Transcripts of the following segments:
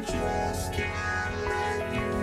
just can't let you.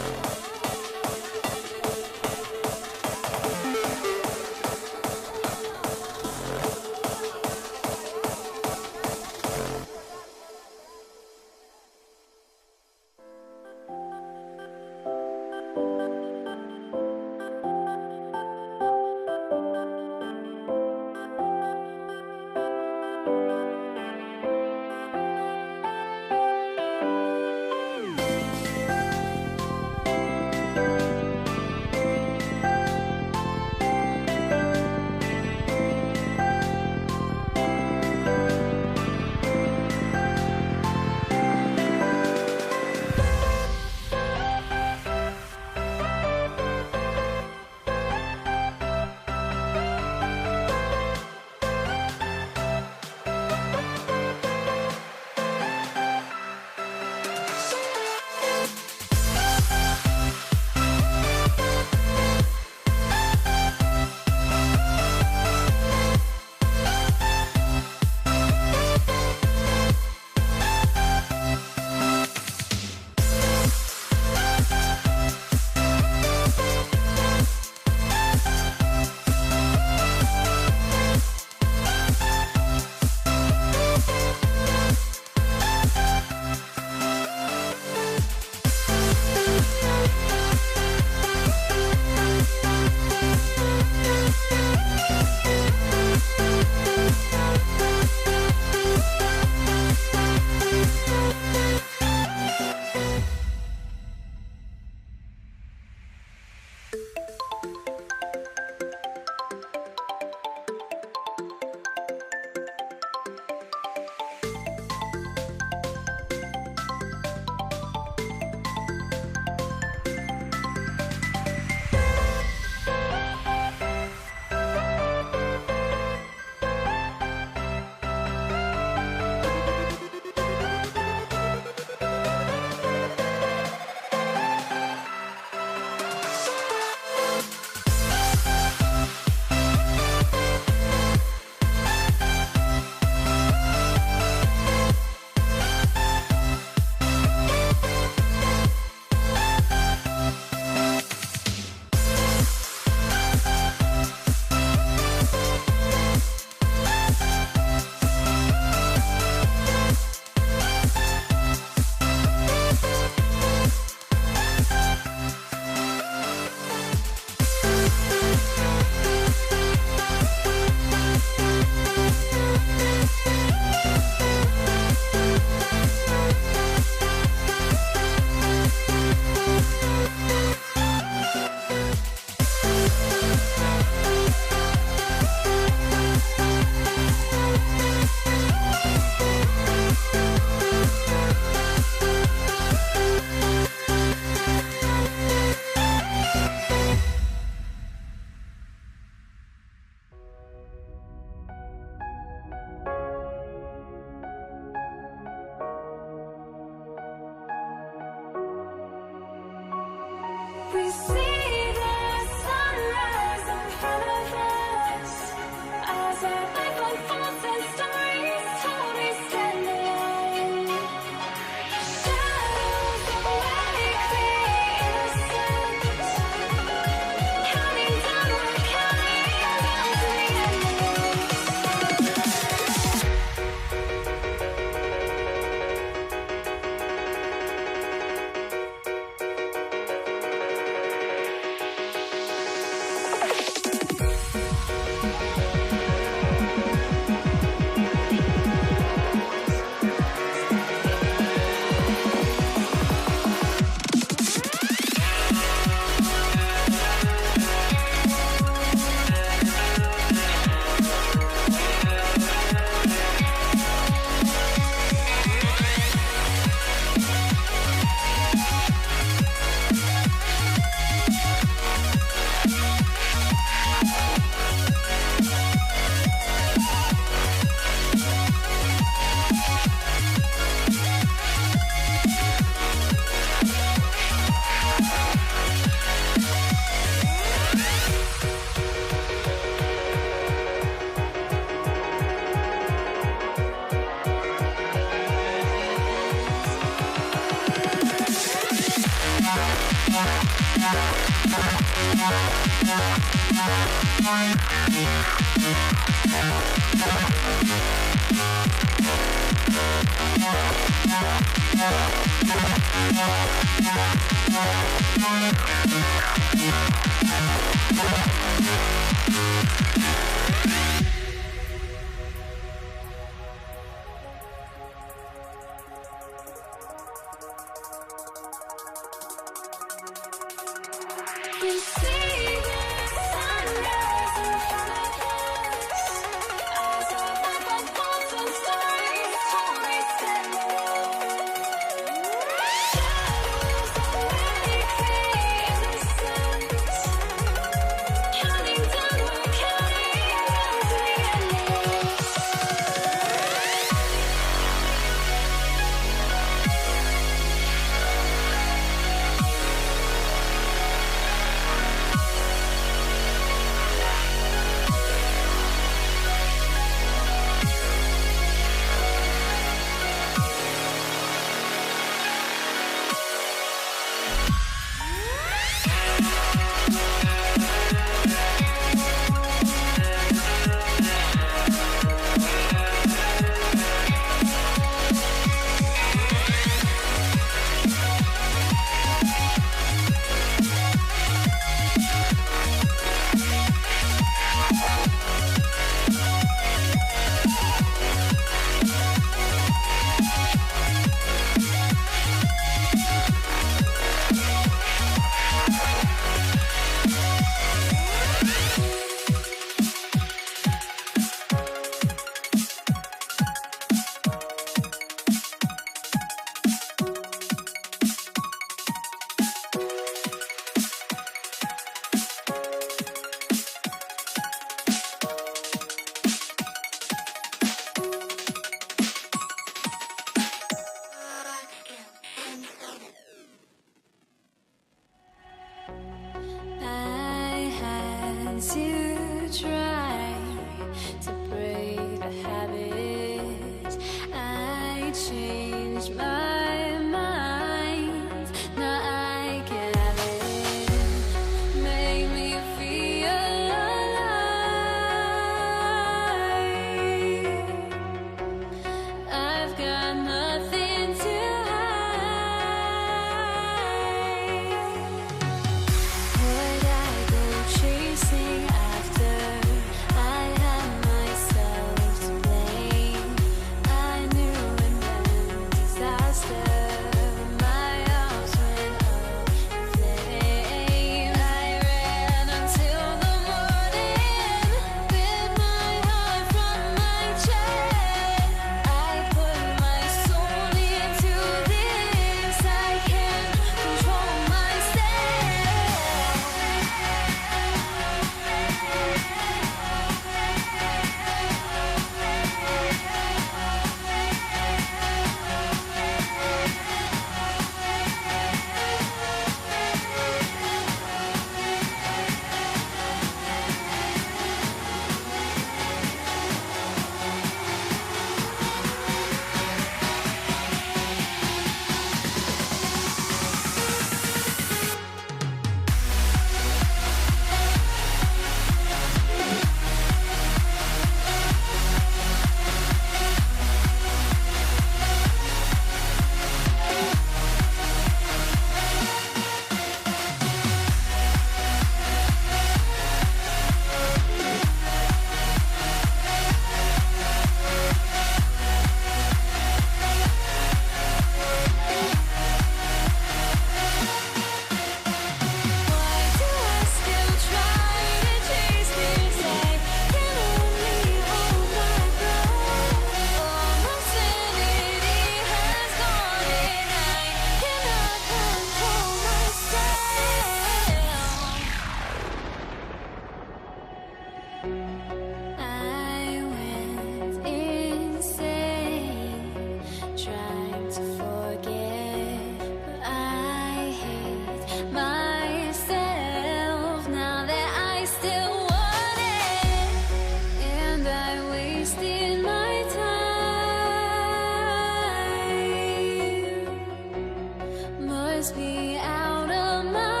must be out of my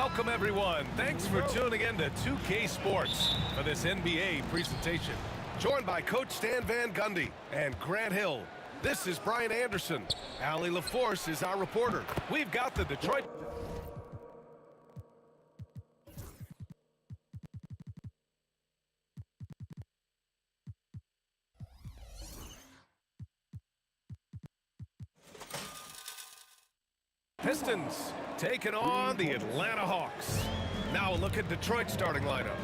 Welcome, everyone. Thanks for tuning in to 2K Sports for this NBA presentation. Joined by Coach Stan Van Gundy and Grant Hill. This is Brian Anderson. Allie LaForce is our reporter. We've got the Detroit... Pistons taking on the Atlanta Hawks. Now a look at Detroit's starting lineup.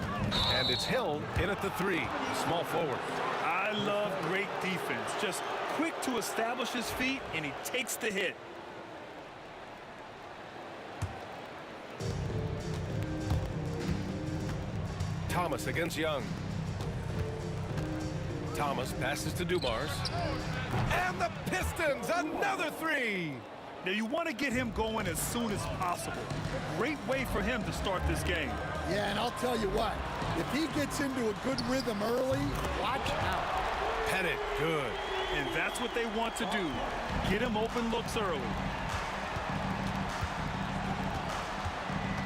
And it's Hill in at the 3, small forward. I love great defense. Just quick to establish his feet, and he takes the hit. Thomas against Young. Thomas passes to Dumars. And the Pistons, another 3! Now, you want to get him going as soon as possible. Great way for him to start this game. Yeah, and I'll tell you what, if he gets into a good rhythm early, watch out. Pettit, good. And that's what they want to do. Get him open looks early.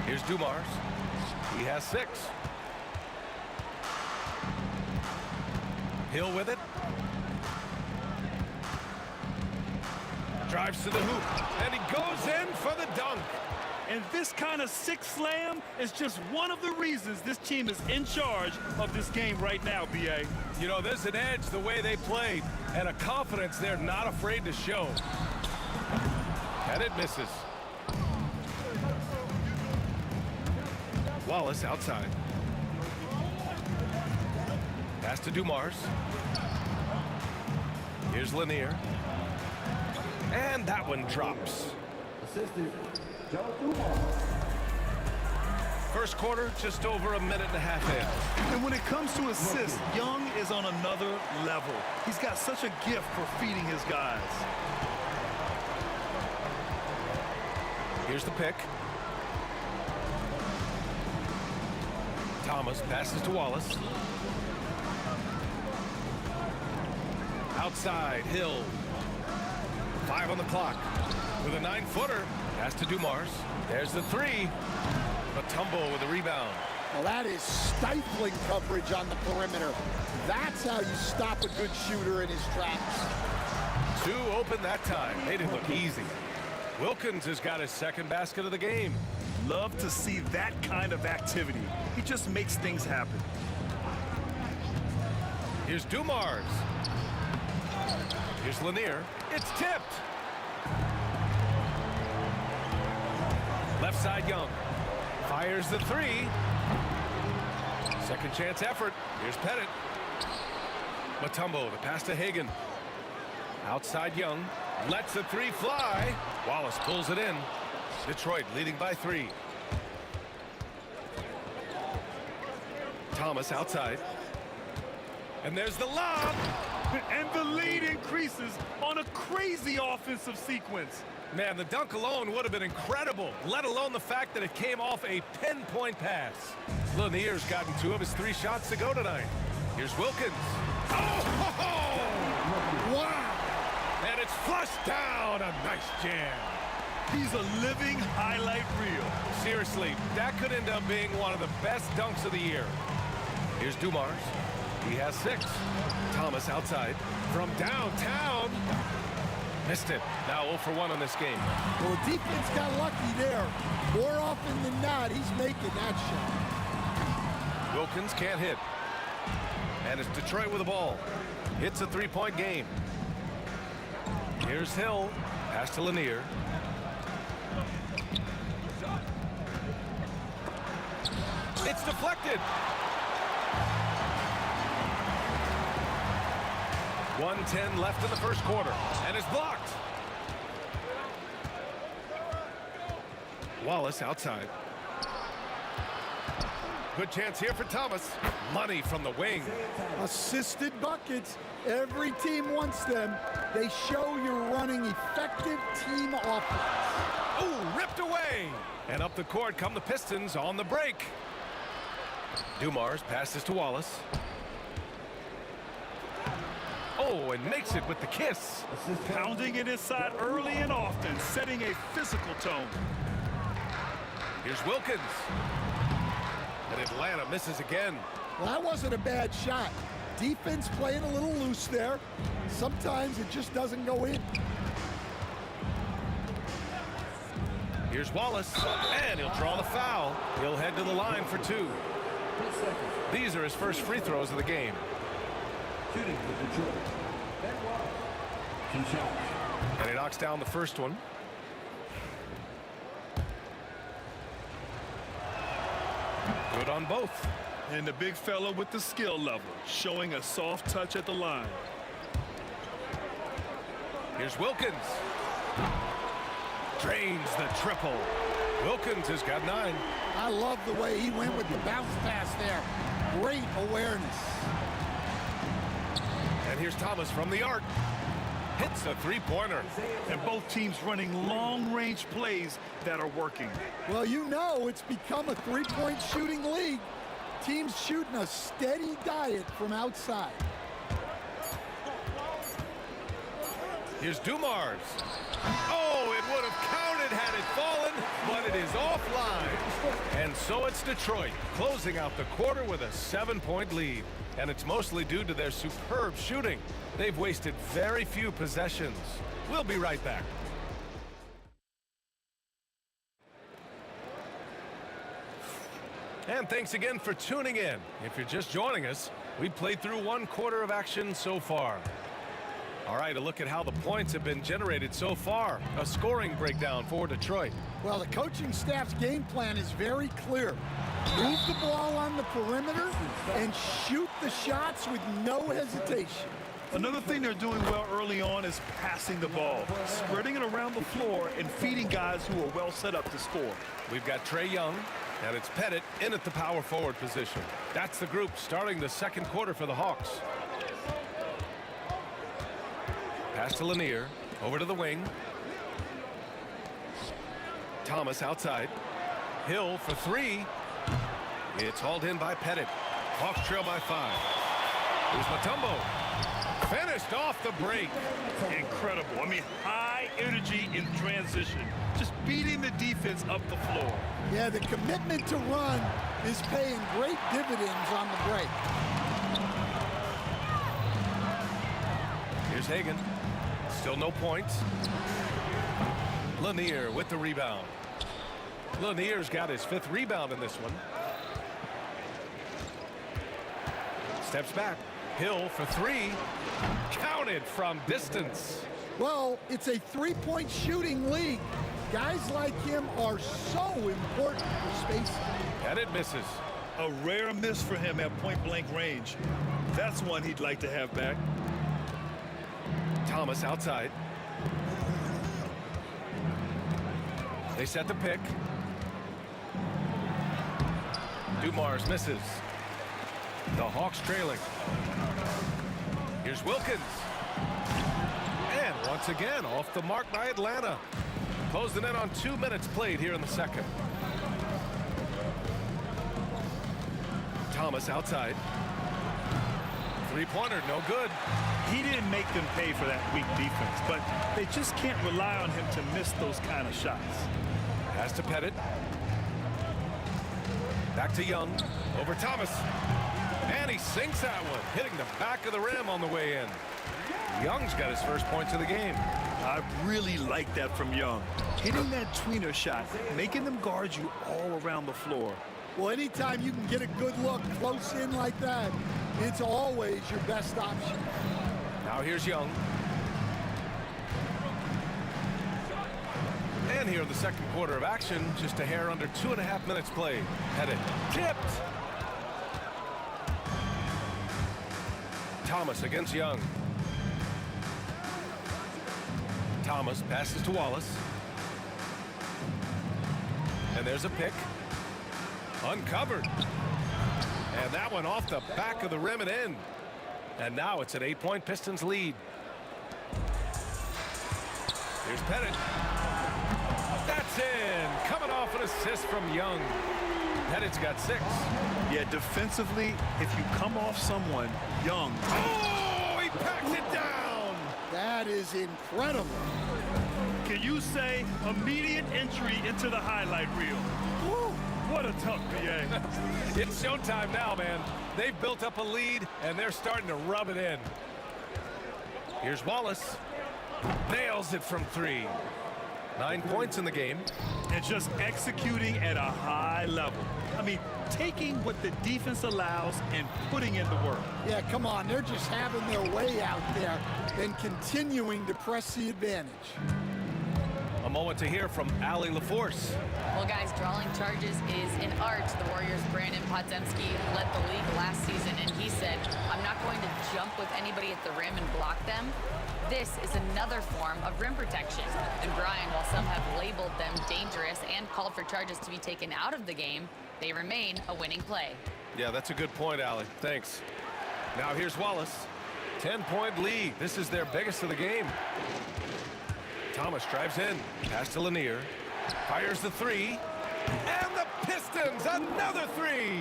Here's Dumars. He has 6. Hill with it. Drives to the hoop, and he goes in for the dunk. And this kind of sick slam is just one of the reasons this team is in charge of this game right now, B.A. You know, there's an edge the way they played, and a confidence they're not afraid to show. And it misses. Wallace outside. Pass to Dumars. Here's Lanier. And that one drops. First quarter, just over a minute and a half in. And when it comes to assists, Young is on another level. He's got such a gift for feeding his guys. Here's the pick. Thomas passes to Wallace. Outside, Hill. 5 on the clock. With a 9-footer. Pass to Dumars. There's the 3. Mutombo with a rebound. Well, that is stifling coverage on the perimeter. That's how you stop a good shooter in his tracks. 2 open that time. They didn't look easy. Wilkins has got his second basket of the game. Love to see that kind of activity. He just makes things happen. Here's Dumars. Here's Lanier. It's tipped. Left side, Young. Fires the 3. Second chance effort. Here's Pettit. Mutombo, the pass to Hagan. Outside, Young. Lets the 3 fly. Wallace pulls it in. Detroit leading by 3. Thomas outside. And there's the lob. And the lead increases on a crazy offensive sequence. Man, the dunk alone would have been incredible, let alone the fact that it came off a pinpoint pass. Lanier's gotten 2 of his 3 shots to go tonight. Here's Wilkins. Oh! Wow! And it's flushed down. A nice jam. He's a living highlight reel. Seriously, that could end up being one of the best dunks of the year. Here's Dumars. He has 6. Thomas outside. From downtown. Missed it. Now 0 for 1 on this game. Well, the defense got lucky there. More often than not, he's making that shot. Wilkins can't hit. And it's Detroit with the ball. It's a 3-point game. Here's Hill. Pass to Lanier. It's deflected. 1:10 left in the first quarter, and it's blocked. Wallace outside. Good chance here for Thomas. Money from the wing. Assisted buckets. Every team wants them. They show you're running effective team offense. Oh, ripped away. And up the court come the Pistons on the break. Dumars passes to Wallace. Oh, and makes it with the kiss. Pounding it inside early and often, setting a physical tone. Here's Wilkins. And Atlanta misses again. Well, that wasn't a bad shot. Defense playing a little loose there. Sometimes it just doesn't go in. Here's Wallace, and he'll draw the foul. He'll head to the line for 2. These are his first free throws of the game. Shooting for Detroit. Ben Wallace. 2 shots. And he knocks down the first one. Good on both. And the big fella with the skill level, showing a soft touch at the line. Here's Wilkins. Drains the triple. Wilkins has got 9. I love the way he went with the bounce pass there. Great awareness. And here's Thomas from the arc. Hits a 3-pointer. And both teams running long-range plays that are working. Well, you know it's become a 3-point shooting league. Teams shooting a steady diet from outside. Here's Dumars. Oh, it would have counted had it fallen, but it is offline. And so it's Detroit closing out the quarter with a 7-point lead. And it's mostly due to their superb shooting. They've wasted very few possessions. We'll be right back. And thanks again for tuning in. If you're just joining us, we've played through 1 quarter of action so far. All right, a look at how the points have been generated so far. A scoring breakdown for Detroit. Well, the coaching staff's game plan is very clear. Move the ball on the perimeter and shoot the shots with no hesitation. Another thing they're doing well early on is passing the ball, spreading it around the floor and feeding guys who are well set up to score. We've got Trae Young, and it's Pettit in at the power forward position. That's the group starting the second quarter for the Hawks. Pass to Lanier, over to the wing. Thomas outside. Hill for 3. It's hauled in by Pettit. Hawks trail by 5. Here's Mutombo. Finished off the break. Incredible. I mean, high energy in transition. Just beating the defense up the floor. Yeah, the commitment to run is paying great dividends on the break. Here's Hagan. Still no points. Lanier with the rebound. Lanier's got his 5th rebound in this one. Steps back. Hill for 3. Counted from distance. Well, it's a 3-point shooting league. Guys like him are so important for spacing. And it misses. A rare miss for him at point-blank range. That's one he'd like to have back. Thomas outside. They set the pick. Dumars misses. The Hawks trailing. Here's Wilkins. And once again, off the mark by Atlanta. Closing in on 2 minutes played here in the second. Thomas outside. 3-pointer, no good. He didn't make them pay for that weak defense, but they just can't rely on him to miss those kind of shots. Pass to Pettit. Back to Young. Over Thomas. And he sinks that one, hitting the back of the rim on the way in. Young's got his first points of the game. I really like that from Young. Hitting that tweener shot, making them guard you all around the floor. Well, anytime you can get a good look close in like that, it's always your best option. Now here's Young. And here in the second quarter of action, just a hair under 2.5 minutes played. Pettit tipped. Thomas against Young. Thomas passes to Wallace. And there's a pick. Uncovered. And that one off the back of the rim and in. And now it's an 8-point Pistons lead. Here's Pettit. That's in. Coming off an assist from Young. Pettit's got 6. Yeah, defensively, if you come off someone, Young. Oh, he packs it down. That is incredible. can you say immediate entry into the highlight reel? Woo, what a tough BA. It's showtime now, man. They've built up a lead, and they're starting to rub it in. Here's Wallace. Nails it from 3. 9 points in the game. And just executing at a high level. I mean, taking what the defense allows and putting in the work. Yeah, come on. They're just having their way out there and continuing to press the advantage. A moment to hear from Allie LaForce. Well, guys, drawing charges is an art. The Warriors' Brandon Podzemski led the league last season, and he said, I'm not going to jump with anybody at the rim and block them. This is another form of rim protection. And Brian, while some have labeled them dangerous and called for charges to be taken out of the game, they remain a winning play. Yeah, that's a good point, Allie. Thanks. Now here's Wallace. 10-point lead. This is their biggest of the game. Thomas drives in. Pass to Lanier. Fires the 3. And the Pistons, another 3.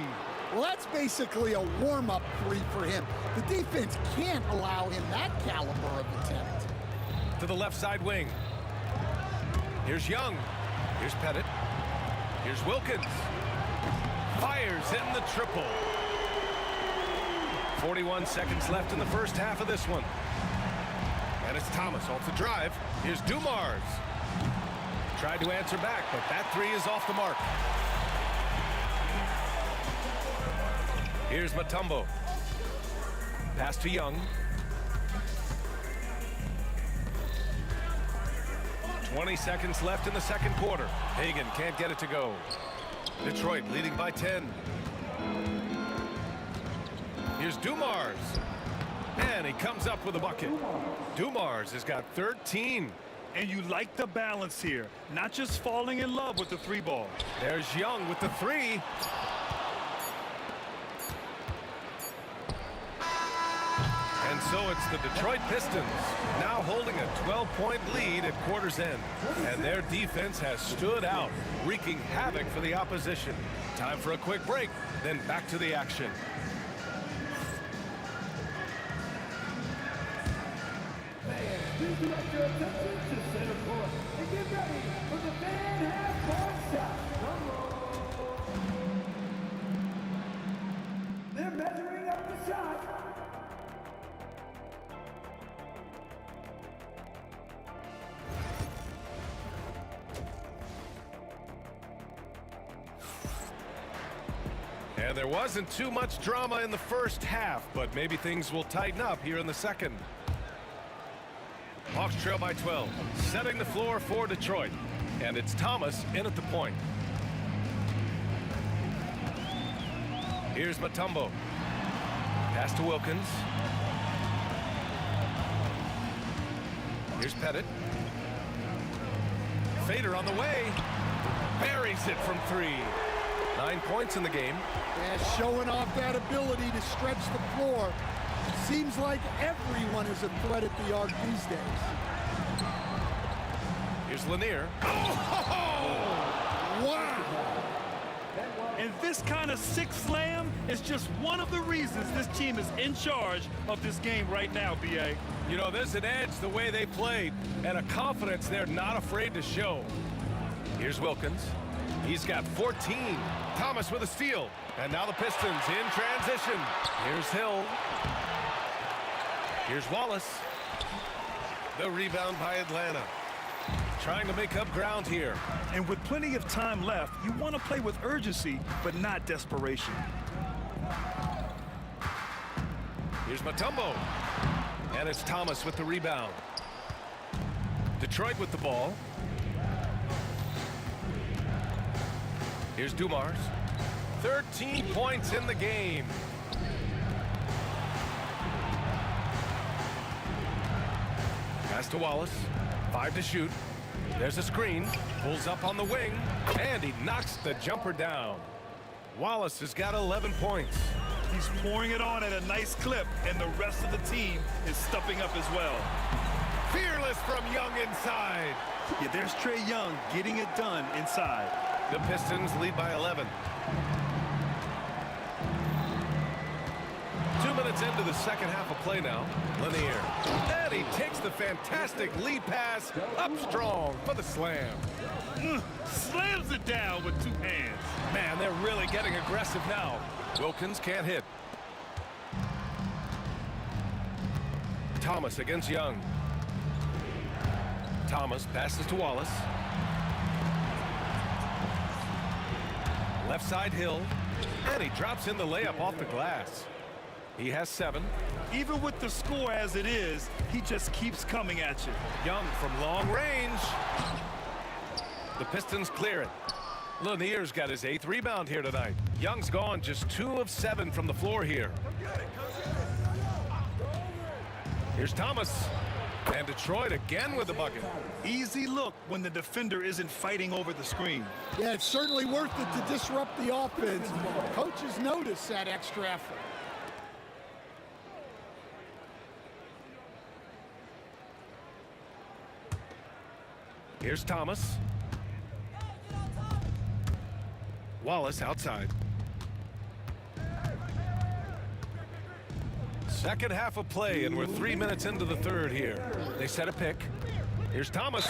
Well, that's basically a warm-up 3 for him. The defense can't allow him that caliber of attempt. To the left side wing. Here's Young. Here's Pettit. Here's Wilkins. Fires in the triple. 41 seconds left in the first half of this one. And it's Thomas off the drive. Here's Dumars. Tried to answer back, but that 3 is off the mark. Here's Mutombo. Pass to Young. 20 seconds left in the second quarter. Hagan can't get it to go. Detroit leading by 10. Here's Dumars. And he comes up with a bucket. Dumars has got 13. And you like the balance here, not just falling in love with the 3 ball. There's Young with the 3. And so it's the Detroit Pistons now holding a 12-point lead at quarter's end. And their defense has stood out, wreaking havoc for the opposition. Time for a quick break, then back to the action. Please direct your attention to center court and get ready for the fan half-court shot. Drum roll. They're measuring up the shot. And there wasn't too much drama in the first half, but maybe things will tighten up here in the second. Hawks trail by 12, setting the floor for Detroit. And it's Thomas in at the point. Here's Mutombo. Pass to Wilkins. Here's Pettit. Fader on the way. Buries it from 3. 9 points in the game. Yeah, showing off that ability to stretch the floor. Seems like everyone is a threat at the arc these days. Here's Lanier. Wow! And this kind of sick slam is just one of the reasons this team is in charge of this game right now, BA. You know, there's an edge the way they played and a confidence they're not afraid to show. Here's Wilkins. He's got 14. Thomas with a steal. And now the Pistons in transition. Here's Hill. Here's Wallace. The rebound by Atlanta. Trying to make up ground here. And with plenty of time left, you want to play with urgency, but not desperation. Here's Mutombo. And it's Thomas with the rebound. Detroit with the ball. Here's Dumars. 13 points in the game. Pass to Wallace. 5 to shoot. There's a screen. Pulls up on the wing. And he knocks the jumper down. Wallace has got 11 points. He's pouring it on at a nice clip, and the rest of the team is stepping up as well. Fearless from Young inside. Yeah, there's Trae Young getting it done inside. The Pistons lead by 11. To 2 minutes into the second half of play now. Lanier. And he takes the fantastic lead pass up strong for the slam. Slams it down with 2 hands. Man, they're really getting aggressive now. Wilkins can't hit. Thomas against Young. Thomas passes to Wallace. Left side Hill. And he drops in the layup off the glass. He has 7. Even with the score as it is, he just keeps coming at you. Young from long range. The Pistons clear it. Lanier's got his 8th rebound here tonight. Young's gone just 2 of 7 from the floor here. Here's Thomas. And Detroit again with the bucket. Easy look when the defender isn't fighting over the screen. Yeah, it's certainly worth it to disrupt the offense. Coaches notice that extra effort. Here's Thomas. Wallace outside. Second half of play, and we're 3 minutes into the third here. They set a pick. Here's Thomas.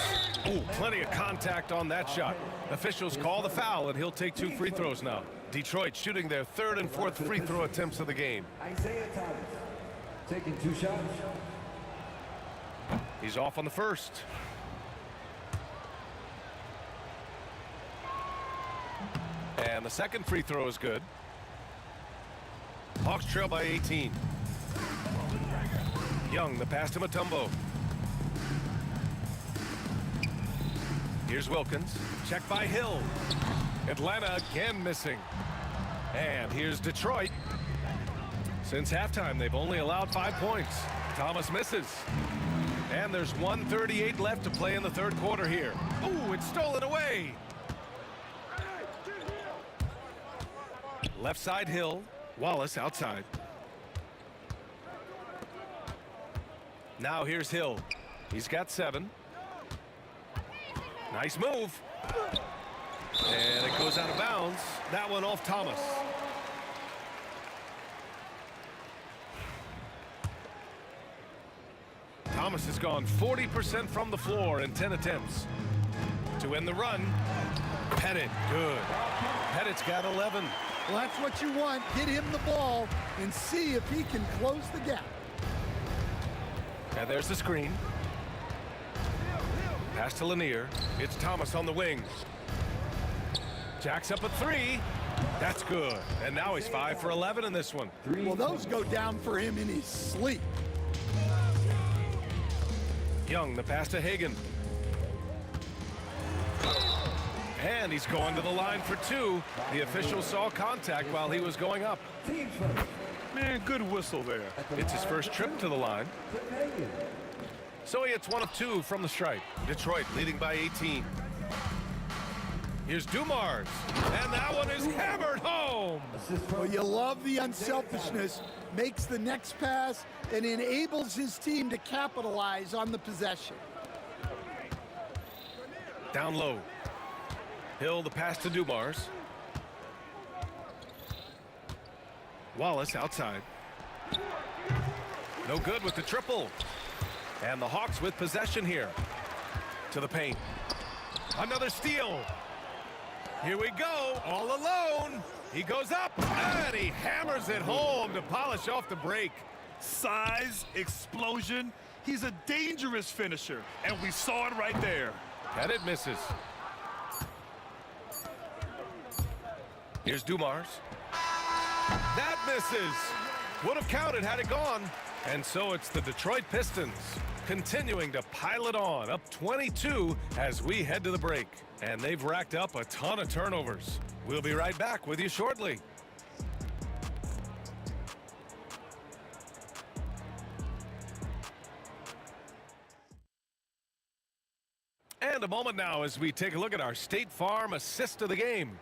Ooh, plenty of contact on that shot. Officials call the foul, and he'll take 2 free throws now. Detroit shooting their 3rd and 4th free throw attempts of the game. Isaiah Thomas taking 2 shots. He's off on the first. And the second free throw is good. Hawks trail by 18. Young, the pass to Mutombo. Here's Wilkins. Check by Hill. Atlanta again missing. And here's Detroit. Since halftime, they've only allowed 5 points. Thomas misses. And there's 1:38 left to play in the third quarter here. Ooh, it's stolen away. Left side Hill. Wallace outside. Now here's Hill. He's got 7. Nice move. And it goes out of bounds. That one off Thomas. Thomas has gone 40% from the floor in 10 attempts. To end the run, Pettit, good. Pettit's got 11. Well, that's what you want. Get him the ball and see if he can close the gap. And there's the screen. Pass to Lanier. It's Thomas on the wing. Jacks up a 3. That's good. And now he's 5 for 11 in this one. Well, those go down for him in his sleep. Young, the pass to Hagan. And he's going to the line for 2. The official saw contact while he was going up. Man, good whistle there. It's his first trip to the line. So he hits 1 of 2 from the stripe. Detroit leading by 18. Here's Dumars. And that one is hammered home. Well, you love the unselfishness. Makes the next pass and enables his team to capitalize on the possession. Down low. Hill, the pass to Dumars. Wallace outside. No good with the triple. And the Hawks with possession here. To the paint. Another steal. Here we go, all alone. He goes up, and he hammers it home to polish off the break. Size, explosion. He's a dangerous finisher, and we saw it right there. Pettit misses. Here's Dumars. That misses. Would have counted had it gone. And so it's the Detroit Pistons continuing to pile it on, up 22 as we head to the break. And they've racked up a ton of turnovers. We'll be right back with you shortly. And a moment now as we take a look at our State Farm assist of the game.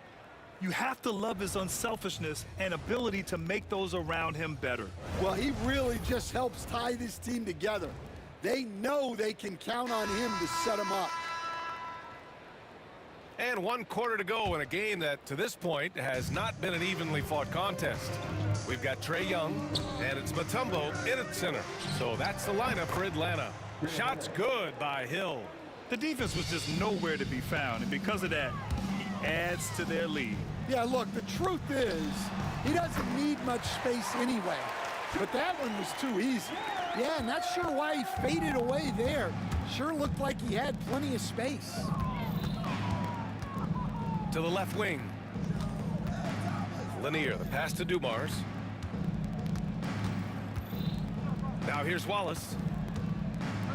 You have to love his unselfishness and ability to make those around him better. Well, he really just helps tie this team together. They know they can count on him to set them up. And 1 quarter to go in a game that, to this point, has not been an evenly fought contest. We've got Trae Young, and it's Mutombo in at center. So that's the lineup for Atlanta. Shots good by Hill. The defense was just nowhere to be found, and because of that, he adds to their lead. Yeah, look, the truth is, he doesn't need much space anyway. But that one was too easy. Yeah, not sure why he faded away there. Sure looked like he had plenty of space. To the left wing. Lanier, the pass to Dumars. Now here's Wallace.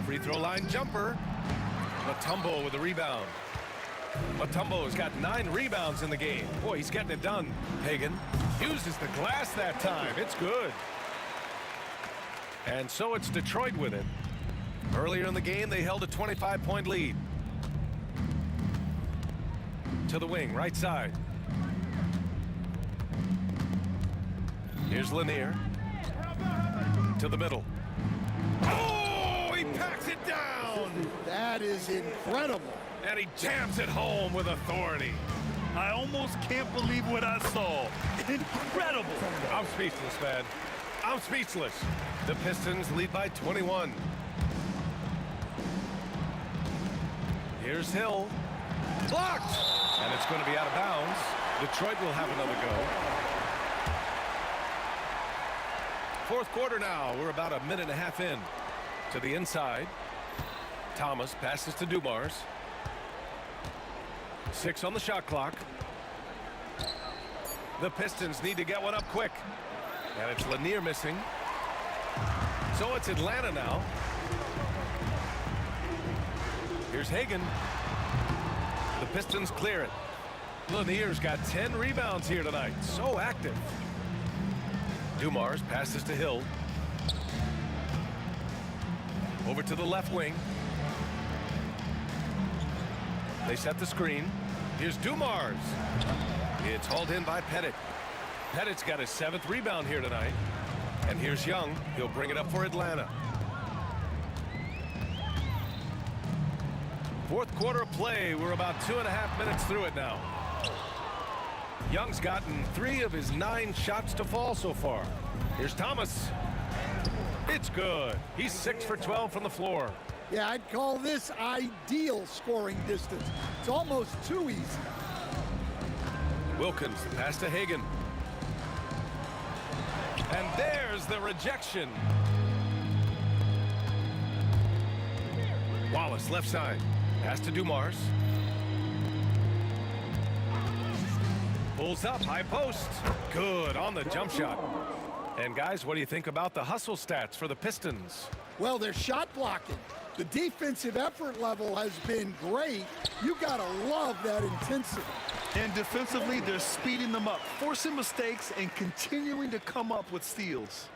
Free throw line jumper. Mutombo with the rebound. Mutombo's got 9 rebounds in the game. Boy, he's getting it done. Hagan uses the glass that time. It's good. And so it's Detroit with it. Earlier in the game, they held a 25-point lead. To the wing, right side. Here's Lanier. To the middle. Oh, he packs it down! That is incredible. And he jams it home with authority. I almost can't believe what I saw. Incredible. I'm speechless, man. I'm speechless. The Pistons lead by 21. Here's Hill. Blocked! And it's going to be out of bounds. Detroit will have another go. Fourth quarter now. We're about a minute and a half in. To the inside. Thomas passes to Dumars. 6 on the shot clock. The Pistons need to get one up quick. And it's Lanier missing. So it's Atlanta now. Here's Hagan. The Pistons clear it. Lanier's got 10 rebounds here tonight. So active. Dumars passes to Hill. Over to the left wing. They set the screen. Here's Dumars. It's hauled in by Pettit. Pettit's got his 7th rebound here tonight. And here's Young. He'll bring it up for Atlanta. Fourth quarter play. We're about 2.5 minutes through it now. Young's gotten 3 of his 9 shots to fall so far. Here's Thomas. It's good. He's 6 for 12 from the floor. Yeah, I'd call this ideal scoring distance. It's almost too easy. Wilkins, pass to Hagan. And there's the rejection. Wallace, left side. Pass to Dumars. Pulls up, high post. Good on the jump shot. And guys, what do you think about the hustle stats for the Pistons? Well, they're shot blocking. The defensive effort level has been great. You gotta love that intensity. And defensively, they're speeding them up, forcing mistakes and continuing to come up with steals.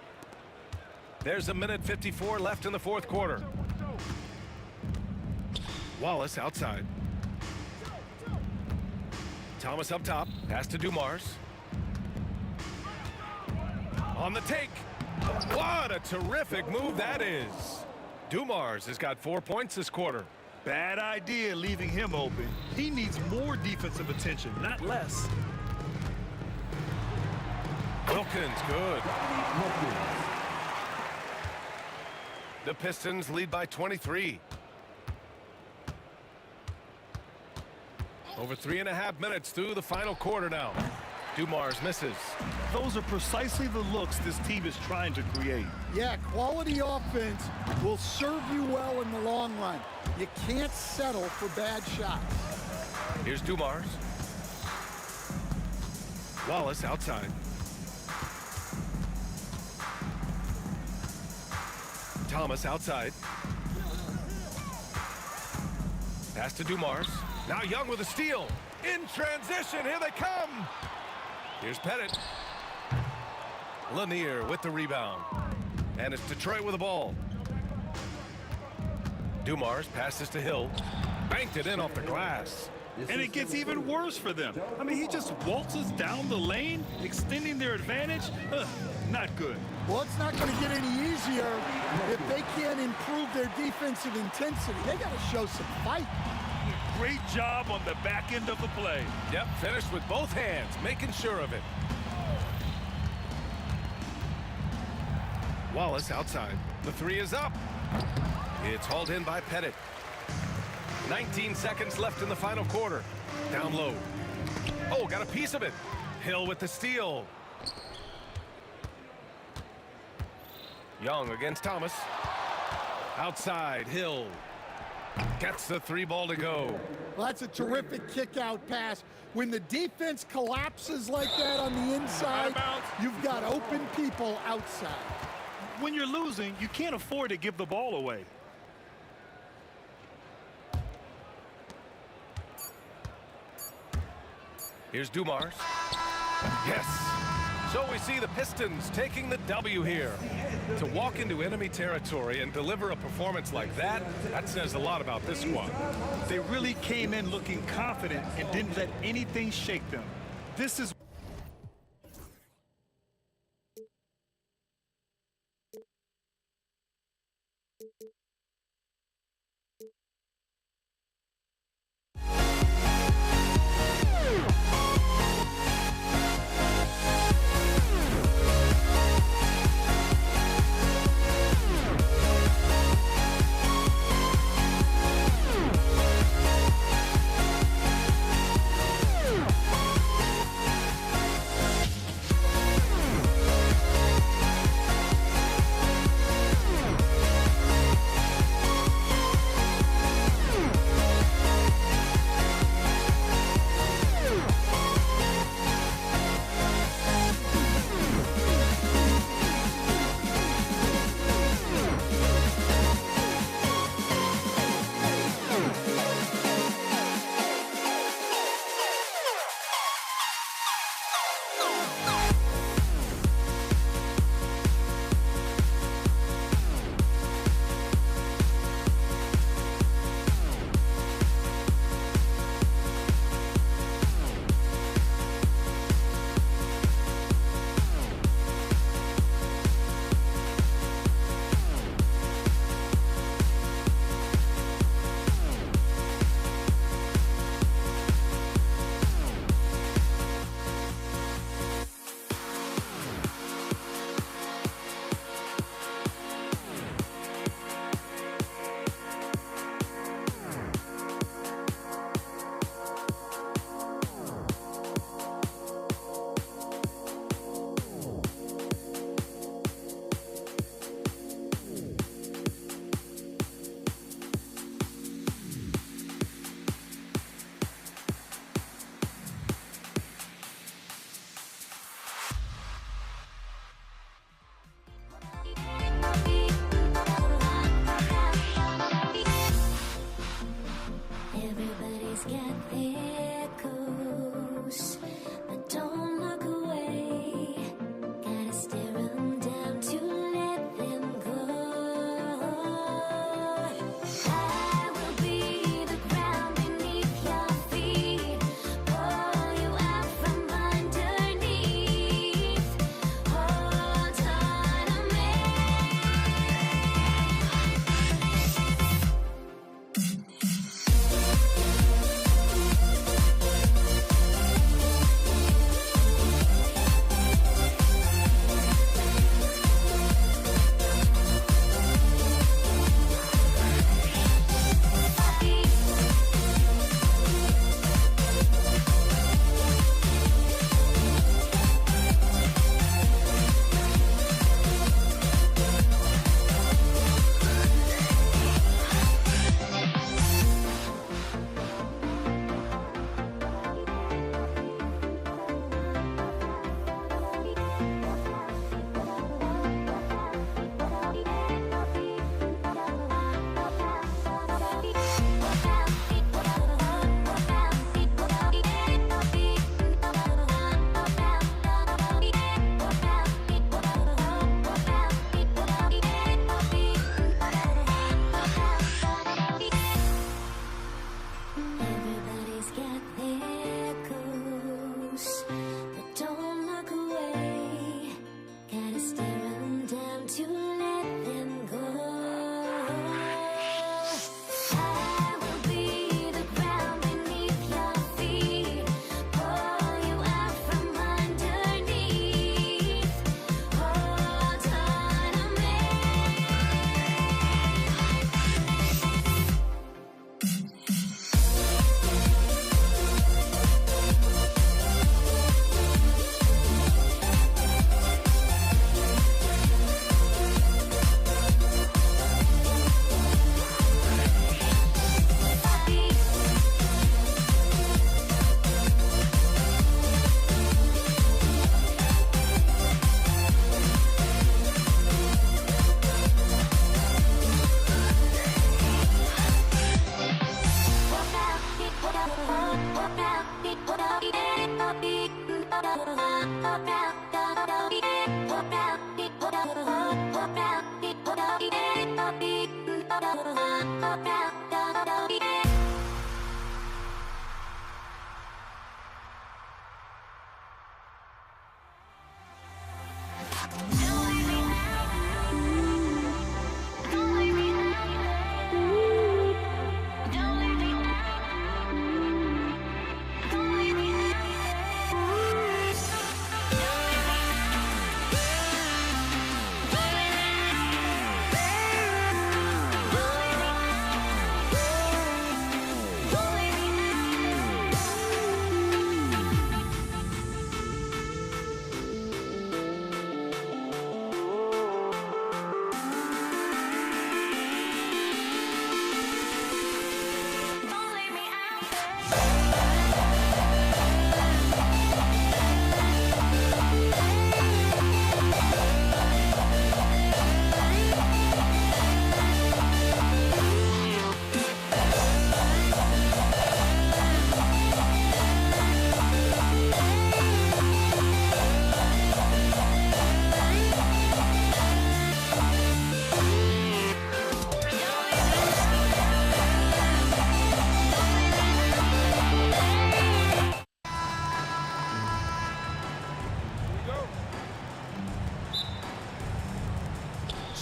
There's a minute 54 left in the fourth quarter. Wallace outside. Thomas up top. Pass to Dumars. On the take. What a terrific move that is. Dumars has got 4 points this quarter. Bad idea leaving him open. He needs more defensive attention, not less. Wilkins, good. The Pistons lead by 23. Over 3.5 minutes through the final quarter now. Dumars misses. Those are precisely the looks this team is trying to create. Yeah, quality offense will serve you well in the long run. You can't settle for bad shots. Here's Dumars. Wallace outside. Thomas outside. Pass to Dumars. Now Young with a steal. In transition, here they come. Here's Pettit. Lanier with the rebound. And it's Detroit with the ball. Dumars passes to Hill. Banked it in off the glass. And it gets even worse for them. I mean, he just waltzes down the lane, extending their advantage. Not good. Well, it's not going to get any easier if they can't improve their defensive intensity. They got to show some fight. great job on the back end of the play. Yep, finished with both hands, making sure of it. Wallace outside. The three is up. It's hauled in by Pettit. 19 seconds left in the final quarter. Down low. Oh, got a piece of it. Hill with the steal. Young against Thomas. Outside, Hill. Gets the three ball to go. Well, that's a terrific kick-out pass. When the defense collapses like that on the inside, you've got open people outside. When you're losing, you can't afford to give the ball away. Here's Dumars. Yes. So we see the Pistons taking the W here. To walk into enemy territory and deliver a performance like that, that says a lot about this squad. They really came in looking confident and didn't let anything shake them. This is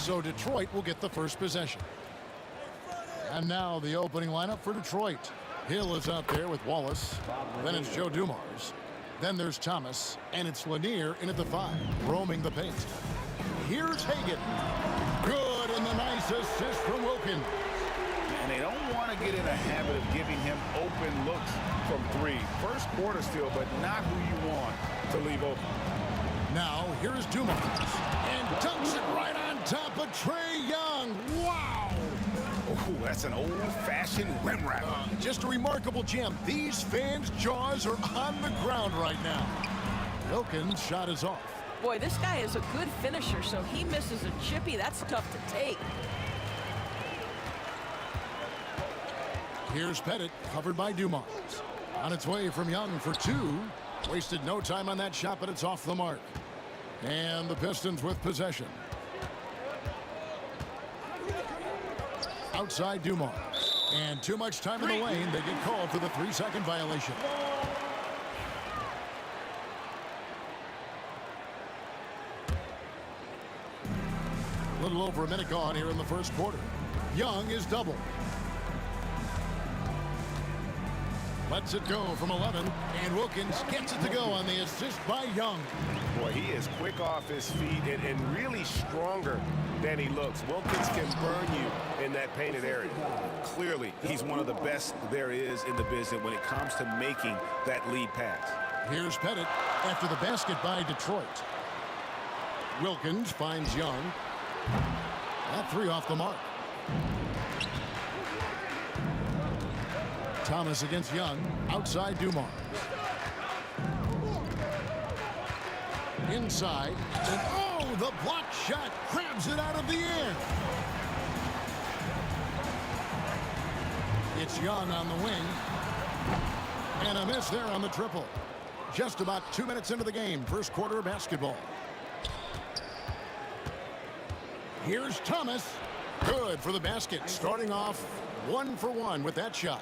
So Detroit will get the first possession. And now the opening lineup for Detroit. Hill is out there with Wallace. Then it's Joe Dumars. Then there's Thomas. And it's Lanier in at the 5, roaming the paint. Here's Hagan. Good, and the nice assist from Wilkins. And they don't want to get in a habit of giving him open looks from 3. First quarter still, but not who you want to leave open. Now, here's Dumars. And dunks it right on top of Trae Young. Wow! Oh, that's an old-fashioned rim wrap. Just a remarkable gem. These fans' jaws are on the ground right now. Wilkins' shot is off. Boy, this guy is a good finisher, so he misses a chippy. That's tough to take. Here's Pettit, covered by Dumars. On its way from Young for 2. Wasted no time on that shot, but it's off the mark. And the Pistons with possession. Outside Dumars. And too much time in the lane. They get called for the 3-second violation. A little over a minute gone here in the first quarter. Young is doubled. Lets it go from 11, and Wilkins gets it to go on the assist by Young. Boy, he is quick off his feet and really stronger than he looks. Wilkins can burn you in that painted area. Clearly, he's one of the best there is in the business when it comes to making that lead pass. Here's Pettit after the basket by Detroit. Wilkins finds Young. That 3 off the mark. Thomas against Young, outside Dumars. Inside, and oh, the block shot grabs it out of the air. It's Young on the wing. And a miss there on the triple. Just about 2 minutes into the game, first quarter of basketball. Here's Thomas. Good for the basket, starting off 1 for 1 with that shot.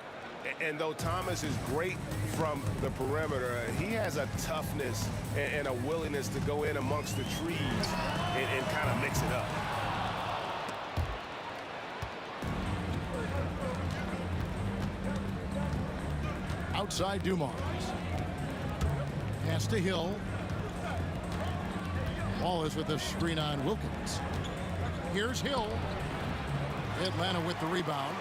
And though Thomas is great from the perimeter, he has a toughness and a willingness to go in amongst the trees and kind of mix it up. Outside Dumars. Pass to Hill. Wallace with the screen on Wilkins. Here's Hill. Atlanta with the rebound.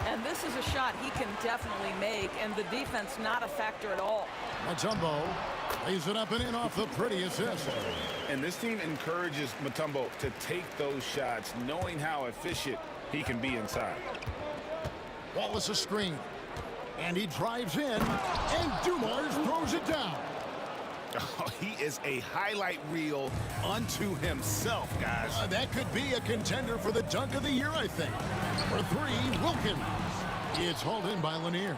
And this is a shot he can definitely make, and the defense not a factor at all. Mutombo lays it up and in off the pretty assist. And this team encourages Mutombo to take those shots, knowing how efficient he can be inside. Wallace a screen. And he drives in, and Dumars throws it down. Oh, he is a highlight reel unto himself, guys. That could be a contender for the dunk of the year, I think. For 3, Wilkins. It's hauled in by Lanier.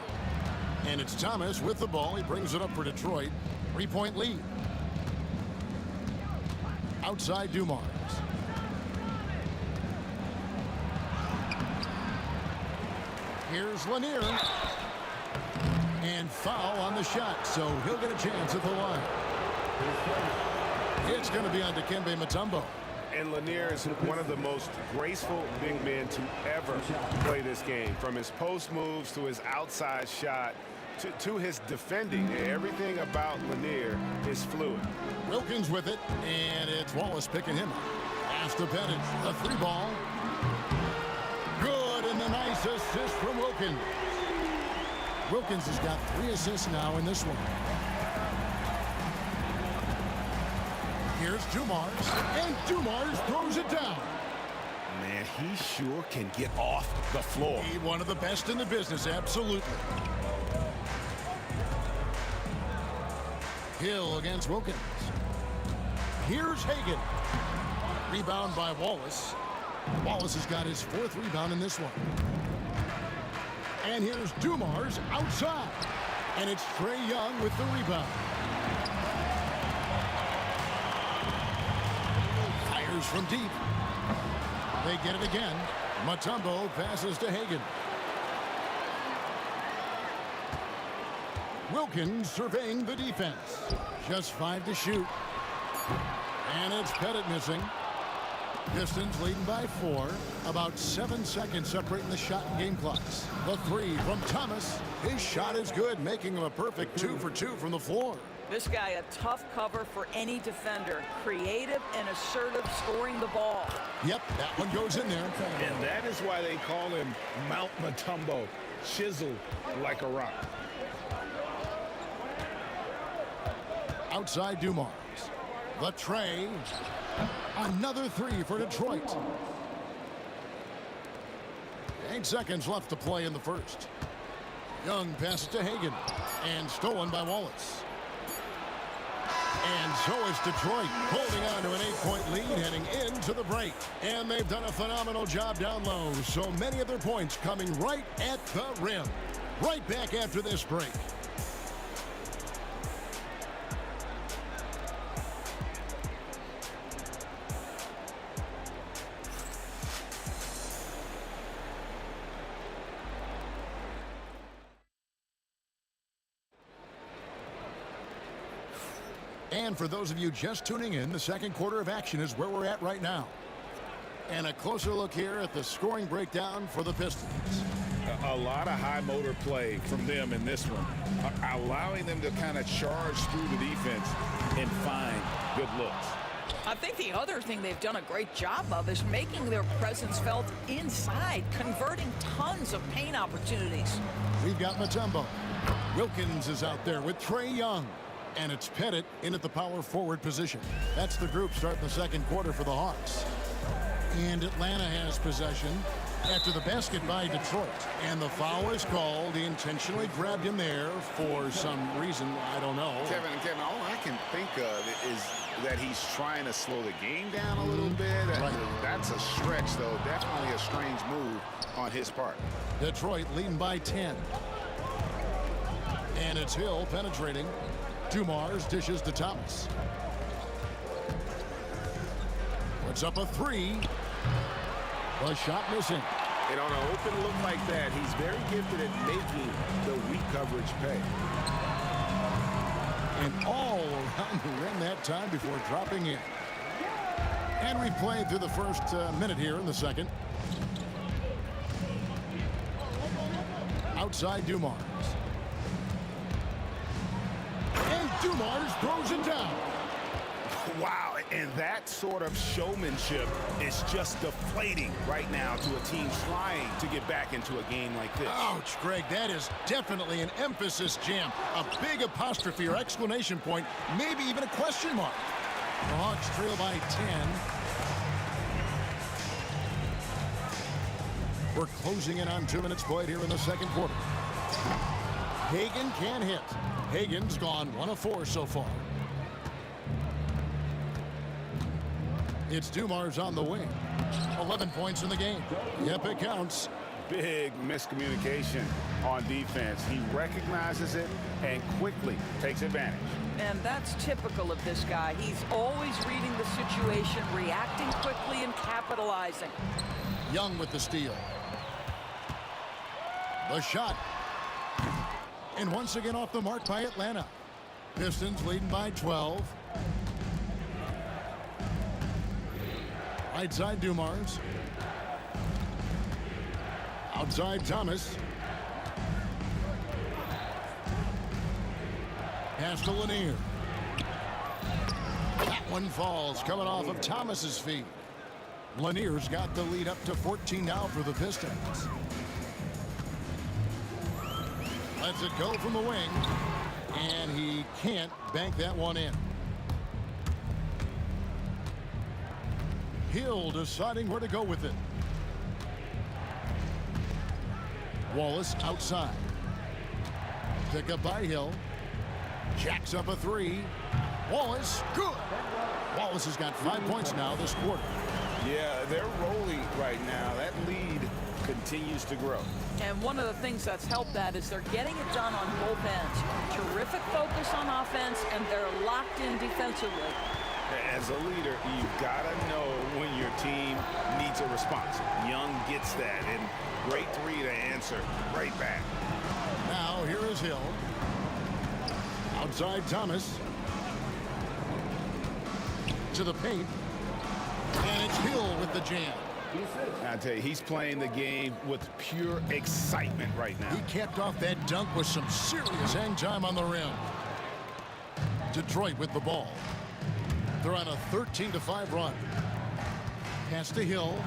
And it's Thomas with the ball. He brings it up for Detroit. 3-point lead. Outside Dumars. Here's Lanier. And foul on the shot, so he'll get a chance at the line. It's going to be on Dikembe Mutombo. And Lanier is one of the most graceful big men to ever play this game. From his post moves to his outside shot to his defending. Everything about Lanier is fluid. Wilkins with it, and it's Wallace picking him up. Pass to Pettit, the 3-ball. Good, and a nice assist from Wilkins. Wilkins has got 3 assists now in this one. Here's Dumars, and Dumars throws it down. Man, he sure can get off the floor. He's one of the best in the business, absolutely. Hill against Wilkins. Here's Hagan. Rebound by Wallace. Wallace has got his 4th rebound in this one. And here's Dumars outside. And it's Trey Young with the rebound. Fires from deep. They get it again. Mutombo passes to Hagan. Wilkins surveying the defense. Just 5 to shoot. And it's Pettit missing. Pistons leading by 4. About 7 seconds separating the shot and game clocks. The 3 from Thomas. His shot is good, making him a perfect 2 for 2 from the floor. This guy a tough cover for any defender. Creative and assertive scoring the ball. Yep, that one goes in there. And that is why they call him Mount Mutombo. Chiseled like a rock. Outside Dumars. The tray. Another 3 for Detroit. 8 seconds left to play in the first. Young passes to Hagan. And stolen by Wallace. And so is Detroit, holding on to an 8-point lead heading into the break. And they've done a phenomenal job down low. So many of their points coming right at the rim. Right back after this break. And for those of you just tuning in, the second quarter of action is where we're at right now. And a closer look here at the scoring breakdown for the Pistons. A lot of high motor play from them in this one, allowing them to kind of charge through the defense and find good looks. I think the other thing they've done a great job of is making their presence felt inside, converting tons of paint opportunities. We've got Mutombo. Wilkins is out there with Trey Young. And it's Pettit in at the power forward position. That's the group starting the second quarter for the Hawks. And Atlanta has possession after the basket by Detroit. And the foul is called. He intentionally grabbed him there for some reason. I don't know. Kevin, all I can think of is that he's trying to slow the game down a little bit. Right. That's a stretch, though. Definitely a strange move on his part. Detroit leading by 10. And it's Hill penetrating. Dumars dishes to Thomas. Puts up a 3. The shot missing. And on an open look like that, he's very gifted at making the weak coverage pay. And all around the rim that time before dropping in. And we've played through the first minute here in the second. Outside Dumars. And Dumars throws it down. Wow, and that sort of showmanship is just deflating right now to a team trying to get back into a game like this. Ouch, Greg, that is definitely an emphasis jam. A big apostrophe or exclamation point, maybe even a question mark. The Hawks trail by 10. We're closing in on 2 minutes played here in the second quarter. Hagan can hit. Hagan's gone 1 of 4 so far. It's Dumars on the wing. 11 points in the game. Yep, it counts. big miscommunication on defense. He recognizes it and quickly takes advantage. And that's typical of this guy. He's always reading the situation, reacting quickly, and capitalizing. Young with the steal. The shot. And once again off the mark by Atlanta. Pistons leading by 12. Right side Dumars. Outside Thomas. Pass to Lanier. That one falls, coming off of Thomas's feet. Lanier's got the lead up to 14 now for the Pistons. Lets it go from the wing, and he can't bank that one in. Hill deciding where to go with it. Wallace outside. Pick up by Hill. Jacks up a three. Wallace, good. Wallace has got 5 points now this quarter. Yeah, they're rolling right now. That lead continues to grow. And one of the things that's helped that is they're getting it done on both ends. Terrific focus on offense, and they're locked in defensively. As a leader, you've got to know when your team needs a response. Young gets that, and great three to answer right back. Now here is Hill. Outside Thomas. To the paint. And it's Hill with the jam. I tell you, he's playing the game with pure excitement right now. He capped off that dunk with some serious hang time on the rim. Detroit with the ball. They're on a 13-5 run. Pass to Hill.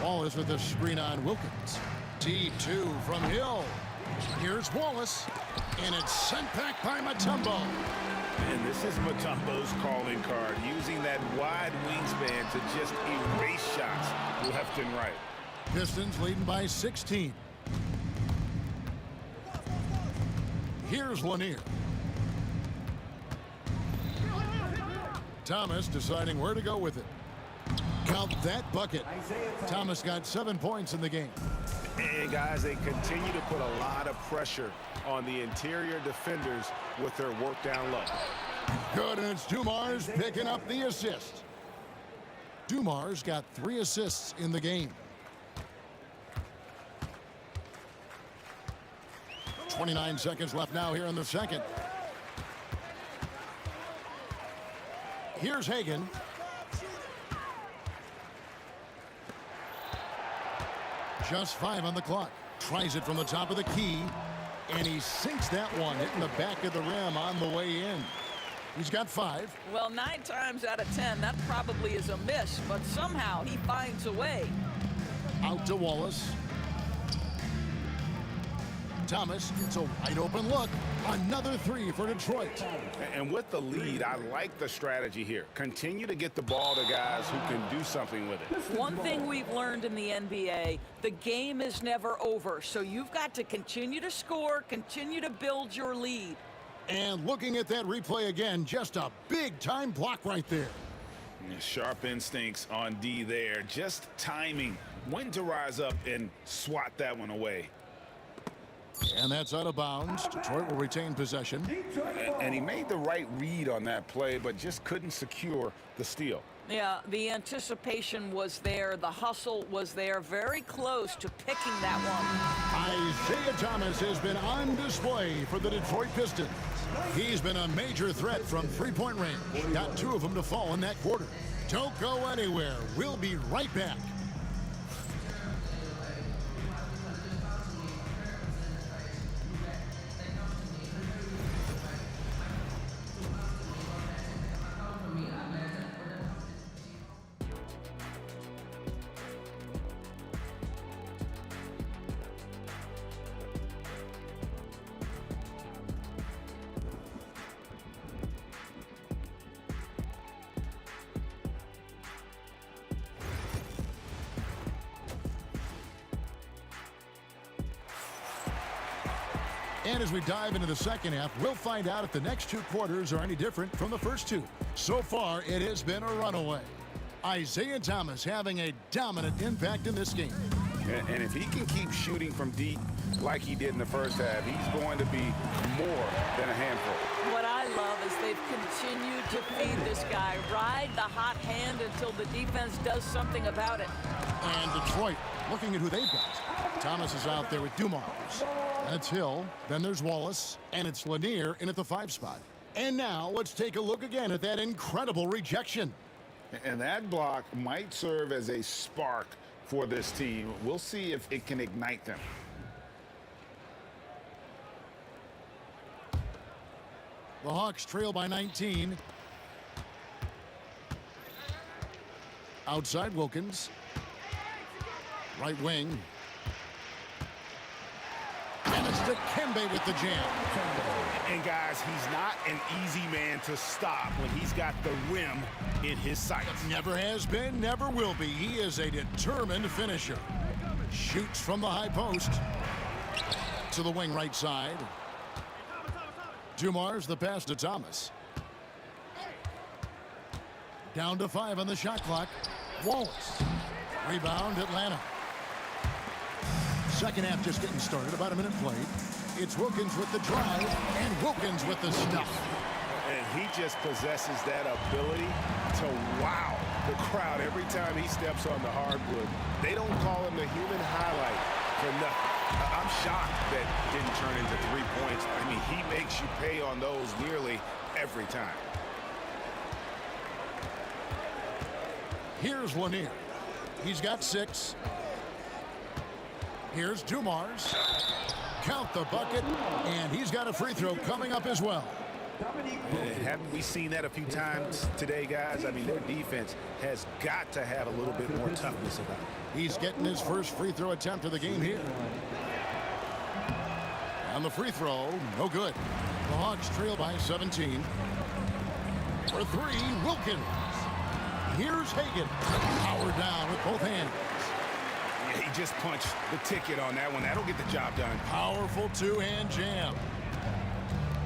Wallace with a screen on Wilkins. T2 from Hill. Here's Wallace. And it's sent back by Mutombo. And this is Mutombo's calling card, using that wide wingspan to just erase shots left and right. Pistons leading by 16. Here's Lanier. Thomas deciding where to go with it. Count that bucket. Thomas got 7 points in the game. And guys, they continue to put a lot of pressure on the interior defenders with their work down low. Good, and it's Dumars picking up the assist. Dumars got 3 assists in the game. 29 seconds left now here in the second. Here's Hagan. Just 5 on the clock. Tries it from the top of the key. And he sinks that one, hitting the back of the rim on the way in. He's got 5. Well, 9 times out of 10, that probably is a miss, but somehow he finds a way. Out to Wallace. Thomas gets a wide open look. Another 3 for Detroit. And with the lead, I like the strategy here. Continue to get the ball to guys who can do something with it. One thing we've learned in the NBA, the game is never over. So you've got to continue to score, continue to build your lead. And looking at that replay again, just a big-time block right there. Sharp instincts on D there. Just timing when to rise up and swat that one away. And that's out of bounds. Detroit will retain possession. And he made the right read on that play, but just couldn't secure the steal. Yeah, the anticipation was there. The hustle was there. Very close to picking that one. Isaiah Thomas has been on display for the Detroit Pistons. He's been a major threat from three-point range. Got 2 of them to fall in that quarter. Don't go anywhere. We'll be right back. And as we dive into the second half, we'll find out if the next 2 quarters are any different from the first 2. So far, it has been a runaway. Isaiah Thomas having a dominant impact in this game. And if he can keep shooting from deep like he did in the first half, he's going to be more than a handful. What I love is they've continued to feed this guy, ride the hot hand until the defense does something about it. And Detroit looking at who they've got. Thomas is out there with Dumars. And it's Hill. Then there's Wallace. And it's Lanier in at the 5 spot. And now let's take a look again at that incredible rejection. And that block might serve as a spark for this team. We'll see if it can ignite them. The Hawks trail by 19. Outside Wilkins. Right wing. And it's Dikembe with the jam. And guys, he's not an easy man to stop when he's got the rim in his sights. Never has been, never will be. He is a determined finisher. Shoots from the high post. To the wing right side. Dumars the pass to Thomas. Down to 5 on the shot clock. Wallace. Rebound Atlanta. Second half just getting started. About a minute played. It's Wilkins with the drive and Wilkins with the stuff. And he just possesses that ability to wow the crowd every time he steps on the hardwood. They don't call him the human highlight for nothing. I'm shocked that didn't turn into 3 points. I mean, he makes you pay on those nearly every time. Here's Lanier. He's got 6. Here's Dumars. Count the bucket, and he's got a free throw coming up as well. Haven't we seen that a few times today, guys? I mean, their defense has got to have a little bit more toughness about it. He's getting his first free throw attempt of the game here. And the free throw, no good. The Hawks trail by 17. For 3, Wilkins. Here's Hagan. Power down with both hands. Yeah, he just punched the ticket on that one. That'll get the job done. Powerful two-hand jam.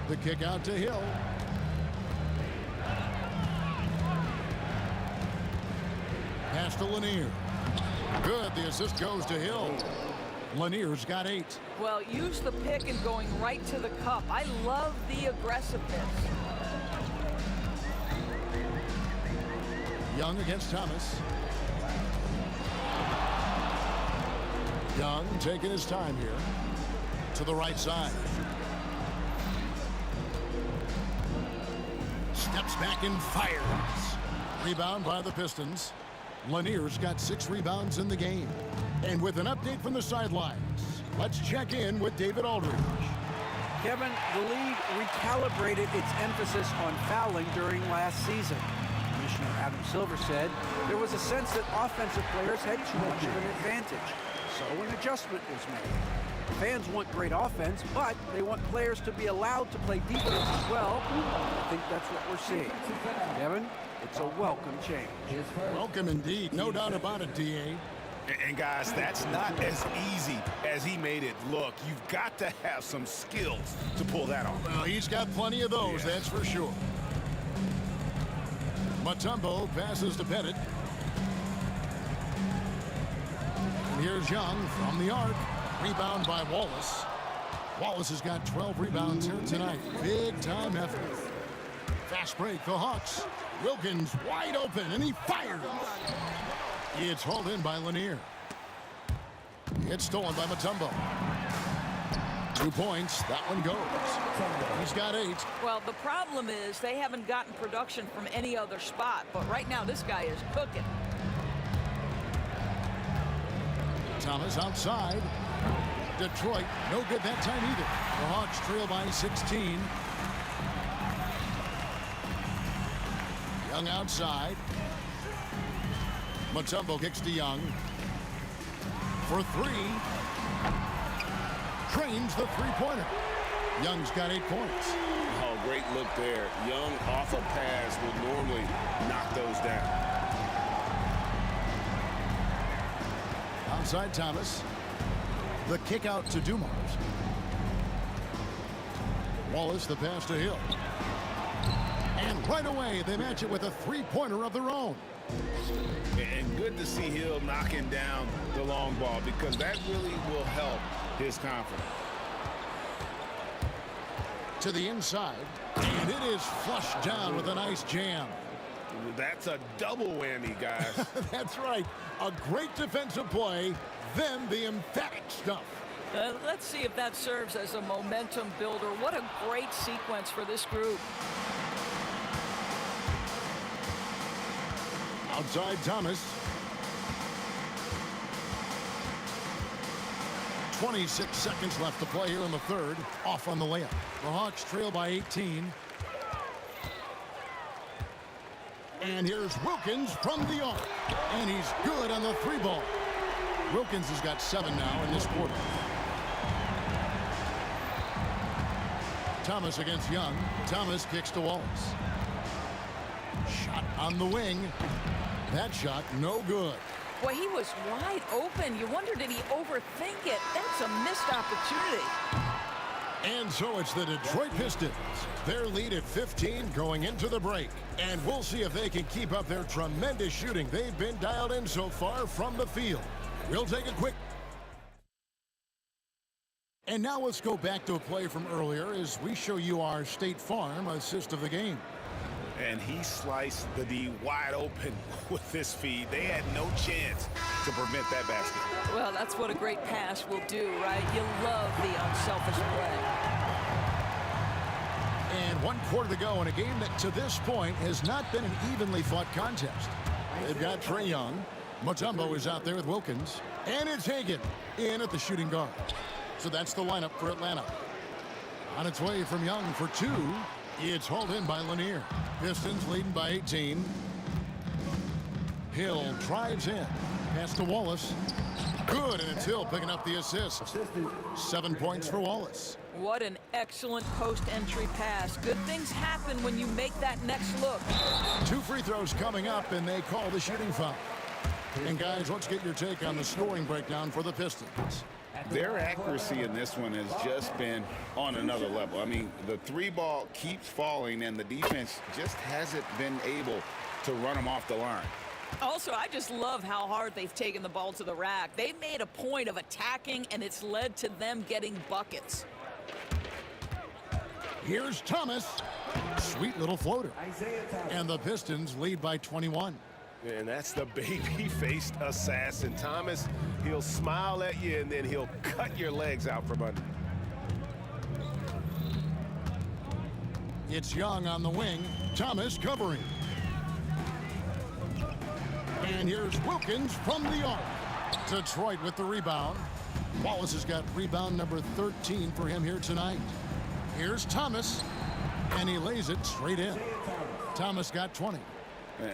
The kick out to Hill. Pass to Lanier. Good. The assist goes to Hill. Lanier's got 8. Well, use the pick and going right to the cup. I love the aggressiveness. Young against Thomas. Young taking his time here. To the right side. Steps back and fires. Rebound by the Pistons. Lanier's got 6 rebounds in the game. And with an update from the sidelines, let's check in with David Aldridge. Kevin, the league recalibrated its emphasis on fouling during last season. Commissioner Adam Silver said there was a sense that offensive players had too much of an advantage. So an adjustment was made. Fans want great offense, but they want players to be allowed to play defense as well. I think that's what we're seeing. Kevin, it's a welcome change. Welcome indeed. No doubt about it, D.A. And guys, that's not as easy as he made it look. You've got to have some skills to pull that off. Well, he's got plenty of those, that's for sure. Mutombo passes to Pettit. And here's Young from the arc. Rebound by Wallace. Wallace has got 12 rebounds here tonight. Big time effort. Fast break, the Hawks. Wilkins wide open, and he fires. It's hauled in by Lanier. It's stolen by Mutombo. 2 points. That one goes. He's got 8. Well, the problem is they haven't gotten production from any other spot, but right now this guy is cooking. Thomas outside. Detroit, no good that time either. The Hawks trail by 16. Young outside. Mutombo kicks to Young. For 3. Trains the three-pointer. Young's got 8 points. Oh, great look there. Young off a pass would normally knock those down. Outside Thomas. The kick out to Dumars. Wallace the pass to Hill. And right away they match it with a three-pointer of their own. And good to see Hill knocking down the long ball because that really will help his confidence. To the inside, and it is flushed down with a nice jam. That's a double whammy, guys. That's right. A great defensive play, then the emphatic stuff. Let's see if that serves as a momentum builder. What a great sequence for this group. Outside Thomas. 26 seconds left to play here in the third. Off on the layup. The Hawks trail by 18. And here's Wilkins from the arc. And he's good on the three ball. Wilkins has got 7 now in this quarter. Thomas against Young. Thomas kicks to Wallace. Shot on the wing. That shot no good. Boy, he was wide open. You wonder, did he overthink it? That's a missed opportunity. And so it's the Detroit Pistons. Their lead at 15 going into the break. And we'll see if they can keep up their tremendous shooting they've been dialed in so far from the field. We'll take a quick... And now let's go back to a play from earlier as we show you our State Farm assist of the game. And he sliced the D wide open with this feed. They had no chance to prevent that basket. Well, that's what a great pass will do, right? You love the unselfish play. And 1 quarter to go in a game that to this point has not been an evenly fought contest. They've got Trae Young. Mutombo is out there with Wilkins. And it's Hagan in at the shooting guard. So that's the lineup for Atlanta. On its way from Young for 2. It's hauled in by Lanier. Pistons leading by 18. Hill drives in. Pass to Wallace. Good, and it's Hill picking up the assist. 7 points for Wallace. What an excellent post-entry pass. Good things happen when you make that next look. 2 free throws coming up, and they call the shooting foul. And guys, let's get your take on the scoring breakdown for the Pistons. Their accuracy in this one has just been on another level. I mean, the 3 ball keeps falling, and the defense just hasn't been able to run them off the line. Also, I just love how hard they've taken the ball to the rack. They've made a point of attacking, and it's led to them getting buckets. Here's Thomas. Sweet little floater. And the Pistons lead by 21. And that's the baby-faced assassin. Thomas, he'll smile at you, and then he'll cut your legs out from under. It's Young on the wing. Thomas covering. And here's Wilkins from the arc. Detroit with the rebound. Wallace has got rebound number 13 for him here tonight. Here's Thomas. And he lays it straight in. Thomas got 20.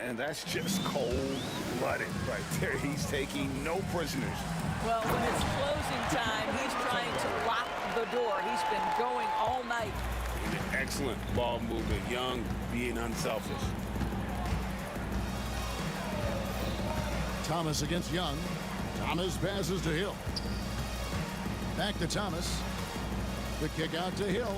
And that's just cold-blooded right there. He's taking no prisoners. Well, when it's closing time, he's trying to lock the door. He's been going all night. Excellent ball movement. Young being unselfish. Thomas against Young. Thomas passes to Hill. Back to Thomas. The kick out to Hill.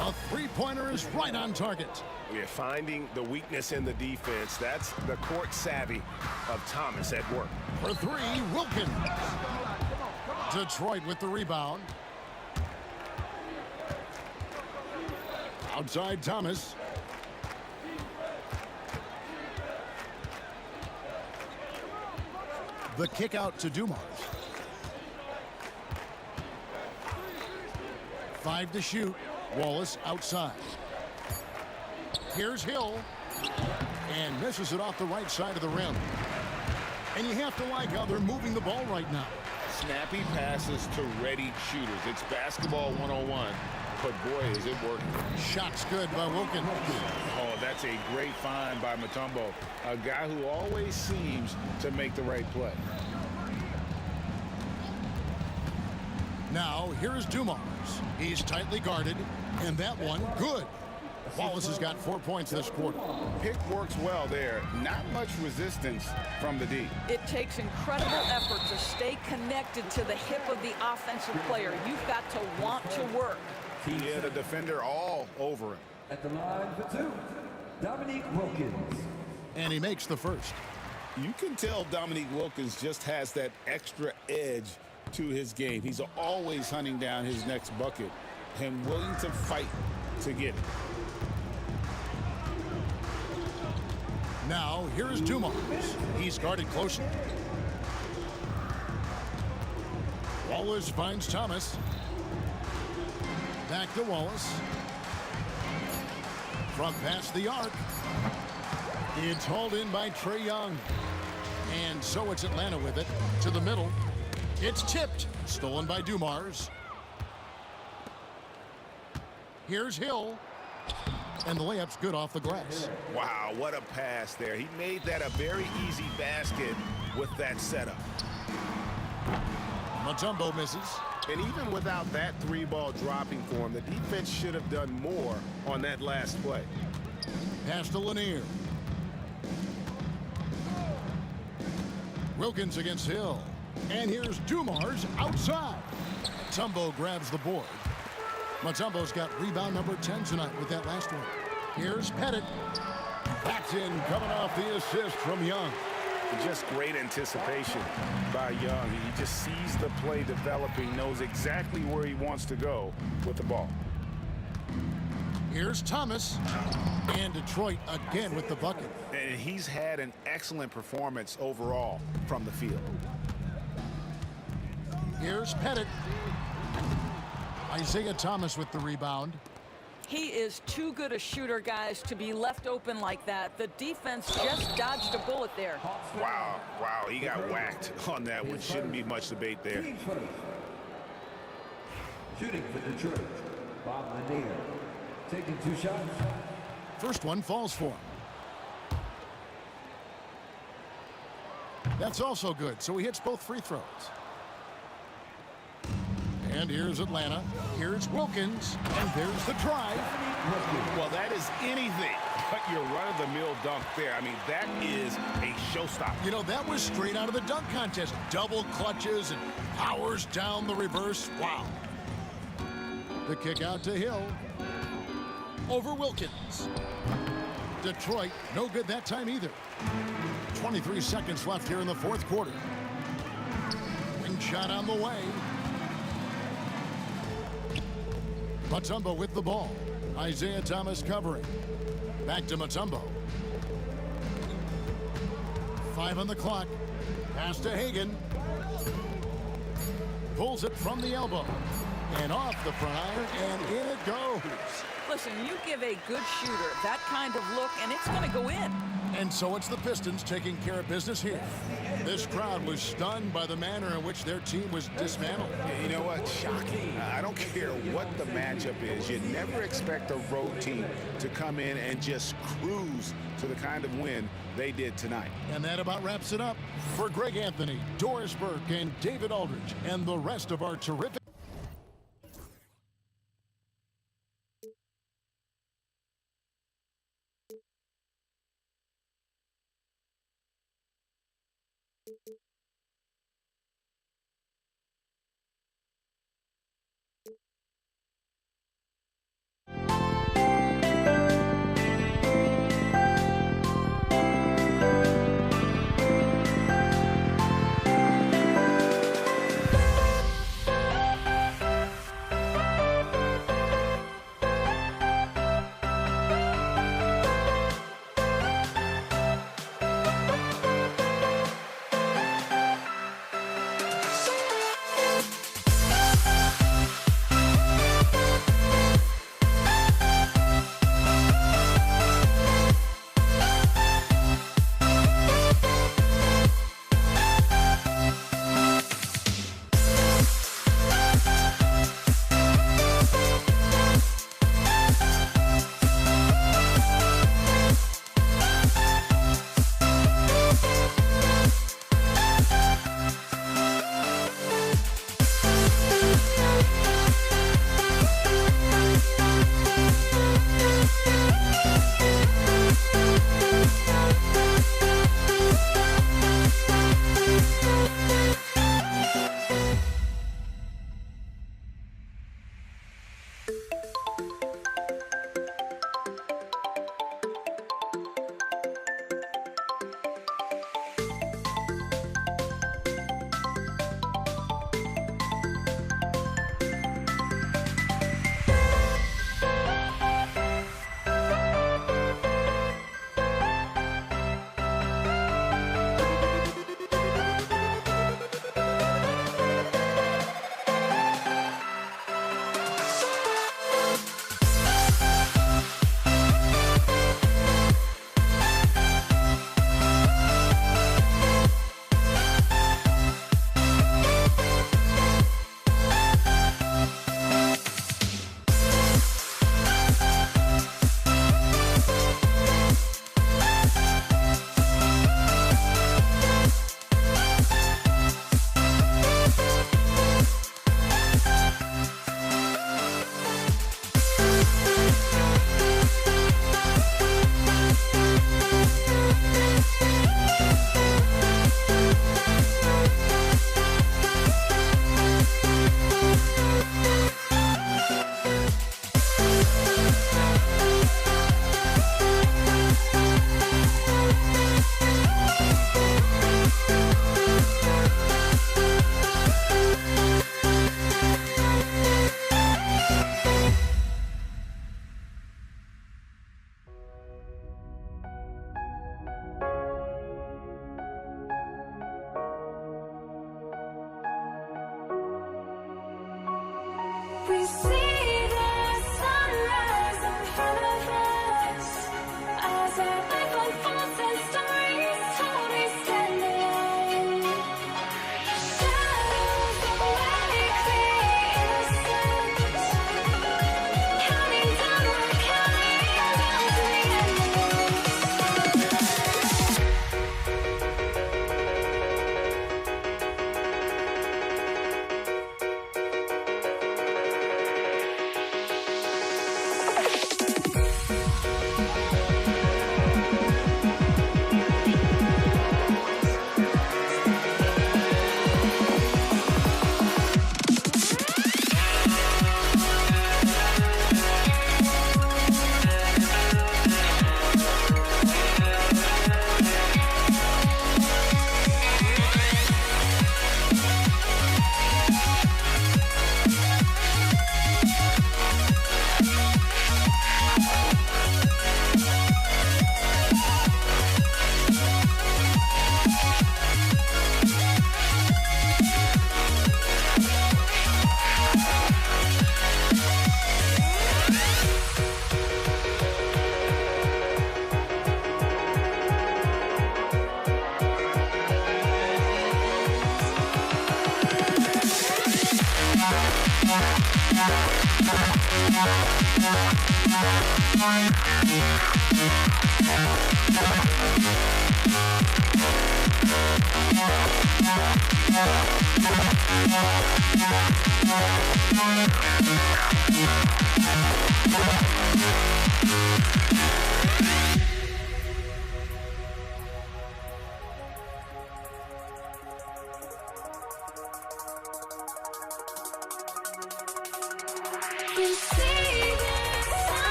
A three-pointer is right on target. We're finding the weakness in the defense. That's the court savvy of Thomas at work. For 3, Wilkins. Detroit with the rebound. Outside Thomas. The kick out to Dumars. 5 to shoot. Wallace outside. Here's Hill. And misses it off the right side of the rim. And you have to like how they're moving the ball right now. Snappy passes to ready shooters. It's basketball 101. But boy, is it working. Shots good by Wilkins. Oh, that's a great find by Mutombo. A guy who always seems to make the right play. Now, here's Dumars. He's tightly guarded, and that one, good. Wallace has got 4 points this quarter. Pick works well there. Not much resistance from the D. It takes incredible effort to stay connected to the hip of the offensive player. You've got to want to work. Yeah, the defender all over him. At the line for 2, Dominique Wilkins. And he makes the first. You can tell Dominique Wilkins just has that extra edge to his game. He's always hunting down his next bucket and willing to fight to get it. Now, here is Dumars. He's guarded closely. Wallace finds Thomas. Back to Wallace. From past the arc. It's hauled in by Trae Young. And so it's Atlanta with it. To the middle. It's tipped. Stolen by Dumars. Here's Hill. And the layup's good off the glass. Wow, what a pass there. He made that a very easy basket with that setup. Mutombo misses. And even without that three ball dropping for him, the defense should have done more on that last play. Pass to Lanier. Wilkins against Hill. And here's Dumars outside. Mutombo grabs the board. Mutombo's got rebound number 10 tonight with that last one. Here's Pettit. That's in, coming off the assist from Young. Just great anticipation by Young. He just sees the play developing, knows exactly where he wants to go with the ball. Here's Thomas. And Detroit again with the bucket. And he's had an excellent performance overall from the field. Here's Pettit. Isaiah Thomas with the rebound. He is too good a shooter, guys, to be left open like that. The defense just dodged a bullet there. Wow, he got whacked on that one. Shouldn't be much debate there. Shooting for Detroit, Bob Lanier. Taking 2 shots. First one falls for him. That's also good, so he hits both free throws. And here's Atlanta. Here's Wilkins. And there's the drive. Well, that is anything but your run-of-the-mill dunk there. I mean, that is a showstopper. You know, that was straight out of the dunk contest. Double clutches and powers down the reverse. Wow. The kick out to Hill. Over Wilkins. Detroit, no good that time either. 23 seconds left here in the fourth quarter. Wing shot on the way. Mutombo with the ball. Isaiah Thomas covering. Back to Mutombo. 5 on the clock. Pass to Hagan. Pulls it from the elbow. And off the front iron, and in it goes. Listen, you give a good shooter that kind of look, and it's going to go in. And so it's the Pistons taking care of business here. This crowd was stunned by the manner in which their team was dismantled. You know what? Shocking. I don't care what the matchup is. You never expect a road team to come in and just cruise to the kind of win they did tonight. And that about wraps it up. For Greg Anthony, Doris Burke, and David Aldridge, and the rest of our terrific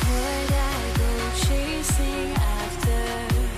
Would I go chasing after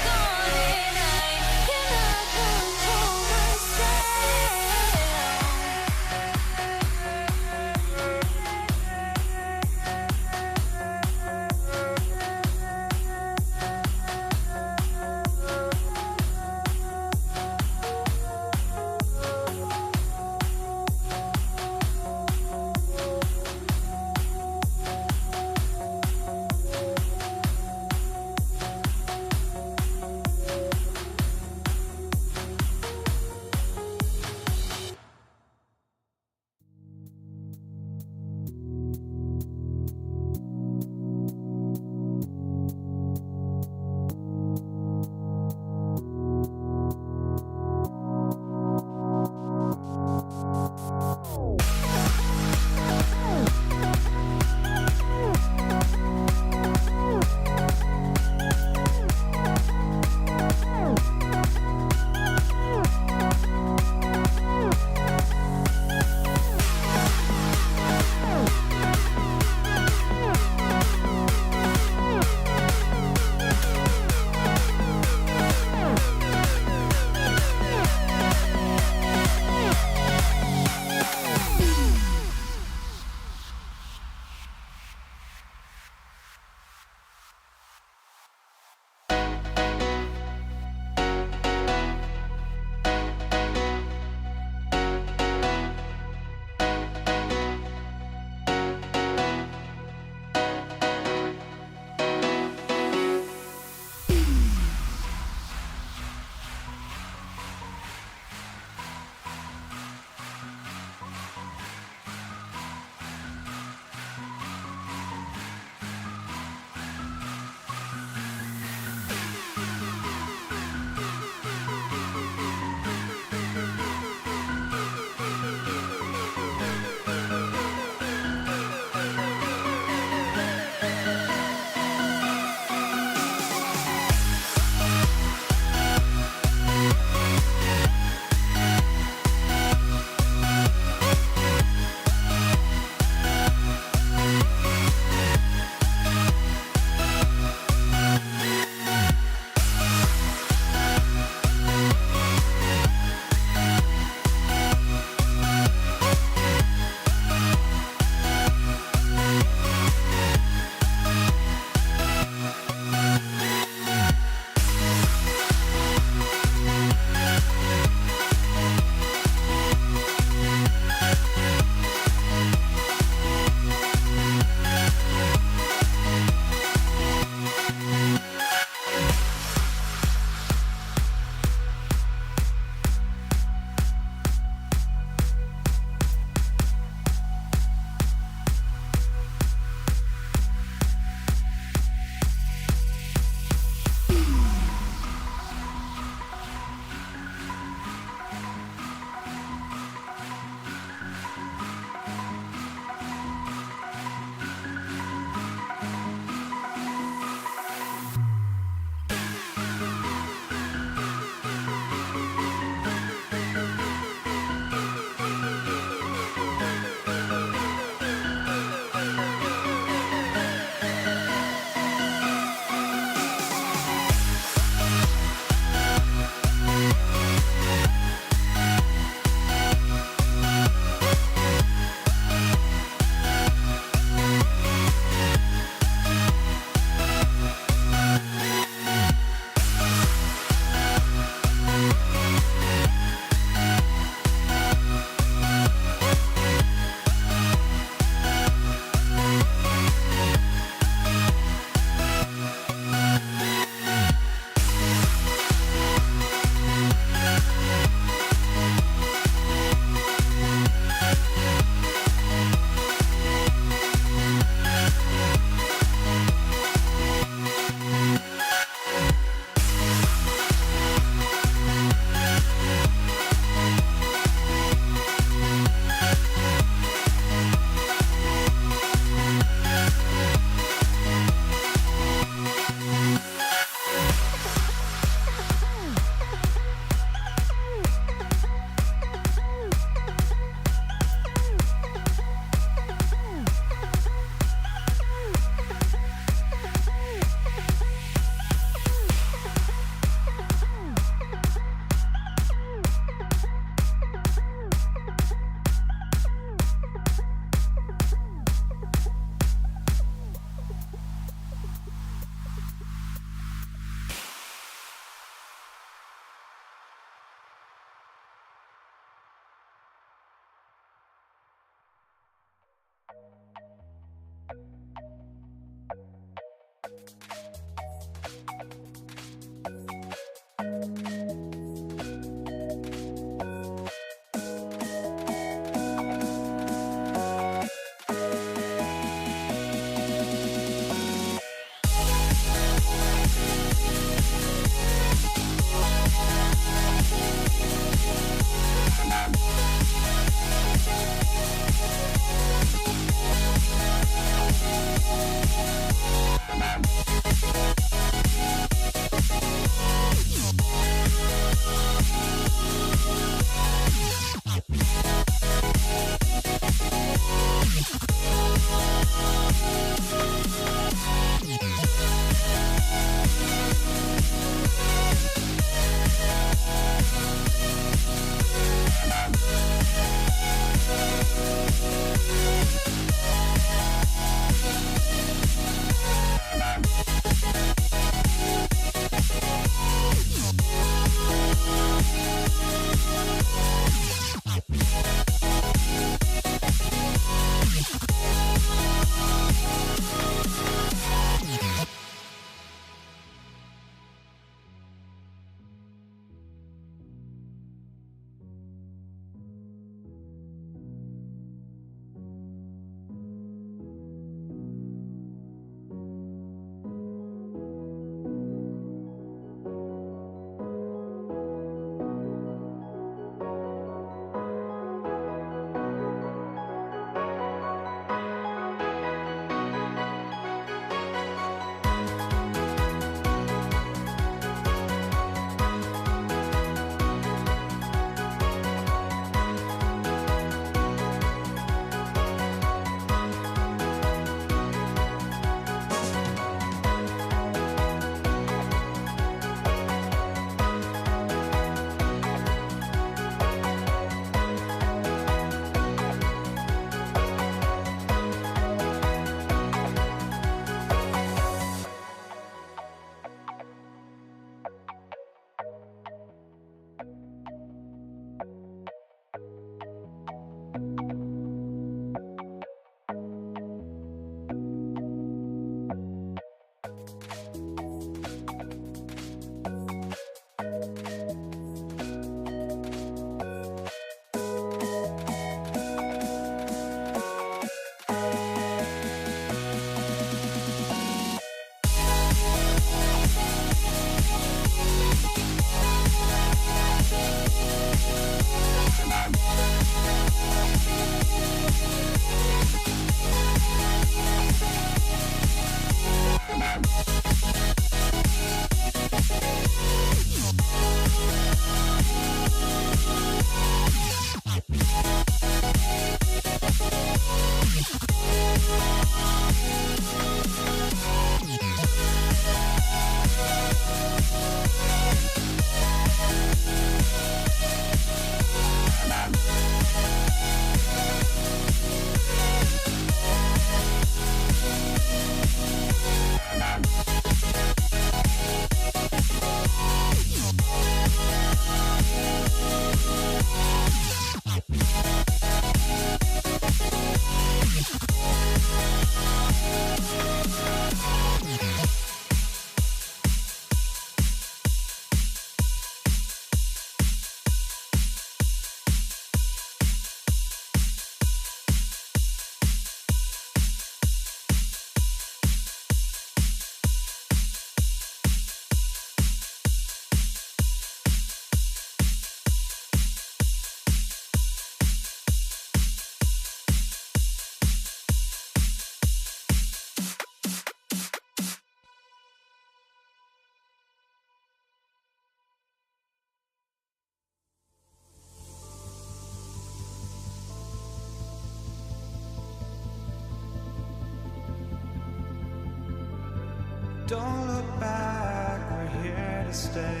Don't look back, we're here to stay.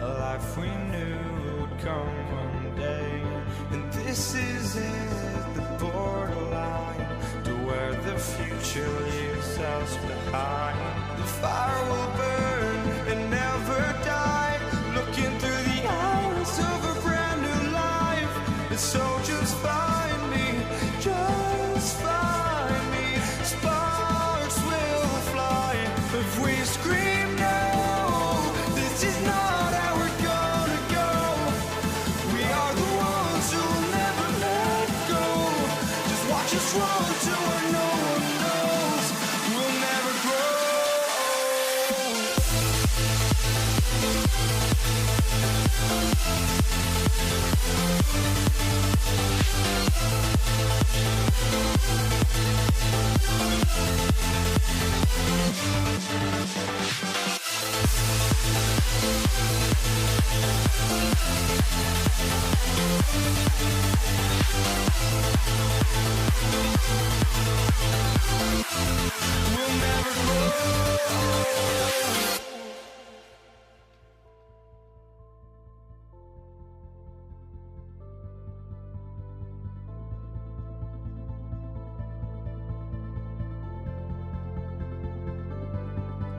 A life we knew would come one day. And this is it, the borderline to where the future leaves us behind. The fire will burn and never die, looking through the eyes of a brand new life. And so just find me, just find me. Sparks will fly if we scream no. This is not how we're gonna go. We are the ones who will never let go. Just watch us run to where no one knows. We'll never grow. We'll never grow.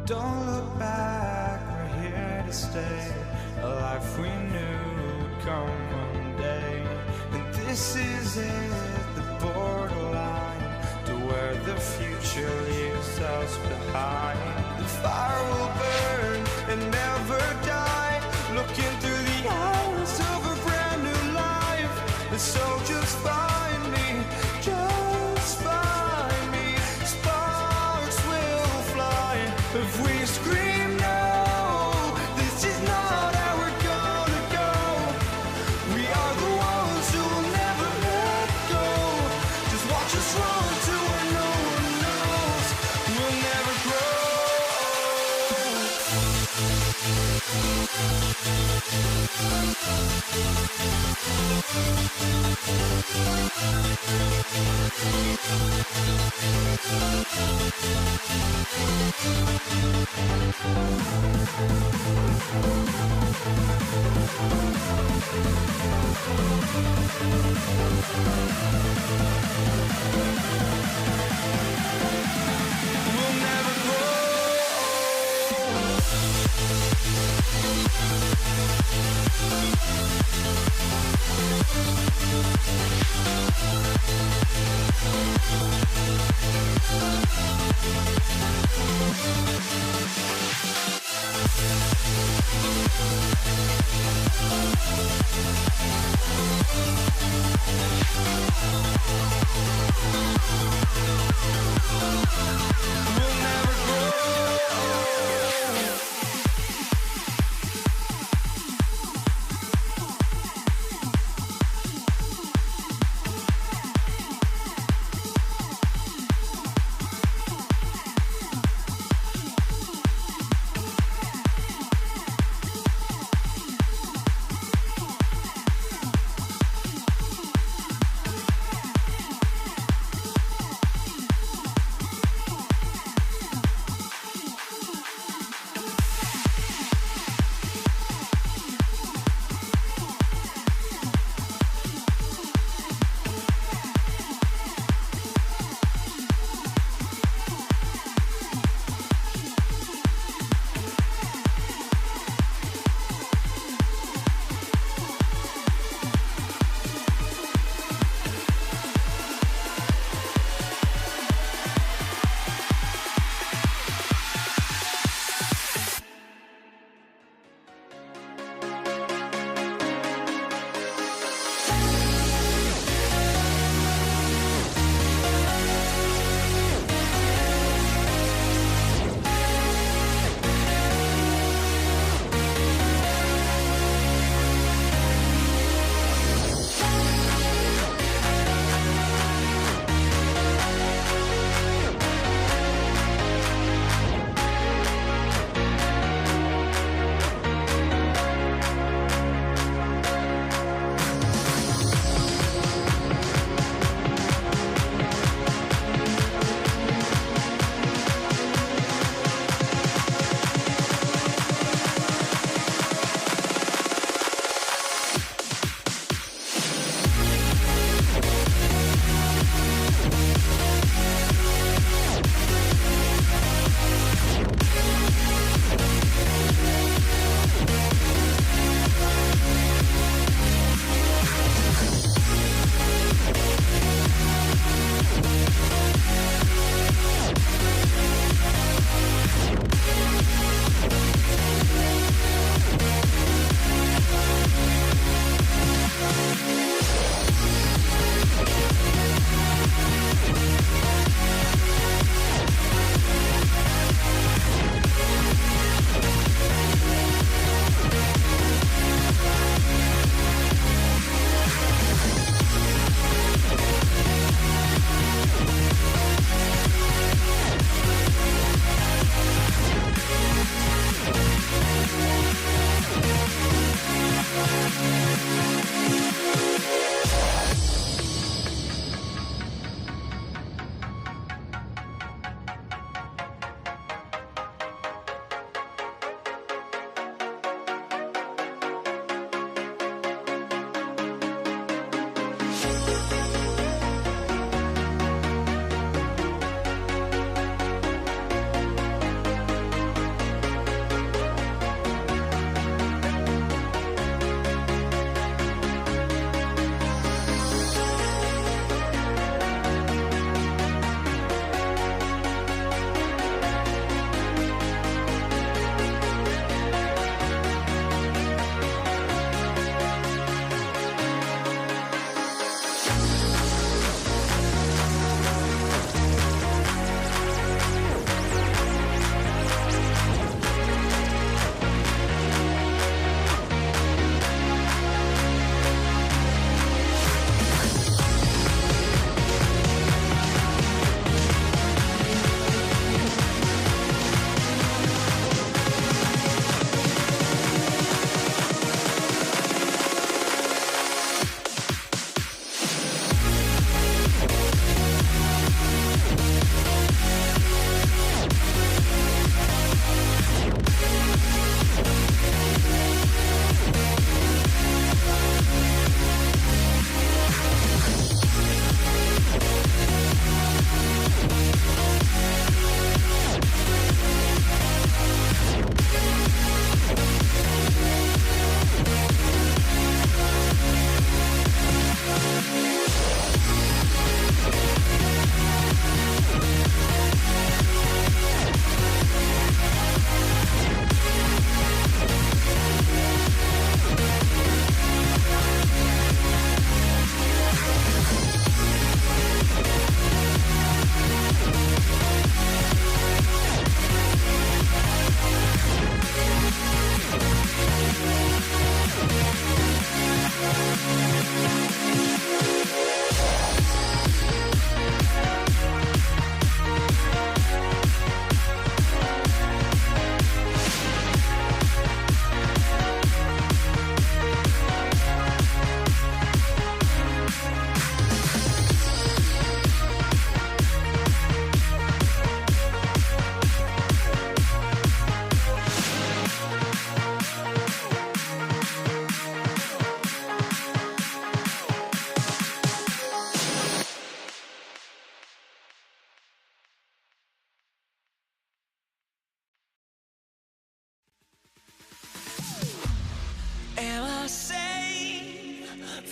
Don't look back, we're here to stay. A life we knew would come one day. And this is it, the borderline to where the future leaves us behind. The fire will burn and never die, looking through the eyes of a brand new life. And so just find me, just find me. Sparks will fly if we scream no. This is not how we're gonna go. We are the ones who will never let go. Just watch us run to where no one knows. We'll never grow. We'll never grow. We'll never grow.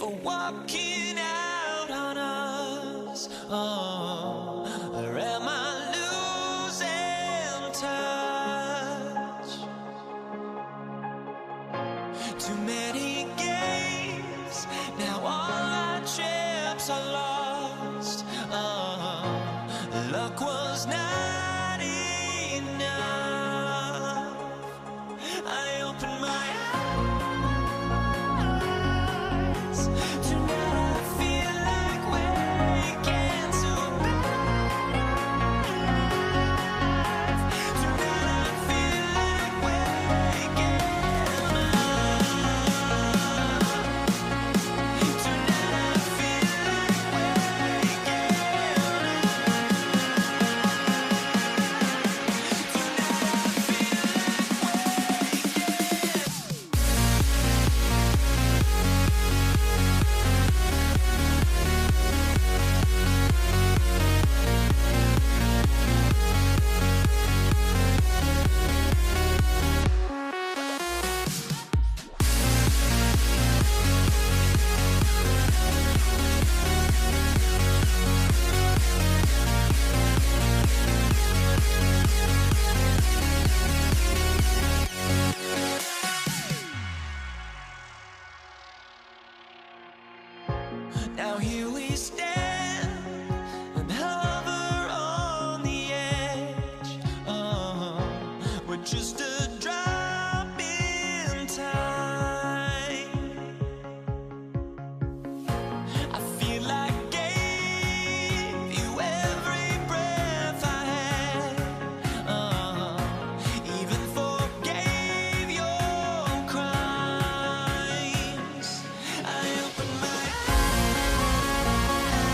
walking out on us. Oh, or am I losing touch? Too many games, now all our chips are lost. Oh, luck was not enough. I opened my eyes. Tonight I feel like waking to life. Tonight I feel like waking up. Tonight I feel like waking up. Now here we stand and hover on the edge. Oh, we're just a drop in time. I feel like I gave you every breath I had. Oh, even forgave your crimes. I opened my eyes.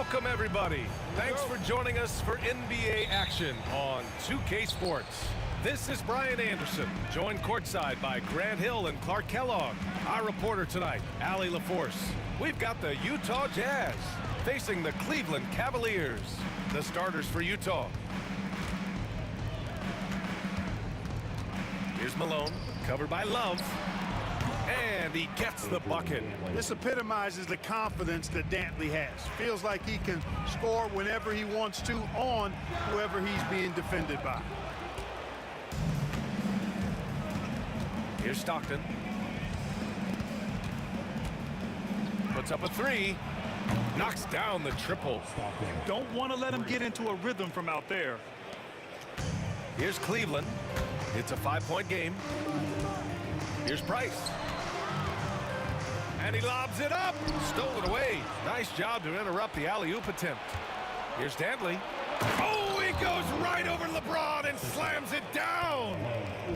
Welcome, everybody. Thanks for joining us for NBA action on 2K Sports. This is Brian Anderson, joined courtside by Grant Hill and Clark Kellogg. Our reporter tonight, Allie LaForce. We've got the Utah Jazz facing the Cleveland Cavaliers. The starters for Utah. Here's Malone, covered by Love. And he gets the bucket. This epitomizes the confidence that Dantley has. Feels like he can score whenever he wants to on whoever he's being defended by. Here's Stockton. Puts up a three. Knocks down the triple. Don't want to let him get into a rhythm from out there. Here's Cleveland. It's a 5-point game. Here's Price. And he lobs it up. Stole it away. Nice job to interrupt the alley-oop attempt. Here's Dantley. Oh, he goes right over LeBron and slams it down.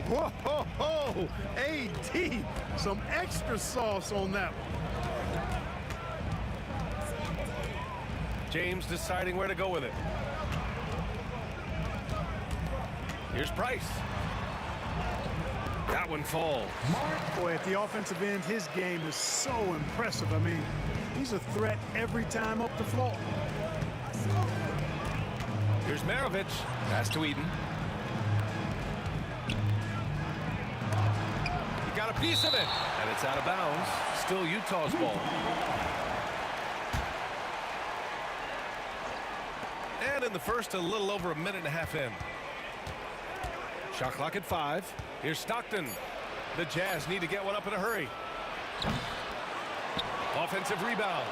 Whoa, ho, ho. AD, some extra sauce on that one. James deciding where to go with it. Here's Price. That one falls. Boy, at the offensive end, his game is so impressive. I mean, he's a threat every time up the floor. Here's Maravich. Pass to Eden. He got a piece of it, and it's out of bounds. Still Utah's ball. And in the first, a little over a minute and a half in. Shot clock at 5. Here's Stockton. The Jazz need to get one up in a hurry. Offensive rebound.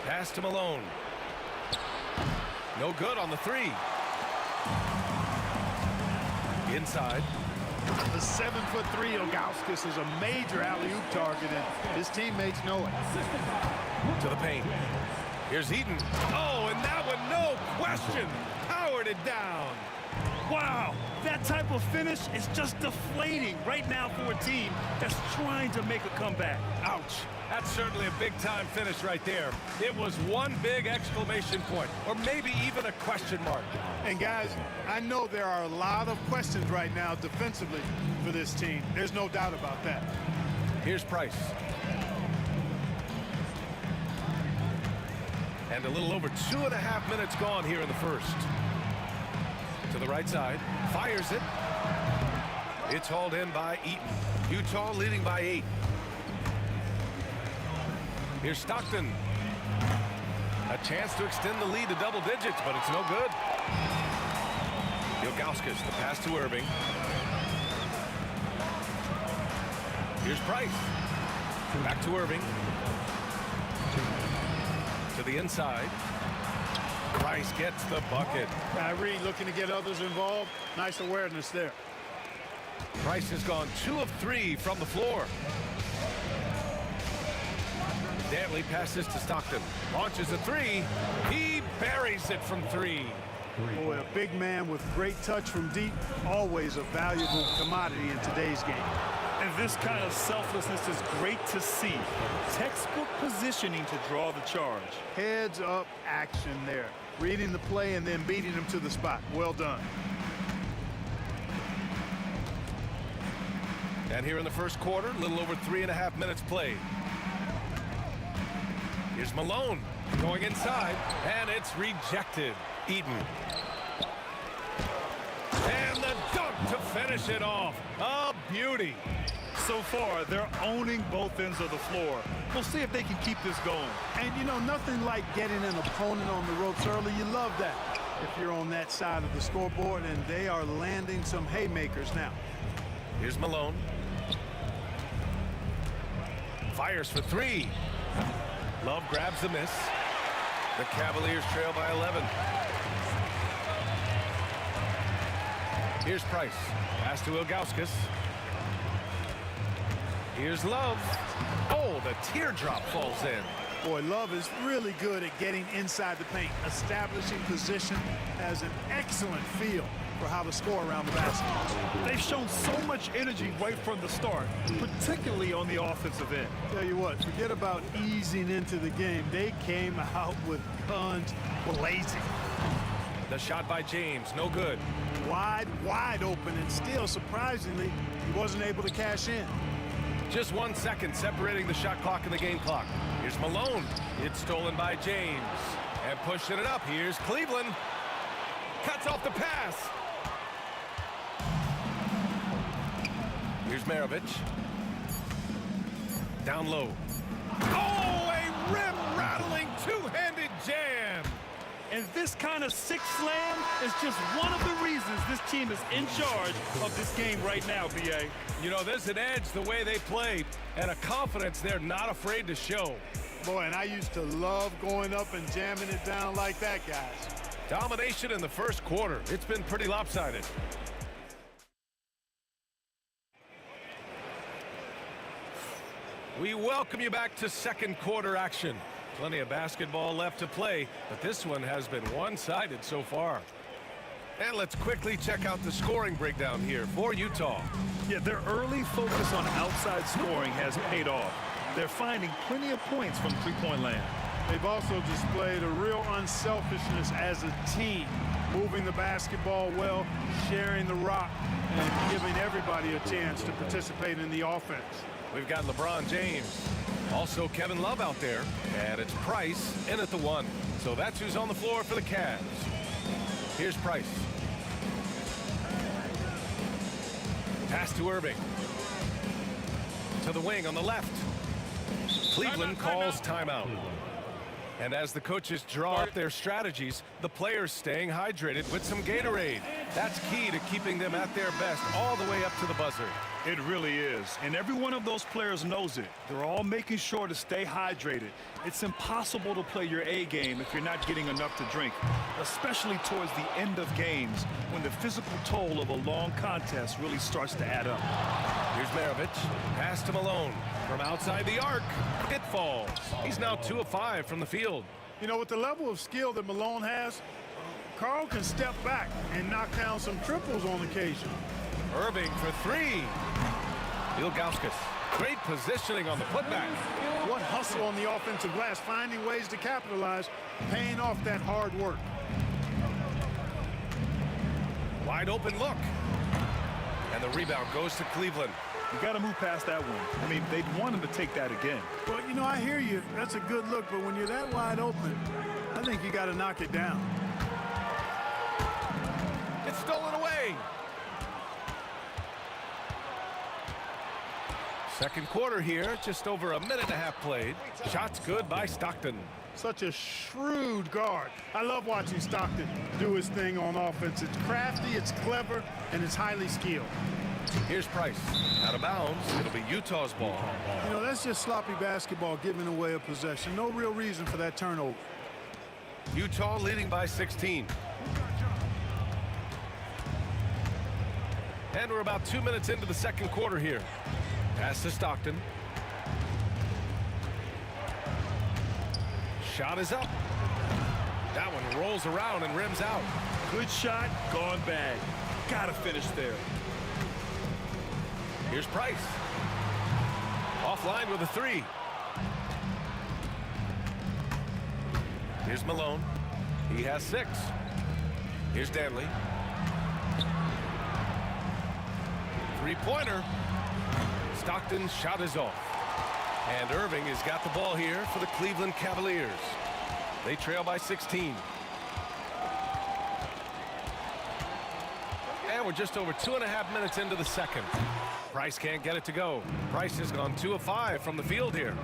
Pass to Malone. No good on the three. Inside. The 7'3" Ilgauskas is a major alley-oop target, and his teammates know it. To the paint. Here's Eaton. Oh, and that one, no question, powered it down. Wow, that type of finish is just deflating right now for a team that's trying to make a comeback. Ouch. That's certainly a big-time finish right there. It was one big exclamation point, or maybe even a question mark. And guys, I know there are a lot of questions right now defensively for this team. There's no doubt about that. Here's Price. And a little over 2.5 minutes gone here in the first. To the right side, fires it. It's hauled in by Eaton. Utah leading by 8. Here's Stockton. A chance to extend the lead to double digits, but it's no good. Ilgauskas, the pass to Irving. Here's Price. Back to Irving. To the inside. Price gets the bucket. Kyrie looking to get others involved. Nice awareness there. Price has gone 2 of 3 from the floor. Dantley passes to Stockton. Launches a 3. He buries it from 3. Boy, a big man with great touch from deep. Always a valuable commodity in today's game. And this kind of selflessness is great to see. Textbook positioning to draw the charge. Heads up action there. Reading the play and then beating him to the spot. Well done. And here in the first quarter, a little over 3.5 minutes played. Here's Malone going inside, and it's rejected. Eden. And the dunk to finish it off. A beauty. So far, they're owning both ends of the floor. We'll see if they can keep this going. And, you know, nothing like getting an opponent on the ropes early. You love that if you're on that side of the scoreboard, and they are landing some haymakers now. Here's Malone. Fires for 3. Love grabs the miss. The Cavaliers trail by 11. Here's Price. Pass to Ilgauskas. Here's Love. Oh, the teardrop falls in. Boy, Love is really good at getting inside the paint, establishing position, has an excellent feel for how to score around the basket. They've shown so much energy right from the start, particularly on the offensive end. Tell you what, forget about easing into the game. They came out with guns blazing. The shot by James, no good. Wide open, and still, surprisingly, he wasn't able to cash in. Just 1 second separating the shot clock and the game clock. Here's Malone. It's stolen by James. And pushing it up, here's Cleveland. Cuts off the pass. Here's Maravich. Down low. Oh, a rim-rattling two-handed jam. And this kind of six slam is just one of the reasons this team is in charge of this game right now, B.A. You know, there's an edge the way they play and a confidence they're not afraid to show. Boy, and I used to love going up and jamming it down like that, guys. Domination in the first quarter. It's been pretty lopsided. We welcome you back to second quarter action. Plenty of basketball left to play, but this one has been one-sided so far. And let's quickly check out the scoring breakdown here for Utah. Yeah, their early focus on outside scoring has paid off. They're finding plenty of points from three-point land. They've also displayed a real unselfishness as a team, moving the basketball well, sharing the rock, and giving everybody a chance to participate in the offense. We've got LeBron James. Also Kevin Love out there, and it's Price in at the one. So that's who's on the floor for the Cavs. Here's Price. Pass to Irving. To the wing on the left. Cleveland calls timeout. And as the coaches draw up their strategies, the players staying hydrated with some Gatorade. That's key to keeping them at their best all the way up to the buzzer. It really is. And every one of those players knows it. They're all making sure to stay hydrated. It's impossible to play your A game if you're not getting enough to drink, especially towards the end of games when the physical toll of a long contest really starts to add up. Here's Maravich. Pass to Malone. From outside the arc, it falls. He's now 2 of 5 from the field. You know, with the level of skill that Malone has, Carl can step back and knock down some triples on occasion. Irving for three. Ilgauskas. Great positioning on the putback. What hustle on the offensive glass, finding ways to capitalize, paying off that hard work. Wide open look. And the rebound goes to Cleveland. You got to move past that one. I mean, they'd want him to take that again. Well, you know, I hear you. That's a good look, but when you're that wide open, I think you got to knock it down. It's stolen away. Second quarter here, just over a minute and a half played. Shots good by Stockton. Such a shrewd guard. I love watching Stockton do his thing on offense. It's crafty, it's clever, and it's highly skilled. Here's Price. Out of bounds. It'll be Utah's ball. You know, that's just sloppy basketball giving away a possession. No real reason for that turnover. Utah leading by 16. And we're about 2 minutes into the second quarter here. Pass to Stockton. Shot is up. That one rolls around and rims out. Good shot, gone bad. Gotta finish there. Here's Price. Offline with a three. Here's Malone. He has 6. Here's Danley. Three-pointer. Stockton's shot is off. And Irving has got the ball here for the Cleveland Cavaliers. They trail by 16. And we're just over 2.5 minutes into the second. Price can't get it to go. Price has gone 2 of 5 from the field here.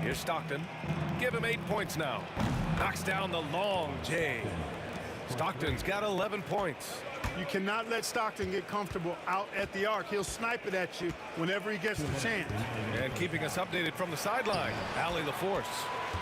Here's Stockton. Give him 8 points now. Knocks down the long J. Stockton's got 11 points. You cannot let Stockton get comfortable out at the arc. He'll snipe it at you whenever he gets the chance. And keeping us updated from the sideline, Allie LaForce.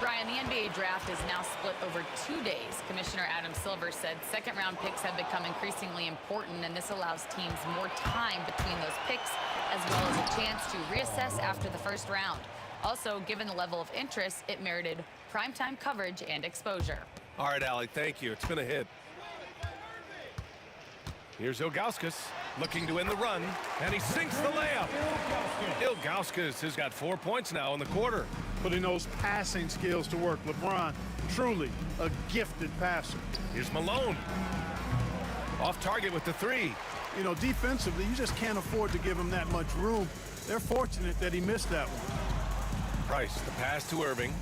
Brian, the NBA draft is now split over 2 days. Commissioner Adam Silver said second-round picks have become increasingly important, and this allows teams more time between those picks, as well as a chance to reassess after the first round. Also, given the level of interest, it merited primetime coverage and exposure. All right, Allie, thank you. It's been a hit. Here's Ilgauskas looking to end the run, and he sinks the layup. Ilgauskas has got 4 points now in the quarter. Putting those passing skills to work. LeBron, truly a gifted passer. Here's Malone. Off target with the three. You know, defensively, you just can't afford to give him that much room. They're fortunate that he missed that one. Price, the pass to Irving.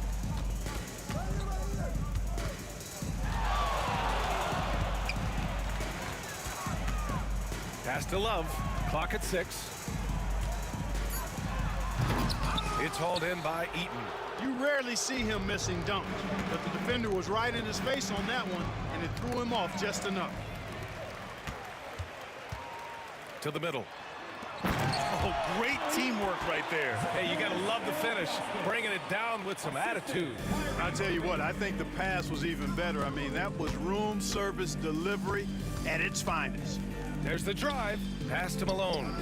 Pass to Love. Clock at 6. It's hauled in by Eaton. You rarely see him missing dunks, but the defender was right in his face on that one, and it threw him off just enough. To the middle. Oh, great teamwork right there. Hey, you got to love the finish. Bringing it down with some attitude. I tell you what, I think the pass was even better. I mean, that was room service delivery at its finest. There's the drive. Pass to Malone.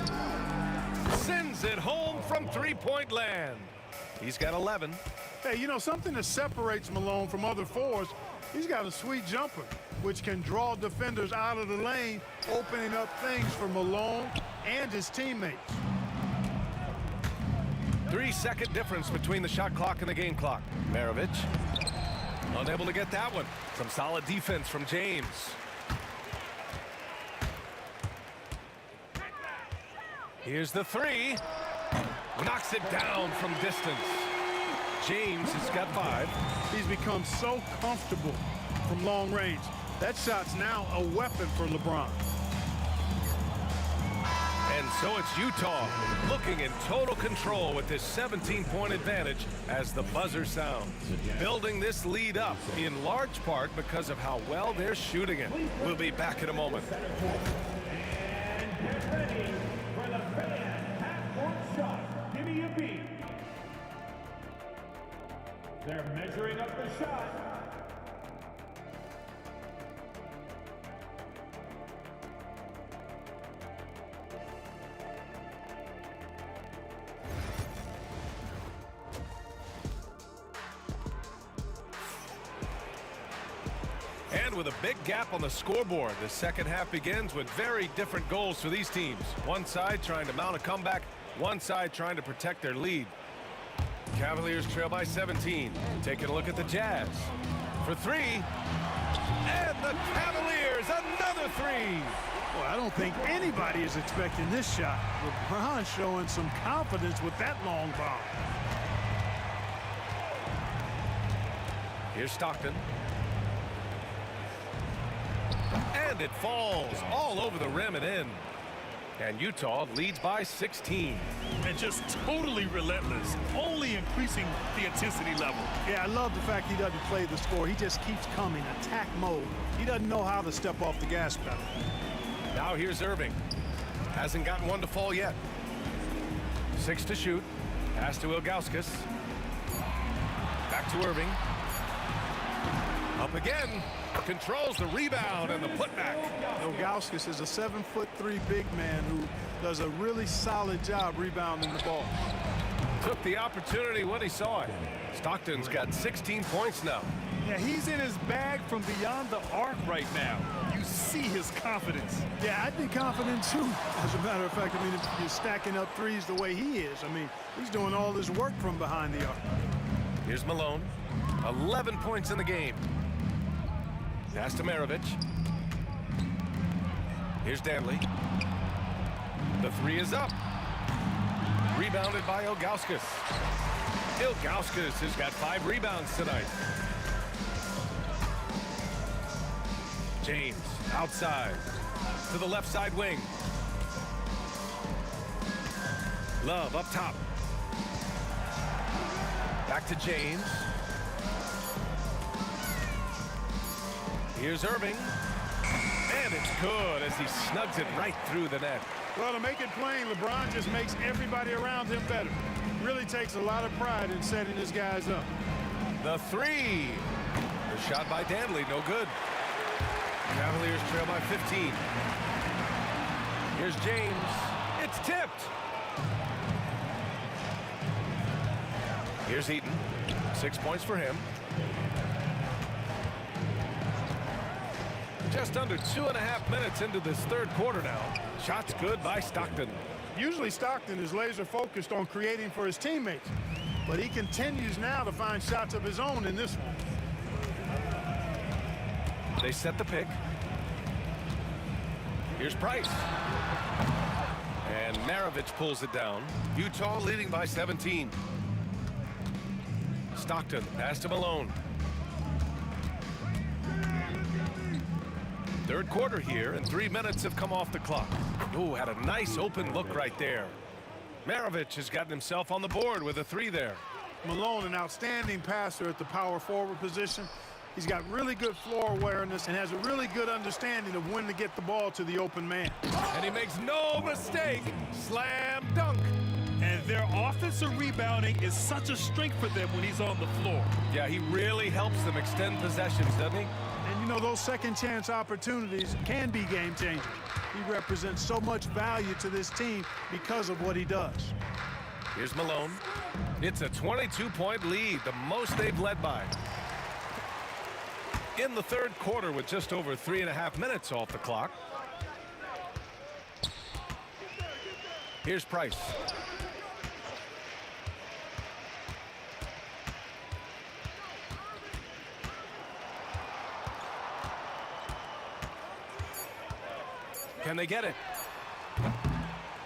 Sends it home from three-point land. He's got 11. Hey, you know, something that separates Malone from other fours, he's got a sweet jumper, which can draw defenders out of the lane, opening up things for Malone and his teammates. 3-second difference between the shot clock and the game clock. Maravich unable to get that one. Some solid defense from James. Here's the three. Knocks it down from distance. James has got 5. He's become so comfortable from long range. That shot's now a weapon for LeBron. And so it's Utah looking in total control with this 17-point advantage as the buzzer sounds. Building this lead up in large part because of how well they're shooting it. We'll be back in a moment. And get ready for the fan half-court shot. Give me a beat. They're measuring up the shot. And with a big gap on the scoreboard, the second half begins with very different goals for these teams. One side trying to mount a comeback, one side trying to protect their lead. Cavaliers trail by 17. Taking a look at the Jazz. For 3. And the Cavaliers, another 3. Well, I don't think anybody is expecting this shot. LeBron showing some confidence with that long ball. Here's Stockton. And it falls all over the rim and in. And Utah leads by 16. And just totally relentless, only increasing the intensity level. Yeah, I love the fact he doesn't play the score. He just keeps coming, attack mode. He doesn't know how to step off the gas pedal. Now here's Irving. Hasn't gotten one to fall yet. 6 to shoot. Pass to Ilgauskas. Back to Irving. Up again. Controls the rebound and the putback. Ilgauskas is a 7'3" big man who does a really solid job rebounding the ball. Took the opportunity when he saw it. Stockton's got 16 points now. Yeah, he's in his bag from beyond the arc right now. You see his confidence. Yeah, I'd be confident too. As a matter of fact, I mean, if you're stacking up threes the way he is, I mean, he's doing all this work from behind the arc. Here's Malone. 11 points in the game. Pass to Maravich. Here's Danley. The 3 is up. Rebounded by Ilgauskas. Ilgauskas has got 5 rebounds tonight. James outside to the left side wing. Love up top. Back to James. Here's Irving. And it's good as he snugs it right through the net. Well, to make it plain, LeBron just makes everybody around him better. Really takes a lot of pride in setting his guys up. The three. The shot by Danley, no good. Cavaliers trail by 15. Here's James. It's tipped. Here's Eaton. 6 points for him. Just under 2.5 minutes into this third quarter now. Shots good by Stockton. Usually Stockton is laser focused on creating for his teammates, but he continues now to find shots of his own in this one. They set the pick. Here's Price. And Maravich pulls it down. Utah leading by 17. Stockton pass to Malone. Third quarter here, and 3 minutes have come off the clock. Ooh, had a nice open look right there. Maravich has gotten himself on the board with a three there. Malone, an outstanding passer at the power forward position. He's got really good floor awareness and has a really good understanding of when to get the ball to the open man. And he makes no mistake. Slam dunk. And their offensive rebounding is such a strength for them when he's on the floor. Yeah, he really helps them extend possessions, doesn't he? And you know, those second chance opportunities can be game changers. He represents so much value to this team because of what he does. Here's Malone. It's a 22-point lead, the most they've led by. In the third quarter with just over 3.5 minutes off the clock. Here's Price. Can they get it?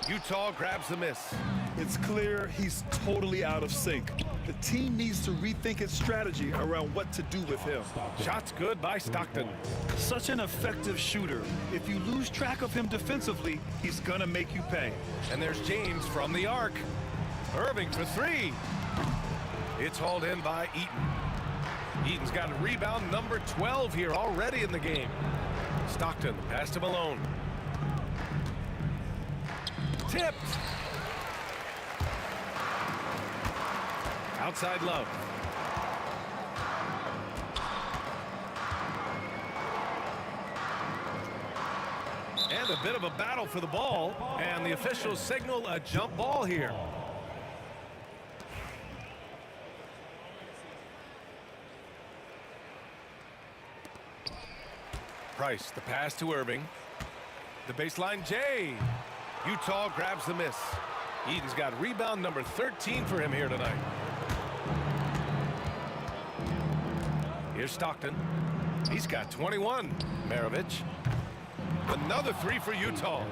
Utah grabs the miss. It's clear he's totally out of sync. The team needs to rethink its strategy around what to do with him. Shots good by Stockton. Such an effective shooter. If you lose track of him defensively, he's gonna make you pay. And there's James from the arc. Irving for three. It's hauled in by Eaton. Eaton's got a rebound number 12 here already in the game. Stockton pass to Malone. Tipped. Outside Love. And a bit of a battle for the ball, and the officials signal a jump ball here. Price, the pass to Irving. The baseline J. Utah grabs the miss. Eaton's got rebound number 13 for him here tonight. Here's Stockton. He's got 21. Maravich. Another three for Utah.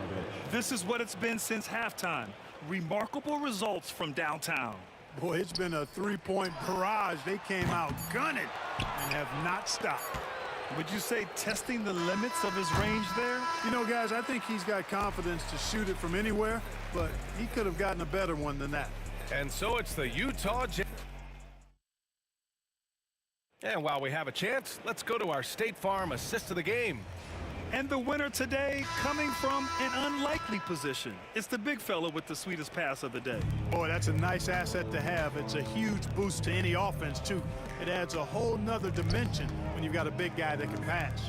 This is what it's been since halftime. Remarkable results from downtown. Boy, it's been a three-point barrage. They came out gunning and have not stopped. Would you say testing the limits of his range there? You know, guys, I think he's got confidence to shoot it from anywhere, but he could have gotten a better one than that. And so it's the Utah Jazz. And while we have a chance, let's go to our State Farm assist of the game. And the winner today coming from an unlikely position. It's the big fella with the sweetest pass of the day. Boy, that's a nice asset to have. It's a huge boost to any offense, too. It adds a whole nother dimension when you've got a big guy that can pass.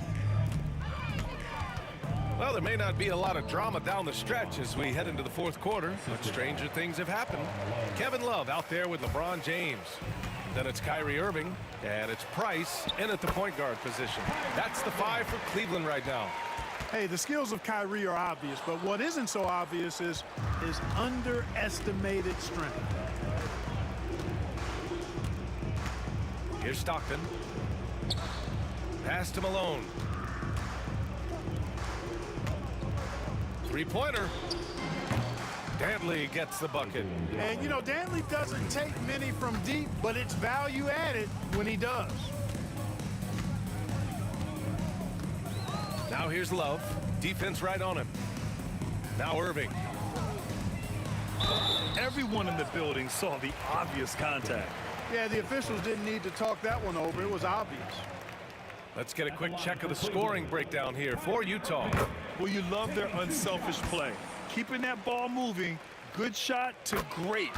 Well, there may not be a lot of drama down the stretch as we head into the fourth quarter, but stranger things have happened. Kevin Love out there with LeBron James. Then it's Kyrie Irving, and it's Price in at the point guard position. That's the five for Cleveland right now. Hey, the skills of Kyrie are obvious, but what isn't so obvious is his underestimated strength. Here's Stockton. Pass to Malone. Three-pointer. Danley gets the bucket. And, you know, Danley doesn't take many from deep, but it's value added when he does. Now here's Love. Defense right on him. Now Irving. Everyone in the building saw the obvious contact. Yeah, the officials didn't need to talk that one over. It was obvious. Let's get a quick check of the scoring breakdown here for Utah. Well, you love their unselfish play. Keeping that ball moving, good shot to great.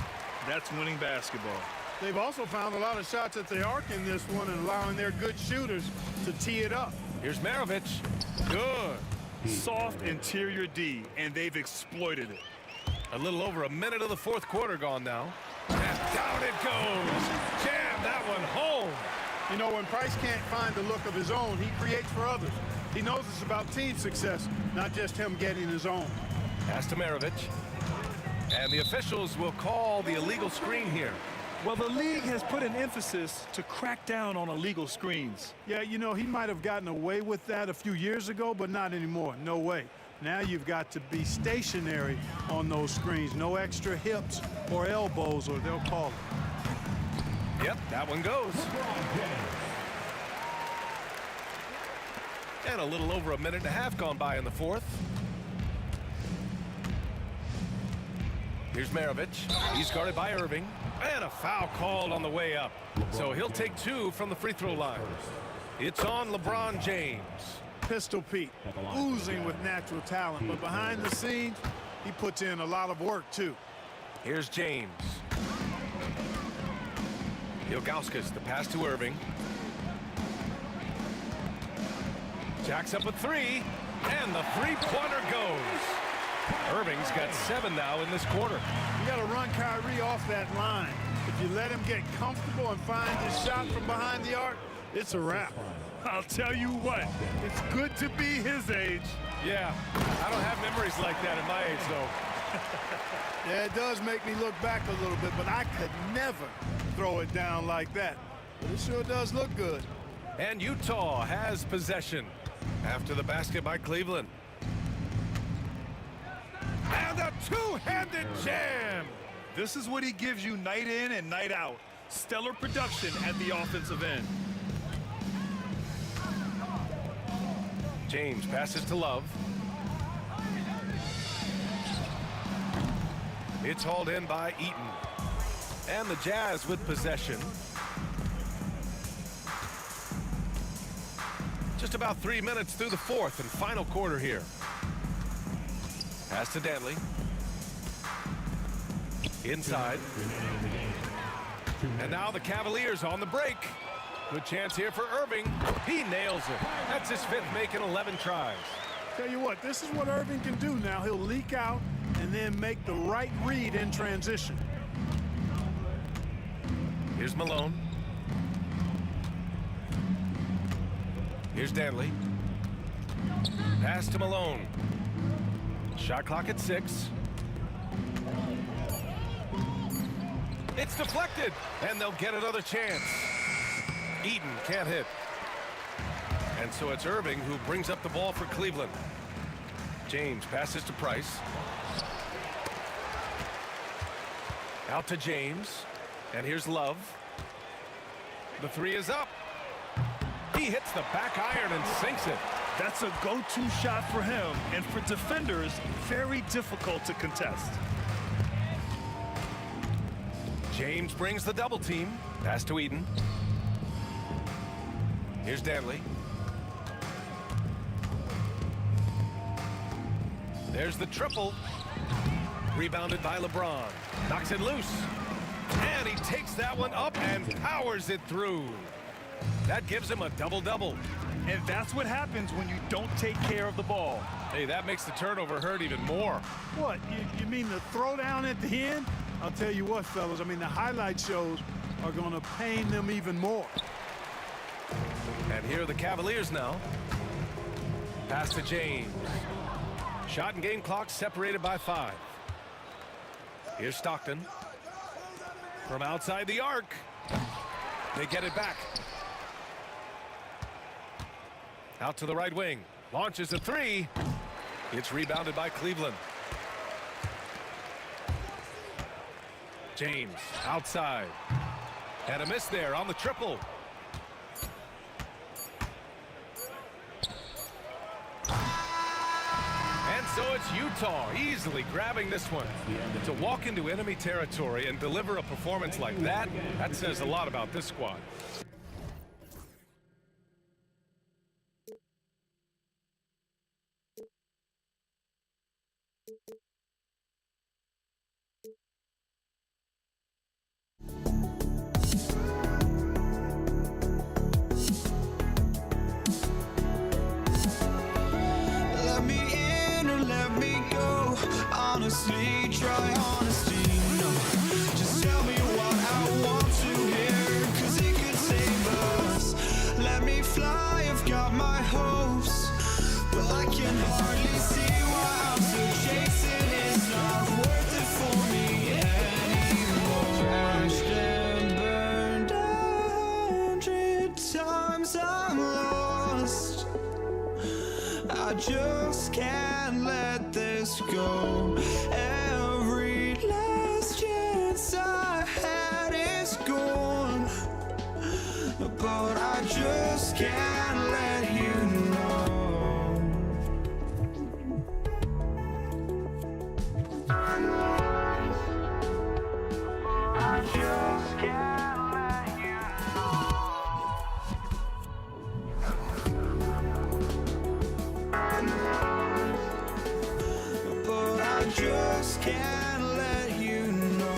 That's winning basketball. They've also found a lot of shots at the arc in this one and allowing their good shooters to tee it up. Here's Maravich. Good. Soft interior D, and they've exploited it. A little over a minute of the fourth quarter gone now. And down it goes. Jam that one home. You know, when Price can't find the look of his own, he creates for others. He knows it's about team success, not just him getting his own. Pass to Maravich. And the officials will call the illegal screen here. Well, the league has put an emphasis to crack down on illegal screens. Yeah, you know, he might have gotten away with that a few years ago, but not anymore. No way. Now you've got to be stationary on those screens. No extra hips or elbows, or they'll call it. Yep, that one goes. And a little over a minute and a half gone by in the fourth. Here's Maravich. He's guarded by Irving. And a foul called on the way up. So he'll take two from the free throw line. It's on LeBron James. Pistol Pete, oozing with natural talent, but behind the scenes, he puts in a lot of work, too. Here's James. Ilgauskas, the pass to Irving. Jacks up a three, and the three-pointer goes. Irving's got 7 now in this quarter. You got to run Kyrie off that line. If you let him get comfortable and find his shot from behind the arc, it's a wrap. I'll tell you what, it's good to be his age. Yeah, I don't have memories like that at my age, though. Yeah, it does make me look back a little bit, but I could never throw it down like that. But it sure does look good. And Utah has possession after the basket by Cleveland. And a two-handed jam. This is what he gives you night in and night out. Stellar production at the offensive end. James passes to Love. It's hauled in by Eaton. And the Jazz with possession. Just about 3 minutes through the fourth and final quarter here. Pass to Danley. Inside. And now the Cavaliers on the break. Good chance here for Irving. He nails it. That's his fifth, making 11 tries. Tell you what, this is what Irving can do now. He'll leak out and then make the right read in transition. Here's Malone. Here's Danley. Pass to Malone. Shot clock at 6. It's deflected, and they'll get another chance. Eaton can't hit. And so it's Irving who brings up the ball for Cleveland. James passes to Price. Out to James. And here's Love. The three is up. He hits the back iron and sinks it. That's a go-to shot for him, and for defenders, very difficult to contest. James brings the double team. Pass to Eaton. Here's Danley. There's the triple. Rebounded by LeBron. Knocks it loose. And he takes that one up and powers it through. That gives him a double-double. And that's what happens when you don't take care of the ball. Hey, that makes the turnover hurt even more. What, you mean the throwdown at the end? I'll tell you what, fellas, I mean, the highlight shows are going to pain them even more. And here are the Cavaliers now. Pass to James. Shot and game clock separated by 5. Here's Stockton. From outside the arc. They get it back. Out to the right wing. Launches a 3. It's rebounded by Cleveland. James outside. And a miss there on the triple. And so it's Utah easily grabbing this one. To walk into enemy territory and deliver a performance like that, that says a lot about this squad. honestly, try honesty. No, just tell me what I want to hear, 'cause it could save us. Let me fly, I've got my hopes, but I can hardly see why I'm still chasing. It's not worth it for me anymore. Crashed and burned 100 times, I'm lost. I just can't let this go. Every last chance I had is gone, but I just can't let you know. I just can't let you know. But I just can't let you know.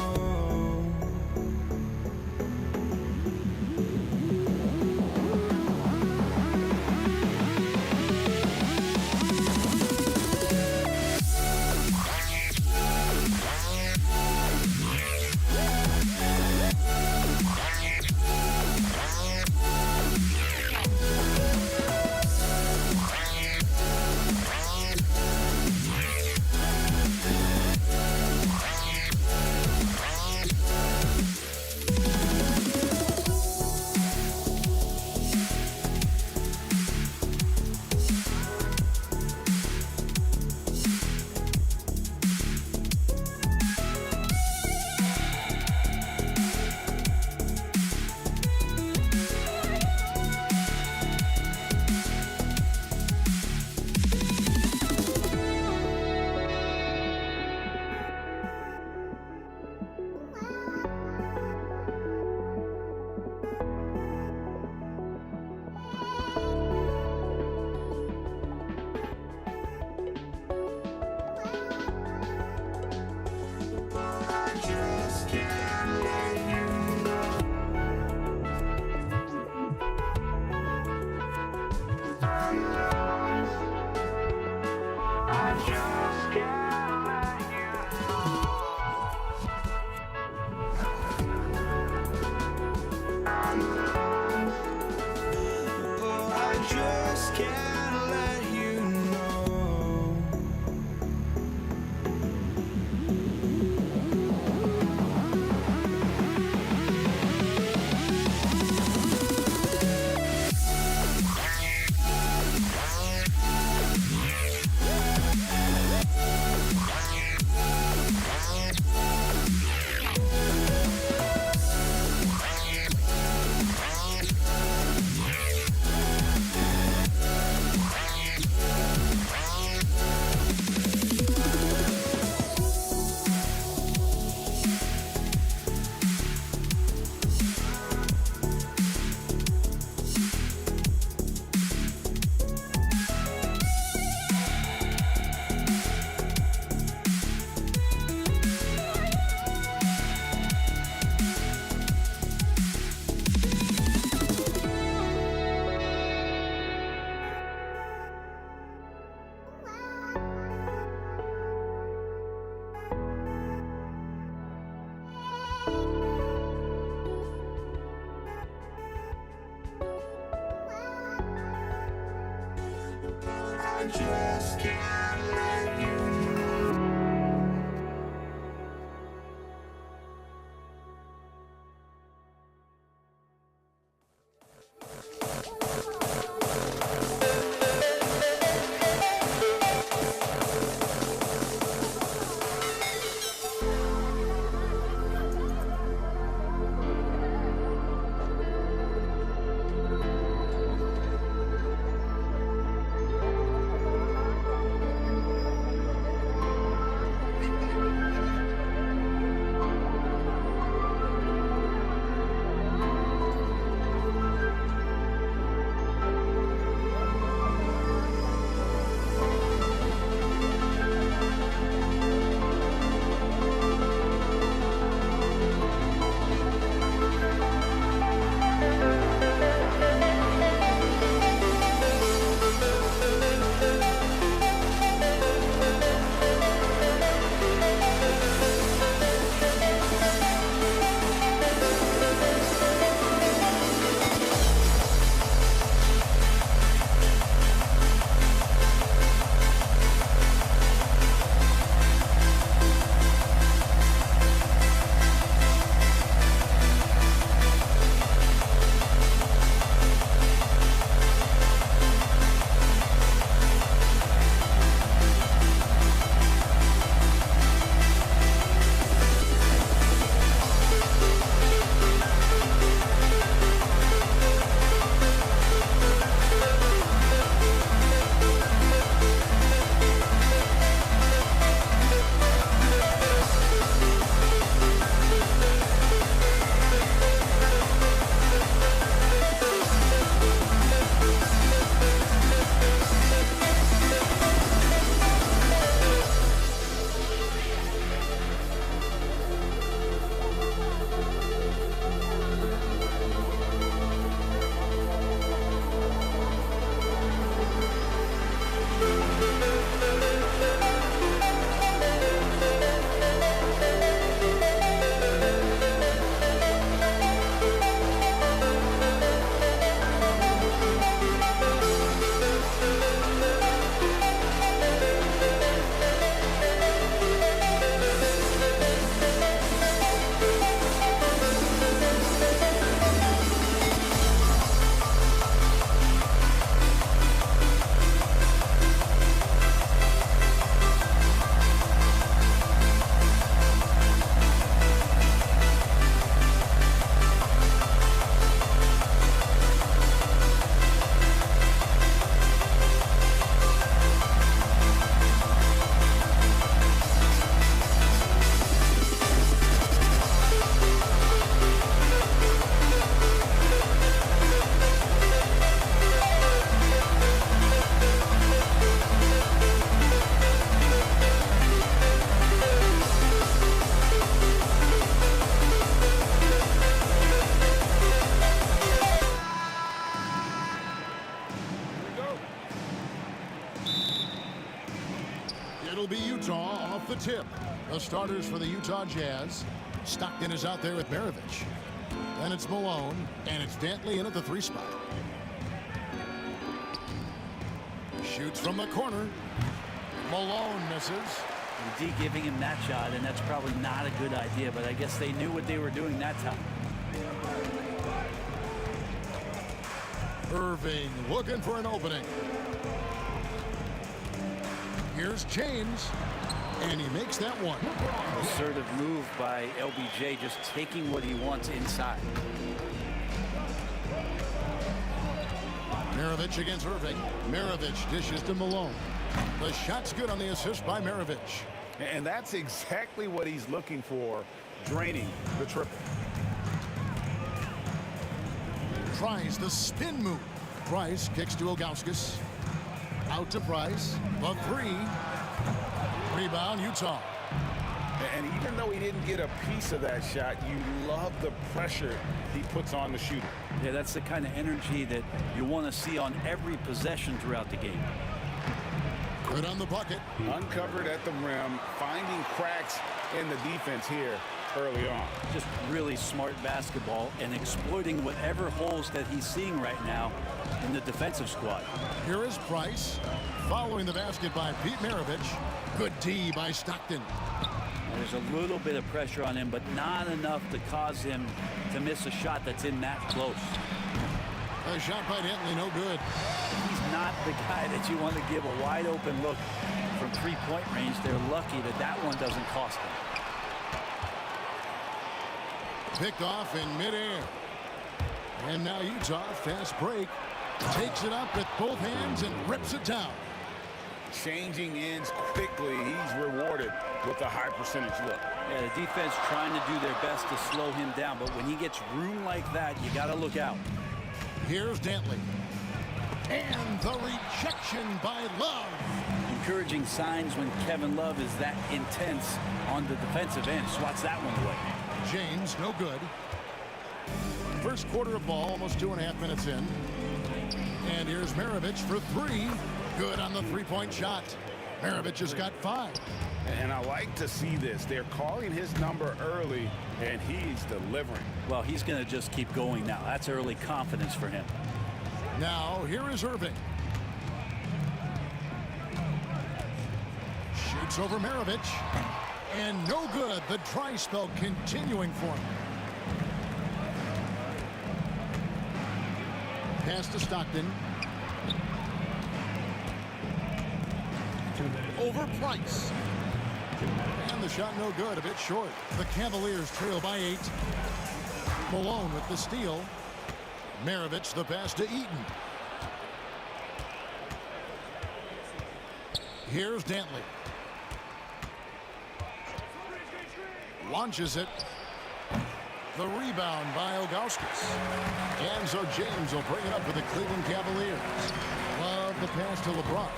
I just can't let you know. Utah off the tip. The starters for the Utah Jazz. Stockton is out there with Maravich. Then it's Malone, and it's Dantley in at the 3 spot. Shoots from the corner. Malone misses. D giving him that shot, and that's probably not a good idea, but I guess they knew what they were doing that time. Irving looking for an opening. Here's James, and he makes that one. Assertive move by LBJ, just taking what he wants inside. Maravich against Irving. Maravich dishes to Malone. The shot's good on the assist by Maravich. And that's exactly what he's looking for, draining the triple. Tries the spin move. Price kicks to Ilgauskas. Out to Price. The 3. Rebound, Utah. And even though he didn't get a piece of that shot, you love the pressure he puts on the shooter. Yeah, that's the kind of energy that you want to see on every possession throughout the game. Good on the bucket. Uncovered at the rim, finding cracks in the defense here early on. Just really smart basketball and exploiting whatever holes that he's seeing right now in the defensive squad. Here is Price. Following the basket by Pete Maravich. Good D by Stockton. There's a little bit of pressure on him, but not enough to cause him to miss a shot that's in that close. A shot by Dantley, no good. He's not the guy that you want to give a wide open look from 3-point range. They're lucky that that one doesn't cost them. Picked off in midair. And now Utah, fast break. Takes it up with both hands and rips it down. Changing ends quickly. He's rewarded with a high percentage look. Yeah, the defense trying to do their best to slow him down, but when he gets room like that, you got to look out. Here's Dantley. And the rejection by Love. Encouraging signs when Kevin Love is that intense on the defensive end. Swats that one away. James, no good. First quarter of ball, almost 2.5 minutes in. And here's Maravich for 3. Good on the 3-point shot. Maravich has got 5. And I like to see this. They're calling his number early, and he's delivering. Well, he's going to just keep going now. That's early confidence for him. Now, here is Irving. Shoots over Maravich. And no good. The dry spell continuing for him. Pass to Stockton. Over Price. And the shot no good, a bit short. The Cavaliers trail by 8. Malone with the steal. Maravich the pass to Eaton. Here's Dantley. Launches it. The rebound by Ilgauskas. And so James will bring it up for the Cleveland Cavaliers. Love the pass to LeBron.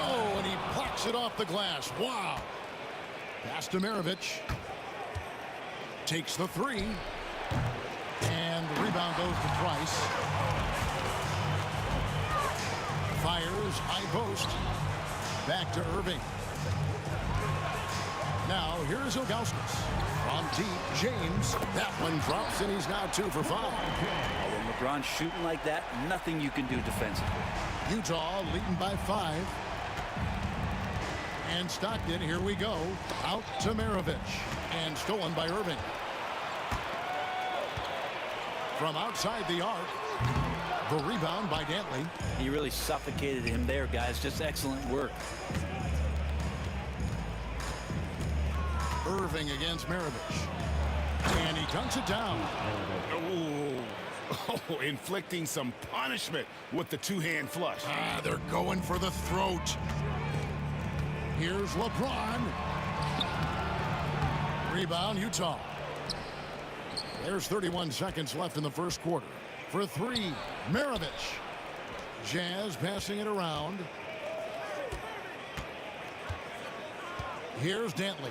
Oh, and he plucks it off the glass. Wow. Pass to Maravich. Takes the 3. And the rebound goes to Price. Fires, high post. Back to Irving. Now, here's Ilgauskas. From deep, James. That one drops, and he's now 2 for 5. When LeBron's shooting like that, nothing you can do defensively. Utah leading by 5. And Stockton, here we go. Out to Maravich. And stolen by Irving. From outside the arc. The rebound by Dantley. He really suffocated him there, guys. Just excellent work. Irving against Maravich. And he dunks it down. Oh, inflicting some punishment with the 2-hand flush. They're going for the throat. Here's LeBron. Rebound, Utah. There's 31 seconds left in the first quarter. For 3, Maravich. Jazz passing it around. Here's Dantley.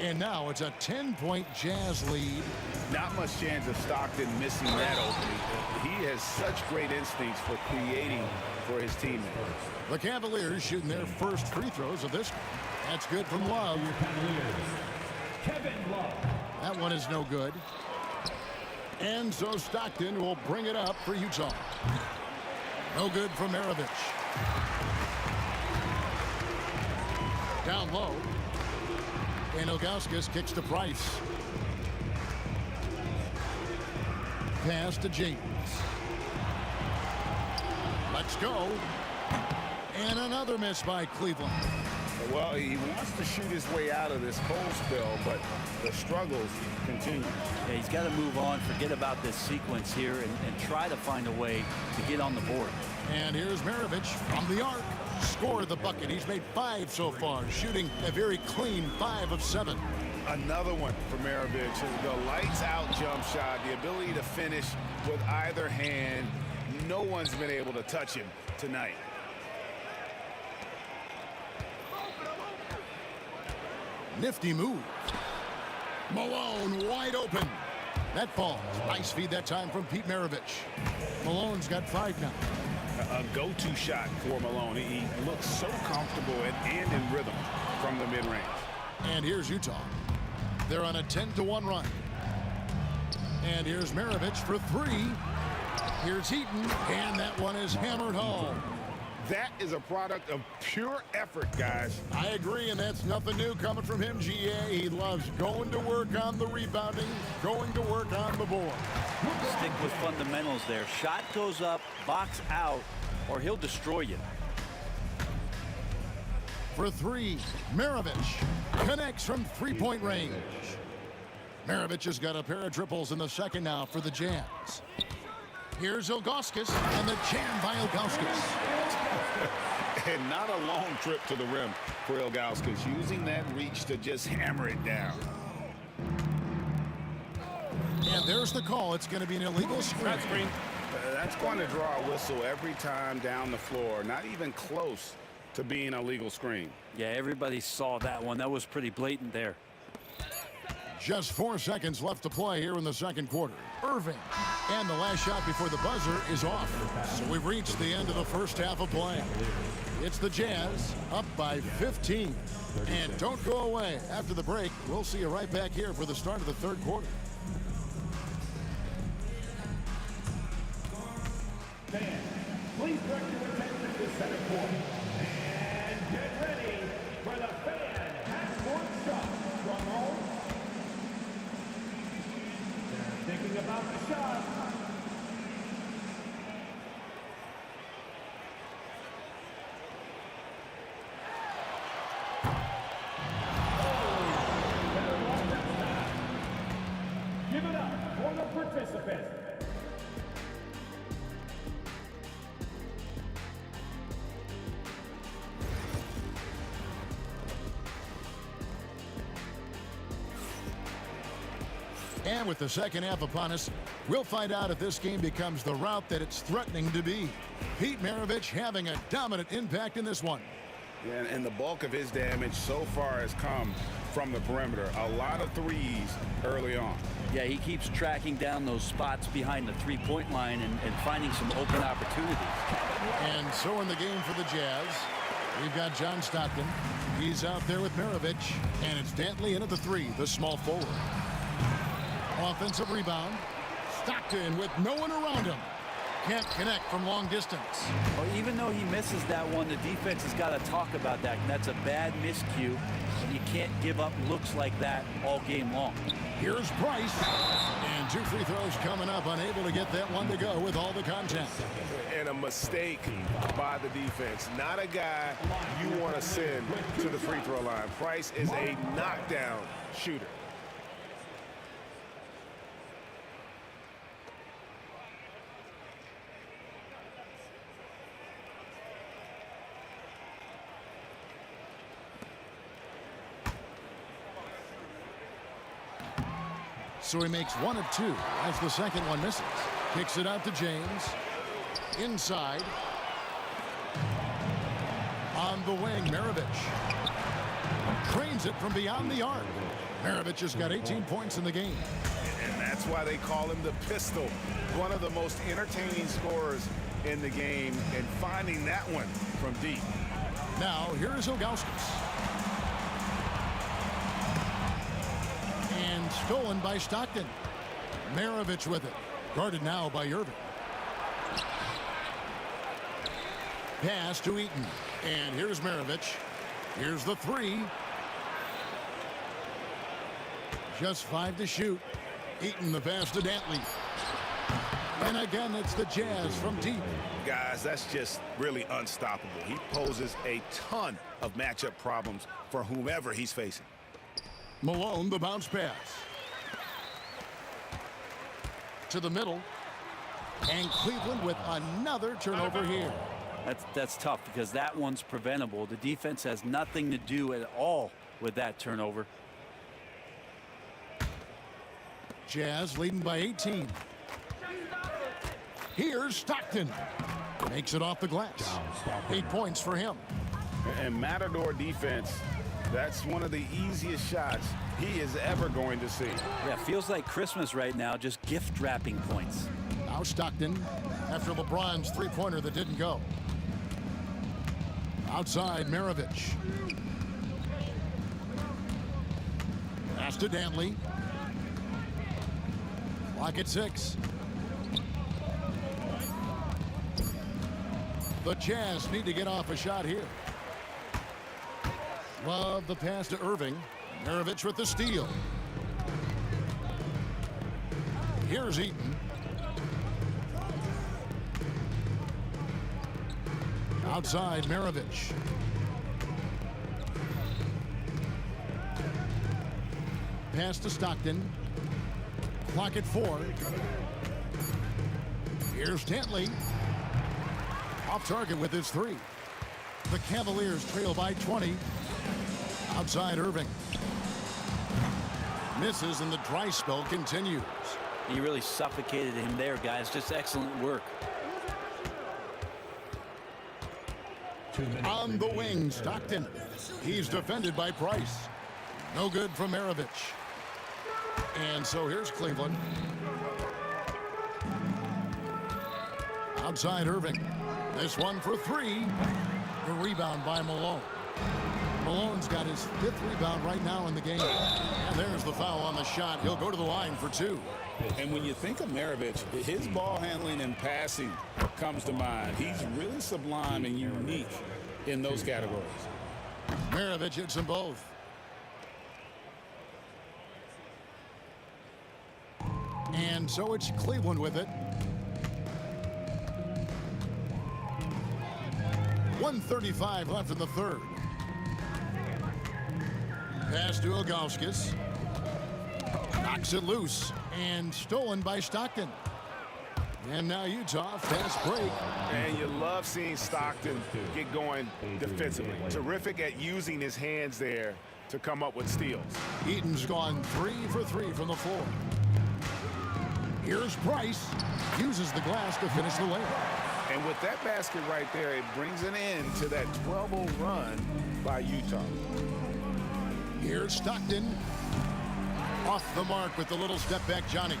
And now it's a 10-point Jazz lead. Not much chance of Stockton missing that opening. He has such great instincts for creating for his teammates. The Cavaliers shooting their first free throws of this. That's good from Love. Kevin Love. That one is no good. And so Stockton will bring it up for Utah. No good from Maravich. Down low. And Ilgauskas kicks to Price. Pass to James. Let's go. And another miss by Cleveland. Well, he wants to shoot his way out of this cold spell, but the struggles continue. Yeah, he's got to move on, forget about this sequence here, and try to find a way to get on the board. And here's Maravich from the arc. Scored the bucket. He's made 5 so far, shooting a very clean 5 of 7. Another one for Maravich. The lights-out jump shot, the ability to finish with either hand. No one's been able to touch him tonight. Nifty move. Malone wide open. That falls. Nice feed that time from Pete Maravich. Malone's got 5 now. A go-to shot for Malone. He looks so comfortable and in rhythm from the mid-range. And here's Utah. They're on a 10-1 run. And here's Maravich for 3. Here's Heaton, and that one is hammered home. That is a product of pure effort, guys. I agree, and that's nothing new coming from him, GA. He loves going to work on the rebounding, going to work on the board. Stick with fundamentals there. Shot goes up, box out, or he'll destroy you. For 3, Maravich connects from 3-point range. Maravich has got a pair of triples in the second now for the Jazz. Here's Ilgauskas, and the jam by Ilgauskas. And not a long trip to the rim for Ilgauskas, using that reach to just hammer it down. And there's the call. It's going to be an illegal screen. That's going to draw a whistle every time down the floor. Not even close to being a legal screen. Yeah, everybody saw that one. That was pretty blatant there. Just 4 seconds left to play here in the second quarter. Irving. And the last shot before the buzzer is off. So we've reached the end of the first half of play. It's the Jazz up by 15. And don't go away. After the break, we'll see you right back here for the start of the third quarter. Fans, please direct your attention to center court. And get ready for the fan half-court shot. Drum roll. They're thinking about the shot. Give it up for the participants. And with the second half upon us, we'll find out if this game becomes the route that it's threatening to be. Pete Maravich having a dominant impact in this one. Yeah, and the bulk of his damage so far has come from the perimeter. A lot of threes early on. Yeah, he keeps tracking down those spots behind the three-point line and finding some open opportunities. And so in the game for the Jazz, we've got John Stockton. He's out there with Maravich, and it's Dantley in at the 3, the small forward. Offensive rebound. Stockton with no one around him. Can't connect from long distance. Well, even though he misses that one, the defense has got to talk about that. And that's a bad miscue. And you can't give up looks like that all game long. Here's Price. And 2 free throws coming up. Unable to get that one to go with all the content. And a mistake by the defense. Not a guy you want to send to the free throw line. Price is a knockdown shooter. So he makes 1 of 2 as the second one misses. Kicks it out to James. Inside. On the wing, Maravich. Trains it from beyond the arc. Maravich has got 18 points in the game. And that's why they call him the pistol. One of the most entertaining scorers in the game, and finding that one from deep. Now, here is Ilgauskas. And stolen by Stockton. Maravich with it. Guarded now by Irving. Pass to Eaton. And here's Maravich. Here's the three. Just 5 to shoot. Eaton the pass to Dantley. And again, it's the Jazz from deep. Guys, that's just really unstoppable. He poses a ton of matchup problems for whomever he's facing. Malone, the bounce pass. To the middle. And Cleveland with another turnover here. That's tough because that one's preventable. The defense has nothing to do at all with that turnover. Jazz leading by 18. Here's Stockton. Makes it off the glass. 8 points for him. And Matador defense, that's one of the easiest shots he is ever going to see. Yeah, feels like Christmas right now, just gift wrapping points. Now Stockton after LeBron's three-pointer that didn't go. Outside, Maravich. Pass to Dantley. Clock at 6. The Jazz need to get off a shot here. Love the pass to Irving. Maravich with the steal. Here's Eaton. Outside, Maravich. Pass to Stockton. Clock at 4. Here's Dantley. Off target with his 3. The Cavaliers trail by 20. Outside, Irving. Misses, and the dry spell continues. He really suffocated him there, guys. Just excellent work. On the wing, Stockton. He's defended by Price. No good from Maravich. And so here's Cleveland. Outside, Irving. This one for 3. The rebound by Malone. Malone's got his 5th rebound right now in the game. And there's the foul on the shot. He'll go to the line for 2. And when you think of Maravich, his ball handling and passing comes to mind. He's really sublime and unique in those categories. Maravich hits them both. And so it's Cleveland with it. 1:35 left in the third. Pass to Ilgauskas. Knocks it loose and stolen by Stockton. And now Utah, fast break. And you love seeing Stockton get going defensively. Terrific at using his hands there to come up with steals. Eaton's gone 3 for 3 from the floor. Here's Price. Uses the glass to finish the layup. And with that basket right there, it brings an end to that 12-0 run by Utah. Here's Stockton. Off the mark with the little step back, Johnny.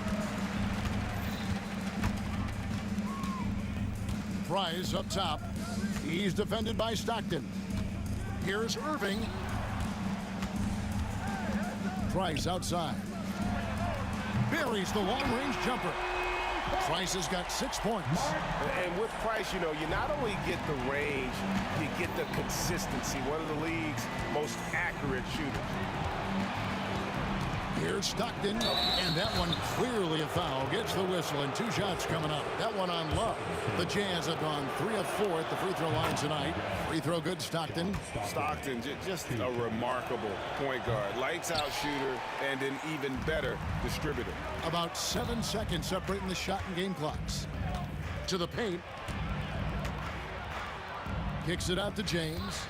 Price up top. He's defended by Stockton. Here's Irving. Price outside. Buries the long-range jumper. Price has got 6 points. And with Price, you know, you not only get the range, you get the consistency. One of the league's most accurate shooters. Here's Stockton, and that one clearly a foul. Gets the whistle, and 2 shots coming up. That one on Love. The Jazz have gone 3 of 4 at the free throw line tonight. Free throw good, Stockton. Stockton, just a remarkable point guard. Lights out shooter and an even better distributor. About 7 seconds separating the shot and game clocks. To the paint. Kicks it out to James.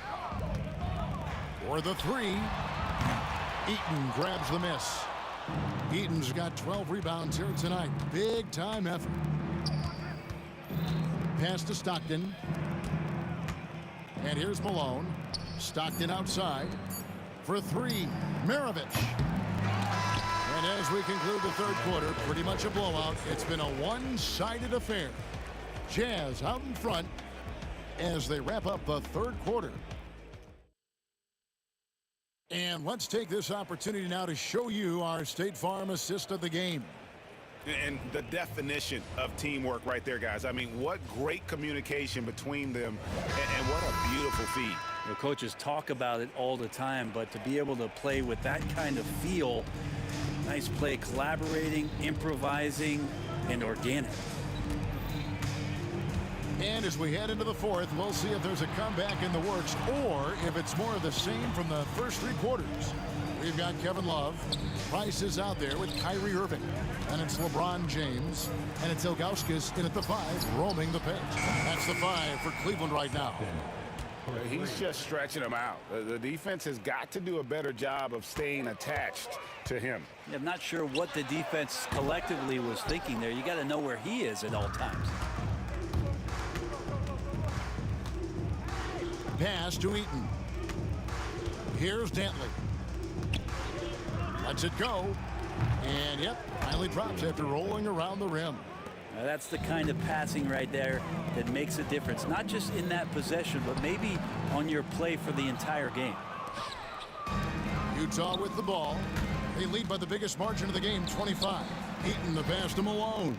For the 3. Eaton grabs the miss. Eaton's got 12 rebounds here tonight. Big time effort. Pass to Stockton. And here's Malone. Stockton outside. For three, Maravich. And as we conclude the third quarter, pretty much a blowout. It's been a one-sided affair. Jazz out in front as they wrap up the third quarter. And let's take this opportunity now to show you our State Farm assist of the game. And the definition of teamwork right there, guys. I mean, what great communication between them, and what a beautiful feed. The coaches talk about it all the time, but to be able to play with that kind of feel, nice play, collaborating, improvising, and organic. And as we head into the fourth, we'll see if there's a comeback in the works or if it's more of the same from the first three quarters. We've got Kevin Love. Price is out there with Kyrie Irving. And it's LeBron James. And it's Ilgauskas in at the 5, roaming the pitch. That's the 5 for Cleveland right now. He's just stretching them out. The defense has got to do a better job of staying attached to him. I'm not sure what the defense collectively was thinking there. You got to know where he is at all times. Pass to Eaton. Here's Dantley. Lets it go. And, yep, finally drops after rolling around the rim. Now that's the kind of passing right there that makes a difference, not just in that possession, but maybe on your play for the entire game. Utah with the ball. They lead by the biggest margin of the game, 25. Eaton the pass to Malone.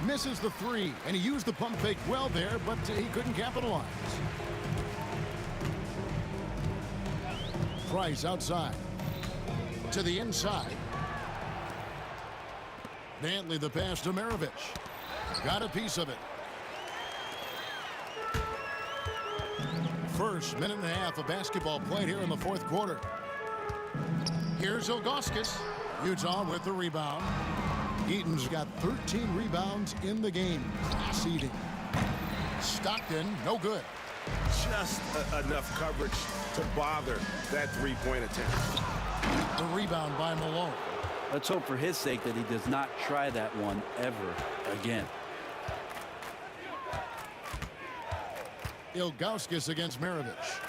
Misses the 3, and he used the pump fake well there, but he couldn't capitalize. Price outside. To the inside. Dantley the pass to Maravich. Got a piece of it. First minute and a half of basketball played here in the fourth quarter. Here's Ilgauskas. Utah with the rebound. Eaton's got 13 rebounds in the game. Class eating. Stockton, no good. Just enough coverage to bother that three-point attempt. The rebound by Malone. Let's hope for his sake that he does not try that one ever again. Ilgauskas against Maravich.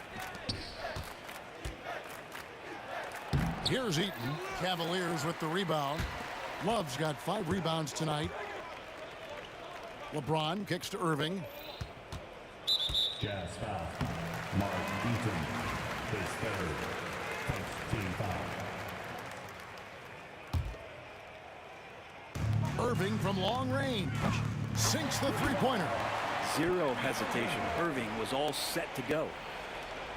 Here's Eaton. Cavaliers with the rebound. Love's got 5 rebounds tonight. LeBron kicks to Irving. Jazz foul. Mark Eaton, his third. First team foul. Irving from long range. Sinks the three-pointer. Zero hesitation. Irving was all set to go.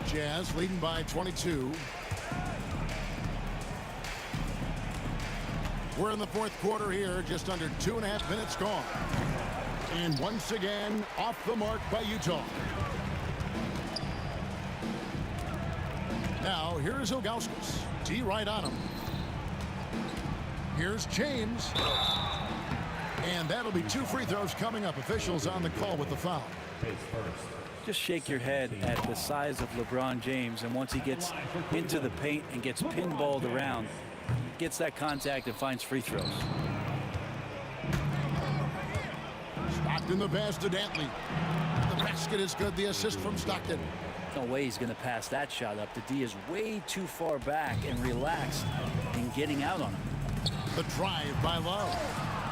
Jazz leading by 22. We're in the fourth quarter here, just under 2.5 minutes gone. And once again, off the mark by Utah. Now, here's Ilgauskas. D right on him. Here's James. And that'll be 2 free throws coming up. Officials on the call with the foul. Just shake your head at the size of LeBron James, and once he gets into the paint and gets pinballed around, gets that contact and finds free throws. Stockton the pass to Dantley. The basket is good. The assist from Stockton. No way he's going to pass that shot up. The D is way too far back and relaxed in getting out on him. The drive by Love.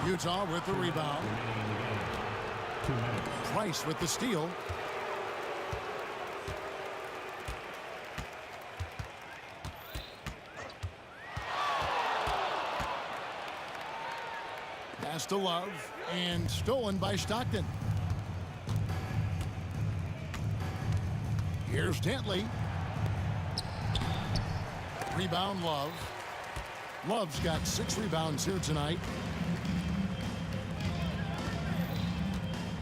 Utah with the rebound. Price with the steal. Pass to Love, and stolen by Stockton. Here's Dantley. Rebound Love. Love's got 6 rebounds here tonight.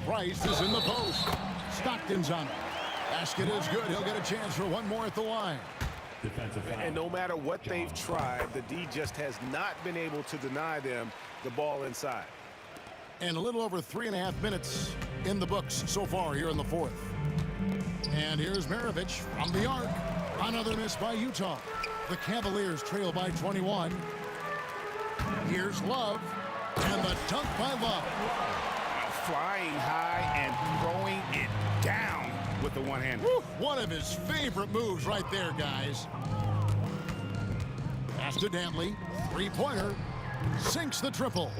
Price is in the post. Stockton's on it. Basket is good. He'll get a chance for one more at the line. And no matter what they've tried, the D just has not been able to deny them the ball inside. And a little over 3.5 minutes in the books so far here in the fourth. And here's Maravich from the arc. Another miss by Utah. The Cavaliers trail by 21. Here's Love. And the dunk by Love. Flying high and throwing it down. with the one-hander. One of his favorite moves right there, guys. Pass to Dantley. Three-pointer. Sinks the triple.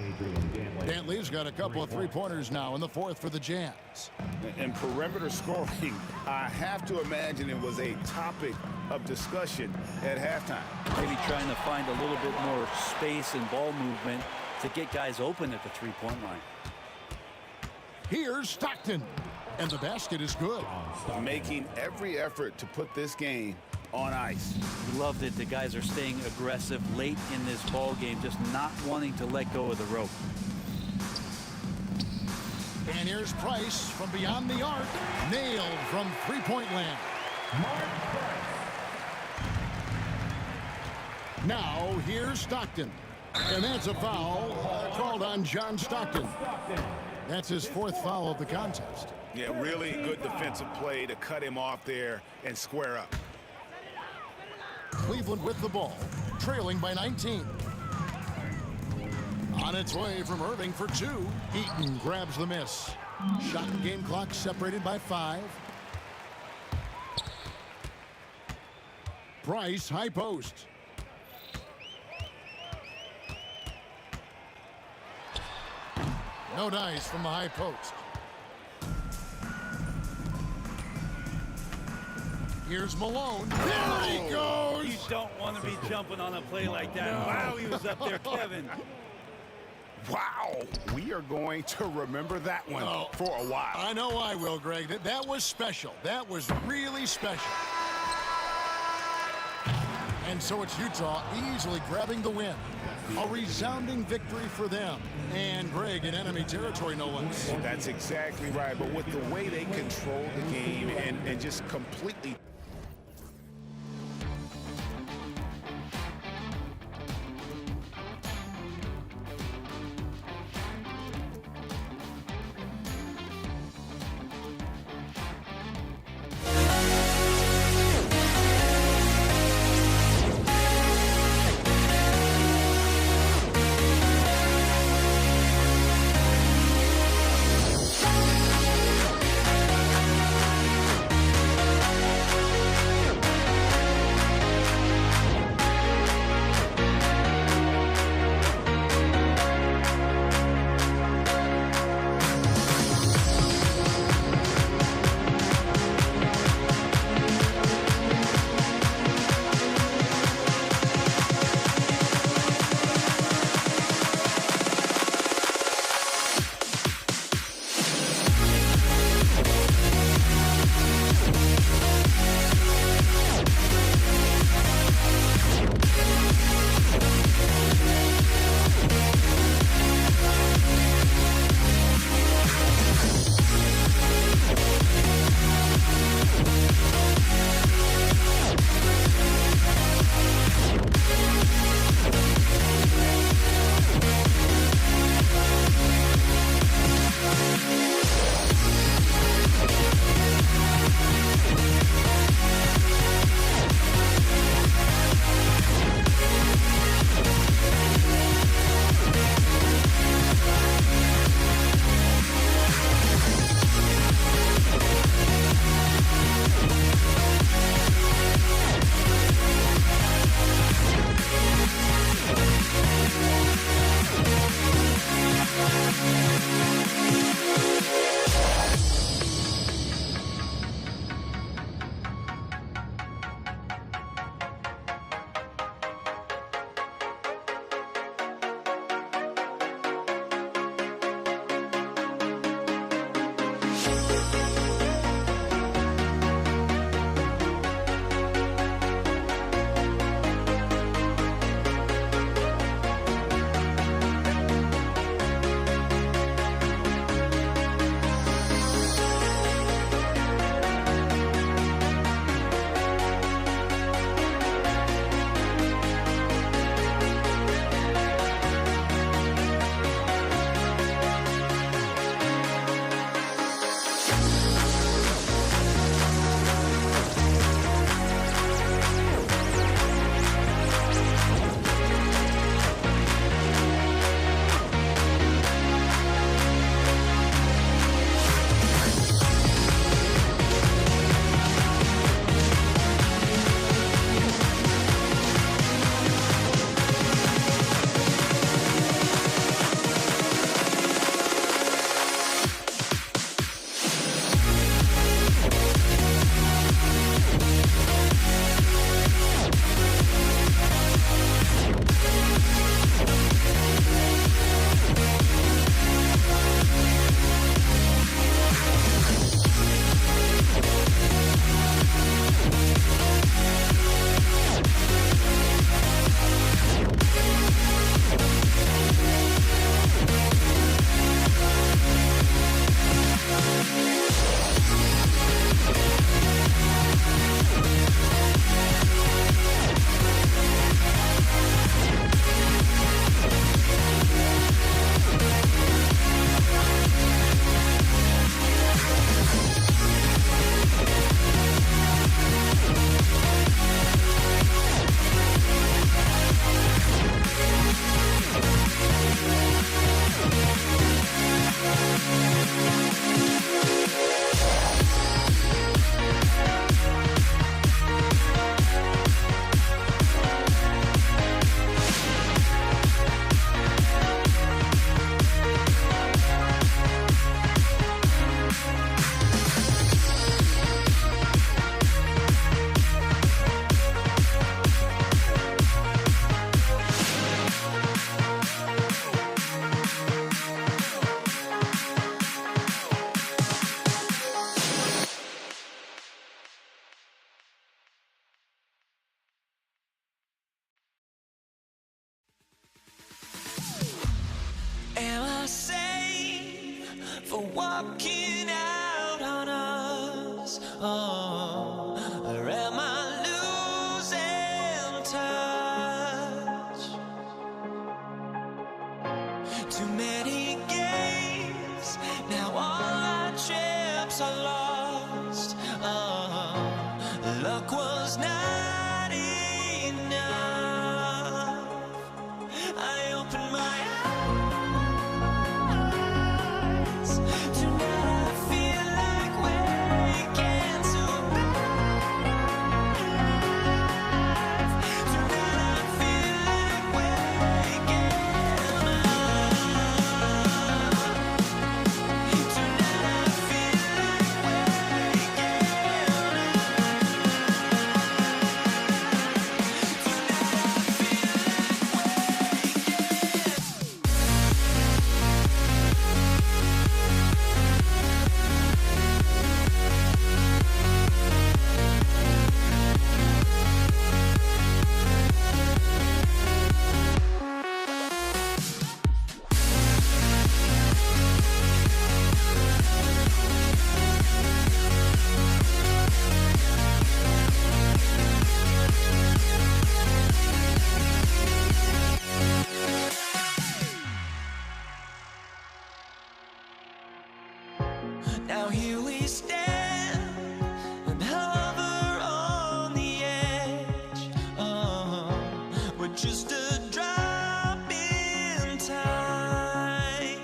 Dantley's got a couple of three-pointers now in the fourth for the Jazz. And perimeter scoring, I have to imagine it was a topic of discussion at halftime. Maybe trying to find a little bit more space and ball movement to get guys open at the three-point line. Here's Stockton. And the basket is good. Making every effort to put this game on ice. Loved it. The guys are staying aggressive late in this ball game, just not wanting to let go of the rope. And here's Price from beyond the arc. Nailed from three-point land. Now here's Stockton. And that's a foul called on John Stockton. That's his fourth foul of the contest. Yeah, really good defensive play to cut him off there and square up. Cleveland with the ball, trailing by 19. On its way from Irving for two. Eaton grabs the miss. Shot game clock separated by 5. Price, high post. No dice from the high post. Here's Malone. There he goes. You don't want to be jumping on a play like that. No. Wow, he was up there, Kevin. Wow, we are going to remember that one for a while. I know I will, Greg. That was special. That was really special. And so it's Utah easily grabbing the win. A resounding victory for them. And Greg in enemy territory, no less. That's exactly right. But with the way they control the game and just completely Or am I losing touch? Too many games, now all our chips are lost. Luck was not enough. I opened my eyes. Tonight I feel like waking to a better life. Tonight I feel like waking up. Tonight I feel like waking Now here we stand and hover on the edge. We're just a drop in time.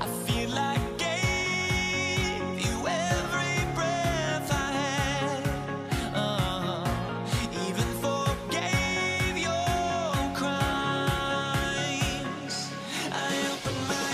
I feel like I gave you every breath I had. Even forgave your crimes. I opened my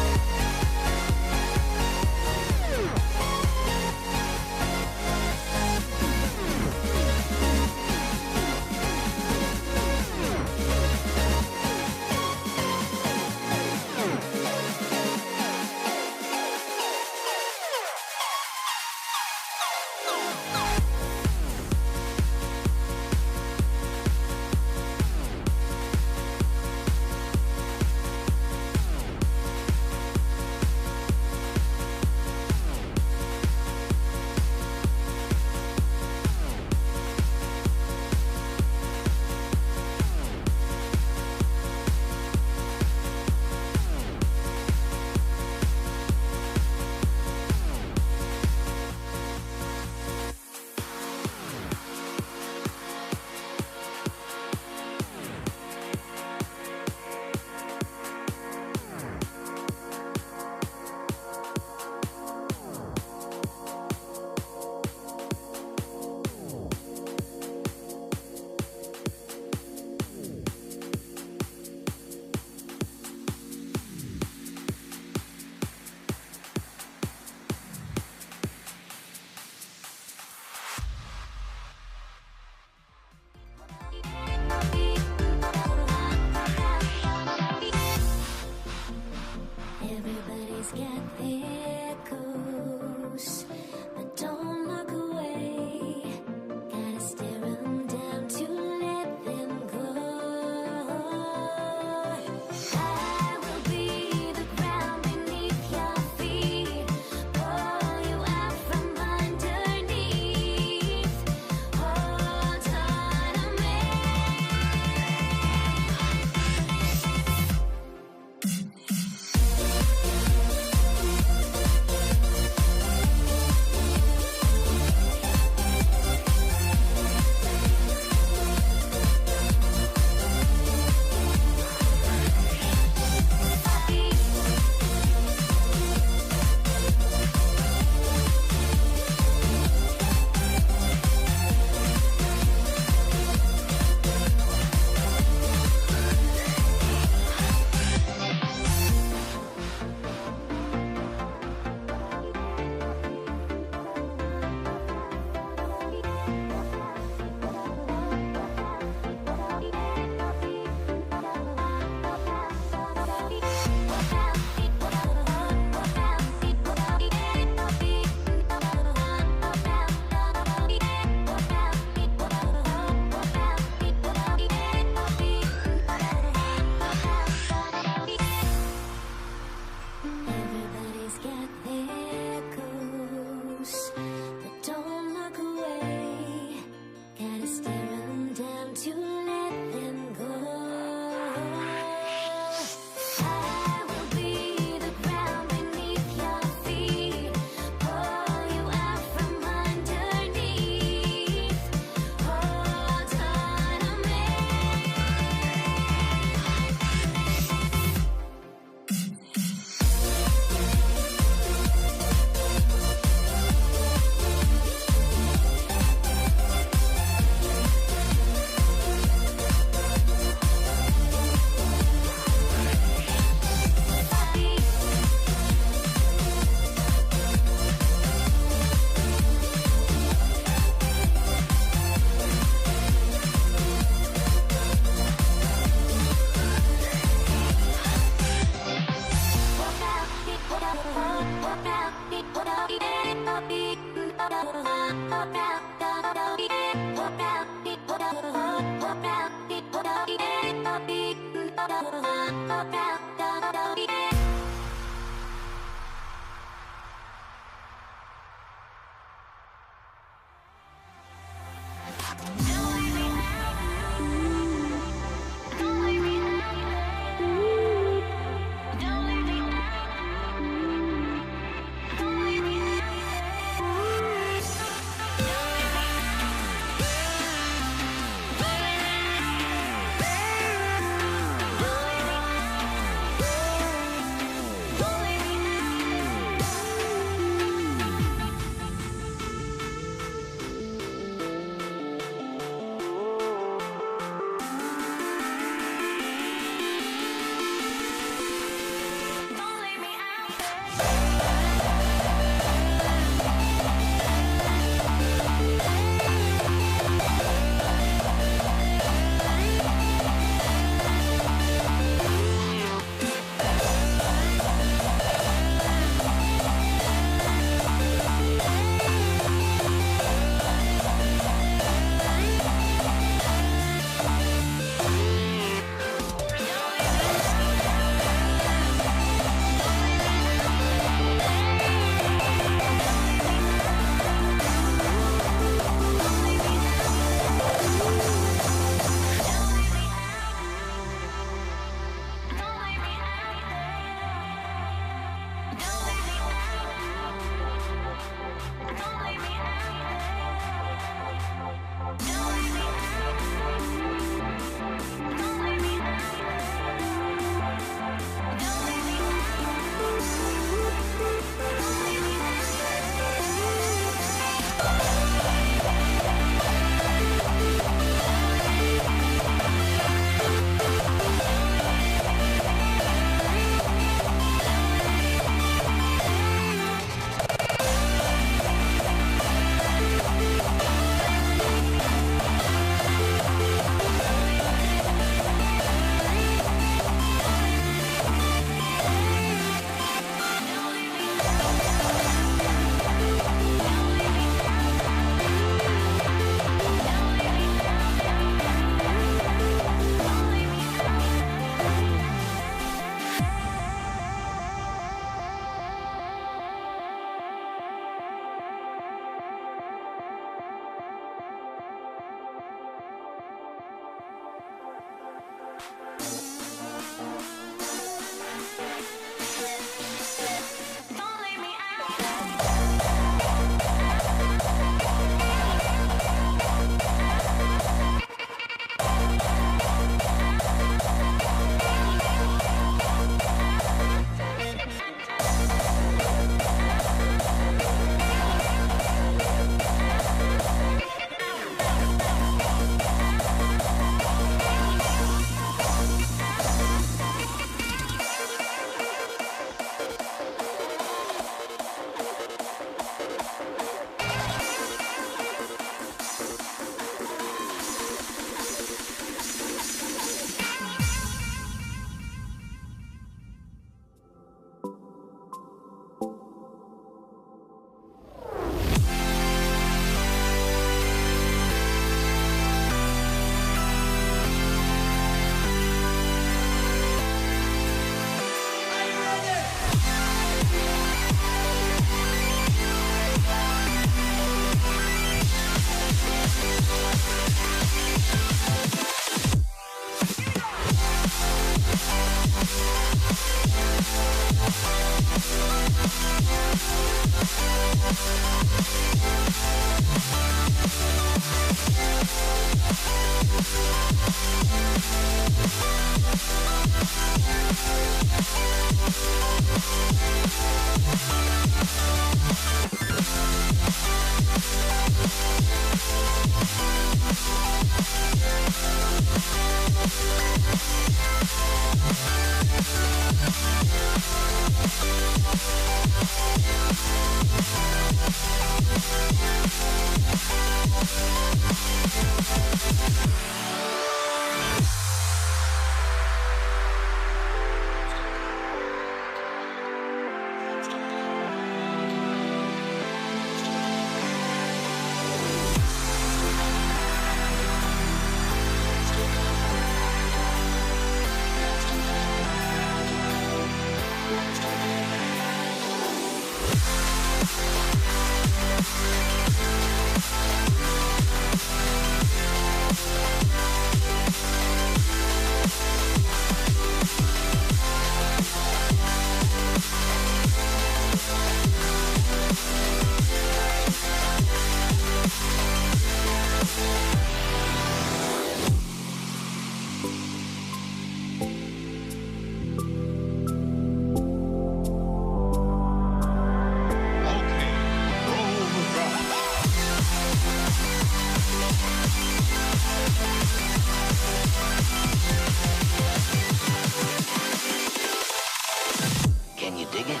Can you dig it?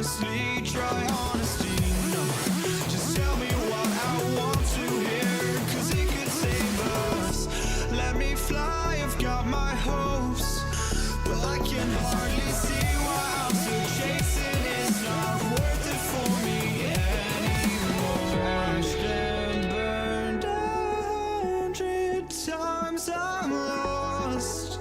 honestly, try honesty. No, just tell me what I want to hear, 'cause it could save us. Let me fly, I've got my hopes, but I can hardly see why I'm still chasing. It's not worth it for me anymore. Crashed and burned 100 times, I'm lost.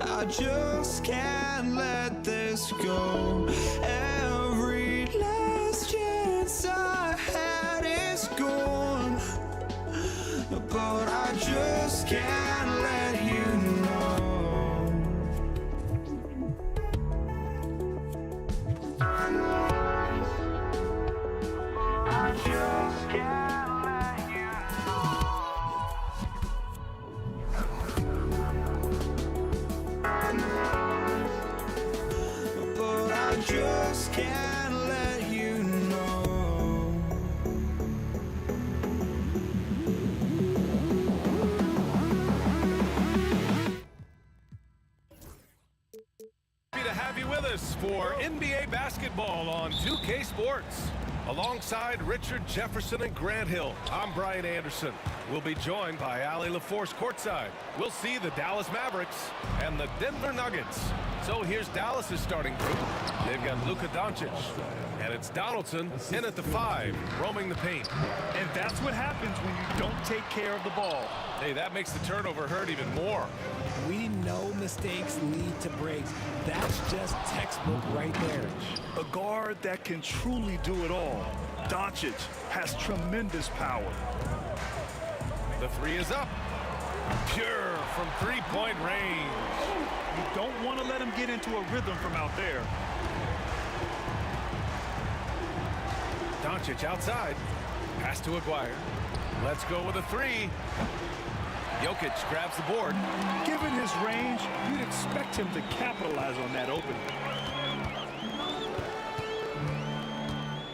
I just can't let this go. Every last chance I had is gone, but I just can't let you know. I just can't let you know. But I just can't let you know. Happy to have you with us for NBA basketball on 2K Sports. Alongside Richard Jefferson and Grant Hill, I'm Brian Anderson. We'll be joined by Allie LaForce courtside. We'll see the Dallas Mavericks and the Denver Nuggets. So here's Dallas's starting group. They've got Luka Doncic, and it's Donaldson in at the 5, roaming the paint. And that's what happens when you don't take care of the ball. Hey, that makes the turnover hurt even more. We know mistakes lead to breaks. That's just textbook right there. A guard that can truly do it all. Doncic has tremendous power. The 3 is up. Pure from three-point range. You don't want to let him get into a rhythm from out there. Doncic outside. Pass to Aguirre. Let's go with a 3. Jokic grabs the board. Given his range, you'd expect him to capitalize on that opening.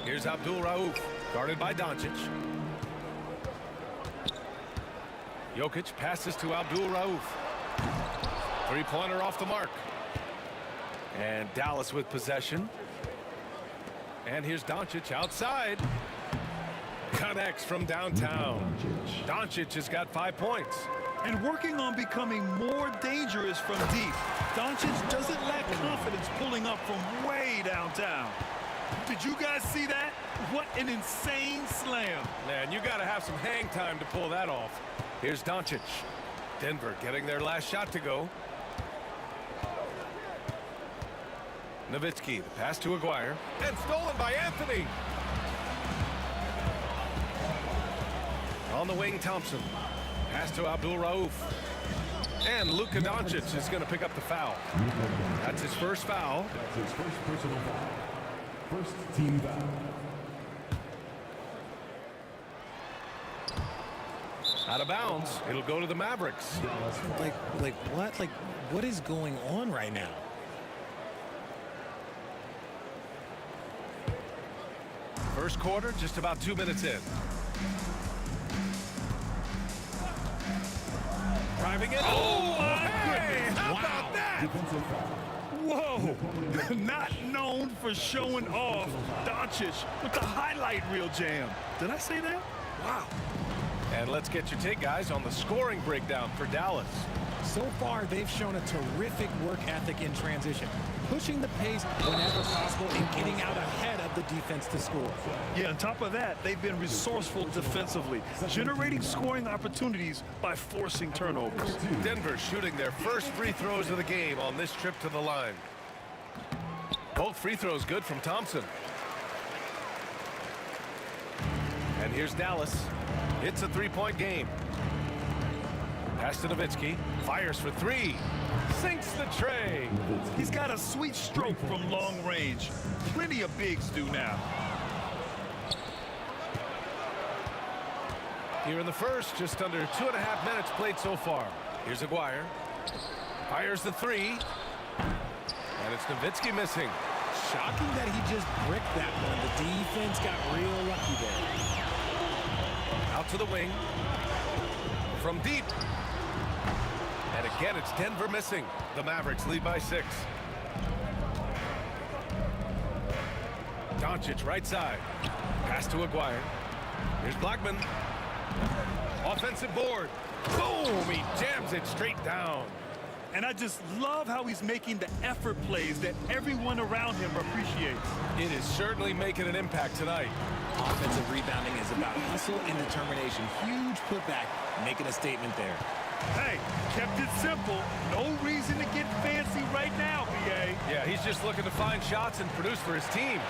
Here's Abdul Rauf, guarded by Doncic. Jokic passes to Abdul Rauf. Three-pointer off the mark. And Dallas with possession. And here's Doncic outside. Connects from downtown. Doncic has got 5 points. And working on becoming more dangerous from deep. Doncic doesn't lack confidence pulling up from way downtown. Did you guys see that? What an insane slam. Man, you got to have some hang time to pull that off. Here's Doncic. Denver getting their last shot to go. Nowitzki, the pass to Aguirre. And stolen by Anthony. On the wing, Thompson. Pass to Abdul Rauf. And Luka Doncic is going to pick up the foul. That's his first foul. That's his first personal foul. First team foul. Out of bounds. It'll go to the Mavericks. What is going on right now? First quarter, just about 2 minutes in. Driving it. Oh, my goodness. How about that? Whoa. Not known for showing off. Doncic with the highlight reel jam. Did I say that? Wow. And let's get your take, guys, on the scoring breakdown for Dallas. So far, they've shown a terrific work ethic in transition, pushing the pace whenever possible and getting out ahead of the defense to score. Yeah, on top of that, they've been resourceful defensively, generating scoring opportunities by forcing turnovers. Denver shooting their first free throws of the game on this trip to the line. Both free throws good from Thompson. And here's Dallas. It's a three-point game. Pass to Nowitzki. Fires for 3. Sinks the tray. He's got a sweet stroke from long range. Plenty of bigs do now. Here in the first, just under 2.5 minutes played so far. Here's Aguirre. Fires the 3. And it's Nowitzki missing. Shocking that he just bricked that one. The defense got real lucky there. Out to the wing. From deep. And again, it's Denver missing. The Mavericks lead by 6. Doncic right side. Pass to Aguirre. Here's Blackman. Offensive board. Boom! He jams it straight down. And I just love how he's making the effort plays that everyone around him appreciates. It is certainly making an impact tonight. Offensive rebounding is about hustle and determination. Huge putback, making a statement there. Hey, kept it simple. No reason to get fancy right now, BA. Yeah, he's just looking to find shots and produce for his team.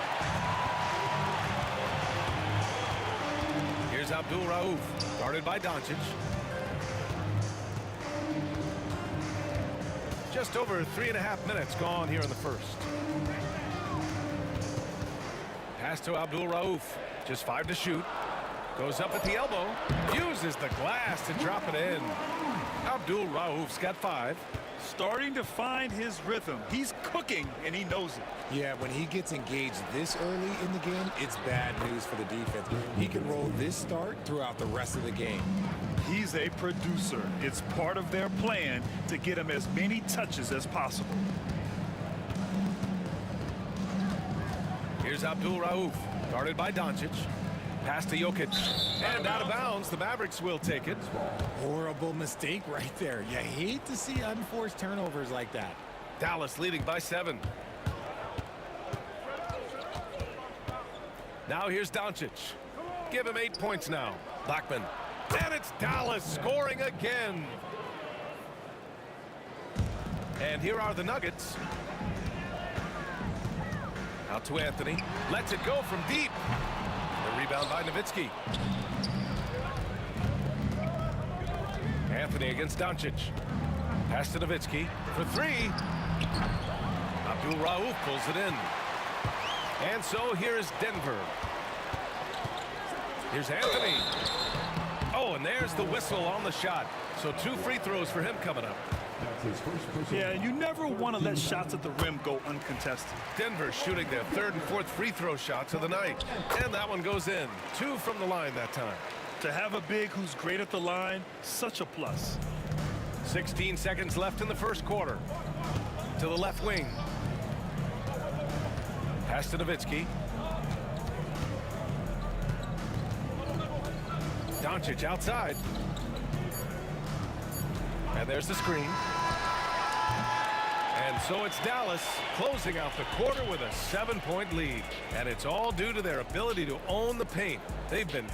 Here's Abdul Rauf, guarded by Doncic. Just over 3.5 minutes gone here in the first. Pass to Abdul Rauf. Just 5 to shoot. Goes up at the elbow. Uses the glass to drop it in. Abdul Rauf's got 5. Starting to find his rhythm. He's cooking, and he knows it. Yeah, when he gets engaged this early in the game, it's bad news for the defense. He can roll this start throughout the rest of the game. He's a producer. It's part of their plan to get him as many touches as possible. Here's Abdul Rauf, guarded by Doncic. Pass to Jokic. And out of bounds, the Mavericks will take it. Horrible mistake right there. You hate to see unforced turnovers like that. Dallas leading by 7. Now here's Doncic. Give him 8 points now. Blackman. And it's Dallas scoring again. And here are the Nuggets. Out to Anthony. Lets it go from deep. The rebound by Nowitzki. Anthony against Doncic. Pass to Nowitzki for 3. Abdul Rauf pulls it in. And so here is Denver. Here's Anthony. Oh, and there's the whistle on the shot. So 2 free throws for him coming up. Yeah, you never want to let shots at the rim go uncontested. Denver shooting their 3rd and 4th free throw shots of the night. And that one goes in. 2 from the line that time. To have a big who's great at the line, such a plus. 16 seconds left in the first quarter. To the left wing. Pass to Nowitzki. Doncic outside. And there's the screen. And so it's Dallas closing out the quarter with a 7-point lead. And it's all due to their ability to own the paint. They've been...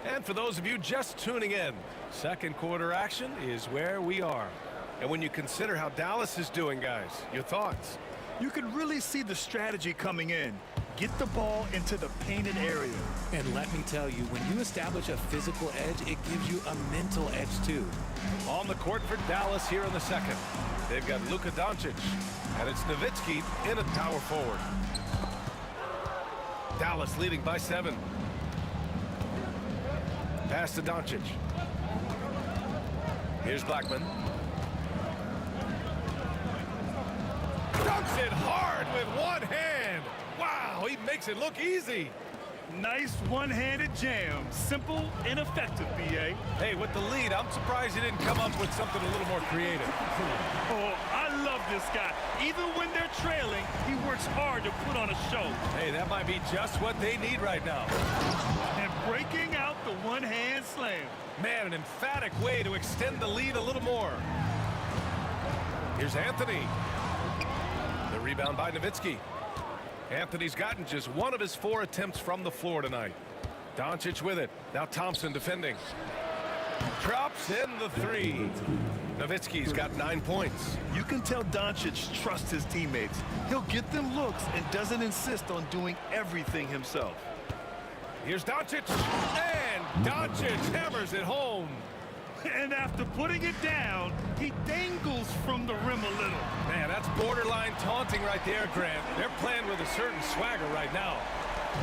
And for those of you just tuning in, second quarter action is where we are. And when you consider how Dallas is doing, guys, your thoughts? You can really see the strategy coming in. Get the ball into the painted area. And let me tell you, when you establish a physical edge, it gives you a mental edge too. On the court for Dallas here in the second. They've got Luka Doncic, and it's Nowitzki in at power forward. Dallas leading by 7. Pass to Doncic. Here's Blackman. Dunks it hard with one hand. Wow, he makes it look easy. Nice one-handed jam. Simple and effective, B.A. Hey, with the lead, I'm surprised he didn't come up with something a little more creative. Oh, I love this guy. Even when they're trailing, he works hard to put on a show. Hey, that might be just what they need right now. And breaking out the one-hand slam. Man, an emphatic way to extend the lead a little more. Here's Anthony. The rebound by Nowitzki. Anthony's gotten just 1 of his 4 attempts from the floor tonight. Doncic with it. Now Thompson defending. Drops in the 3. Nowitzki's got 9 points. You can tell Doncic trusts his teammates. He'll get them looks and doesn't insist on doing everything himself. Here's Doncic. And Doncic hammers it home. And after putting it down, he dangles from the rim a little. Man, that's borderline taunting right there, Grant. They're playing with a certain swagger right now.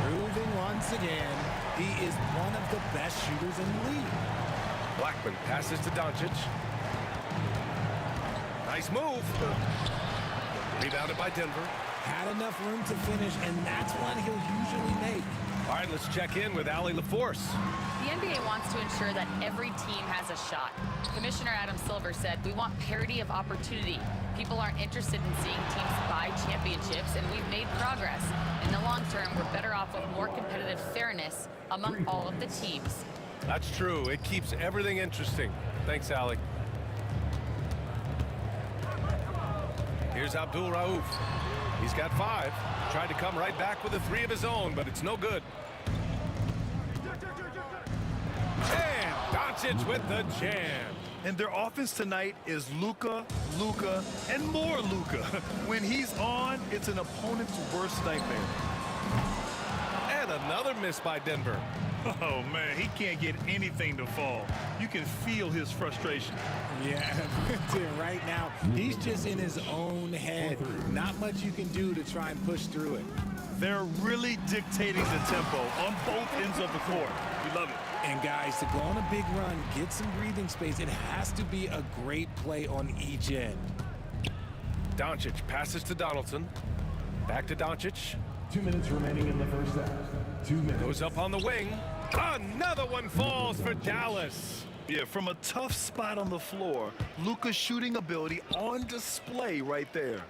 Proving once again, he is one of the best shooters in the league. Blackman passes to Doncic. Nice move. Rebounded by Denver. Had enough room to finish, and that's one he'll usually make. All right, let's check in with Allie LaForce. The NBA wants to ensure that every team has a shot. Commissioner Adam Silver said, "We want parity of opportunity. People aren't interested in seeing teams buy championships, and we've made progress. In the long term, we're better off with more competitive fairness among all of the teams." That's true. It keeps everything interesting. Thanks, Allie. Here's Abdul Rauf. He's got 5. Tried to come right back with a 3 of his own, but it's no good. And Doncic with the jam. And their offense tonight is Luka, and more Luka. When he's on, it's an opponent's worst nightmare. And another miss by Denver. Oh, man, he can't get anything to fall. You can feel his frustration. Yeah, right now, he's just in his own head. Not much you can do to try and push through it. They're really dictating the tempo on both ends of the court. We love it. And guys, to go on a big run, get some breathing space, it has to be a great play on each end. Doncic passes to Donaldson. Back to Doncic. 2 minutes remaining in the first half. 2 minutes. Goes up on the wing. Another one falls for Dallas. Yeah, from a tough spot on the floor, Luka's shooting ability on display right there.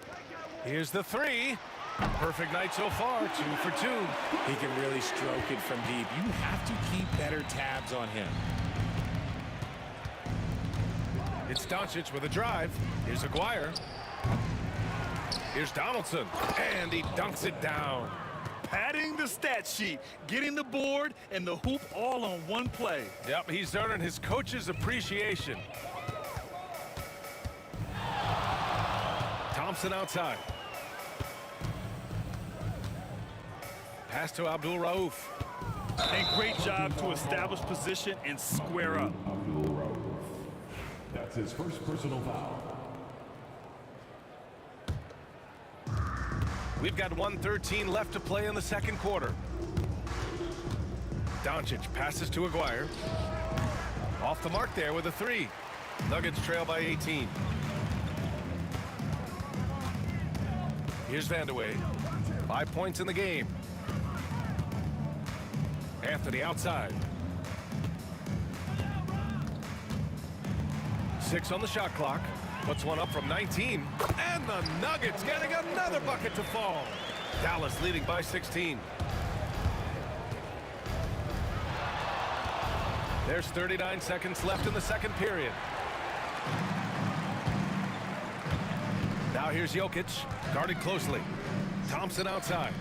Here's the 3. Perfect night so far, 2 for 2. He can really stroke it from deep. You have to keep better tabs on him. It's Doncic with a drive. Here's Aguirre. Here's Donaldson, and he dunks it down. Padding the stat sheet, getting the board and the hoop all on one play. Yep, he's earning his coach's appreciation. Thompson outside. Pass to Abdul Rauf. And great job to establish position and square up. Abdul Rauf. That's his first personal foul. We've got 1:13 left to play in the second quarter. Doncic passes to Aguirre. Off the mark there with a 3. Nuggets trail by 18. Here's Vandeweghe. 5 points in the game. Anthony outside. 6 on the shot clock. Puts one up from 19. And the Nuggets getting another bucket to fall. Dallas leading by 16. There's 39 seconds left in the second period. Now here's Jokic, guarded closely. Thompson outside.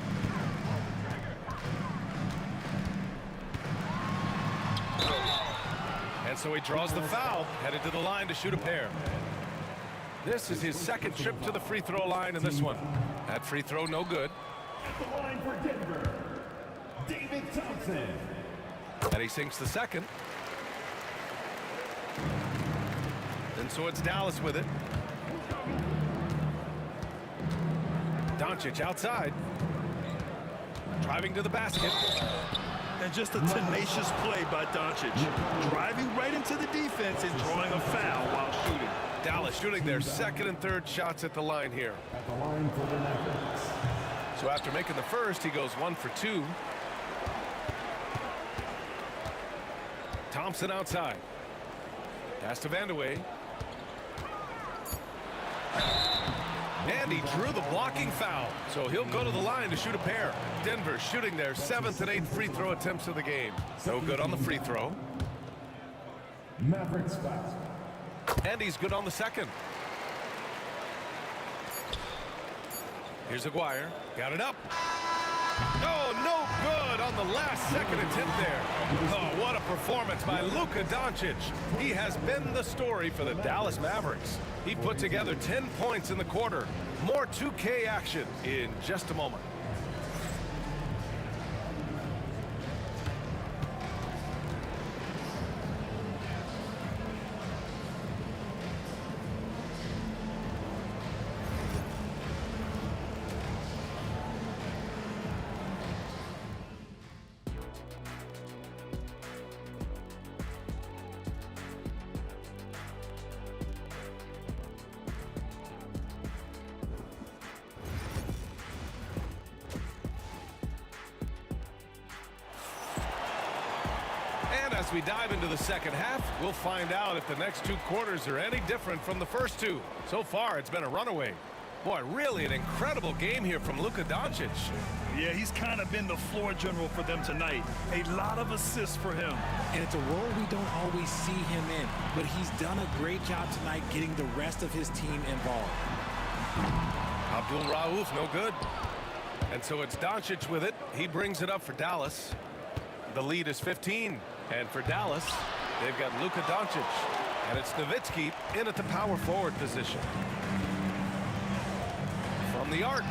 And so he draws the foul, headed to the line to shoot a pair. This is his second trip to the free throw line in this one. That free throw no good. At the line for Denver, David Thompson. And he sinks the second. And so it's Dallas with it. Doncic outside. Driving to the basket. And just a tenacious play by Doncic. Driving right into the defense and drawing a foul while shooting. Dallas shooting their second and third shots at the line here. At the line for the Nuggets. So after making the first, he goes 1 for 2. Thompson outside. Pass to Vandeweghe. And he drew the blocking foul, so he'll go to the line to shoot a pair. Denver shooting their 7th and 8th free throw attempts of the game. No good on the free throw. Mavericks foul. And he's good on the second. Here's Aguirre. Got it up. Oh, no good on the last second attempt there. Oh, what a performance by Luka Doncic. He has been the story for the Dallas Mavericks. He put together 10 points in the quarter. More 2K action in just a moment. As we dive into the second half, we'll find out if the next 2 quarters are any different from the first 2. So far, it's been a runaway. Boy, really an incredible game here from Luka Doncic. Yeah, he's kind of been the floor general for them tonight. A lot of assists for him. And it's a role we don't always see him in, but he's done a great job tonight getting the rest of his team involved. Abdul Rauf, no good. And so it's Doncic with it. He brings it up for Dallas. The lead is 15. And for Dallas, they've got Luka Doncic. And it's Nowitzki in at the power forward position. From the arc.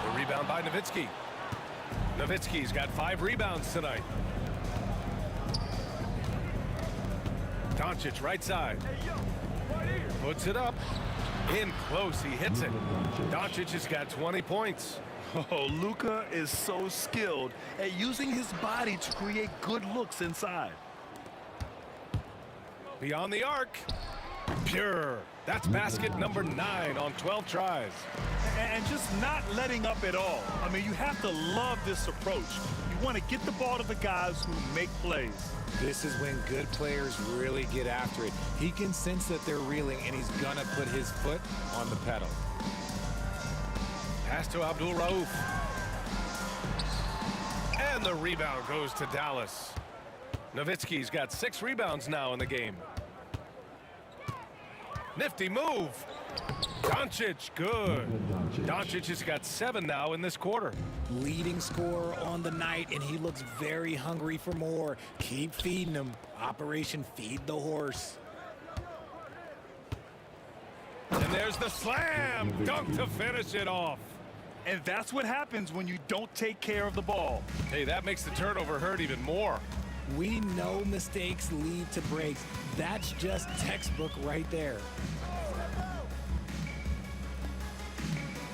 The rebound by Nowitzki. Nowitzki's got 5 rebounds tonight. Doncic right side. Puts it up. In close, he hits it. Doncic has got 20 points. Oh, Luka is so skilled at using his body to create good looks inside. Beyond the arc. Pure. That's basket number 9 on 12 tries. And just not letting up at all. I mean, you have to love this approach. You want to get the ball to the guys who make plays. This is when good players really get after it. He can sense that they're reeling, and he's going to put his foot on the pedal. Pass to Abdul Rauf. And the rebound goes to Dallas. Nowitzki's got 6 rebounds now in the game. Nifty move. Doncic, good. Doncic has got 7 now in this quarter. Leading scorer on the night, and he looks very hungry for more. Keep feeding him. Operation Feed the Horse. And there's the slam dunk to finish it off. And that's what happens when you don't take care of the ball. Hey, that makes the turnover hurt even more. We know mistakes lead to breaks. That's just textbook right there.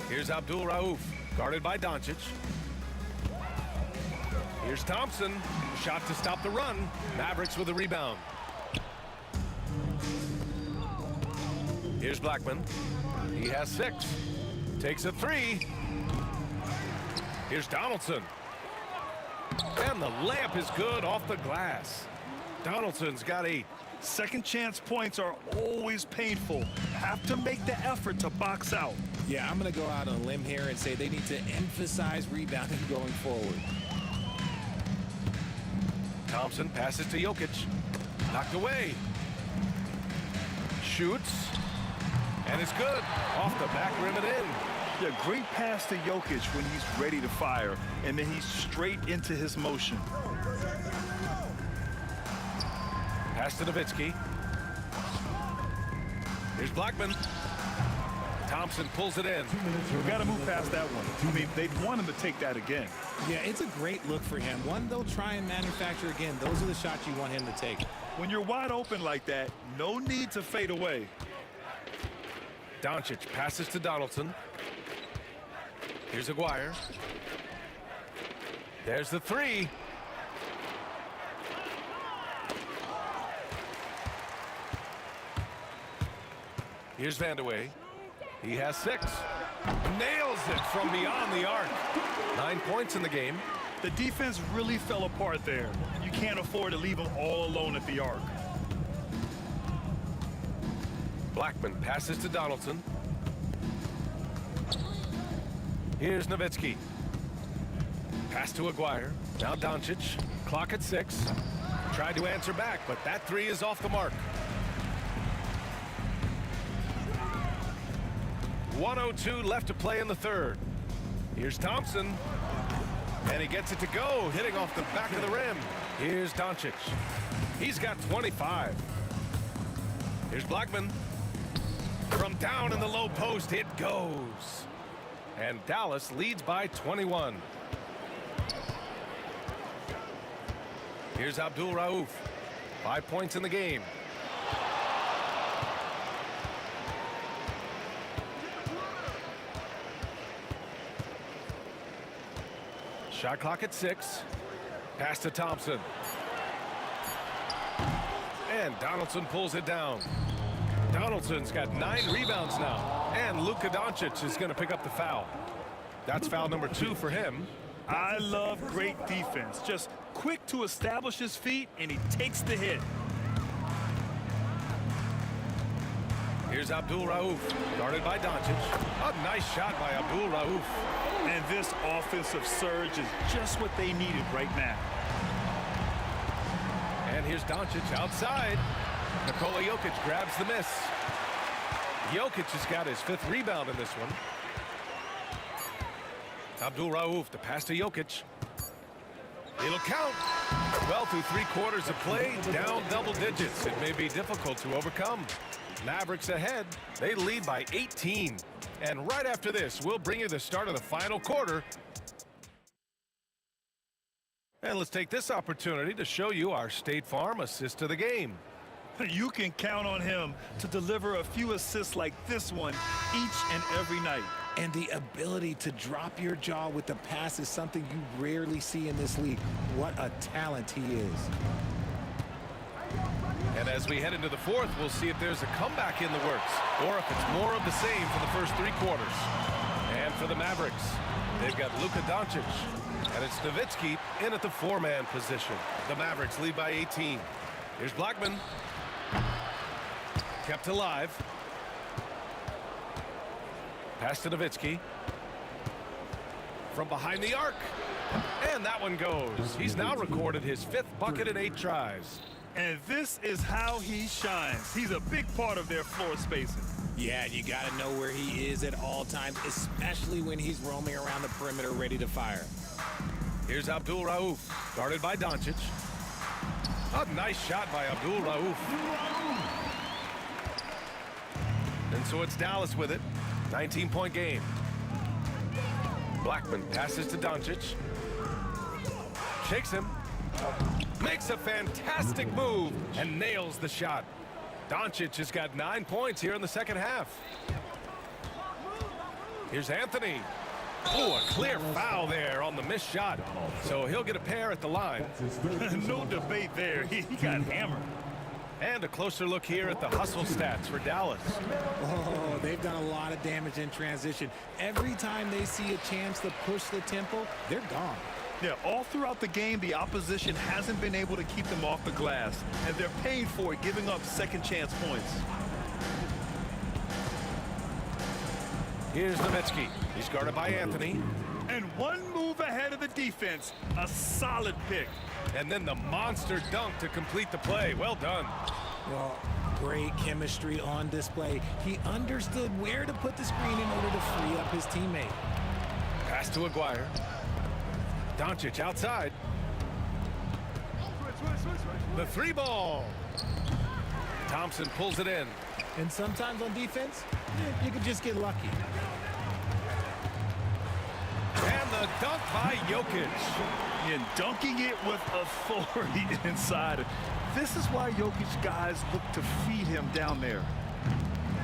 Here's Abdul Rauf, guarded by Doncic. Here's Thompson, shot to stop the run. Mavericks with the rebound. Here's Blackman. He has 6. Takes a 3. Here's Donaldson. And the layup is good off the glass. Donaldson's got 8. Second chance points are always painful. Have to make the effort to box out. Yeah, I'm going to go out on a limb here and say they need to emphasize rebounding going forward. Thompson passes to Jokic. Knocked away. Shoots. And it's good. Off the back rim and in. Yeah, great pass to Jokic when he's ready to fire. And then he's straight into his motion. Pass to Nowitzki. Here's Blackman. Thompson pulls it in. We've got to move past that one. I mean, they'd want him to take that again. Yeah, it's a great look for him. One they'll try and manufacture again. Those are the shots you want him to take. When you're wide open like that, no need to fade away. Doncic passes to Donaldson. Here's Aguirre. There's the 3. Here's Vandeweghe. He has 6. Nails it from beyond the arc. 9 points in the game. The defense really fell apart there. You can't afford to leave them all alone at the arc. Blackman passes to Donaldson. Here's Nowitzki. Pass to Aguirre. Now Doncic. Clock at 6. Tried to answer back, but that 3 is off the mark. 1:02 left to play in the third. Here's Thompson. And he gets it to go, hitting off the back of the rim. Here's Doncic. He's got 25. Here's Blackman. From down in the low post, it goes. And Dallas leads by 21. Here's Abdul Rauf. 5 points in the game. Shot clock at 6. Pass to Thompson. And Donaldson pulls it down. Donaldson's got 9 rebounds now. And Luka Doncic is going to pick up the foul. That's foul number 2 for him. I love great defense. Just Quick to establish his feet, and he takes the hit. Here's Abdul Rauf, guarded by Doncic. A nice shot by Abdul Rauf. And this offensive surge is just what they needed right now. And here's Doncic outside. Nikola Jokic grabs the miss. Jokic has got his 5th rebound in this one. Abdul Rauf, the pass to Jokic. It'll count. Well, through 3 quarters of play, down double digits. It may be difficult to overcome. Mavericks ahead. They lead by 18. And right after this, we'll bring you the start of the final quarter. And let's take this opportunity to show you our State Farm assist of the game. You can count on him to deliver a few assists like this one each and every night. And the ability to drop your jaw with the pass is something you rarely see in this league. What a talent he is. And as we head into the 4th, we'll see if there's a comeback in the works or if it's more of the same for the first 3 quarters. And for the Mavericks, they've got Luka Doncic, and it's Nowitzki in at the 4-man position. The Mavericks lead by 18. Here's Blackman. Kept alive. Pass to Nowitzki. From behind the arc. And that one goes. He's now recorded his 5th bucket in 8 tries. And this is how he shines. He's a big part of their floor spacing. Yeah, you got to know where he is at all times, especially when he's roaming around the perimeter ready to fire. Here's Abdul Rauf, guarded by Doncic. A nice shot by Abdul Rauf. And so it's Dallas with it. 19-point game. Blackman passes to Doncic. Shakes him. Makes a fantastic move and nails the shot. Doncic has got 9 points here in the second half. Here's Anthony. Oh, a clear foul there on the missed shot. So he'll get a pair at the line. No debate there. He got hammered. And a closer look here at the hustle stats for Dallas. Oh, they've done a lot of damage in transition. Every time they see a chance to push the tempo, they're gone. Yeah, all throughout the game, the opposition hasn't been able to keep them off the glass, and they're paying for it, giving up second chance points. Here's Nowitzki. He's guarded by Anthony. And one move ahead of the defense. A solid pick. And then the monster dunk to complete the play. Well done. Well, great chemistry on display. He understood where to put the screen in order to free up his teammate. Pass to Aguirre. Doncic outside. The 3 ball. Thompson pulls it in. And sometimes on defense, you can just get lucky. And the dunk by Jokic. And dunking it with authority inside. This is why Jokic guys look to feed him down there.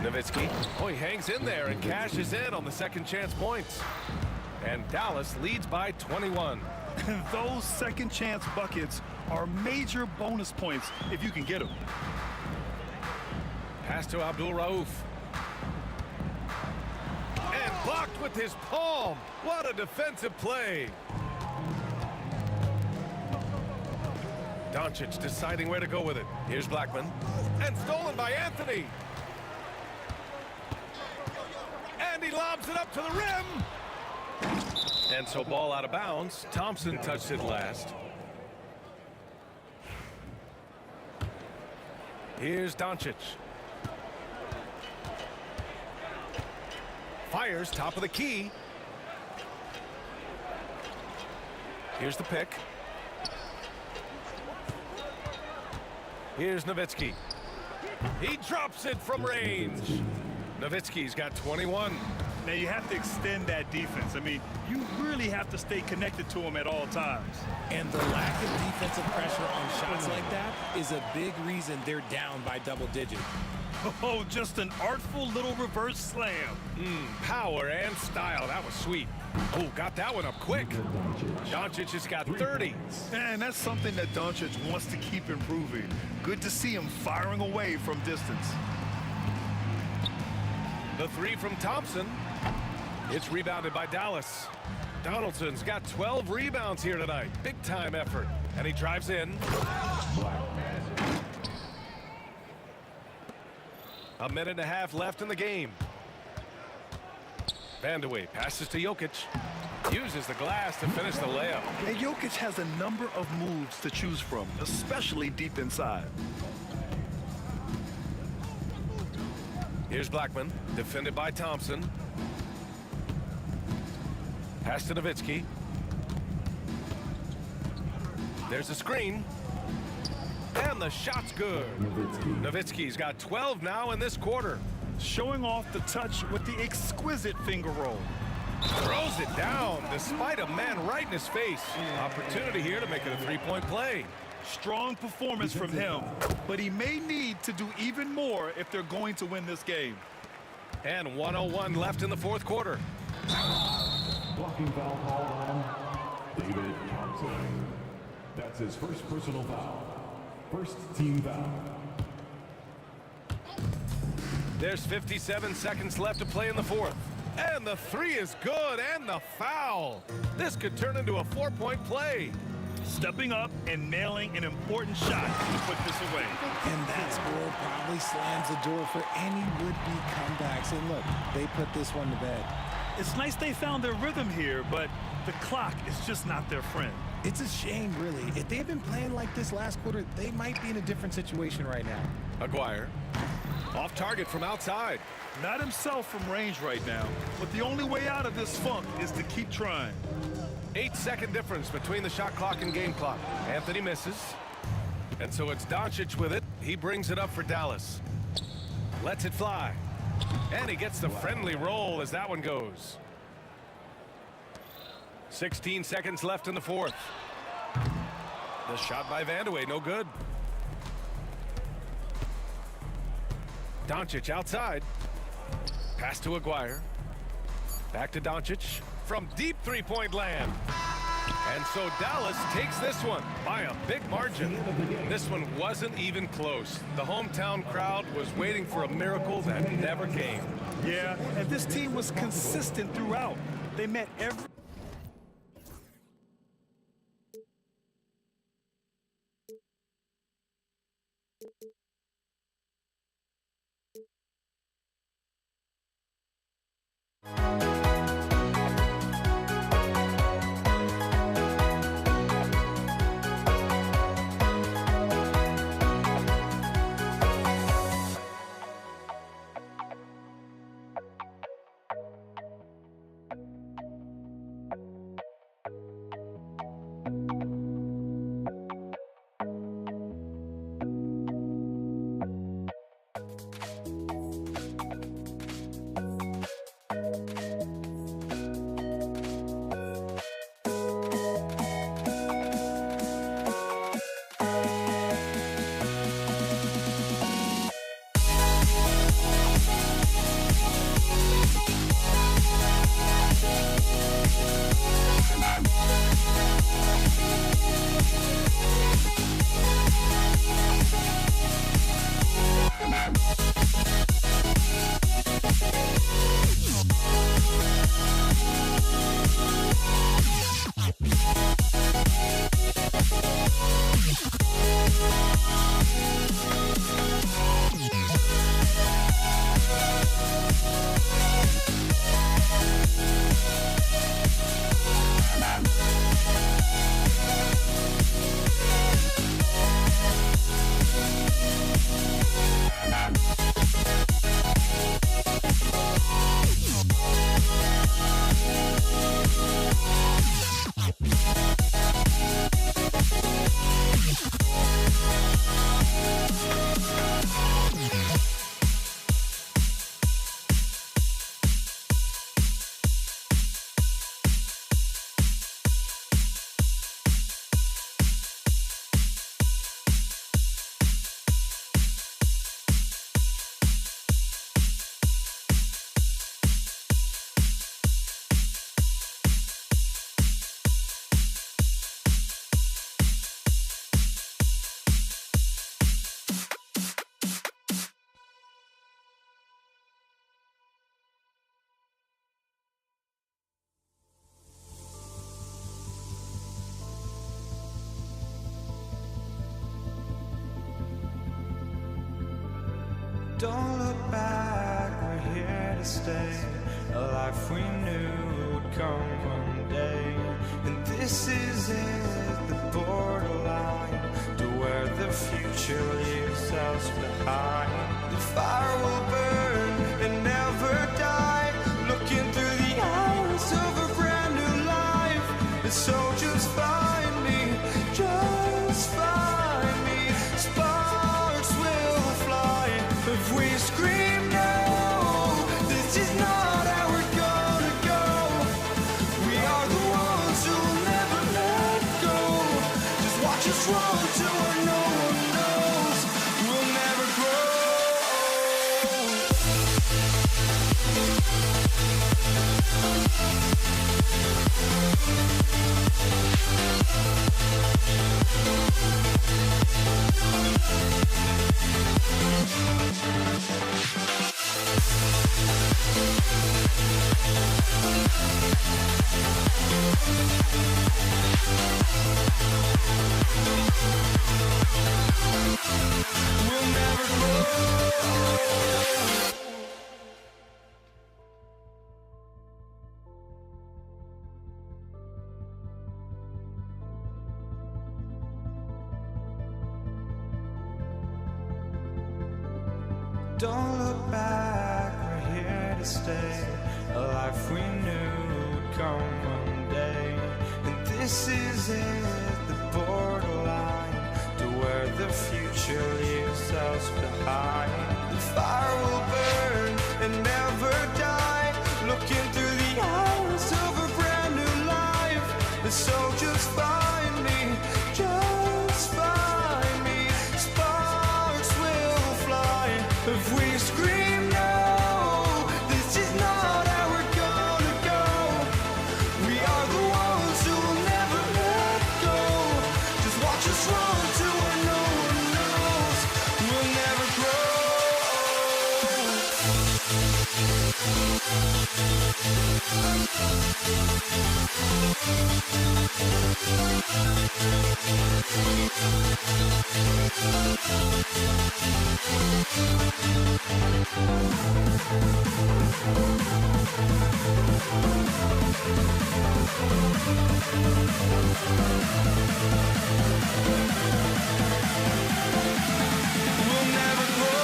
Nowitzki. Oh, he hangs in there and cashes in on the second chance points. And Dallas leads by 21. And those second chance buckets are major bonus points if you can get them. Pass to Abdul Rauf. And blocked with his palm. What a defensive play. Doncic deciding where to go with it. Here's Blackman. And stolen by Anthony. And he lobs it up to the rim. And so ball out of bounds. Thompson touched it last. Here's Doncic. Fires top of the key. Here's the pick. Here's Nowitzki. He drops it from range. Nowitzki's got 21. Now you have to extend that defense. I mean, you really have to stay connected to him at all times. And the lack of defensive pressure on shots like that is a big reason they're down by double digits. Oh, just an artful little reverse slam. Power and style. That was sweet. Oh, got that one up quick. Doncic has got 30. And that's something that Doncic wants to keep improving. Good to see him firing away from distance. The 3 from Thompson. It's rebounded by Dallas. Donaldson's got 12 rebounds here tonight. Big time effort. And he drives in. A minute and a half left in the game. Vandeweghe passes to Jokic. Uses the glass to finish the layup. And Jokic has a number of moves to choose from, especially deep inside. Here's Blackman, defended by Thompson. Pass to Nowitzki. There's a screen. And the shot's good. Nowitzki's got 12 now in this quarter. Showing off the touch with the exquisite finger roll. Throws it down despite a man right in his face. Opportunity here to make it a three-point play. Strong performance from him, but he may need to do even more if they're going to win this game. And 1:01 left in the fourth quarter. Blocking foul called on David Thompson. That's his first personal foul. First team foul. There's 57 seconds left to play in the fourth. And the three is good, and the foul. This could turn into a 4-point play. Stepping up and nailing an important shot to put this away. And that score probably slams the door for any would-be comebacks. And look, they put this one to bed. It's nice they found their rhythm here, but the clock is just not their friend. It's a shame, really. If they had been playing like this last quarter, they might be in a different situation right now. Aguirre. Off target from outside. Not himself from range right now, but the only way out of this funk is to keep trying. 8-second difference between the shot clock and game clock. Anthony misses. And so it's Doncic with it. He brings it up for Dallas. Lets it fly. And he gets the friendly roll as that one goes. 16 seconds left in the fourth. The shot by Vandeweghe, no good. Doncic outside. Pass to Aguirre. Back to Doncic from deep three-point land. And so Dallas takes this one by a big margin. This one wasn't even close. The hometown crowd was waiting for a miracle that never came. Yeah, and this team was consistent throughout. They met every... Don't look back, we're here to stay. A life we knew would come one day. And this is it, the borderline to where the future leaves us behind. The fire will burn and never die, looking through the eyes of a brand new life. And so just find me, just find me. Sparks will fly if we scream no. This is not how we're gonna go. We are the ones who will never let go. Just watch us run to where no one knows. We'll never grow. We'll never grow. Don't look back, we're here to stay. A life we knew would come one day. And this is it, the borderline to where the future leaves us behind. The fire will burn and never die, looking through the eyes of a brand new life. And so just find me, just find me. Sparks will fly if we scream no. This is not how we're gonna go. We are the ones who will never let go. Just watch us run to where no one knows. We'll never grow. We'll never grow.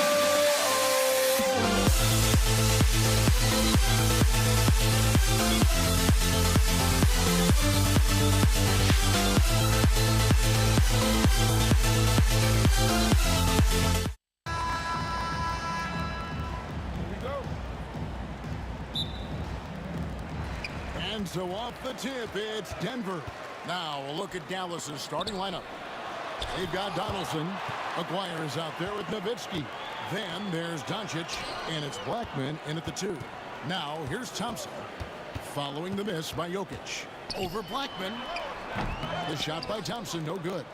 And so off the tip, it's Denver. Now a look at Dallas's starting lineup. They've got Donaldson. Aguirre is out there with Nowitzki. Then there's Doncic, and it's Blackman in at the 2. Now here's Thompson, following the miss by Jokic. Over Blackman. The shot by Thompson, no good.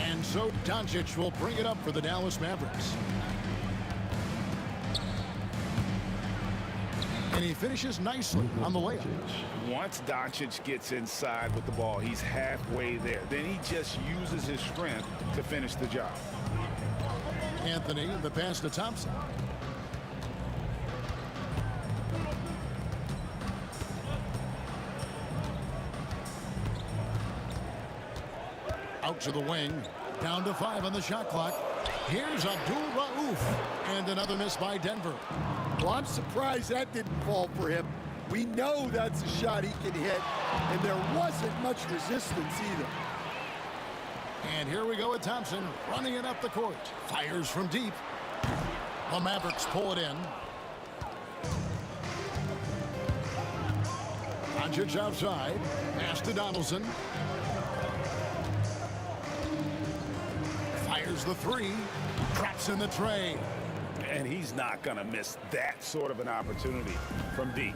And so Doncic will bring it up for the Dallas Mavericks. And he finishes nicely on the layup. Once Doncic gets inside with the ball, he's halfway there. Then he just uses his strength to finish the job. Anthony, the pass to Thompson. Out to the wing. Down to 5 on the shot clock. Here's Abdul-Rauf. And another miss by Denver. Well, I'm surprised that didn't fall for him. We know that's a shot he can hit, and there wasn't much resistance either. And here we go with Thompson running it up the court. Fires from deep. The Mavericks pull it in. Doncic outside. Pass to Donaldson. Fires the 3. Drops in the tray. And he's not going to miss that sort of an opportunity from deep.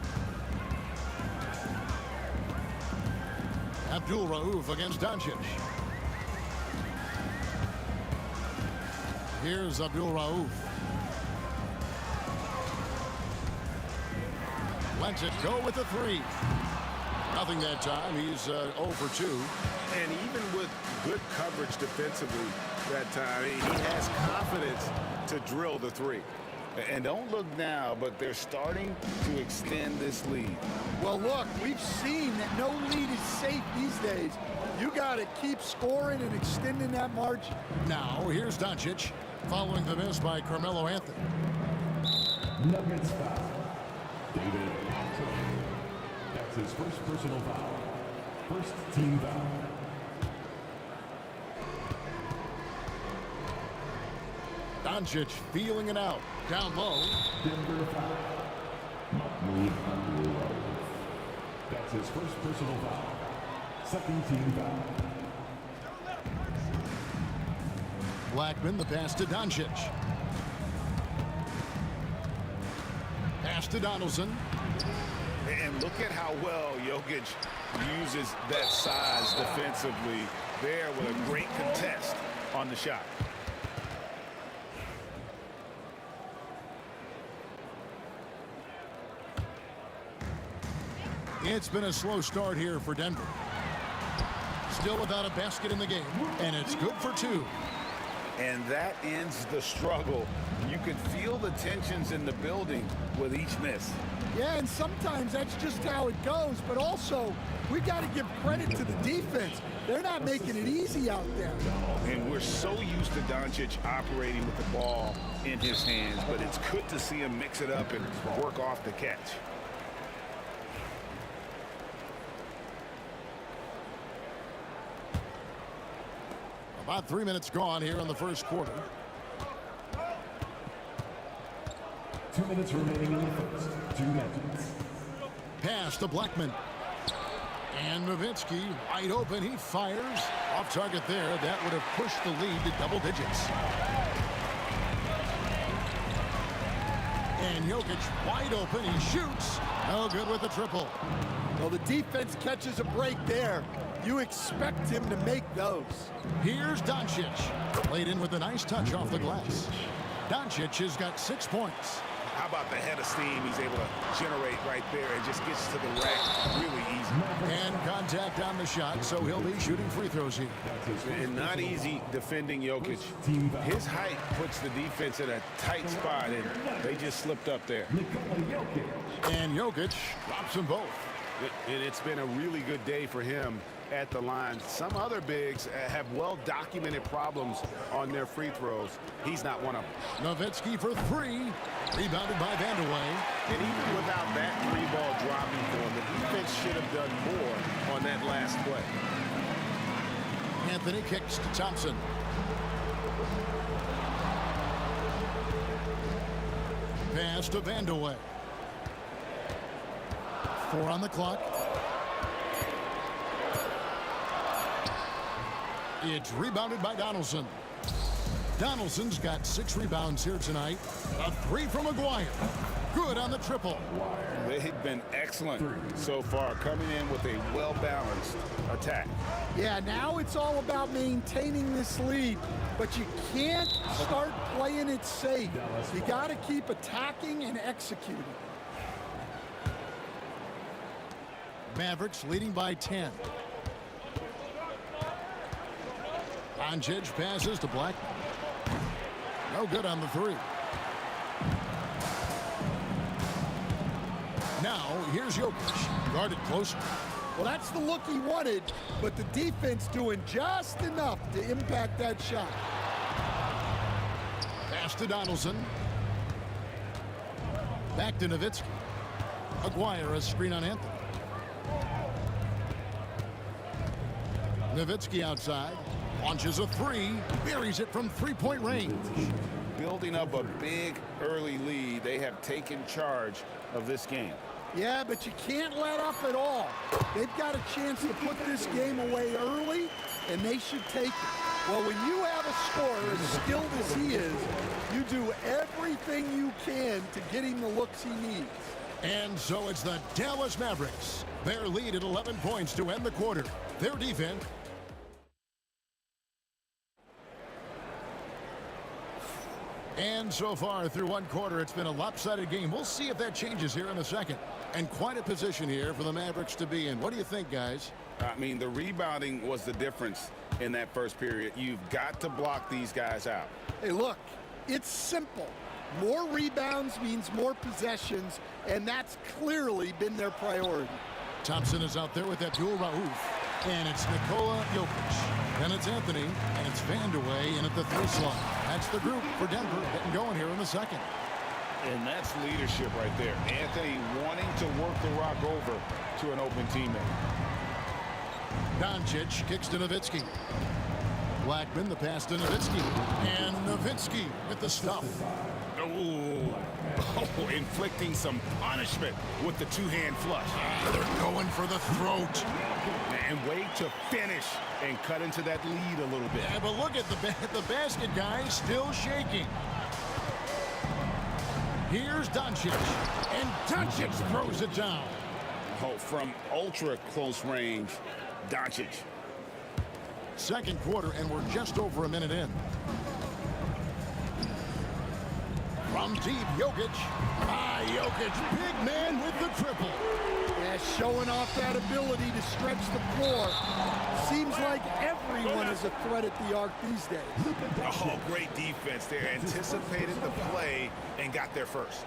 Abdul-Rauf against Doncic. Here's Abdul-Rauf. Lets it go with the 3. Nothing that time. He's 0 for 2. And even with good coverage defensively that time, he has confidence to drill the 3. And don't look now, but they're starting to extend this lead. Well, look, we've seen that no lead is safe these days. You got to keep scoring and extending that margin. Now, here's Doncic, following the miss by Carmelo Anthony. Nuggets foul. David Cook. That's his first personal foul. First team foul. Doncic feeling it out. Down low. Denver foul. Mahmoud Abdul-Rauf. That's his first personal foul. Second team foul. Blackman, the pass to Doncic. Pass to Donaldson. And look at how well Jokic uses that size defensively there with a great contest on the shot. It's been a slow start here for Denver. Still without a basket in the game, and it's good for two. And that ends the struggle. You can feel the tensions in the building with each miss. Yeah, and sometimes that's just how it goes, but also we got to give credit to the defense. They're not making it easy out there. And we're so used to Doncic operating with the ball in his hands, but it's good to see him mix it up and work off the catch. About 3 minutes gone here in the first quarter. 2 minutes remaining in the first. 2 minutes. Pass to Blackman. And Nowitzki wide open. He fires. Off target there. That would have pushed the lead to double digits. And Jokic wide open. He shoots. No good with the triple. Well, the defense catches a break there. You expect him to make those. Here's Doncic. Played in with a nice touch off the glass. Doncic has got 6 points. How about the head of steam he's able to generate right there and just gets to the rack really easy. And contact on the shot, so he'll be shooting free throws here. And not easy defending Jokic. His height puts the defense in a tight spot, and they just slipped up there. And Jokic drops them both. And it's been a really good day for him at the line. Some other bigs have well-documented problems on their free throws. He's not one of them. Nowitzki for three. Rebounded by Vandeweghe. And even without that three ball dropping for him, the defense should have done more on that last play. Anthony kicks to Thompson. Pass to Vandeweghe. 4 on the clock. It's rebounded by Donaldson. Donaldson's got 6 rebounds here tonight. A 3 from Maguire. Good on the triple. They've been excellent so far, coming in with a well-balanced attack. Yeah, now it's all about maintaining this lead, but you can't start playing it safe. You got to keep attacking and executing. Mavericks leading by 10. Doncic passes to Blackman. No good on the 3. Now, here's Jokic, guarded closer. Well, that's the look he wanted, but the defense doing just enough to impact that shot. Pass to Donaldson. Back to Nowitzki. Maguire, a screen on Anthony. Nowitzki outside. Launches a 3. Buries it from three-point range. Building up a big early lead, they have taken charge of this game. Yeah, but you can't let up at all. They've got a chance to put this game away early, and they should take it. Well, when you have a scorer as skilled as he is, you do everything you can to get him the looks he needs. And so it's the Dallas Mavericks. Their lead at 11 points to end the quarter. Their defense. And so far through one quarter, it's been a lopsided game. We'll see if that changes here in a second. And quite a position here for the Mavericks to be in. What do you think, guys? I mean, the rebounding was the difference in that first period. You've got to block these guys out. Hey, look, it's simple. More rebounds means more possessions, and that's clearly been their priority. Thompson is out there with Abdul Rauf. And it's Nikola Jokic. Then it's Anthony, and it's Vandeweghe in at the 3 slot. That's the group for Denver getting going here in the second. And that's leadership right there. Anthony wanting to work the rock over to an open teammate. Doncic kicks to Nowitzki. Blackman, the pass to Nowitzki. And Nowitzki with the stuff. Oh, inflicting some punishment with the two-hand flush. They're going for the throat. And wait to finish and cut into that lead a little bit. Yeah, but look at the basket guy still shaking. Here's Doncic. And Doncic throws it down. Oh, from ultra close range, Doncic. Second quarter, and we're just over a minute in. From deep, Jokic. Jokic, big man with the triple. Yeah, showing off that ability to stretch the floor. Seems like everyone is a threat at the arc these days. Oh, great defense there. Anticipated the play and got there first.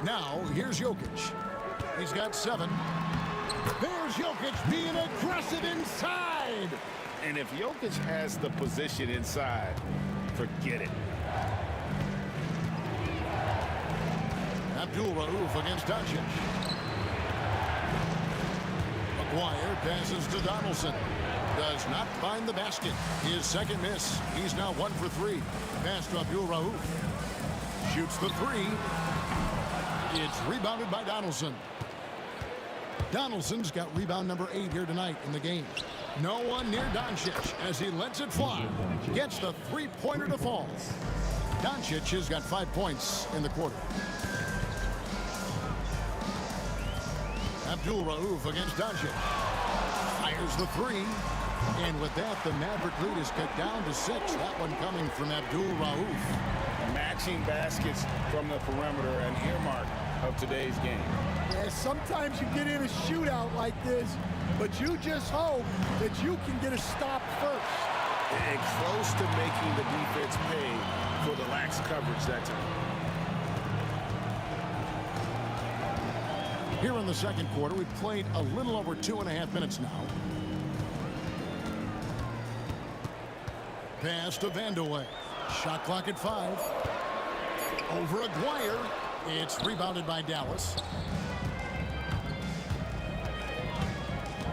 Now, here's Jokic. He's got 7. There's Jokic being aggressive inside. And if Jokic has the position inside, forget it. Abdul Rauf against Doncic. McGuire passes to Donaldson. Does not find the basket. His second miss. He's now 1 for 3. Pass to Abdul Rauf. Shoots the 3. It's rebounded by Donaldson. Donaldson's got rebound number 8 here tonight in the game. No one near Doncic as he lets it fly. Gets the 3-pointer to fall. Doncic has got 5 points in the quarter. Abdul Rauf against Doncic. Fires the 3. And with that, the Maverick lead is cut down to 6. That one coming from Abdul Rauf. Matching baskets from the perimeter, an earmark of today's game. Yeah, sometimes you get in a shootout like this, but you just hope that you can get a stop first. And close to making the defense pay for the lax coverage that time. Here in the second quarter, we've played a little over 2.5 minutes now. Pass to Vandeweghe. Shot clock at 5. Over Aguirre. It's rebounded by Dallas.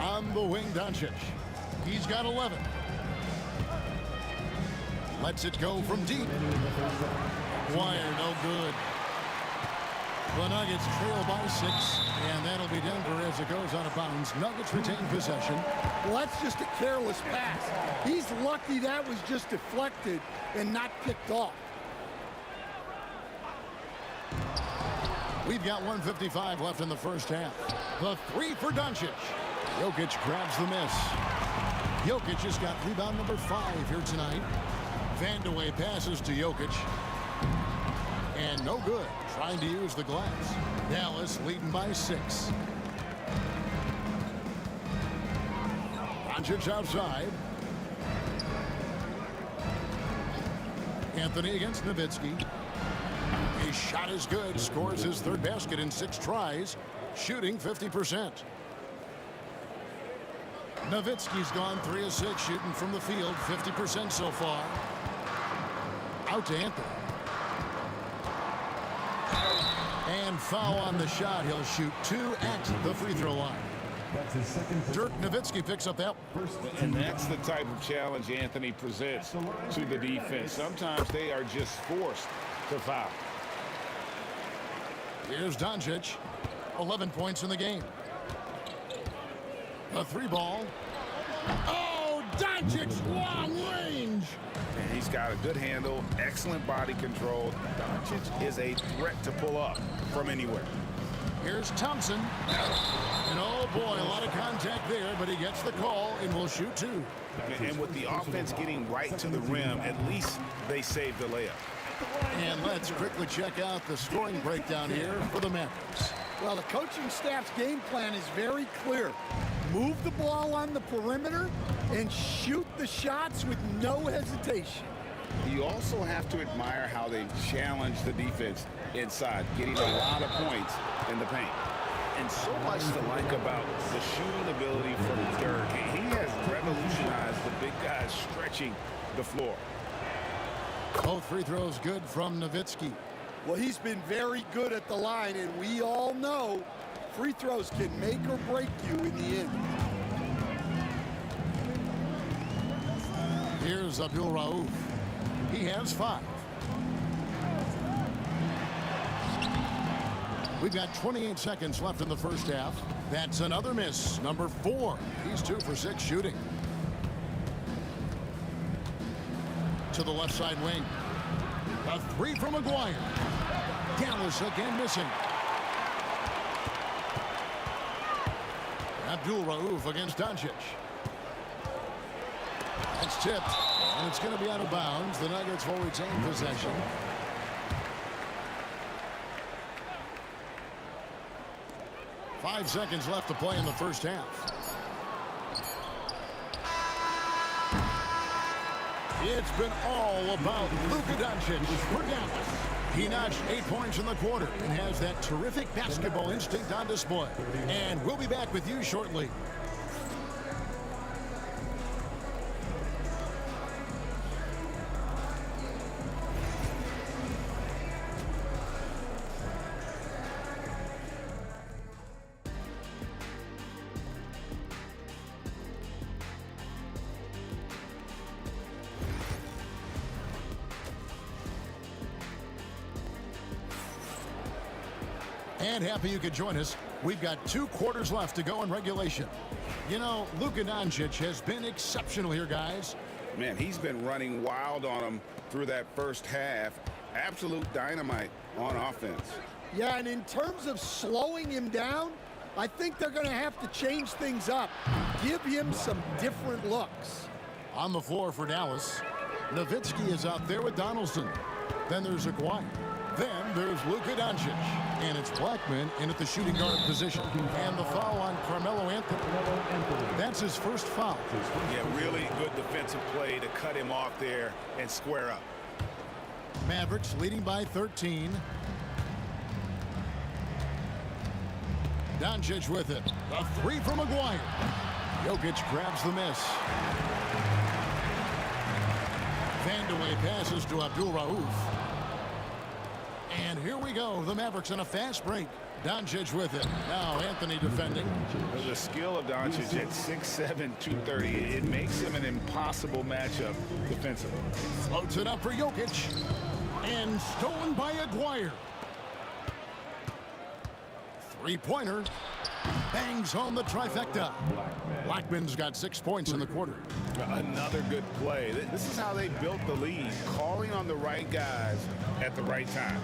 On the wing, Doncic. He's got 11. Lets it go from deep. Aguirre, no good. The Nuggets trail by 6, and that'll be Denver as it goes out of bounds. Nuggets retain possession. Well, that's just a careless pass. He's lucky that was just deflected and not picked off. We've got 1:55 left in the first half. The 3 for Doncic. Jokic grabs the miss. Jokic has got rebound number 5 here tonight. Vandeweghe passes to Jokic. And no good. Trying to use the glass. Dallas leading by 6. Doncic outside. Anthony against Nowitzki. His shot is good. Scores his 3rd basket in 6 tries. Shooting 50%. Nowitzki's gone 3 of 6 shooting from the field. 50% so far. Out to Anthony. And foul on the shot. He'll shoot 2 at the free throw line. Dirk Nowitzki picks up that. And that's the type of challenge Anthony presents to the defense. Sometimes they are just forced to foul. Here's Doncic. 11 points in the game. A 3 ball. Oh, Doncic's long range. And he's got a good handle, excellent body control. Doncic is a threat to pull up from anywhere. Here's Thompson. And oh boy, a lot of contact there, but he gets the call and will shoot 2. And with the offense getting right to the rim, at least they saved the layup. And let's quickly check out the scoring breakdown here for the Mavericks. Well, the coaching staff's game plan is very clear. Move the ball on the perimeter and shoot the shots with no hesitation. You also have to admire how they challenge the defense inside, getting a lot of points in the paint. And so much to like about the shooting ability from Dirk. He has revolutionized the big guys stretching the floor. Both free throws good from Nowitzki. Well, he's been very good at the line, and we all know free throws can make or break you in the end. Here's Abdul Rauf. He has 5. We've got 28 seconds left in the first half. That's another miss. Number 4. He's 2 for 6 shooting. To the left side wing. A 3 from Maguire. Dallas again missing. Abdul Rauf against Doncic. That's tipped, and it's going to be out of bounds. The Nuggets will retain possession. Five seconds left to play in the first half. It's been all about Luka Doncic for Dallas. He notched 8 points in the quarter and has that terrific basketball instinct on display. And we'll be back with you shortly. And happy you could join us. We've got 2 quarters left to go in regulation. You know, Luka Doncic has been exceptional here, guys. Man, he's been running wild on him through that first half. Absolute dynamite on offense. Yeah, and in terms of slowing him down, I think they're going to have to change things up. Give him some different looks. On the floor for Dallas, Nowitzki is out there with Donaldson. Then there's Aguirre. Then there's Luka Doncic. And it's Blackman in at the shooting guard position. And the foul on Carmelo Anthony. That's his first foul. Yeah, really good defensive play to cut him off there and square up. Mavericks leading by 13. Doncic with it. A 3 from Maguire. Jokic grabs the miss. Vandeweghe passes to Abdul Rauf. And here we go. The Mavericks on a fast break. Doncic with it. Now Anthony defending. The skill of Doncic at 6'7", 230, it makes him an impossible matchup defensively. Floats it up for Jokic. And stolen by Aguirre. Three-pointer. Bangs home the trifecta. Blackman's got 6 points in the quarter. Another good play. This is how they built the lead, calling on the right guys at the right time.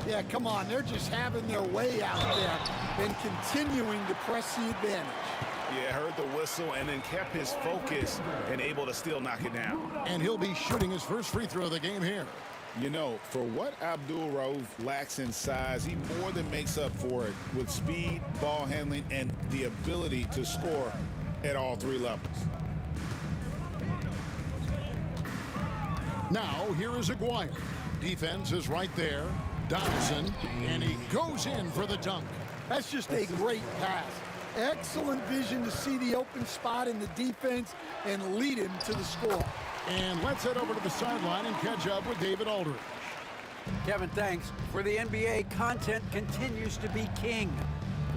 Yeah, come on. They're just having their way out there and continuing to press the advantage. Yeah, heard the whistle and then kept his focus and able to still knock it down. And he'll be shooting his first free throw of the game here. You know, for what Abdul Rauf lacks in size, he more than makes up for it with speed, ball handling, and the ability to score at all 3 levels. Now, here is Aguirre. Defense is right there. Donaldson, and he goes in for the dunk. That's just a great pass. Excellent vision to see the open spot in the defense and lead him to the score. And let's head over to the sideline and catch up with David Aldridge. Kevin, thanks. For the NBA, content continues to be king.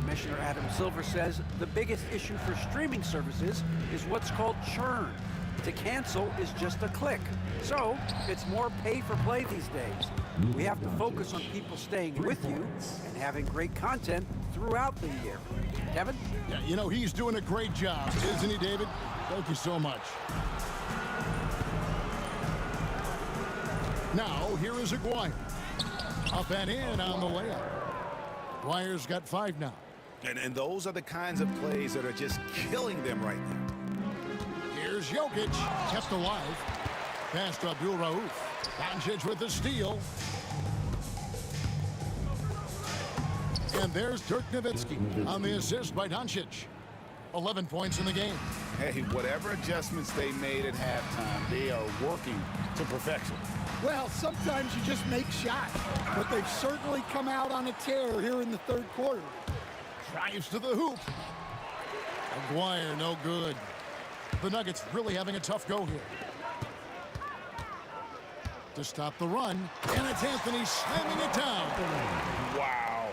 Commissioner Adam Silver says the biggest issue for streaming services is what's called churn. To cancel is just a click. So it's more pay for play these days. We have to focus on people staying with you and having great content throughout the year. Kevin? Yeah, you know, he's doing a great job, isn't he, David? Thank you so much. Now, here is Aguirre. Up and in on the layup. Aguirre's got 5 now. And those are the kinds of plays that are just killing them right now. Here's Jokic, kept alive. Pass to Abdul Rauf. Doncic with the steal. And there's Dirk Nowitzki on the assist by Doncic. 11 points in the game. Hey, whatever adjustments they made at halftime, they are working to perfection. Well, sometimes you just make shots, but they've certainly come out on a tear here in the third quarter. Drives to the hoop. Aguirre, no good. The Nuggets really having a tough go here. To stop the run, and it's Anthony slamming it down. Wow.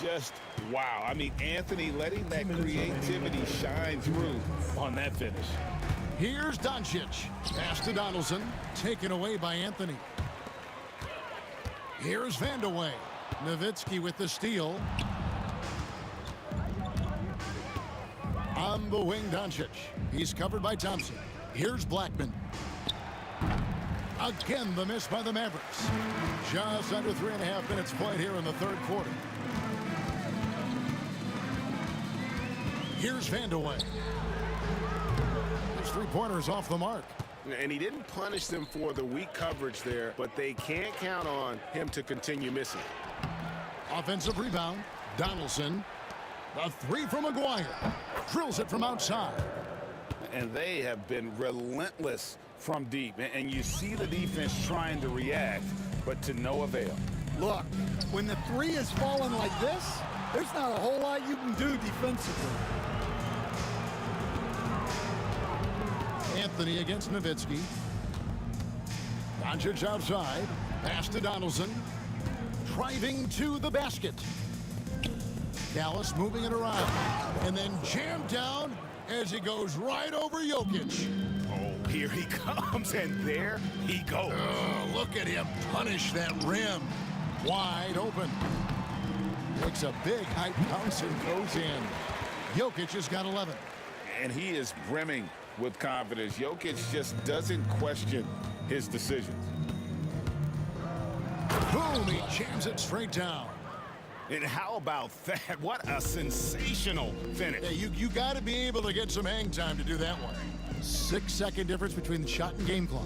Just wow. I mean, Anthony letting that creativity shine through on that finish. Here's Doncic. Pass to Donaldson. Taken away by Anthony. Here's Vandeweghe. Nowitzki with the steal. On the wing, Doncic. He's covered by Thompson. Here's Blackman. Again, the miss by the Mavericks. Just under 3.5 minutes played here in the third quarter. Here's Vandeweghe. His three-pointers off the mark. And he didn't punish them for the weak coverage there, but they can't count on him to continue missing. Offensive rebound. Donaldson. The three from Aguirre. Drills it from outside. And they have been relentless from deep. And you see the defense trying to react, but to no avail. Look, when the three is falling like this, there's not a whole lot you can do defensively. Anthony against Nowitzki. Doncic outside. Pass to Donaldson. Driving to the basket. Dallas moving it around. And then jammed down as he goes right over Jokic. Oh, here he comes, and there he goes. Oh, look at him punish that rim. Wide open. Takes a big high bounce and goes in. Jokic has got 11. And he is brimming with confidence. Jokic just doesn't question his decisions. Boom, he jams it straight down. And how about that? What a sensational finish. Yeah, you got to be able to get some hang time to do that one. 6-second difference between the shot and game clock.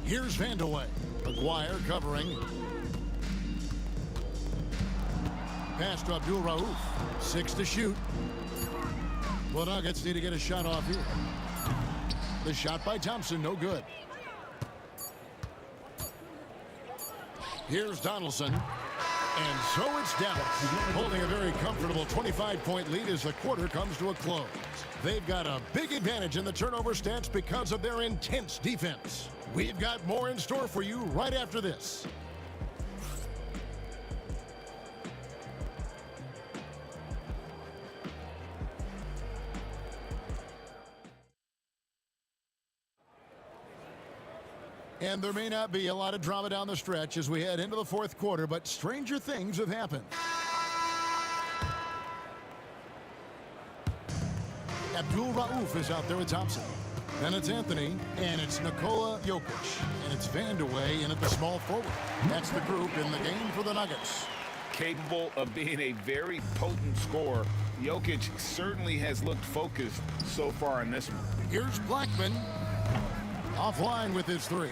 Here's Vandeweghe. Aguirre covering. Pass to Abdul Rauf. 6 to shoot. The Nuggets need to get a shot off here. The shot by Thompson, no good. Here's Donaldson. And so it's Dallas, holding a very comfortable 25-point lead as the quarter comes to a close. They've got a big advantage in the turnover stats because of their intense defense. We've got more in store for you right after this. And there may not be a lot of drama down the stretch as we head into the fourth quarter, but stranger things have happened. Abdul Rauf is out there with Thompson. Then it's Anthony, and it's Nikola Jokic. And it's Vandeweghe in at the small forward. That's the group in the game for the Nuggets. Capable of being a very potent scorer, Jokic certainly has looked focused so far in this one. Here's Blackman. Offline with his three.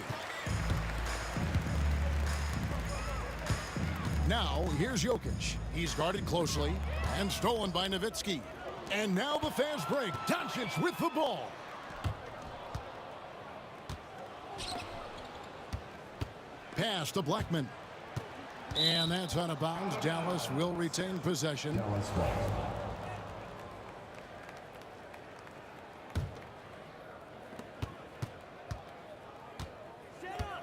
Now, here's Jokic. He's guarded closely and stolen by Nowitzki. And now the fast break. Doncic with the ball. Pass to Blackman. And that's out of bounds. Dallas will retain possession.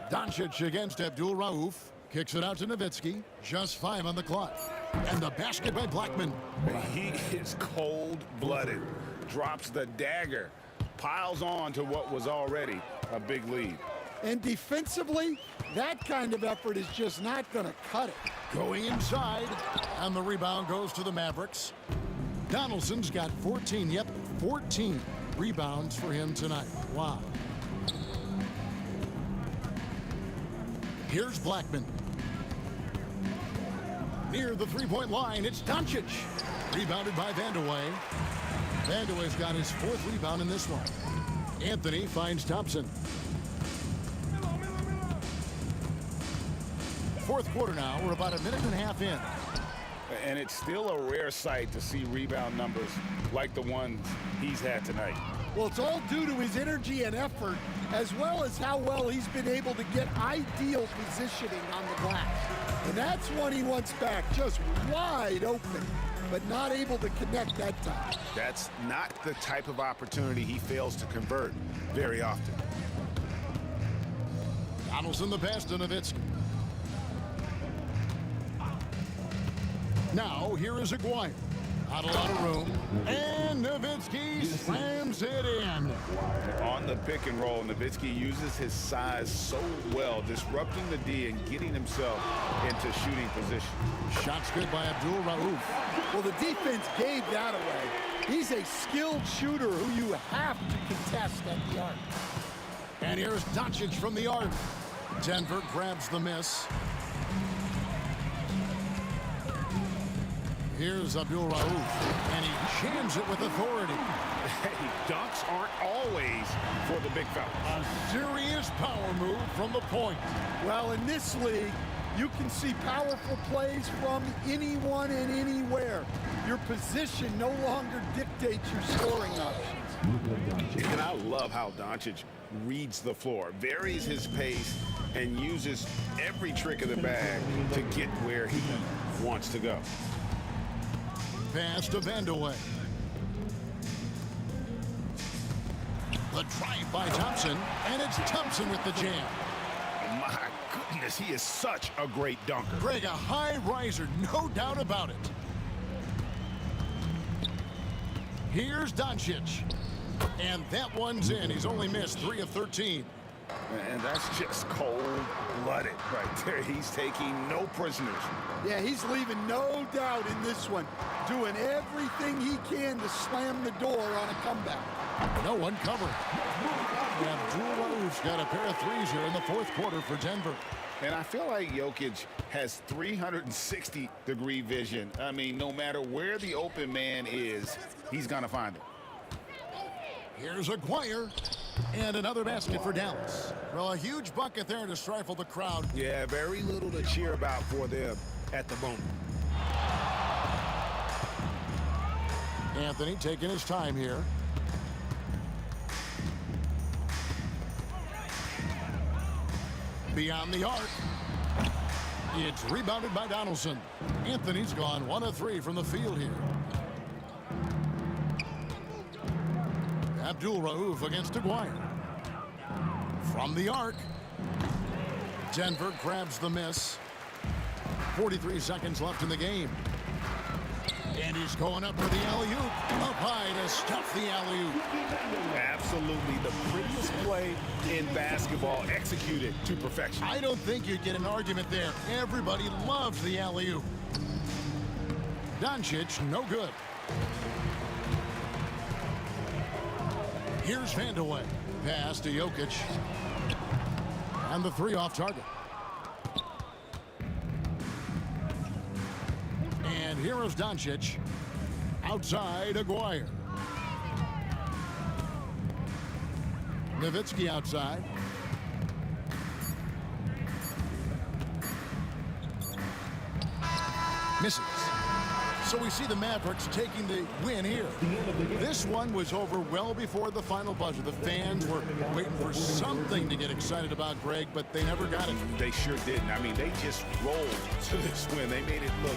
Doncic against Abdul Rauf. Kicks it out to Nowitzki. Just 5 on the clock. And the basket by Blackman. He is cold-blooded. Drops the dagger. Piles on to what was already a big lead. And defensively, that kind of effort is just not going to cut it. Going inside. And the rebound goes to the Mavericks. Donaldson's got 14. Yep, 14 rebounds for him tonight. Wow. Here's Blackman. Near the three-point line, it's Doncic. Rebounded by Vandeweghe. Vandeweghe's got his 4th rebound in this one. Anthony finds Thompson. fourth quarter now. We're about a minute and a half in. And it's still a rare sight to see rebound numbers like the ones he's had tonight. Well, it's all due to his energy and effort, as well as how well he's been able to get ideal positioning on the glass. And that's one he wants back, just wide open, but not able to connect that time. That's not the type of opportunity he fails to convert very often. Donaldson the pass to Nowitzki. Now, here is Aguirre. Not a lot of room. And Nowitzki slams it in. On the pick and roll, Nowitzki uses his size so well, disrupting the D and getting himself into shooting position. Shots good by Abdul Rauf. Well, the defense gave that away. He's a skilled shooter who you have to contest at the arc. And here's Doncic from the arc. Denver grabs the miss. Here's Abdul Rauf, and he jams it with authority. Hey, dunks aren't always for the big fella. A serious power move from the point. Well, in this league, you can see powerful plays from anyone and anywhere. Your position no longer dictates your scoring options. And I love how Doncic reads the floor, varies his pace, and uses every trick of the bag to get where he wants to go. Pass to Vandeweghe. The drive by Thompson, and it's Thompson with the jam. My goodness, he is such a great dunker. Greg, a high riser, no doubt about it. Here's Doncic. And that one's in. He's only missed 3 of 13. And that's just cold-blooded right there. He's taking no prisoners. Yeah, he's leaving no doubt in this one. Doing everything he can to slam the door on a comeback. No one covered. Abdul Rauf's got a pair of threes here in the fourth quarter for Denver. And I feel like Jokic has 360-degree vision. I mean, no matter where the open man is, he's going to find him. Here's Aguirre. And another basket for Dallas. Well, a huge bucket there to stifle the crowd. Yeah, very little to cheer about for them at the moment. Anthony taking his time here. Beyond the arc. It's rebounded by Donaldson. Anthony's gone 1 of 3 from the field here. Abdul Rauf against Aguirre. From the arc. Denver grabs the miss. 43 seconds left in the game. And he's going up for the alley-oop. Up high to stuff the alley-oop. Absolutely the prettiest play in basketball, executed to perfection. I don't think you'd get an argument there. Everybody loves the alley-oop. Doncic, no good. Here's Vandeweghe. Pass to Jokic. And the 3 off target. And here is Doncic. Outside, Aguirre. Nowitzki outside. Misses. So we see the Mavericks taking the win here. This one was over well before the final buzzer. The fans were waiting for something to get excited about, Greg, but they never got it. They sure didn't. I mean, they just rolled to this win. They made it look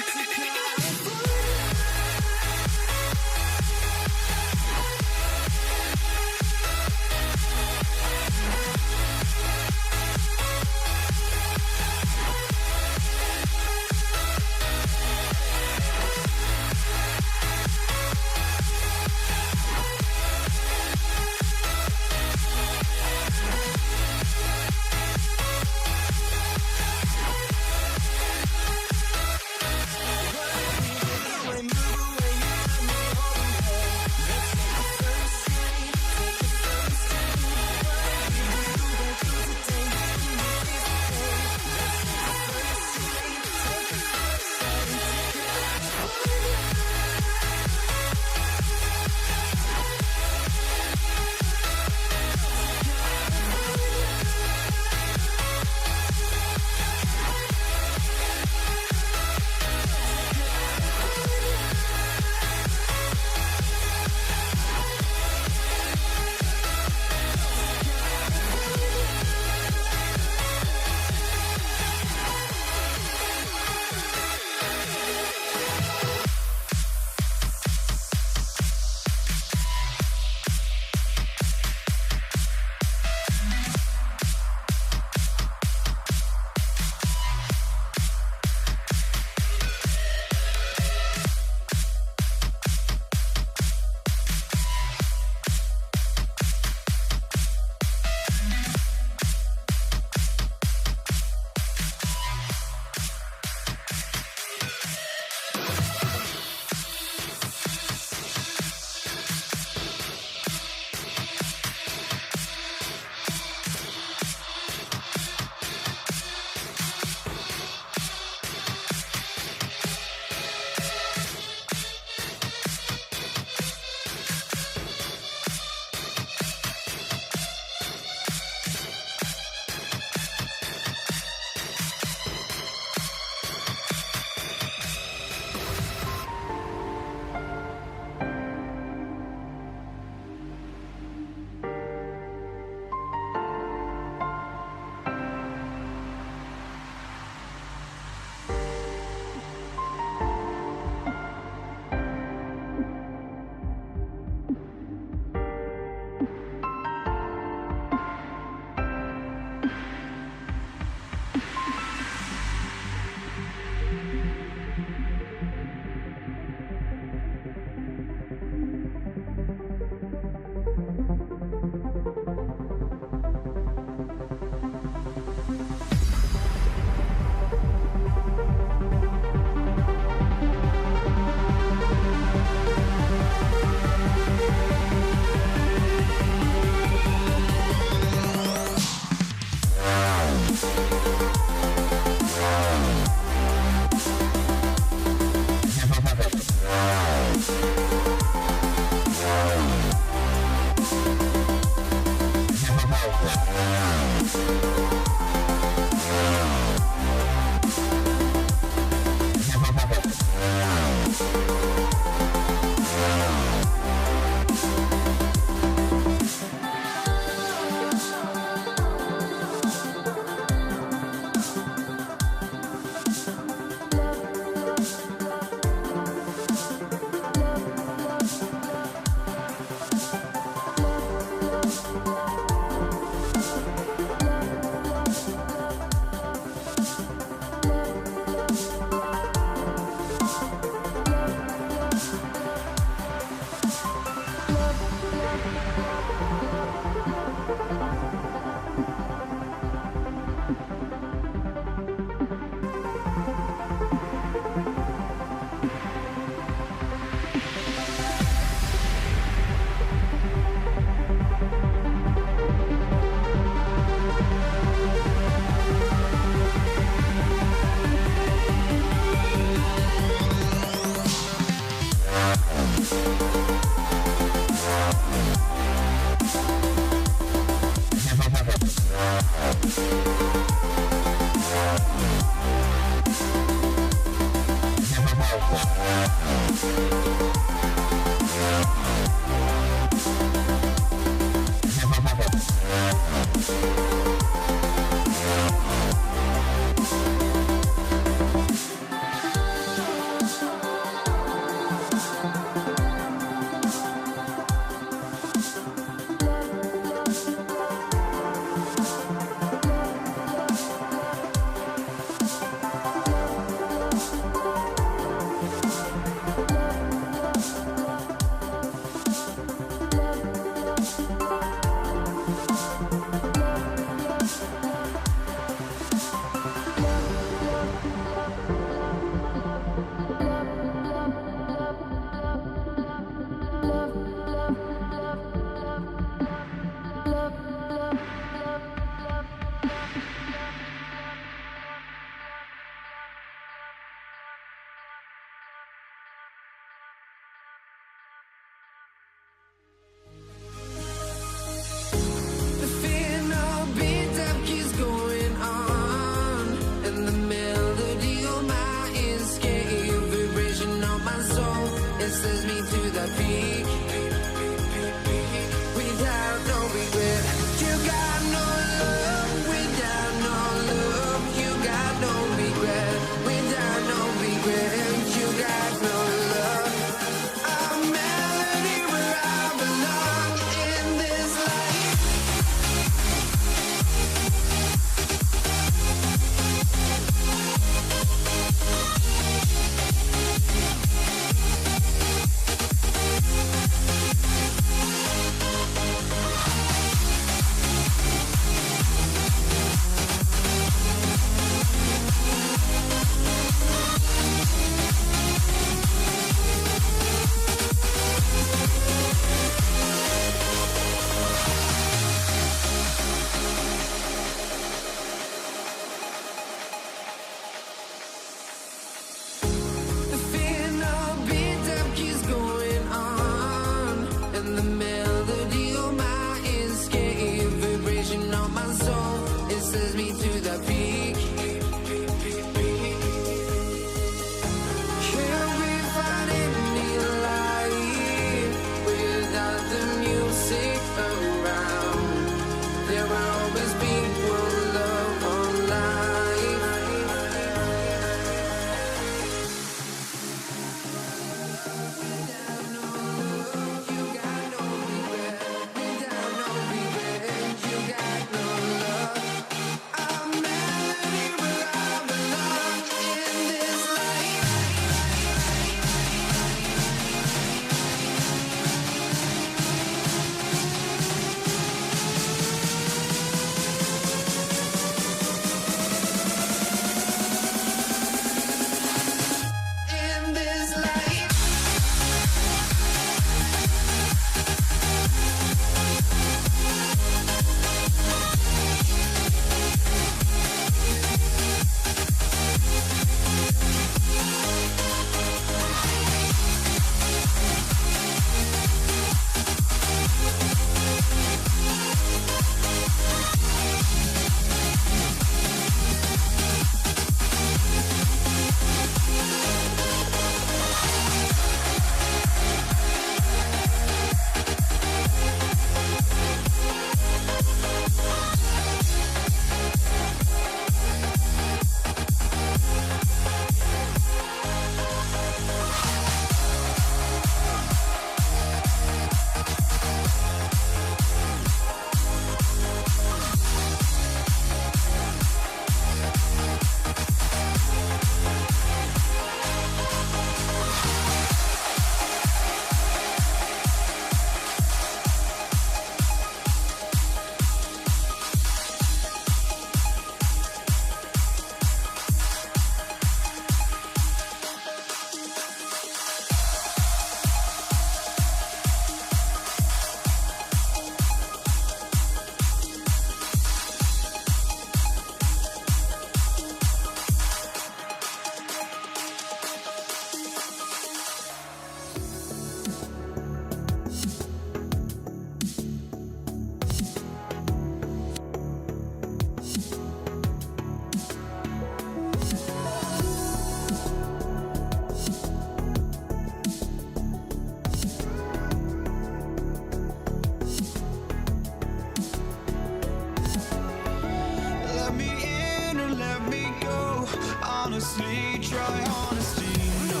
my honesty. No,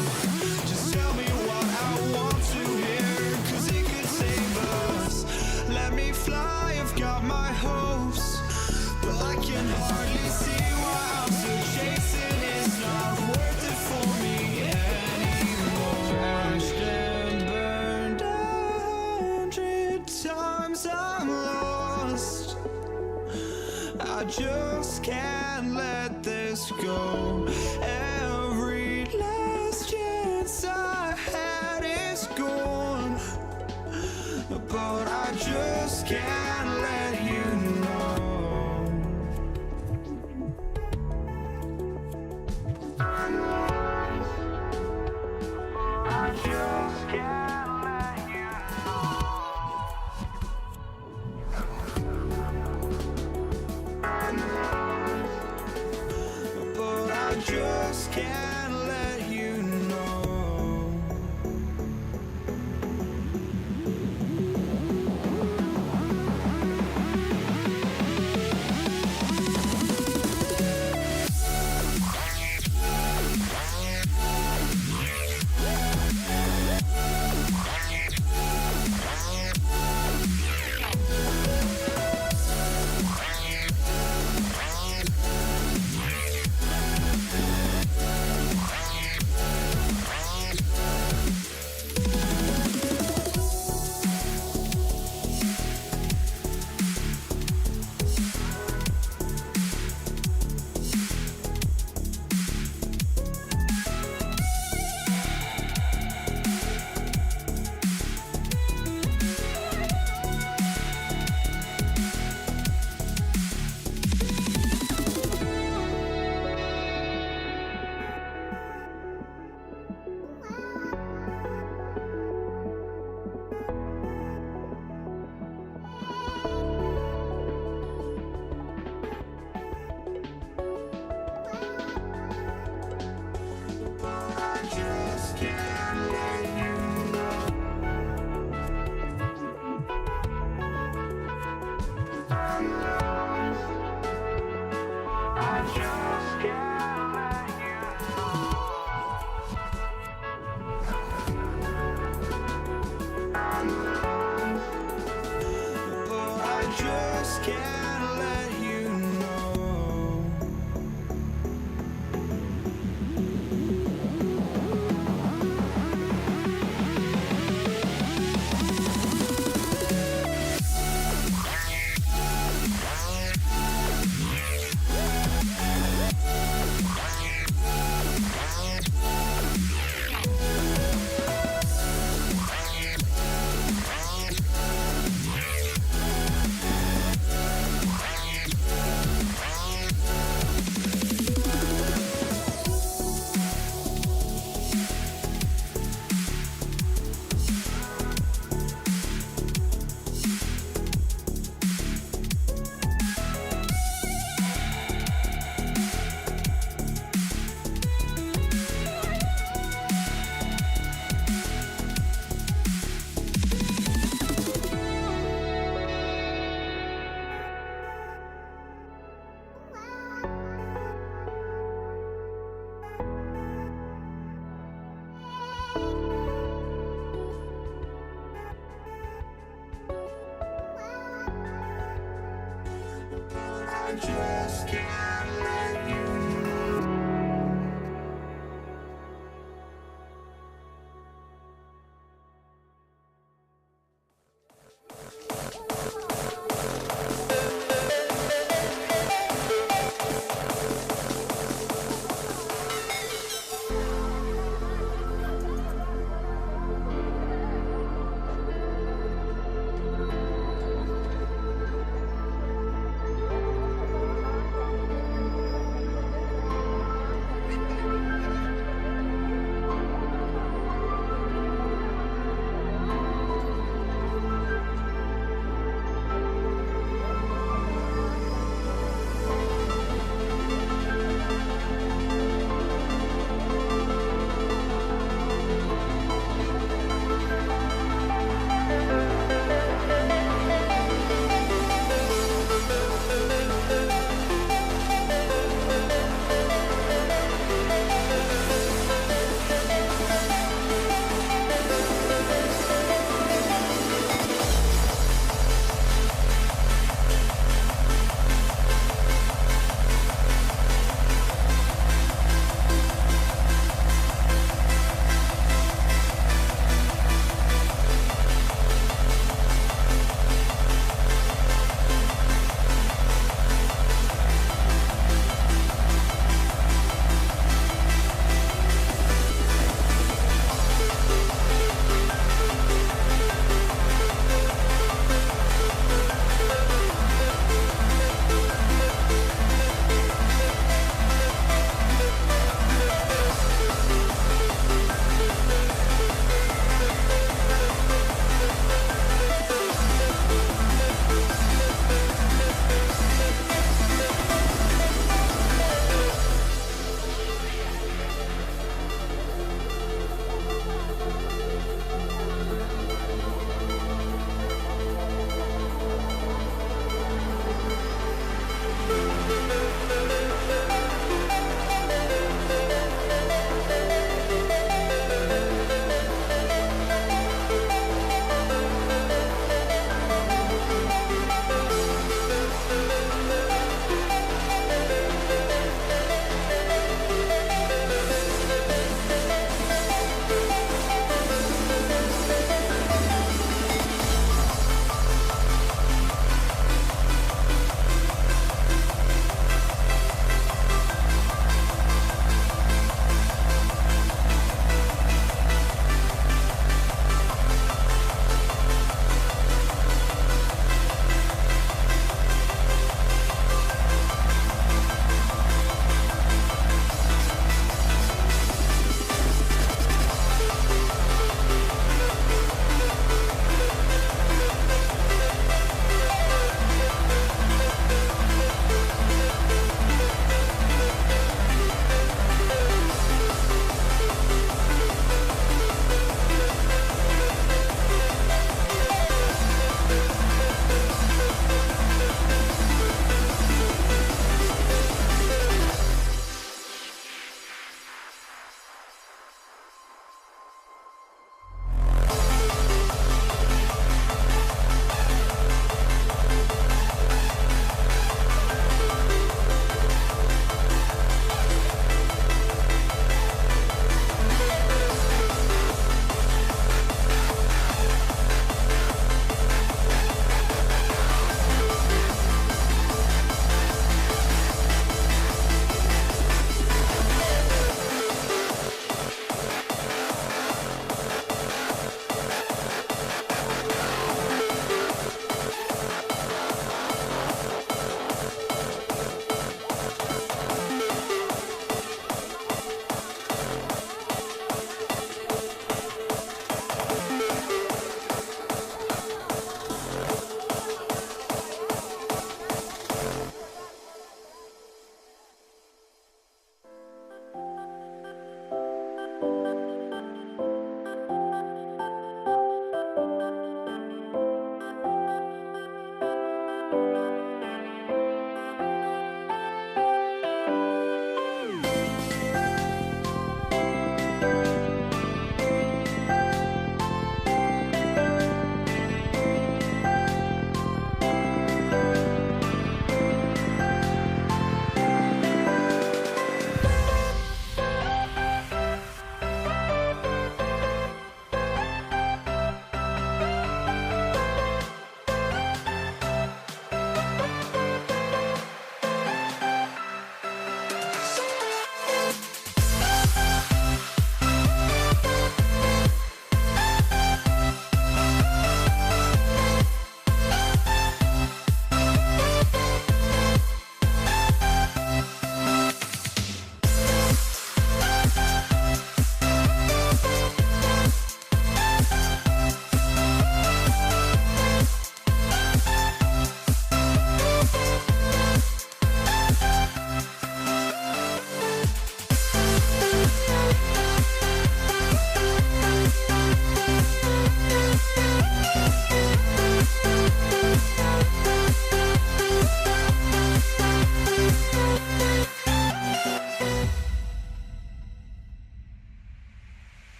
just tell me what I want to hear, 'cause it could save us. Let me fly, I've got my hopes, but I can hardly see why I'm still chasing. It's not worth it for me anymore. Crashed and burned 100 times, I'm lost. I just can't let this go. Every last chance I had is gone, but I just can't let you know. I just can't let you know. But I just can't let you know.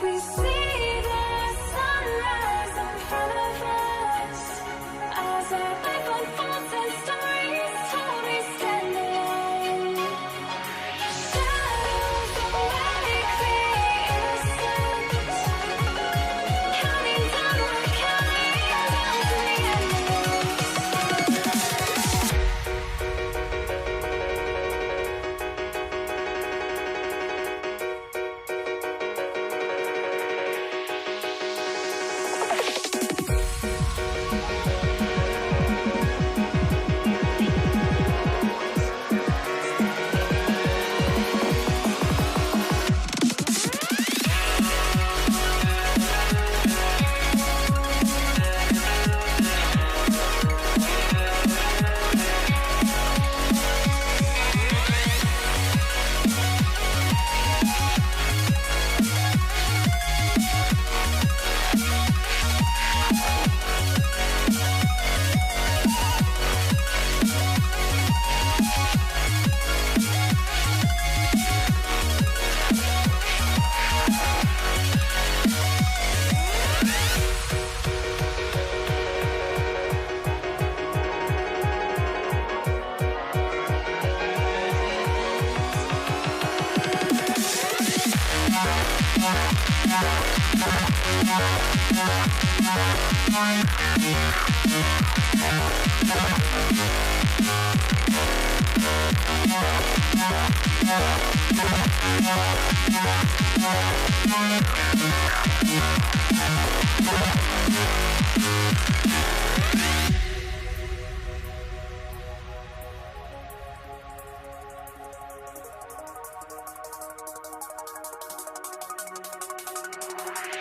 We see the sunrise in front of us as our life unfolds and stories told, we stand alone. Shadows awake the innocence, counting down, we're counting down to the end.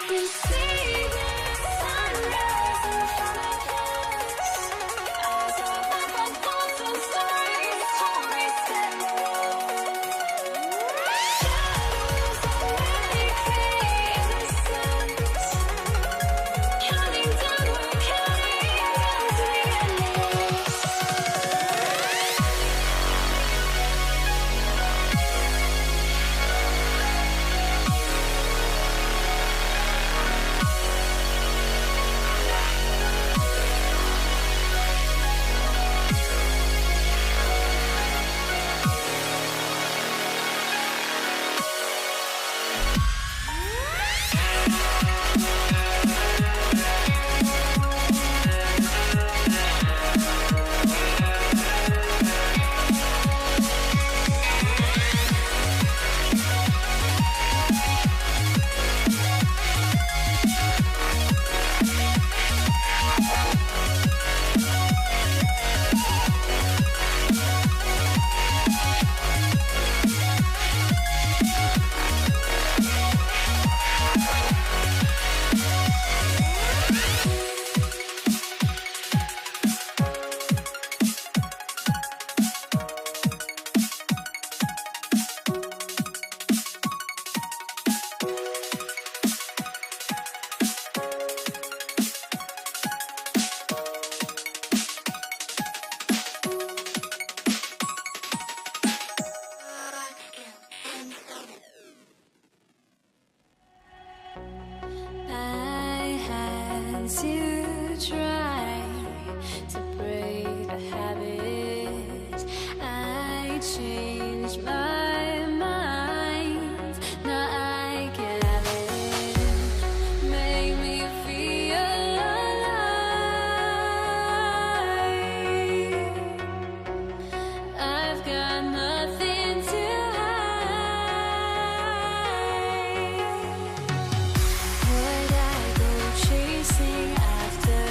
We see the sunrise in front of us as our life unfolds and stories told, we stand alone. Shadows awake the innocence, counting down, we're counting down to the end. I had to try to break the habit. I changed my mind. Now I can have it. Make me feel alive. I've got nothing to hide. Would I go chasing after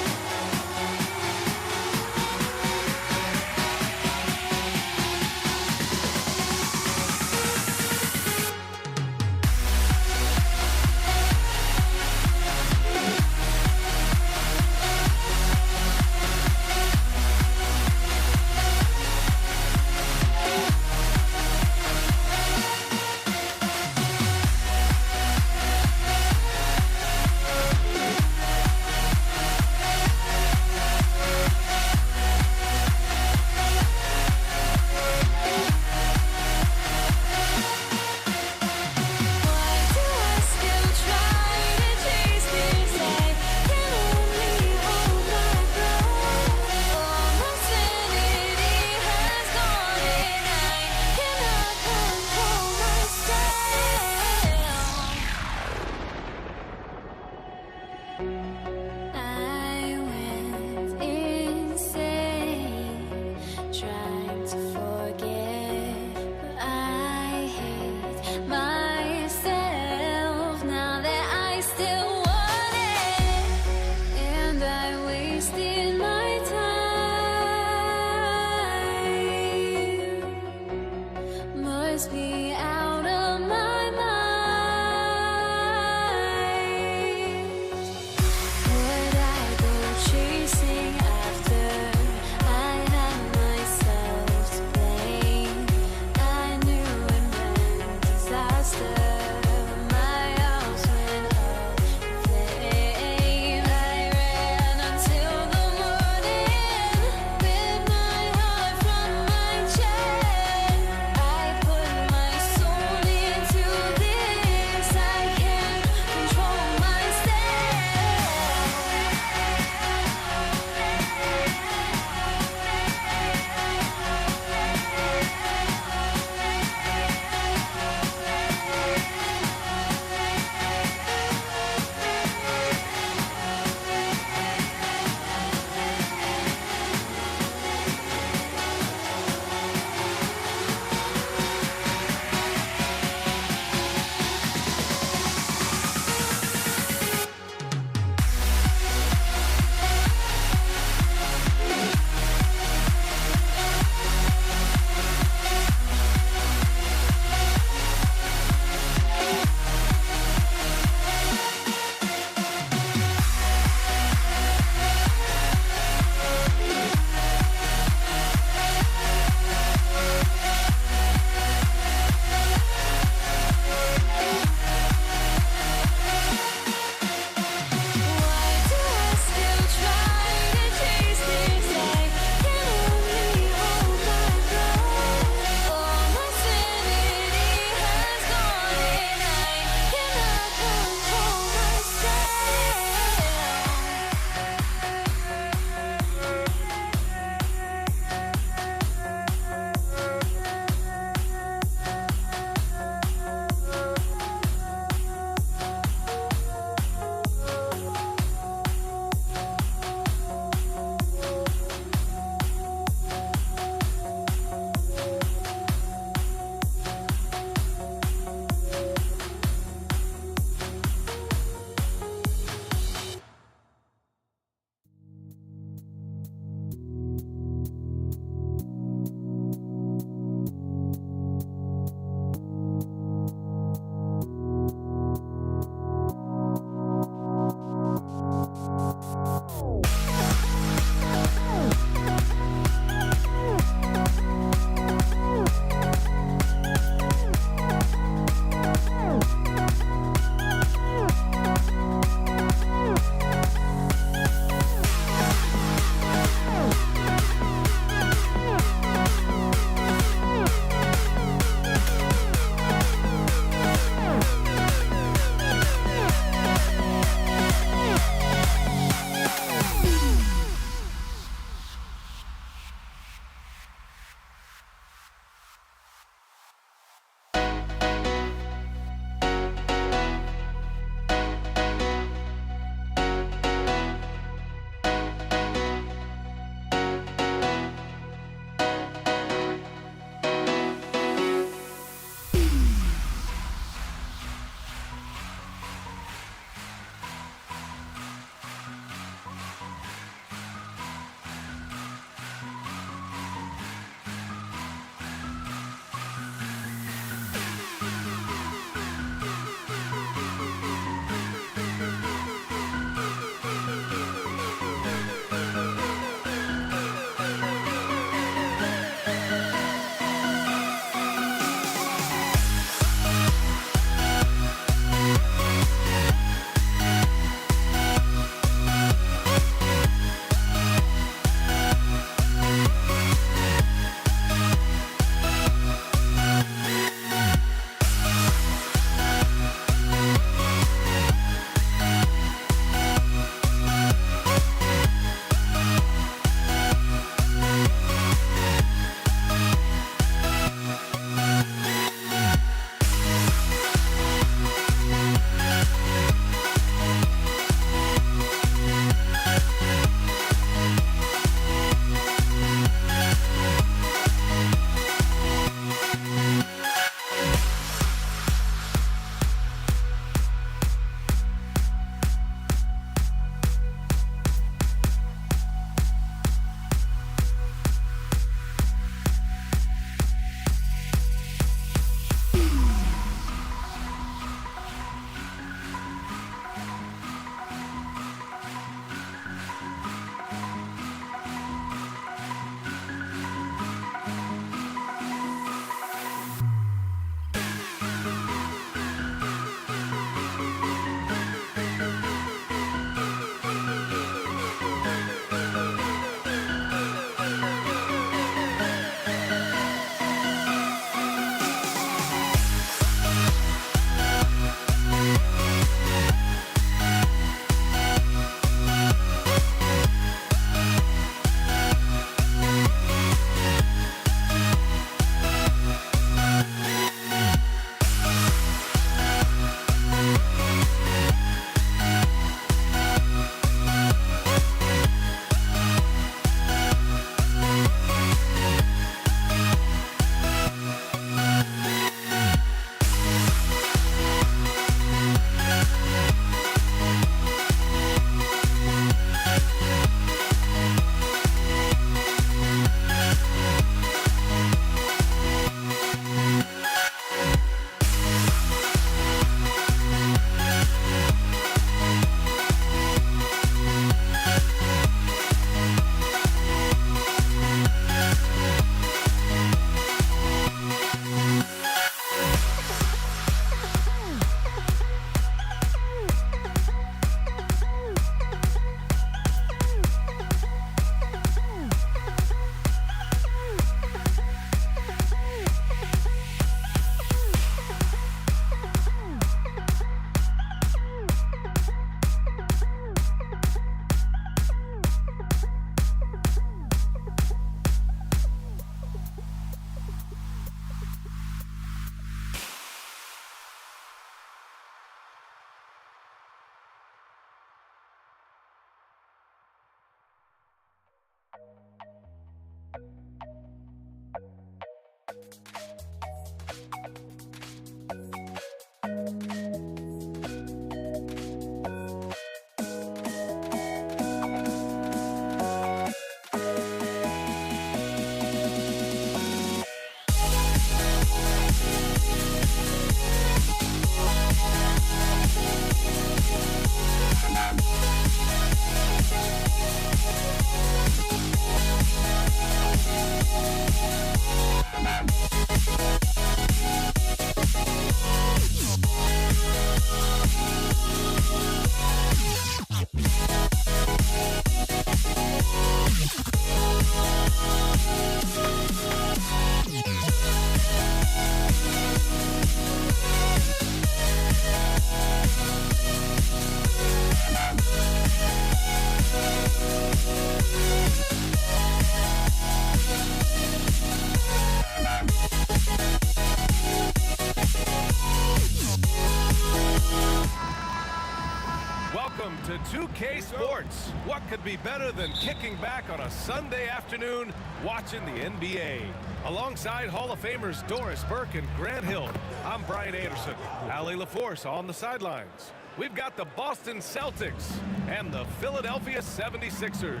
Welcome to 2K Sports. What could be better than kicking back on a Sunday afternoon watching the NBA? Alongside Hall of Famers Doris Burke and Grant Hill, I'm Brian Anderson. Allie LaForce on the sidelines. We've got the Boston Celtics and the Philadelphia 76ers.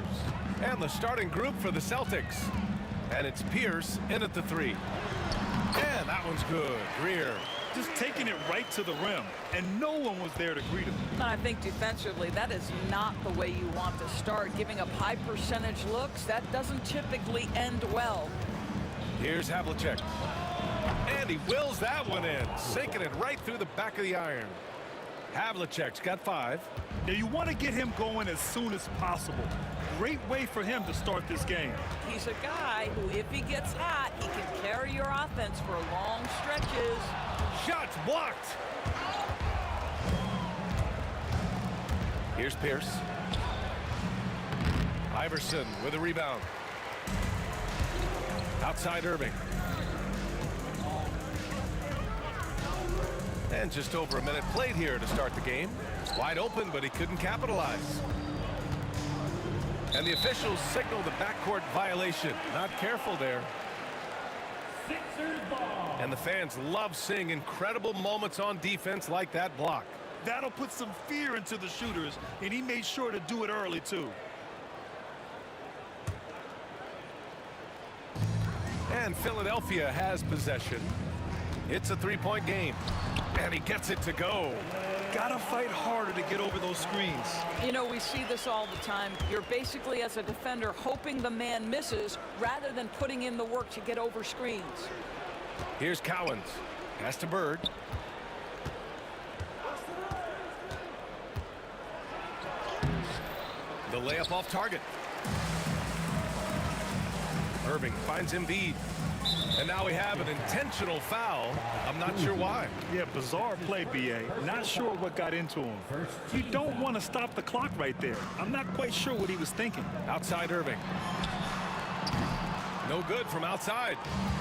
And the starting group for the Celtics. And it's Pierce in at the 3. And that one's good. Greer. Just taking it right to the rim, and no one was there to greet him. I think defensively, that is not the way you want to start. Giving up high percentage looks, that doesn't typically end well. Here's Havlicek. And he wills that one in, sinking it right through the back of the iron. Havlicek's got 5. Now you want to get him going as soon as possible. Great way for him to start this game. He's a guy who, if he gets hot, he can carry your offense for long stretches. Shots blocked. Here's Pierce. Iverson with a rebound. Outside Irving. And just over a minute played here to start the game. Wide open, but he couldn't capitalize. And the officials signal the backcourt violation. Not careful there. And the fans love seeing incredible moments on defense like that block. That'll put some fear into the shooters, and he made sure to do it early, too. And Philadelphia has possession. It's a 3-point game. And he gets it to go. Gotta fight harder to get over those screens. You know, we see this all the time. You're basically, as a defender, hoping the man misses rather than putting in the work to get over screens. Here's Cowens. Pass to Bird. The layup off target. Irving finds Embiid. And now we have an intentional foul. I'm not sure why. Yeah, bizarre play, B.A. Not sure what got into him. You don't want to stop the clock right there. I'm not quite sure what he was thinking. Outside Irving. No good from outside.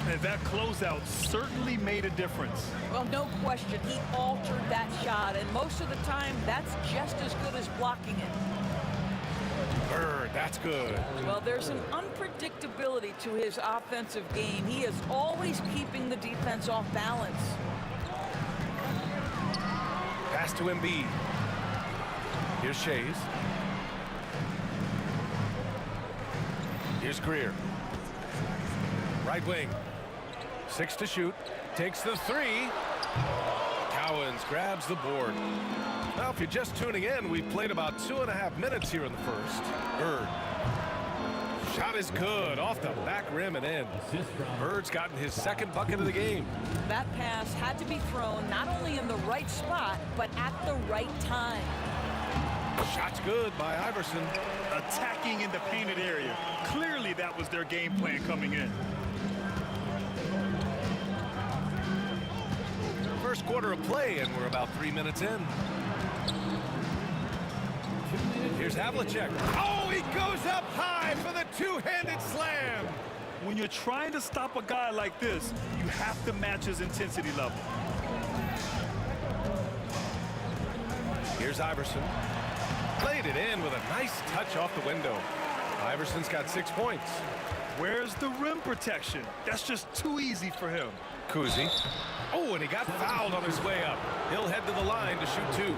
And that closeout certainly made a difference. Well, no question. He altered that shot, and most of the time, that's just as good as blocking it. Bird, that's good. Well, there's an unpredictability to his offensive game. He is always keeping the defense off balance. Pass to Embiid. Here's Shays. Here's Greer. Right wing. 6 to shoot. Takes the 3. Cowens grabs the board. Now, if you're just tuning in, we've played about 2.5 minutes here in the first. Bird. Shot is good. Off the back rim and in. Bird's gotten his 2nd bucket of the game. That pass had to be thrown not only in the right spot, but at the right time. Shot's good by Iverson. Attacking in the painted area. Clearly that was their game plan coming in. First quarter of play, and we're about 3 minutes in. Here's Havlicek. Oh, he goes up high for the 2-handed slam. When you're trying to stop a guy like this, you have to match his intensity level. Here's Iverson. Played it in with a nice touch off the window. Iverson's got 6 points. Where's the rim protection? That's just too easy for him. Kuzi. Oh, and he got fouled on his way up. He'll head to the line to shoot 2.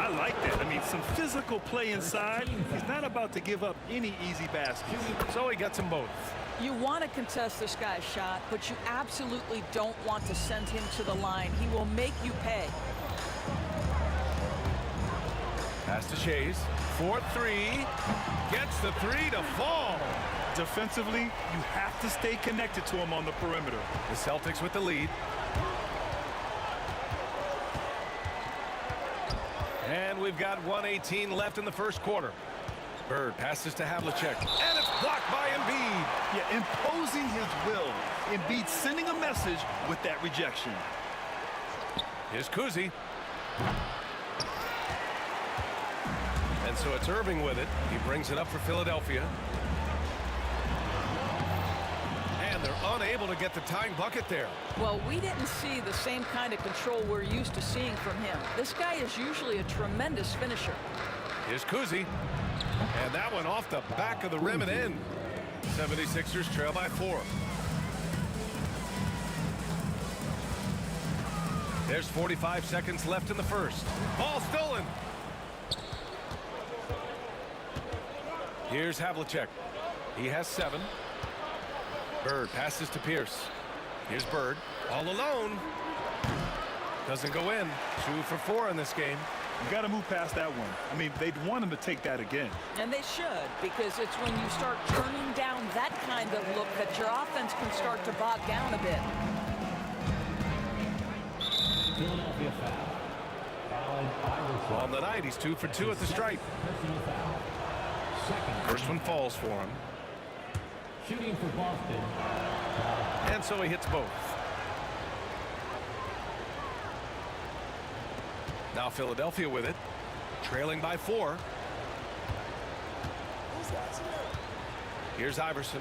I like that. I mean, some physical play inside. He's not about to give up any easy baskets. So he gets them both. You want to contest this guy's shot, but you absolutely don't want to send him to the line. He will make you pay. Pass to Shays. 4-3. Gets the 3 to fall. Defensively, you have to stay connected to him on the perimeter. The Celtics with the lead. And we've got 1:18 left in the first quarter. Bird passes to Havlicek. And it's blocked by Embiid. Yeah, imposing his will. Embiid sending a message with that rejection. Here's Kuzi. And so it's Irving with it. He brings it up for Philadelphia. And they're unable to get the tying bucket there. Well, we didn't see the same kind of control we're used to seeing from him. This guy is usually a tremendous finisher. Here's Kuzi. And that one off the back of the rim and in. 76ers trail by 4. There's 45 seconds left in the first. Ball stolen. Here's Havlicek. He has 7. Bird passes to Pierce. Here's Bird all alone. Doesn't go in. 2 for 4 in this game. You got to move past that one. I mean, they'd want him to take that again. And they should, because it's when you start turning down that kind of look that your offense can start to bog down a bit. Philadelphia foul. Well, on the night, he's 2 for 2 at the stripe. First one falls for him. Shooting for Boston. And so he hits both. Now Philadelphia with it, trailing by 4. Here's Iverson.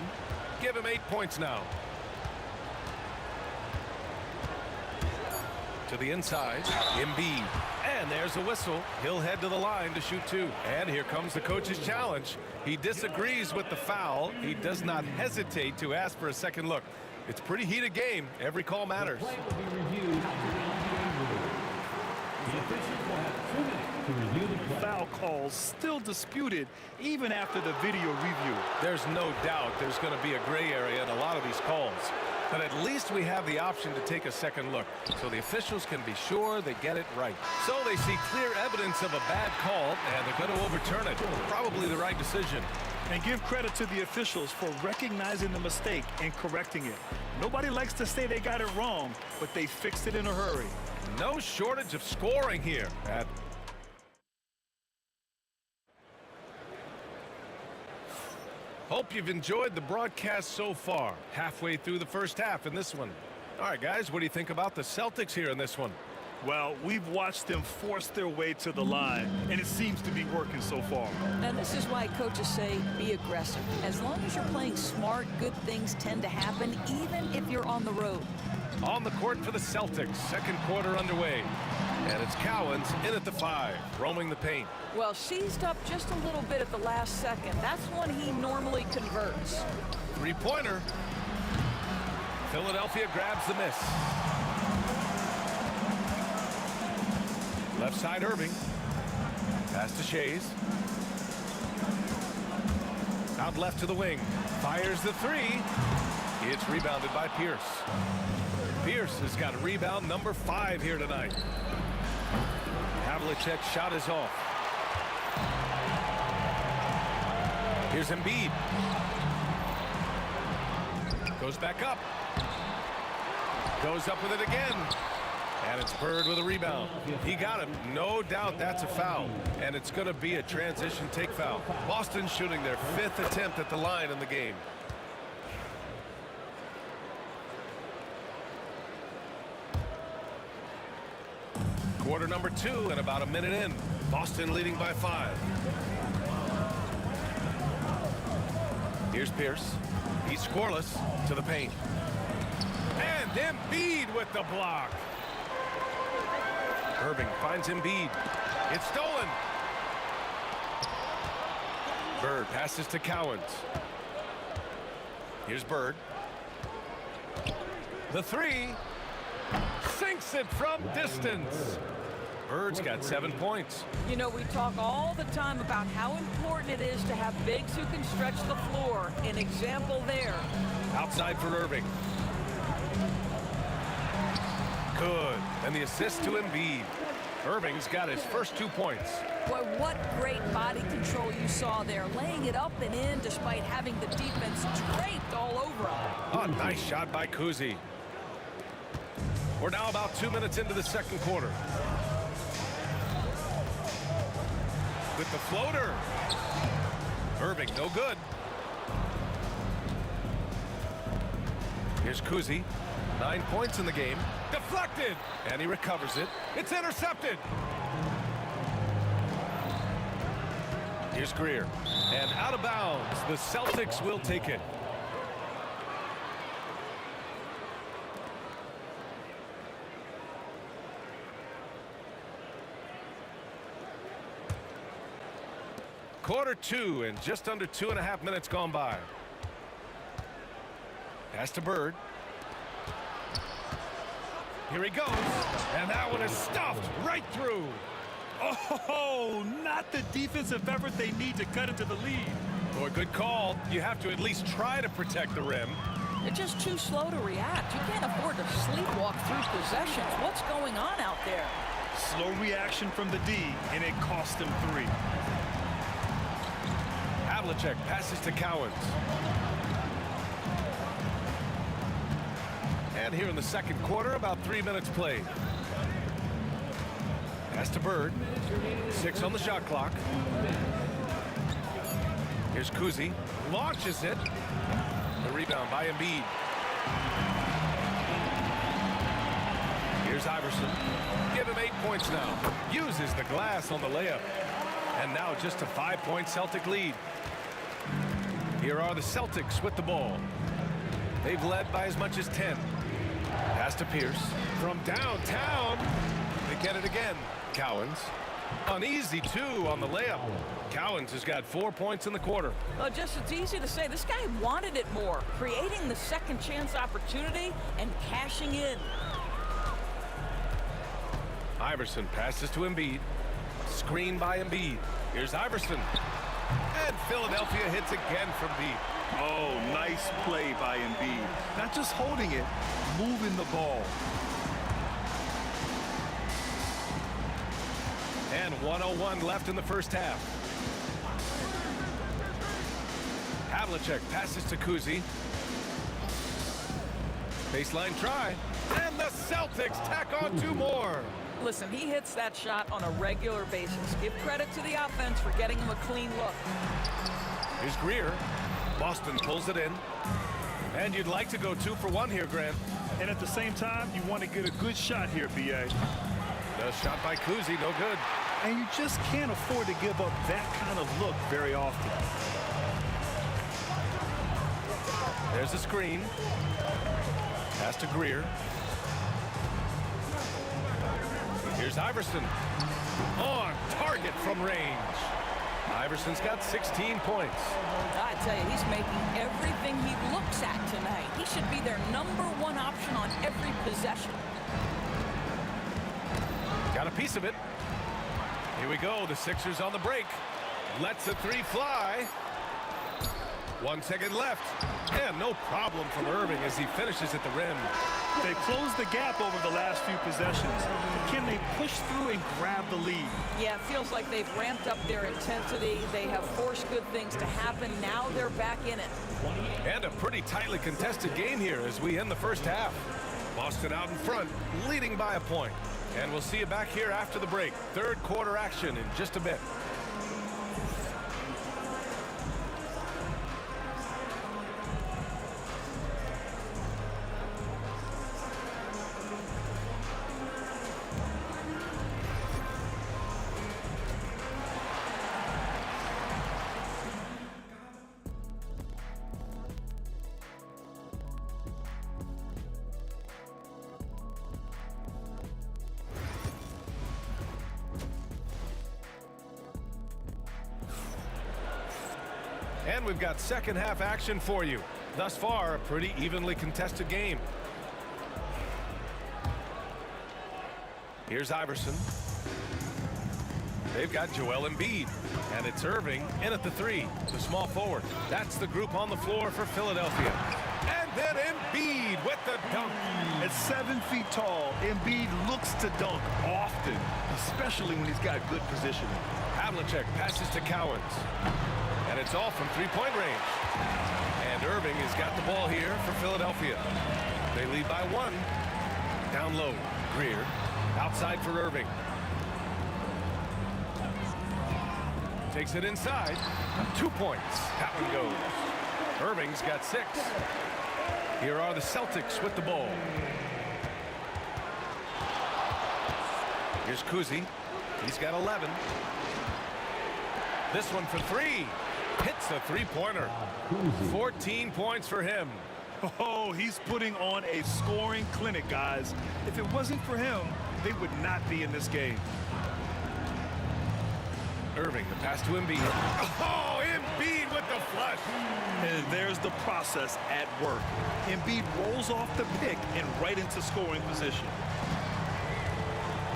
Give him 8 points now. To the inside, Embiid. And there's a whistle. He'll head to the line to shoot 2. And here comes the coach's challenge. He disagrees with the foul. He does not hesitate to ask for a second look. It's a pretty heated game. Every call matters. The play will be reviewed. The officials will have 2 minutes to review the play. Foul calls still disputed even after the video review. There's no doubt there's going to be a gray area in a lot of these calls. But at least we have the option to take a second look, so the officials can be sure they get it right. So they see clear evidence of a bad call, and they're going to overturn it. Probably the right decision. And give credit to the officials for recognizing the mistake and correcting it. Nobody likes to say they got it wrong, but they fixed it in a hurry. No shortage of scoring here. Hope you've enjoyed the broadcast so far. Halfway through the first half in this one. All right, guys, what do you think about the Celtics here in this one? Well, we've watched them force their way to the line, and it seems to be working so far. And this is why coaches say be aggressive. As long as you're playing smart, good things tend to happen, even if you're on the road. On the court for the Celtics, second quarter underway. And it's Cowens in at the 5, roaming the paint. Well, seized up just a little bit at the last second. That's when he normally converts. 3-pointer. Philadelphia grabs the miss. Left side Irving. Pass to Shays. Out left to the wing. Fires the 3. It's rebounded by Pierce. Pierce has got a rebound number 5 here tonight. Havlicek's shot is off. Here's Embiid. Goes back up. Goes up with it again. And it's Bird with a rebound. He got him. No doubt that's a foul. And it's going to be a transition take foul. Boston shooting their 5th attempt at the line in the game. Quarter number 2 and about a minute in. Boston leading by 5. Here's Pierce. He's scoreless to the paint. And Embiid with the block. Irving finds Embiid. It's stolen. Bird passes to Cowens. Here's Bird. The 3. Sinks it from distance. Bird's got 7 points. You know, we talk all the time about how important it is to have bigs who can stretch the floor. An example there. Outside for Irving. Good. And the assist to Embiid. Irving's got his first 2 points. Boy, what great body control you saw there. Laying it up and in despite having the defense draped all over him. Oh, nice shot by Kuzi. We're now about 2 minutes into the second quarter. With the floater. Irving, no good. Here's Kuzi. 9 points in the game. Deflected. And he recovers it. It's intercepted. Here's Greer. And out of bounds. The Celtics will take it. Quarter two and just under 2.5 minutes gone by. Pass to Bird. Here he goes. And that one is stuffed right through. Oh, not the defensive effort they need to cut into the lead. Boy, good call. You have to at least try to protect the rim. They're just too slow to react. You can't afford to sleepwalk through possessions. What's going on out there? Slow reaction from the D, and it cost them 3. Havlicek passes to Cowens. And here in the second quarter, about 3 minutes played. Pass to Bird. 6 on the shot clock. Here's Kuzi. Launches it. The rebound by Embiid. Here's Iverson. Give him 8 points now. Uses the glass on the layup. And now just a 5-point Celtic lead. Here are the Celtics with the ball. They've led by as much as 10. Pass to Pierce. From downtown. They get it again. Cowens. An easy 2 on the layup. Cowens has got 4 points in the quarter. Well, just it's easy to say. This guy wanted it more. Creating the second chance opportunity and cashing in. Iverson passes to Embiid. Screen by Embiid. Here's Iverson. And Philadelphia hits again from deep. Oh, nice play by Embiid. Not just holding it, moving the ball. And 1:01 left in the first half. Havlicek passes to Kuzi. Baseline try. And the Celtics tack on 2 more. Listen, he hits that shot on a regular basis. Give credit to the offense for getting him a clean look. Here's Greer. Boston pulls it in. And you'd like to go 2 for 1 here, Grant. And at the same time, you want to get a good shot here, B.A. The shot by Kuzi, no good. And you just can't afford to give up that kind of look very often. There's a screen. Pass to Greer. Here's Iverson. On target from range. Iverson's got 16 points. I tell you, he's making everything he looks at tonight. He should be their #1 option on every possession. Got a piece of it. Here we go. The Sixers on the break. Lets the 3 fly. 1 second left. And no problem from Irving as he finishes at the rim. They closed the gap over the last few possessions. Can they push through and grab the lead? Yeah, it feels like they've ramped up their intensity. They have forced good things to happen. Now they're back in it. And a pretty tightly contested game here as we end the first half. Boston out in front, leading by a point. And we'll see you back here after the break. Third quarter action in just a bit. And we've got second half action for you. Thus far, a pretty evenly contested game. Here's Iverson. They've got Joel Embiid. And it's Irving in at the 3, the small forward. That's the group on the floor for Philadelphia. And then Embiid with the dunk. At 7 feet tall, Embiid looks to dunk often, especially when he's got good positioning. Havlicek passes to Cowens. And it's all from 3-point range. And Irving has got the ball here for Philadelphia. They lead by 1. Down low, Greer. Outside for Irving. Takes it inside. 2 points. That one goes. Irving's got 6. Here are the Celtics with the ball. Here's Kuzi. He's got 11. This one for 3. Hits a 3-pointer. 14 points for him. Oh, he's putting on a scoring clinic, guys. If it wasn't for him, they would not be in this game. Irving, the pass to Embiid. Oh, Embiid with the flush. And there's the process at work. Embiid rolls off the pick and right into scoring position.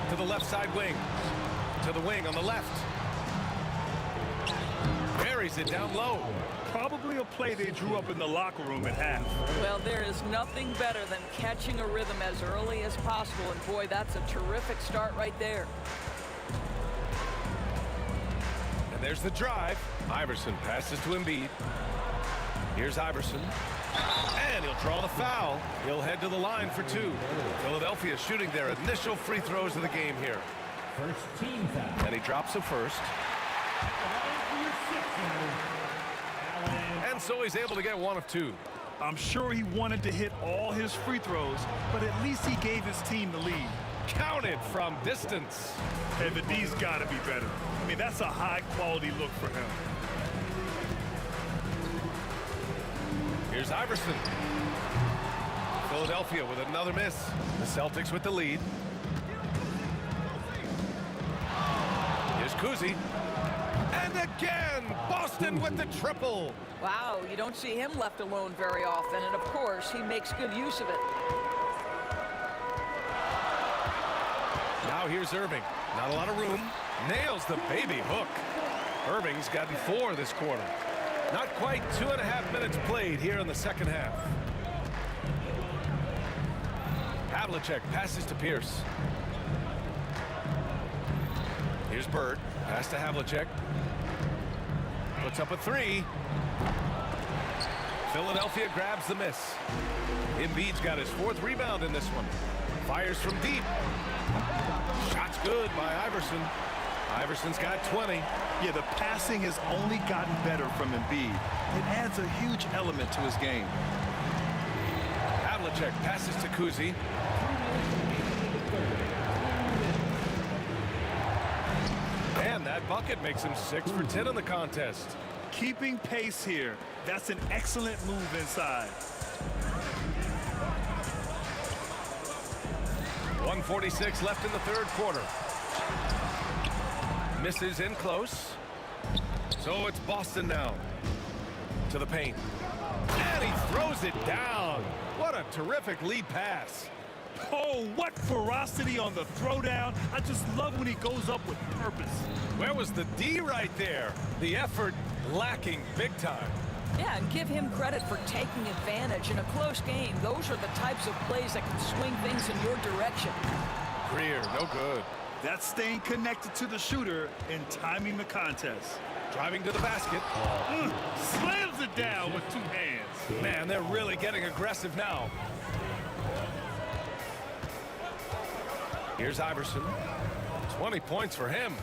To the left side wing. To the wing on the left. Buries it down low. Probably a play they drew up in the locker room at half. Well, there is nothing better than catching a rhythm as early as possible. And boy, that's a terrific start right there. And there's the drive. Iverson passes to Embiid. Here's Iverson. And he'll draw the foul. He'll head to the line for two. Philadelphia shooting their initial free throws of the game here. First team foul. And he drops a first. And so he's able to get one of two. I'm sure he wanted to hit all his free throws, but at least he gave his team the lead. Counted from distance. Hey, but D's got to be better. I mean, that's a high-quality look for him. Here's Iverson. Philadelphia with another miss. The Celtics with the lead. Here's Kuzi. And again, Boston with the triple. Wow, you don't see him left alone very often. And, of course, he makes good use of it. Now here's Irving. Not a lot of room. Nails the baby hook. Irving's gotten 4 this quarter. Not quite 2.5 minutes played here in the second half. Havlicek passes to Pierce. Here's Bird. Pass to Havlicek. Puts up a 3. Philadelphia grabs the miss. Embiid's got his 4th rebound in this one. Fires from deep. Shot's good by Iverson. Iverson's got 20. Yeah, the passing has only gotten better from Embiid. It adds a huge element to his game. Havlicek passes to Kuzi. And that bucket makes him 6 for 10 in the contest. Keeping pace here. That's an excellent move inside. 1:46 left in the third quarter. Misses in close. So it's Boston now. To the paint. And he throws it down. What a terrific lead pass. Oh, what ferocity on the throwdown. I just love when he goes up with purpose. Where was the D right there? The effort lacking big time. Yeah, and give him credit for taking advantage in a close game. Those are the types of plays that can swing things in your direction. Greer, no good. That's staying connected to the shooter and timing the contest. Driving to the basket. Slams it down with 2 hands. Man, they're really getting aggressive now. Here's Iverson. 20 points for him.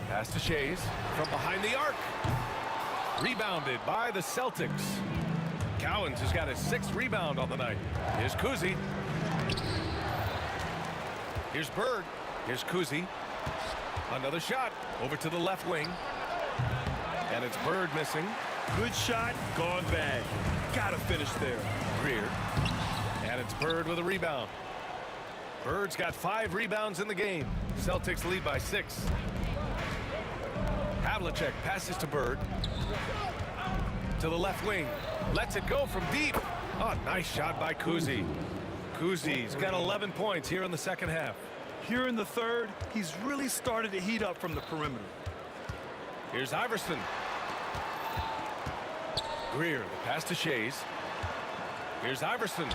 Pass to Shays from behind the arc. Rebounded by the Celtics. Cowens has got his 6th rebound on the night. Here's Kuzi. Here's Bird. Here's Kuzi. Another shot over to the left wing. And it's Bird missing. Good shot, gone bad. Gotta finish there. Greer. And it's Bird with a rebound. Bird's got 5 rebounds in the game. Celtics lead by 6. Havlicek passes to Bird. To the left wing. Lets it go from deep. Oh, nice shot by Kuzi. Kuzi's got 11 points here in the second half. Here in the third, he's really started to heat up from the perimeter. Here's Iverson. Greer, the pass to Shays. Here's Iverson.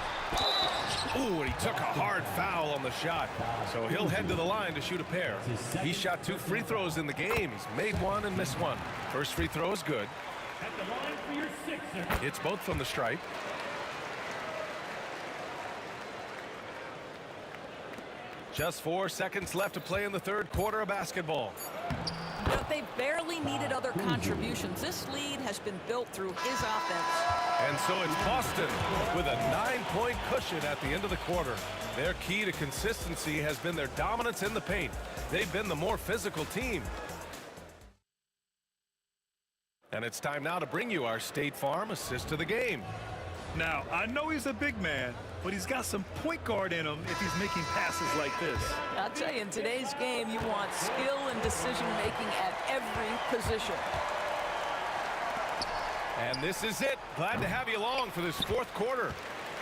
Ooh, and he took a hard foul on the shot. So he'll head to the line to shoot a pair. He shot 2 free throws in the game. He's made 1 and missed 1. First free throw is good. At the line for your 6er. It's both from the stripe. Just 4 seconds left to play in the third quarter of basketball. But they barely needed other contributions. This lead has been built through his offense. And so it's Boston with a 9-point cushion at the end of the quarter. Their key to consistency has been their dominance in the paint. They've been the more physical team. And it's time now to bring you our State Farm assist to the game. Now, I know he's a big man, but he's got some point guard in him if he's making passes like this. I'll tell you, in today's game, you want skill and decision-making at every position. And this is it. Glad to have you along for this fourth quarter.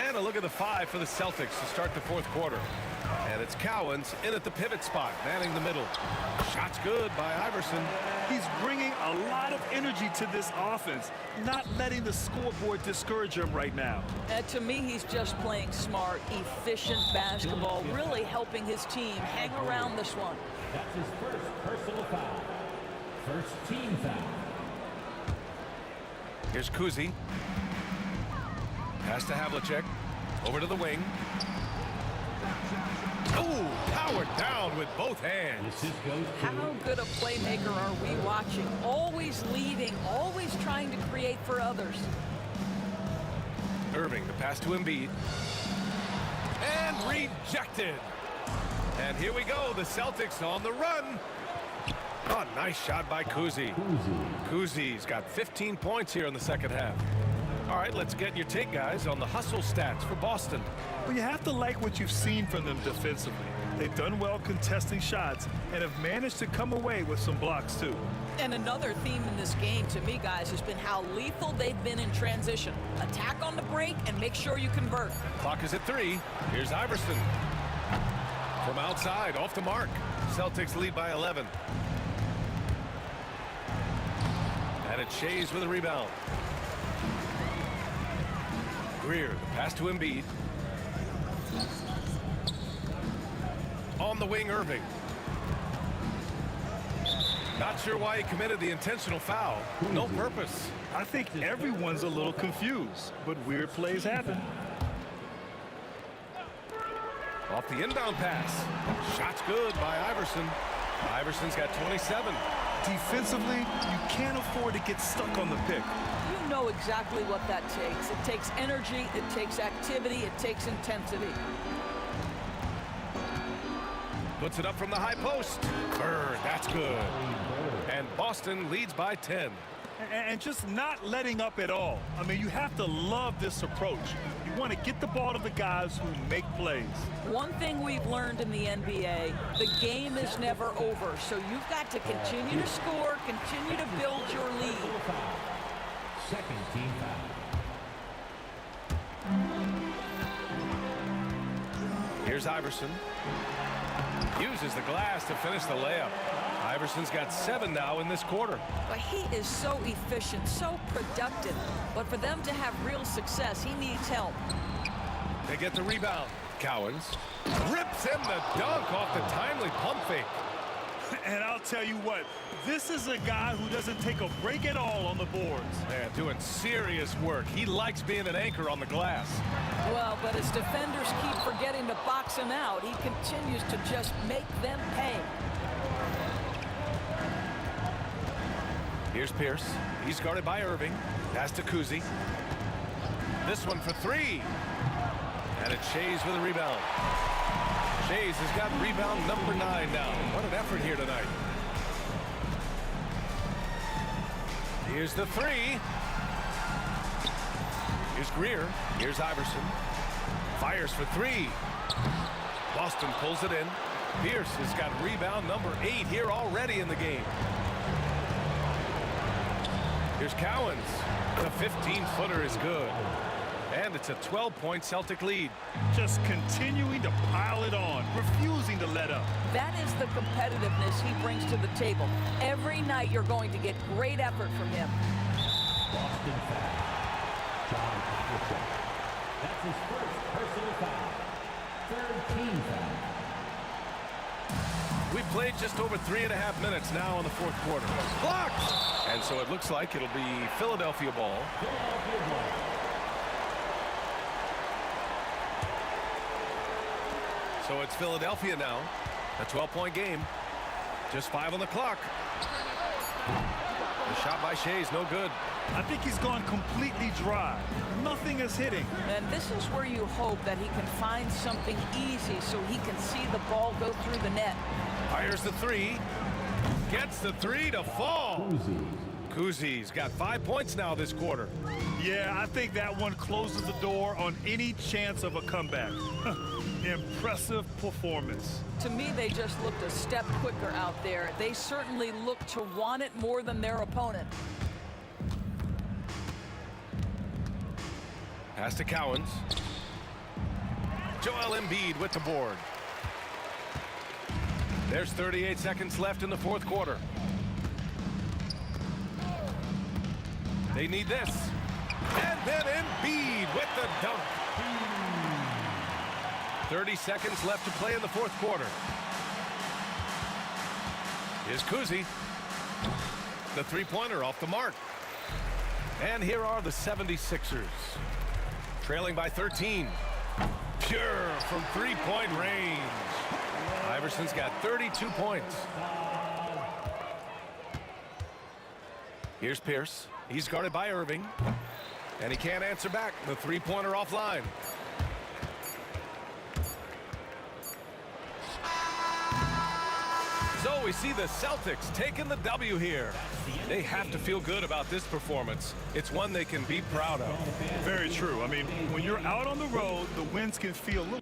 And a look at the 5 for the Celtics to start the fourth quarter. And it's Cowens in at the pivot spot, manning the middle. Shot's good by Iverson. He's bringing a lot of energy to this offense, not letting the scoreboard discourage him right now. To me, he's just playing smart, efficient basketball, really helping his team hang around this one. That's his first personal foul. First team foul. Here's Kuzi. Pass to Havlicek. Over to the wing. Oh, powered down with both hands. How good a playmaker are we watching? Always leading, always trying to create for others. Irving, the pass to Embiid. And rejected. And here we go, the Celtics on the run. Oh, nice shot by Kuzi. Kuzi's got 15 points here in the second half. All right, let's get your take, guys, on the hustle stats for Boston. Well, you have to like what you've seen from them defensively. They've done well contesting shots and have managed to come away with some blocks, too. And another theme in this game, to me, guys, has been how lethal they've been in transition. Attack on the break and make sure you convert. Clock is at 3. Here's Iverson. From outside, off the mark. Celtics lead by 11. And it's Shays with a rebound. Greer, the pass to Embiid. On the wing, Irving. Not sure why he committed the intentional foul. No purpose. I think everyone's a little confused, but weird plays happen. Off the inbound pass. Shot's good by Iverson. Iverson's got 27. Defensively, you can't afford to get stuck on the pick. You know exactly what that takes. It takes energy, it takes activity, it takes intensity. Puts it up from the high post. Bird, that's good. And Boston leads by 10. And just not letting up at all. I mean, you have to love this approach. You want to get the ball to the guys who make plays. One thing we've learned in the NBA, the game is never over. So you've got to continue to score, continue to build your lead. Second team foul. Here's Iverson. Uses the glass to finish the layup. Iverson's got 7 now in this quarter. But he is so efficient, so productive. But for them to have real success, he needs help. They get the rebound. Cowens rips in the dunk off the timely pump fake. And I'll tell you what, this is a guy who doesn't take a break at all on the boards. Man, doing serious work. He likes being an anchor on the glass. Well, but as defenders keep forgetting to box him out, he continues to just make them pay. Here's Pierce. He's guarded by Irving. Pass to Kuzi. This one for 3. And it's Shays with a rebound. Shays has got rebound number 9 now. What an effort here tonight. Here's the 3. Here's Greer. Here's Iverson. Fires for 3. Boston pulls it in. Pierce has got rebound number 8 here already in the game. Here's Cowens. The 15-footer is good. And it's a 12-point Celtic lead. Just continuing to pile it on, refusing to let up. That is the competitiveness he brings to the table. Every night you're going to get great effort from him. Boston foul. John Havlicek. That's his first personal foul. Third team foul. We've played just over 3.5 minutes now in the fourth quarter. Blocked! And so it looks like it'll be Philadelphia ball. Philadelphia ball. So it's Philadelphia now. A 12-point game. Just 5 on the clock. The shot by Shays, no good. I think he's gone completely dry. Nothing is hitting. And this is where you hope that he can find something easy so he can see the ball go through the net. Fires the 3. Gets the 3 to fall. Kuzi's got 5 points now this quarter. Yeah, I think that one closes the door on any chance of a comeback. Impressive performance. To me, they just looked a step quicker out there. They certainly looked to want it more than their opponent. Pass to Cowens. Joel Embiid with the board. There's 38 seconds left in the fourth quarter. They need this. And then Embiid with the dunk. 30 seconds left to play in the fourth quarter. Here's Kuzi. The three-pointer off the mark. And here are the 76ers. Trailing by 13. Pure from three-point range. Iverson's got 32 points. Here's Pierce. He's guarded by Irving. And he can't answer back. The three-pointer offline. So we see the Celtics taking the W here. They have to feel good about this performance. It's one they can be proud of. Very true. I mean, when you're out on the road, the wins can feel a little...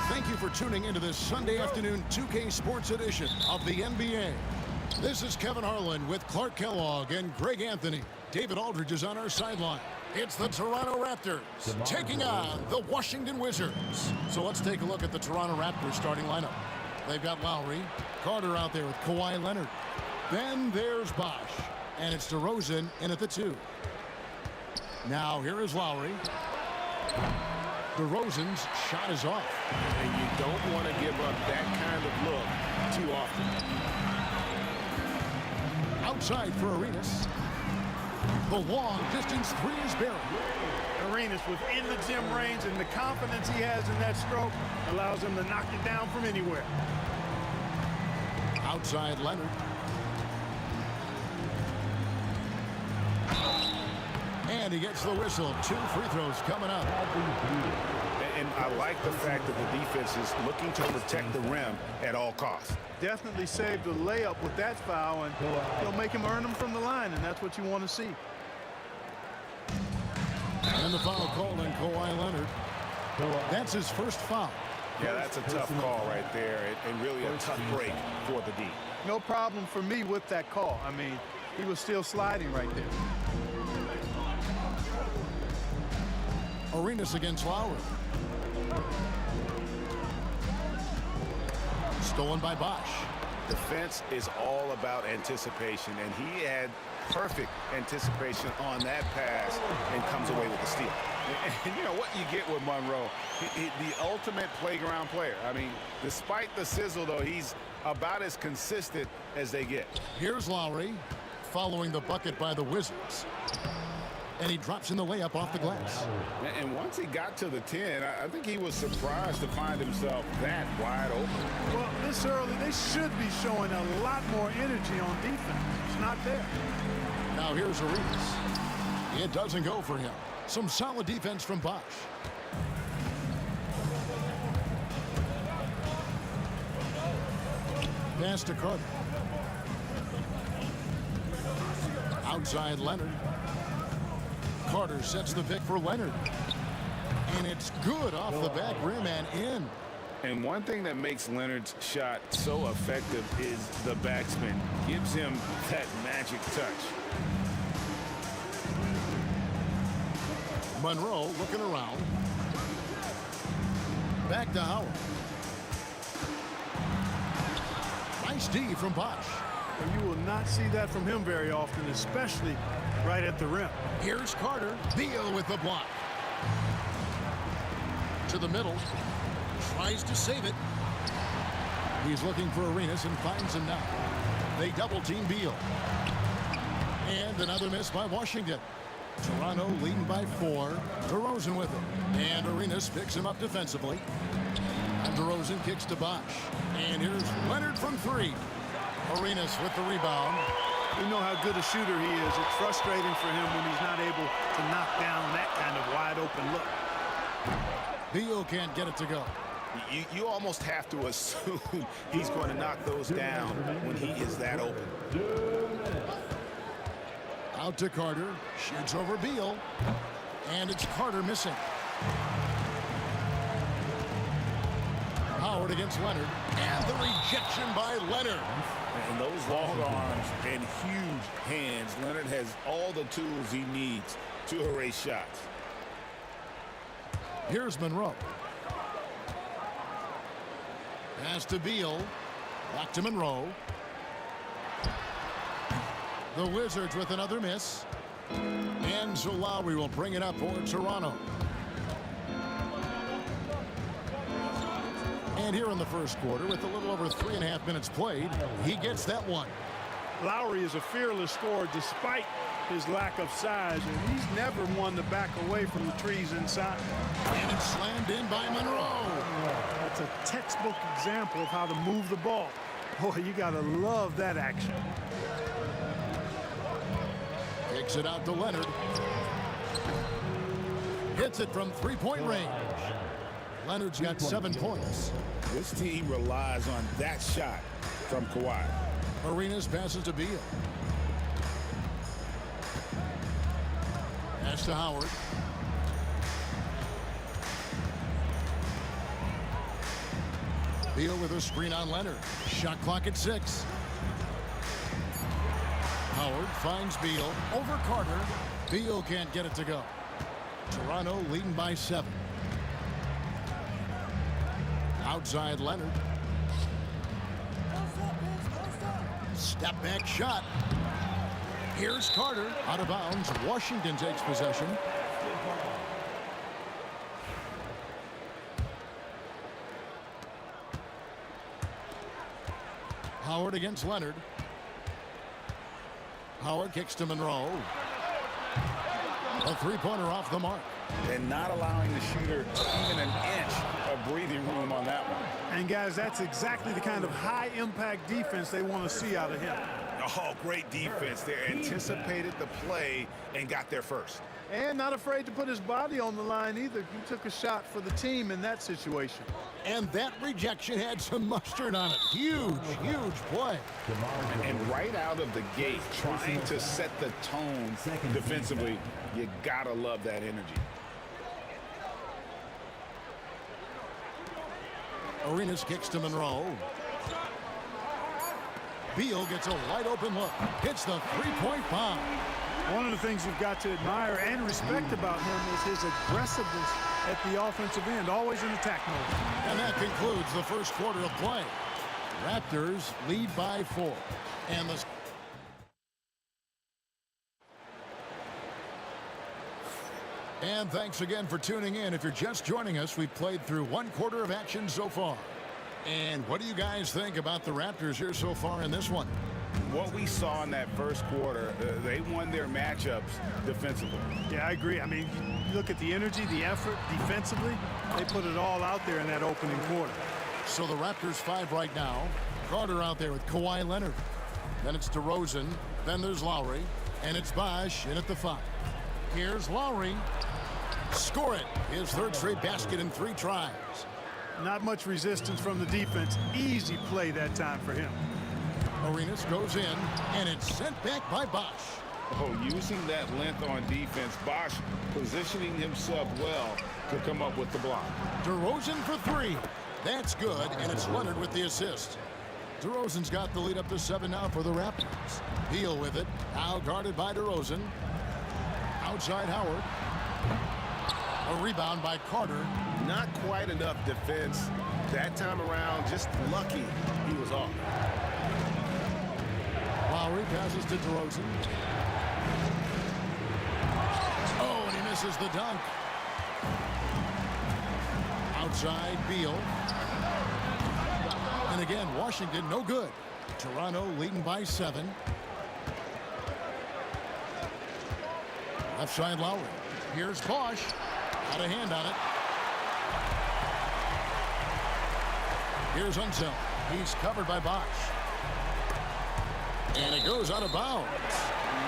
Thank you for tuning into this Sunday afternoon 2K Sports edition of the NBA. This is Kevin Harlan with Clark Kellogg and Greg Anthony. David Aldridge is on our sideline. It's the Toronto Raptors taking on the Washington Wizards. So let's take a look at the Toronto Raptors starting lineup. They've got Lowry, Carter out there with Kawhi Leonard. Then there's Bosh, and it's DeRozan in at the 2. Now here is Lowry. DeRozan's shot is off. And you don't want to give up that kind of look too often. Outside for Arenas. The long distance 3 is buried. Arenas within the gym range, and the confidence he has in that stroke allows him to knock it down from anywhere. Outside Leonard. And he gets the whistle. 2 free throws coming up. And I like the fact that the defense is looking to protect the rim at all costs. Definitely saved the layup with that foul, and he'll make him earn them from the line, and that's what you want to see. And the foul called on Kawhi Leonard. That's his first foul. Yeah, that's a tough call right there, and really a tough break for the D. No problem for me with that call. I mean, he was still sliding right there. Arenas against Lowry. Stolen by Bosh. Defense is all about anticipation, and he had perfect anticipation on that pass and comes away with the steal. And you know what you get with Monroe, the ultimate playground player. I mean, despite the sizzle, though, he's about as consistent as they get. Here's Lowry following the bucket by the Wizards. And he drops in the layup off the glass. And once he got to the 10, I think he was surprised to find himself that wide open. Well, this early, they should be showing a lot more energy on defense. It's not there. Now here's Arenas. It doesn't go for him. Some solid defense from Bosh. Pass to Carter. Outside Leonard. Carter sets the pick for Leonard. And it's good off the back rim and in. And one thing that makes Leonard's shot so effective is the backspin. Gives him that magic touch. Monroe looking around. Back to Howard. Nice D from Bosh. And you will not see that from him very often, especially right at the rim. Here's Carter. Beal with the block. To the middle. Tries to save it. He's looking for Arenas and finds him now. They double team Beal. And another miss by Washington. Toronto leading by 4. DeRozan with it. And Arenas picks him up defensively. And DeRozan kicks to Bosh. And here's Leonard from 3. Arenas with the rebound. We know how good a shooter he is. It's frustrating for him when he's not able to knock down that kind of wide open look. Beal can't get it to go. You almost have to assume he's going to knock those down when he is that open. Out to Carter. Shoots over Beal. And it's Carter missing. Howard against Leonard. And the rejection by Leonard. And those long arms and huge hands, Leonard has all the tools he needs to erase shots. Here's Monroe. Pass to Beal. Back to Monroe. The Wizards with another miss. And so Lowry will bring it up for Toronto. And here in the first quarter, with a little over 3.5 minutes played, he gets that one. Lowry is a fearless scorer despite his lack of size, and he's never one to back away from the trees inside. And it's slammed in by Monroe. That's a textbook example of how to move the ball. Boy, you got to love that action. Kicks it out to Leonard. Hits it from three-point range. Leonard's got 7 points. This team relies on that shot from Kawhi. Arenas passes to Beal. Pass to Howard. Beal with a screen on Leonard. Shot clock at 6. Howard finds Beal over Carter. Beal can't get it to go. Toronto leading by 7. Outside Leonard. Step back shot. Here's Carter. Out of bounds. Washington takes possession. Howard against Leonard. Howard kicks to Monroe. A three-pointer off the mark. And not allowing the shooter even an inch of breathing room on that one. And guys, that's exactly the kind of high-impact defense they want to see out of him. Oh, great defense. They anticipated the play and got there first. And not afraid to put his body on the line either. He took a shot for the team in that situation. And that rejection had some mustard on it. Huge, huge play. And right out of the gate, trying to set the tone defensively, you gotta love that energy. Arenas kicks to Monroe. Beal gets a wide open look. Hits the three-point bomb. One of the things you've got to admire and respect about him is his aggressiveness at the offensive end, always in attack mode. And that concludes the first quarter of play. Raptors lead by 4. And the And thanks again for tuning in. If you're just joining us, we've played through 1 quarter of action so far. And what do you guys think about the Raptors here so far in this one? What we saw in that first quarter, they won their matchups defensively. Yeah, I agree. I mean, you look at the energy, the effort defensively, they put it all out there in that opening quarter. So the Raptors 5 right now. Carter out there with Kawhi Leonard. Then it's DeRozan. Then there's Lowry. And it's Bosh in at the 5. Here's Lowry. Score it. His 3rd straight basket in 3 tries. Not much resistance from the defense. Easy play that time for him. Arenas goes in, and it's sent back by Bosh. Oh, using that length on defense, Bosh positioning himself well to come up with the block. DeRozan for 3. That's good, and it's Leonard with the assist. DeRozan's got the lead up to 7 now for the Raptors. Beal with it. Now guarded by DeRozan. Outside Howard. A rebound by Carter. Not quite enough defense that time around. Just lucky he was off. Lowry passes to DeRozan. Oh, and he misses the dunk. Outside Beal. And again, Washington no good. Toronto leading by 7. Left side Lowry. Here's Bosh. Got a hand on it. Here's Unseld. He's covered by Bosh. And it goes out of bounds.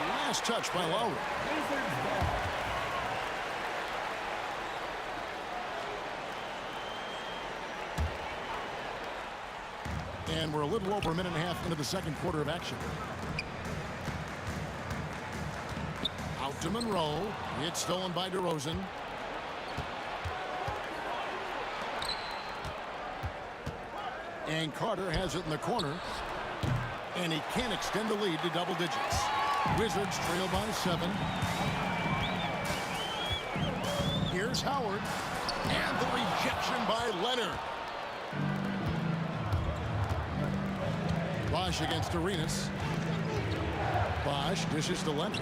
Last touch by Lowry. And we're a little over a minute and a half into the second quarter of action. To Monroe. It's stolen by DeRozan. And Carter has it in the corner. And he can't extend the lead to double digits. Wizards trail by 7. Here's Howard. And the rejection by Leonard. Bosch against Arenas. Bosch dishes to Leonard.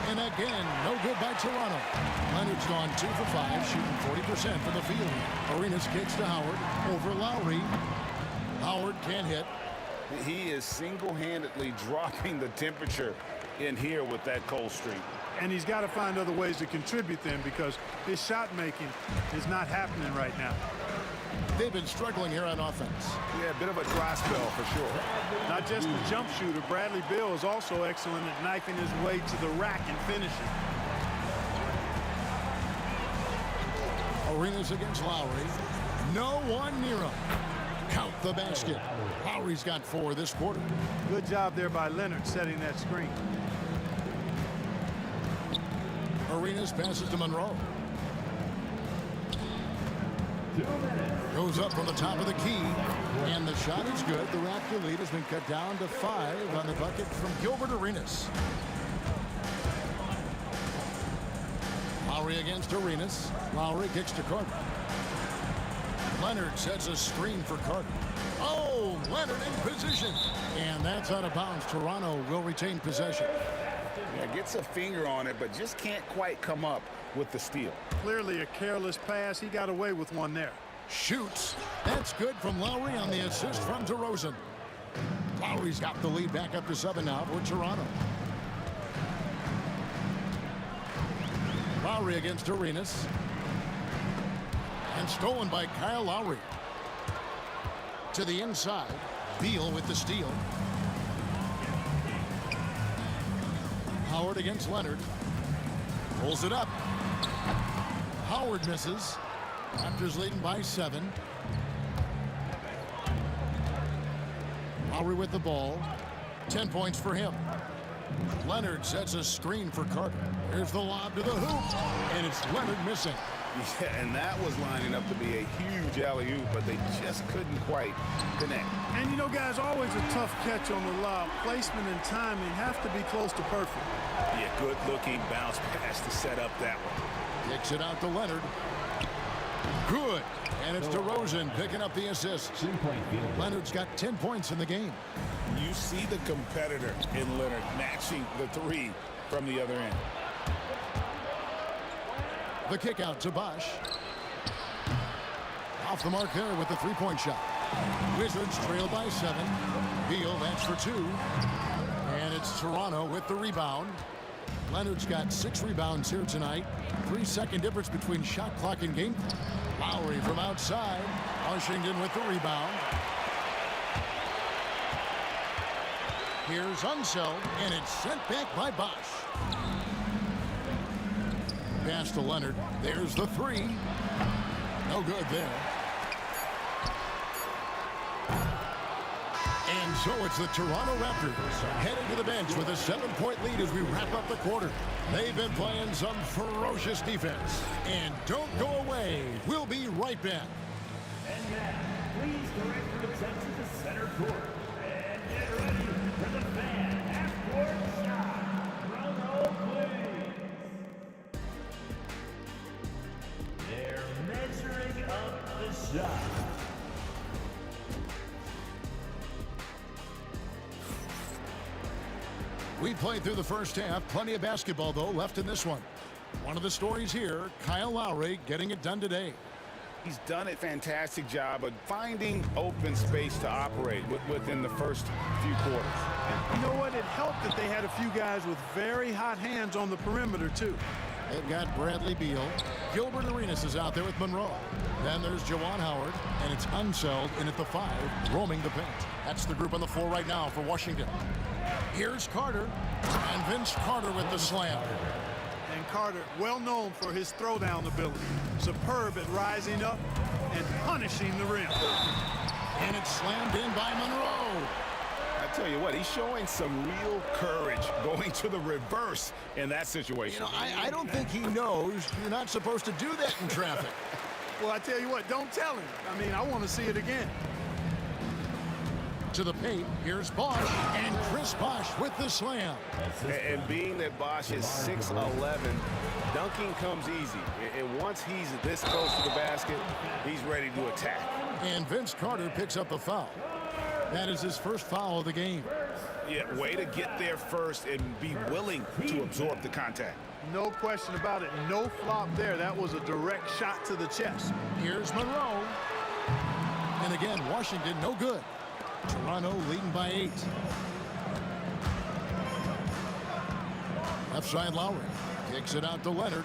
And again, no good by Toronto. Leonard's gone 2 for 5, shooting 40% from the field. Arenas kicks to Howard over Lowry. Howard can't hit. He is single-handedly dropping the temperature in here with that cold streak. And he's got to find other ways to contribute then, because his shot making is not happening right now. They've been struggling here on offense. Yeah, a bit of a dry spell for sure. Not just the jump shooter, Bradley Beal is also excellent at knifing his way to the rack and finishing. Arenas against Lowry. No one near him. Count the basket. Lowry's got 4 this quarter. Good job there by Leonard setting that screen. Arenas passes to Monroe. Goes up from the top of the key. And the shot is good. The Raptor lead has been cut down to 5 on the bucket from Gilbert Arenas. Lowry against Arenas. Lowry kicks to Carter. Leonard sets a screen for Carter. Oh, Leonard in position. And that's out of bounds. Toronto will retain possession. Yeah, gets a finger on it, but just can't quite come up with the steal. Clearly a careless pass. He got away with one there. Shoots. That's good from Lowry on the assist from DeRozan. Lowry's got the lead back up to 7 now for Toronto. Lowry against Arenas. And stolen by Kyle Lowry. To the inside. Beal with the steal. Howard against Leonard. Pulls it up. Howard misses. Raptors leading by 7. Lowry with the ball. 10 points for him. Leonard sets a screen for Carter. Here's the lob to the hoop. And it's Leonard missing. Yeah, and that was lining up to be a huge alley-oop, but they just couldn't quite connect. And you know, guys, always a tough catch on the lob. Placement and timing have to be close to perfect. Yeah, good-looking bounce pass to set up that one. Kicks it out to Leonard. Good. And it's DeRozan picking up the assist. Leonard's got 10 points in the game. You see the competitor in Leonard matching the 3 from the other end. The kick out to Bosch. Off the mark there with the 3-point shot. Wizards trail by 7. Beal, that's for 2. And it's Toronto with the rebound. Leonard's got 6 rebounds here tonight. 3-second difference between shot clock and game. Lowry from outside. Washington with the rebound. Here's Unseld, and it's sent back by Bosch. Pass to Leonard. There's the 3. No good there. And so it's the Toronto Raptors headed to the bench with a 7-point lead as we wrap up the quarter. They've been playing some ferocious defense. And don't go away. We'll be right back. And now, please direct your attention to center court. And get ready for the fan half-court shot. Drum roll, please. They're measuring up the shot. We played through the first half. Plenty of basketball, though, left in this one. One of the stories here, Kyle Lowry getting it done today. He's done a fantastic job of finding open space to operate within the first few quarters. You know what? It helped that they had a few guys with very hot hands on the perimeter, too. They've got Bradley Beal. Gilbert Arenas is out there with Monroe. Then there's Juwan Howard, and it's Unseld in at the 5, roaming the paint. That's the group on the floor right now for Washington. Here's Carter, and Vince Carter with the slam. And Carter, well known for his throwdown ability. Superb at rising up and punishing the rim. And it's slammed in by Monroe. I tell you what, he's showing some real courage going to the reverse in that situation. You know, I don't think he knows you're not supposed to do that in traffic. Well, I tell you what, don't tell him. I mean, I want to see it again. To the paint, here's Bosch, and Chris Bosch with the slam. And being that Bosch is 6'11", dunking comes easy. And once he's this close to the basket, he's ready to attack. And Vince Carter picks up a foul. That is his first foul of the game. Yeah, way to get there first and be willing to absorb the contact. No question about it. No flop there. That was a direct shot to the chest. Here's Monroe. And again, Washington no good. Toronto leading by 8. Left side Lowry. Kicks it out to Leonard.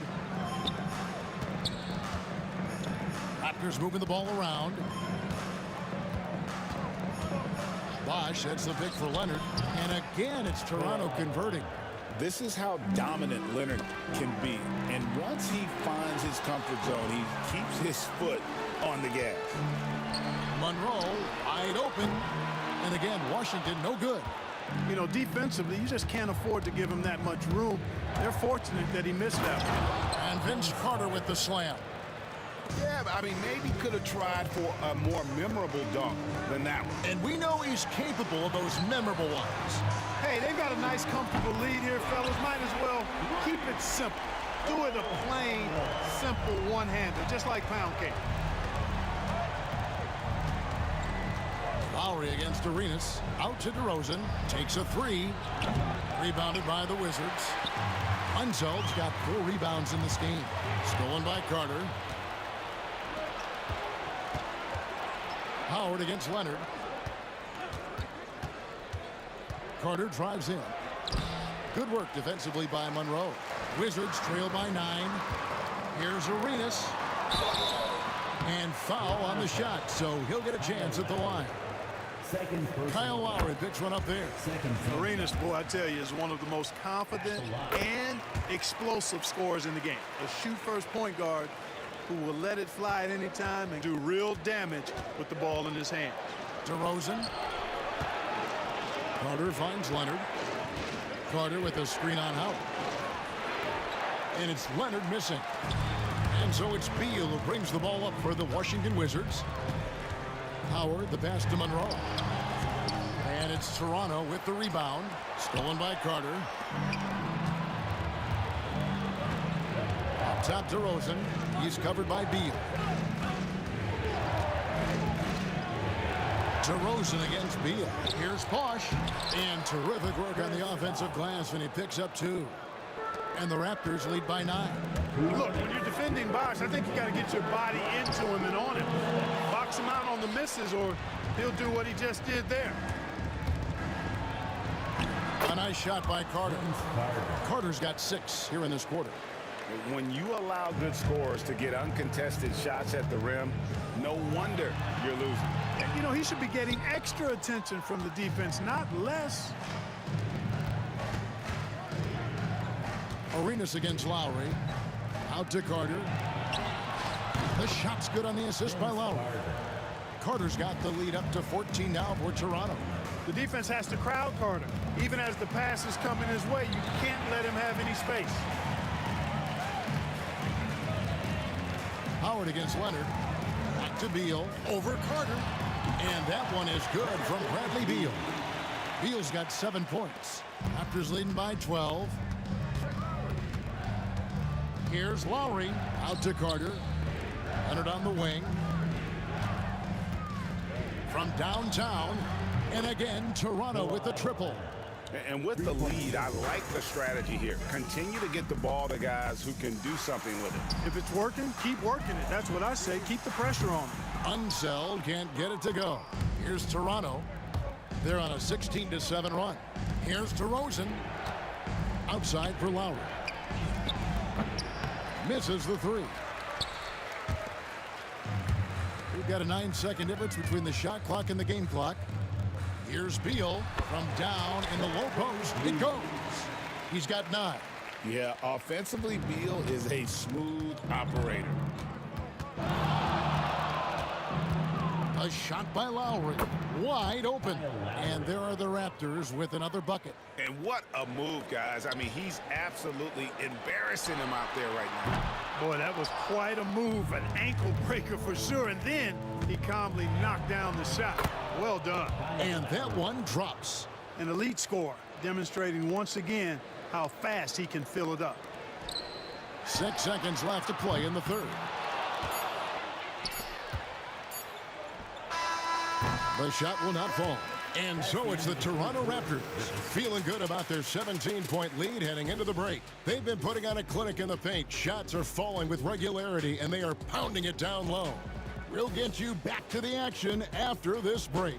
Raptors moving the ball around. Bosch sets the pick for Leonard. And again, it's Toronto converting. This is how dominant Leonard can be. And once he finds his comfort zone, he keeps his foot on the gas. Monroe wide open. And again, Washington no good. You know, defensively, you just can't afford to give him that much room. They're fortunate that he missed that one. And Vince Carter with the slam. Yeah, but I mean, maybe could have tried for a more memorable dunk than that one. And we know he's capable of those memorable ones. Hey, they've got a nice, comfortable lead here, fellas. Might as well keep it simple. Do it a plain, simple one-hander, just like pound cake. Lowry against Arenas. Out to DeRozan. Takes a 3. Rebounded by the Wizards. Unzeld's got 4 rebounds in this game. Stolen by Carter. Howard against Leonard. Carter drives in. Good work defensively by Monroe. Wizards trail by 9. Here's Arenas. And foul on the shot, so he'll get a chance at the line. Kyle Lowry picks one up there. Arenas, boy, I tell you, is one of the most confident and explosive scorers in the game. A shoot-first point guard who will let it fly at any time and do real damage with the ball in his hand. DeRozan. Carter finds Leonard. Carter with a screen on Howard. And it's Leonard missing. And so it's Beal who brings the ball up for the Washington Wizards. Howard, the pass to Monroe. And it's Toronto with the rebound. Stolen by Carter. Up top DeRozan. He's covered by Beal. DeRozan against Beal. Here's Bosch. And terrific work on the offensive glass, and he picks up 2. And the Raptors lead by 9. Look, when you're defending Bosch, I think you got to get your body into him and on him. Box him out on the misses, or he'll do what he just did there. A nice shot by Carter. Carter's got 6 here in this quarter. When you allow good scorers to get uncontested shots at the rim, no wonder you're losing. And, you know, he should be getting extra attention from the defense, not less. Arenas against Lowry. Out to Carter. The shot's good on the assist by Lowry. Carter's got the lead up to 14 now for Toronto. The defense has to crowd Carter. Even as the pass is coming his way, you can't let him have any space. Howard against Leonard. Back to Beal. Over Carter. And that one is good from Bradley Beal. Beal's got 7 points. Raptors leading by 12. Here's Lowry. Out to Carter. Leonard on the wing. From downtown. And again, Toronto with the triple. And with the lead, I like the strategy here. Continue to get the ball to guys who can do something with it. If it's working, keep working it. That's what I say. Keep the pressure on him. Unseld can't get it to go. Here's Toronto. They're on a 16-7 run. Here's DeRozan. Outside for Lowry. Misses the 3. We've got a 9-second difference between the shot clock and the game clock. Here's Beal from down in the low post. It goes. He's got 9. Yeah, offensively, Beal is a smooth operator. A A shot by Lowry. Wide open. And there are the Raptors with another bucket. And what a move, guys. I mean, he's absolutely embarrassing him out there right now. Boy, that was quite a move, an ankle breaker for sure. And then he calmly knocked down the shot. Well done. And that one drops. An elite score, demonstrating once again how fast he can fill it up. 6 seconds left to play in the third. The shot will not fall. And so it's the Toronto Raptors feeling good about their 17-point lead heading into the break. They've been putting on a clinic in the paint. Shots are falling with regularity, and they are pounding it down low. We'll get you back to the action after this break.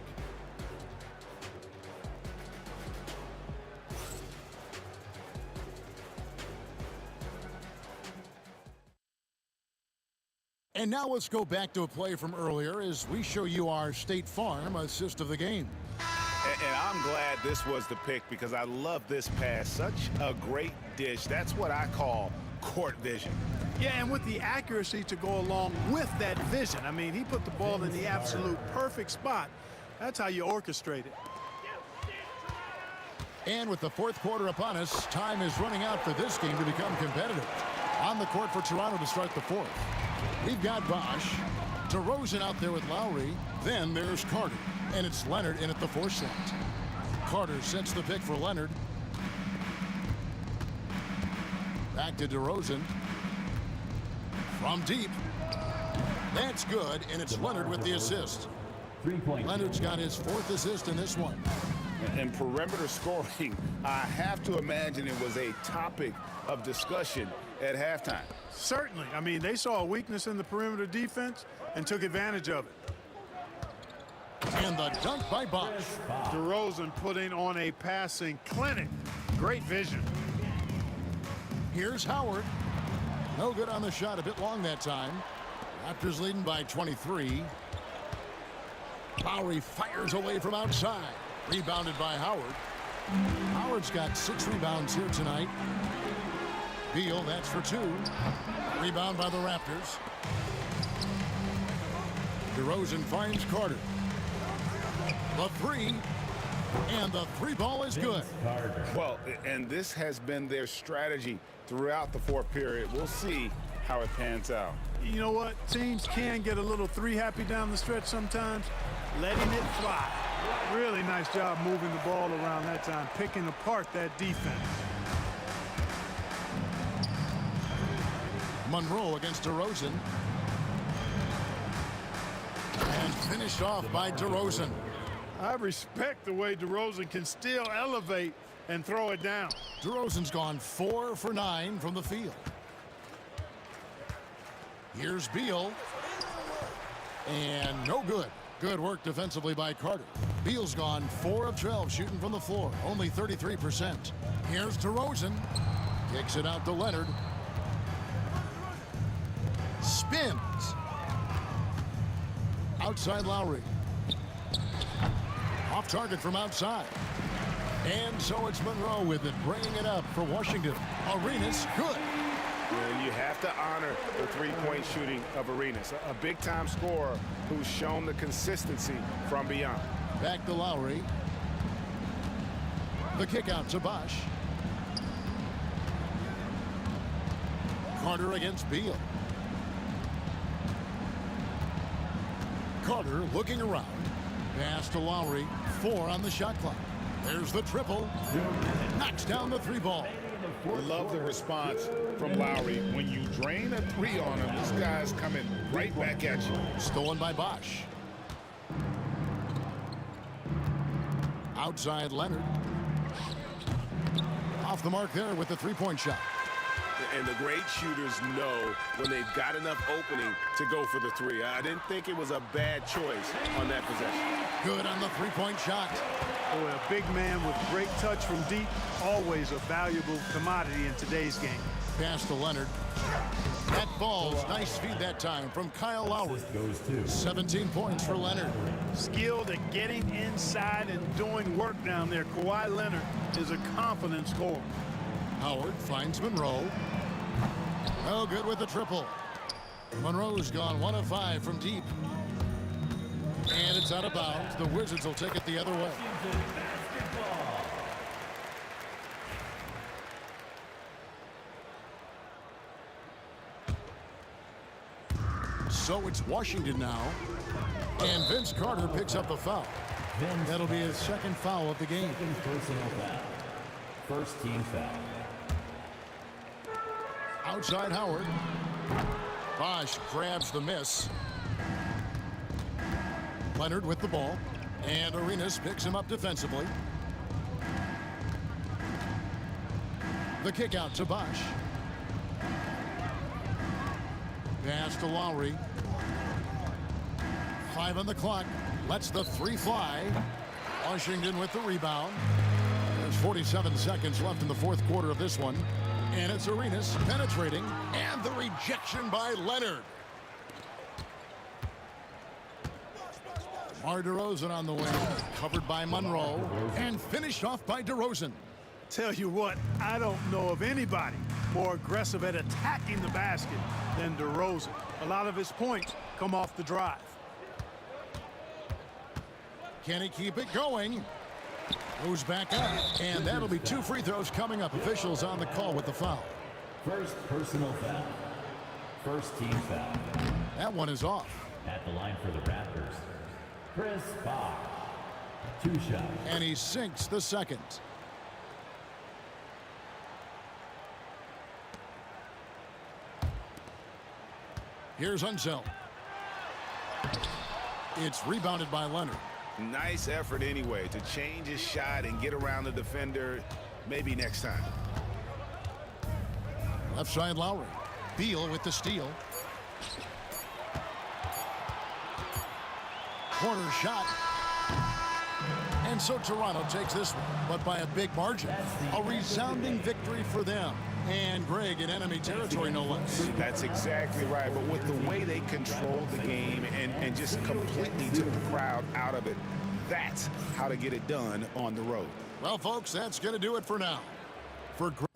And now let's go back to a play from earlier as we show you our State Farm assist of the game. And I'm glad this was the pick because I love this pass. Such a great dish. That's what I call court vision. Yeah, and with the accuracy to go along with that vision. I mean, he put the ball in the absolute perfect spot. That's how you orchestrate it. And with the fourth quarter upon us, time is running out for this game to become competitive. On the court for Toronto to start the fourth. We've got Bosch, DeRozan out there with Lowry. Then there's Carter, and it's Leonard in at the 4 slot. Carter sets the pick for Leonard. Back to DeRozan. From deep. That's good, and it's Leonard with the assist. Leonard's got his 4th assist in this one. And perimeter scoring, I have to imagine it was a topic of discussion at halftime. Certainly. I mean, they saw a weakness in the perimeter defense and took advantage of it. And the dunk by Bosch. DeRozan putting on a passing clinic. Great vision. Here's Howard. No good on the shot, a bit long that time. Raptors leading by 23. Lowry fires away from outside. Rebounded by Howard. Howard's got 6 rebounds here tonight. Beal, that's for 2. Rebound by the Raptors. DeRozan finds Carter. The 3. And the 3 ball is good. Well, and this has been their strategy throughout the fourth period. We'll see how it pans out. You know what? Teams can get a little 3 happy down the stretch sometimes. Letting it fly. Really nice job moving the ball around that time, picking apart that defense. Monroe against DeRozan. And finished off by DeRozan. I respect the way DeRozan can still elevate and throw it down. DeRozan's gone 4 for 9 from the field. Here's Beal. And no good. Good work defensively by Carter. Beal's gone 4 of 12 shooting from the floor, only 33%. Here's DeRozan. Kicks it out to Leonard. Spins. Outside Lowry. Off target from outside. And so it's Monroe with it, bringing it up for Washington. Arenas, good. Well, you have to honor the three-point shooting of Arenas, a big-time scorer who's shown the consistency from beyond. Back to Lowry. The kick out to Bosch. Carter against Beal. Carter looking around. Pass to Lowry. 4 on the shot clock. There's the triple. Knocks down the 3 ball. Love the response from Lowry. When you drain a 3 on him, this guy's coming right back at you. Stolen by Bosch. Outside Leonard. Off the mark there with the 3-point shot. And the great shooters know when they've got enough opening to go for the 3. I didn't think it was a bad choice on that possession. Good on the 3-point shot. Boy, a big man with great touch from deep, always a valuable commodity in today's game. Pass to Leonard. That ball's nice feed that time from Kyle Lowry. 17 points for Leonard. Skilled at getting inside and doing work down there. Kawhi Leonard is a confident scorer. Howard finds Monroe. Oh, good with the triple. Monroe's gone 1 of 5 from deep. It's out of bounds. The Wizards will take it the other way. So it's Washington now. And Vince Carter picks up the foul. That'll be his second foul of the game. Personal foul. First team foul. Outside Howard. Bosch grabs the miss. Leonard with the ball. And Arenas picks him up defensively. The kick out to Bosch. Pass to Lowry. 5 on the clock. Lets the three fly. Washington with the rebound. There's 47 seconds left in the fourth quarter of this one. And it's Arenas penetrating. And the rejection by Leonard. DeMar DeRozan on the wing. Covered by Monroe. And finished off by DeRozan. Tell you what, I don't know of anybody more aggressive at attacking the basket than DeRozan. A lot of his points come off the drive. Can he keep it going? Moves back up. And that'll be 2 free throws coming up. Officials on the call with the foul. First personal foul. First team foul. That one is off. At the line for the Raptors, Chris Bosh. 2 shots. And he sinks the second. Here's Unseld. It's rebounded by Leonard. Nice effort anyway to change his shot and get around the defender. Maybe next time. Left side Lowry. Beal with the steal. Corner shot. And so Toronto takes this one, but by a big margin. A resounding victory for them. And Greg in enemy territory, no less. That's exactly right. But with the way they controlled the game and just completely took the crowd out of it, that's how to get it done on the road. Well, folks, that's going to do it for now. For Greg.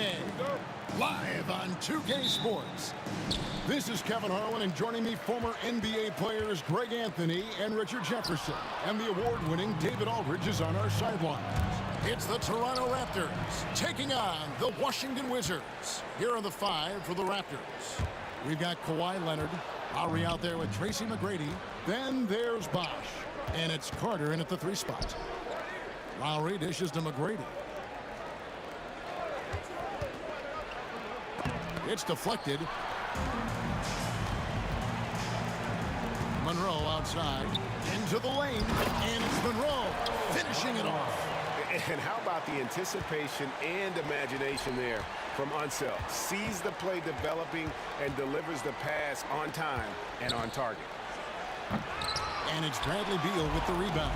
NBA, live on 2K Sports. This is Kevin Harlan, and joining me, former NBA players Greg Anthony and Richard Jefferson. And the award-winning David Aldridge is on our sidelines. It's the Toronto Raptors taking on the Washington Wizards. Here are the 5 for the Raptors. We've got Kawhi Leonard, Lowry out there with Tracy McGrady. Then there's Bosh, and it's Carter in at the 3 spot. Lowry dishes to McGrady. It's deflected. Monroe outside, into the lane, and it's Monroe finishing it off. And how about the anticipation and imagination there from Unseld? Sees the play developing and delivers the pass on time and on target. And it's Bradley Beal with the rebound.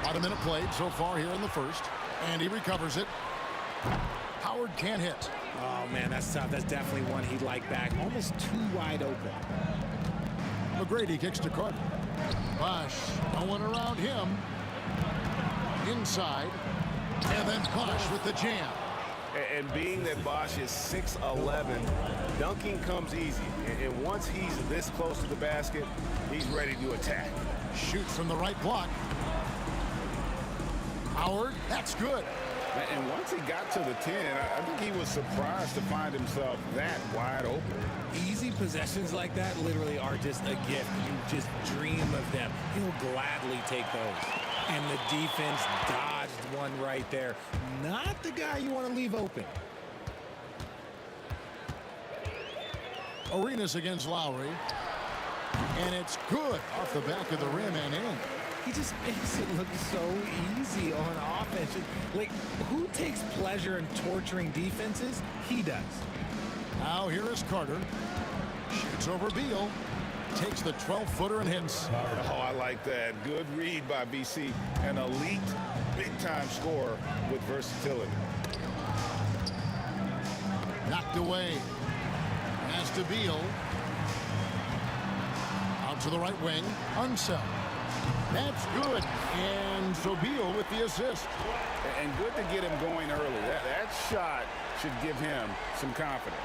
About a minute played so far here in the first, and he recovers it. Howard can't hit. Oh, man, that's tough. That's definitely one he'd like back. Almost too wide open. McGrady kicks to Carter. Bosh, no one around him. Inside. And then Bosh with the jam. And being that Bosh is 6'11", dunking comes easy. And once he's this close to the basket, he's ready to attack. Shoots from the right block. Howard, that's good. And once he got to the 10, I think he was surprised to find himself that wide open. Easy possessions like that literally are just a gift. You just dream of them. He'll gladly take those. And the defense dodged one right there. Not the guy you want to leave open. Arenas against Lowry. And it's good off the back of the rim and in. He just makes it look so easy on offense. Like, who takes pleasure in torturing defenses? He does. Now here is Carter. Shoots over Beal. Takes the 12-footer and hits. Oh, I like that. Good read by BC. An elite, big-time scorer with versatility. Knocked away. Pass to Beal. Out to the right wing. Unseld. That's good. And so Beal with the assist. And good to get him going early. That shot should give him some confidence.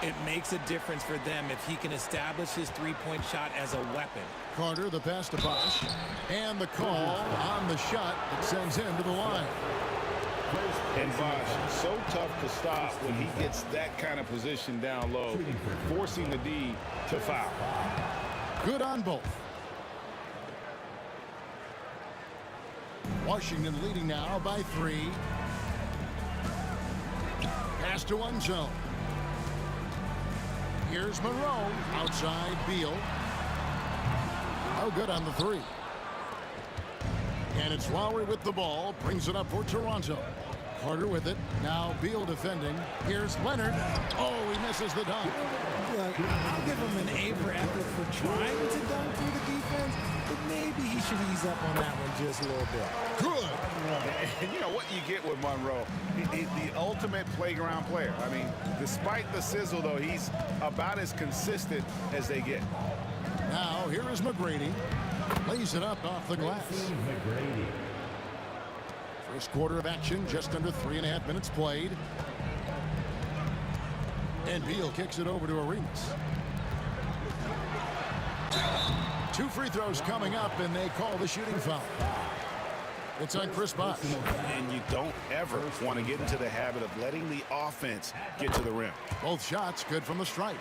It makes a difference for them if he can establish his three-point shot as a weapon. Carter, the pass to Bosh. And the call on the shot that sends him to the line. And Bosh, so tough to stop when he gets that kind of position down low, forcing the D to foul. Good on both. Washington leading now by 3. Pass to one zone. Here's Monroe. Outside Beal. Oh, good on the 3. And it's Lowry with the ball. Brings it up for Toronto. Carter with it. Now Beal defending. Here's Leonard. Oh, he misses the dunk. Look, I'll give him an A for effort for trying to dunk through the defense, but maybe he should ease up on that one just a little bit. Good. And you know what you get with Monroe? The ultimate playground player. I mean, despite the sizzle, though, he's about as consistent as they get. Now, here is McGrady. Lays it up off the glass. First quarter of action, just under 3.5 minutes played. And Beal kicks it over to Arenas. 2 free throws coming up, and they call the shooting foul. It's on Chris Bosh. And you don't ever want to get into the habit of letting the offense get to the rim. Both shots good from the stripe.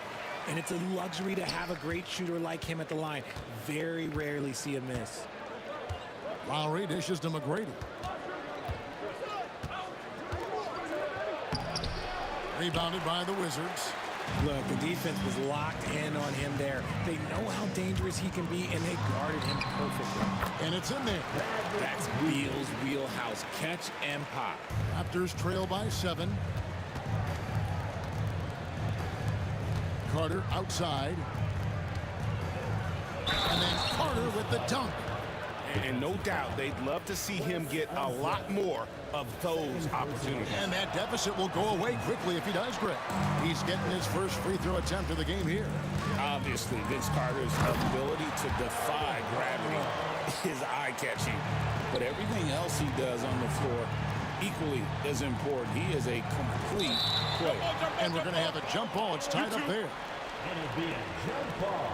And it's a luxury to have a great shooter like him at the line. Very rarely see a miss. Lowry dishes to McGrady. Rebounded by the Wizards. Look, the defense was locked in on him there. They know how dangerous he can be, and they guarded him perfectly. And it's in there. That's Beal's wheelhouse. Catch and pop. Raptors trail by 7. Carter outside. And then Carter with the dunk. And no doubt they'd love to see him get a lot more of those opportunities. And that deficit will go away quickly if he does, Greg. He's getting his first free throw attempt of the game here. Obviously, Vince Carter's ability to defy gravity is eye-catching. but everything else he does on the floor equally as important. He is a complete player. And we're going to have a jump ball. It's tied up there. It'll be a jump ball.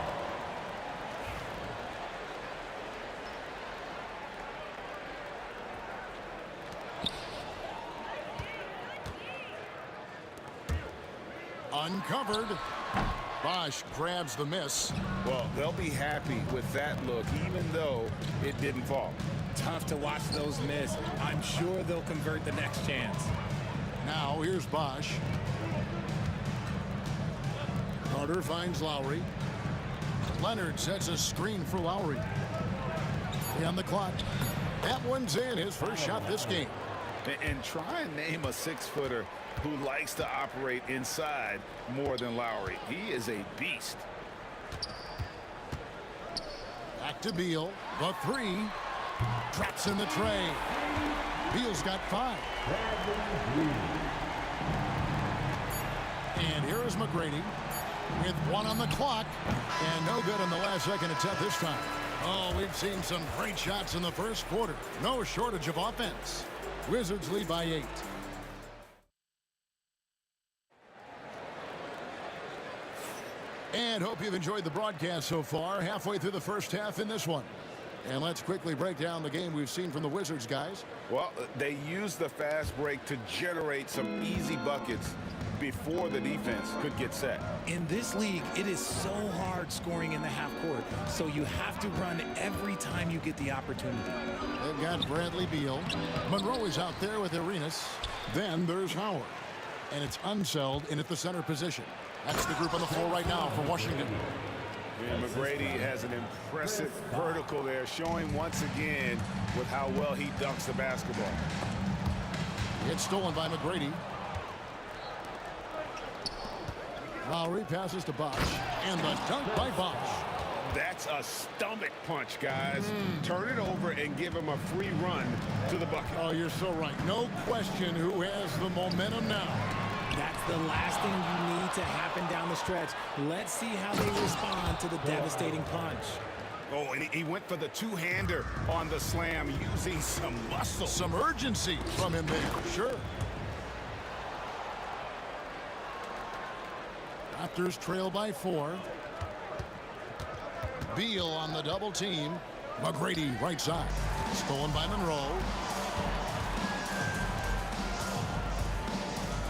Uncovered. Bosch grabs the miss. Well, they'll be happy with that look, even though it didn't fall. Tough to watch those miss. I'm sure they'll convert the next chance. Now here's Bosch. Carter finds Lowry. Leonard sets a screen for Lowry. On the clock. That one's in, his first shot this game. And try and name a 6-footer who likes to operate inside more than Lowry. He is a beast. Back to Beal. The three. Drops in the tray. Beal's got 5. And here is McGrady with 1 on the clock. And no good on the last second attempt this time. Oh, we've seen some great shots in the first quarter. No shortage of offense. Wizards lead by 8. And hope you've enjoyed the broadcast so far. Halfway through the first half in this one. And let's quickly break down the game we've seen from the Wizards, guys. Well, they used the fast break to generate some easy buckets before the defense could get set. In this league, it is so hard scoring in the half court, so you have to run every time you get the opportunity. They've got Bradley Beal. Monroe is out there with Arenas. Then there's Howard. And it's Unseld in at the center position. That's the group on the floor right now for Washington. And McGrady has an impressive vertical there, showing once again with how well he dunks the basketball. It's stolen by McGrady. Lowry passes to Bosch. And the dunk by Bosch. That's a stomach punch, guys. Turn it over and give him a free run to the bucket. Oh, you're so right. No question who has the momentum now. That's the last thing you need to happen down the stretch. Let's see how they respond to the devastating punch. Oh, and he went for the two-hander on the slam, using some muscle. Some urgency from him there, sure. Raptors trail by 4. Beal on the double team. McGrady right side. Stolen by Monroe.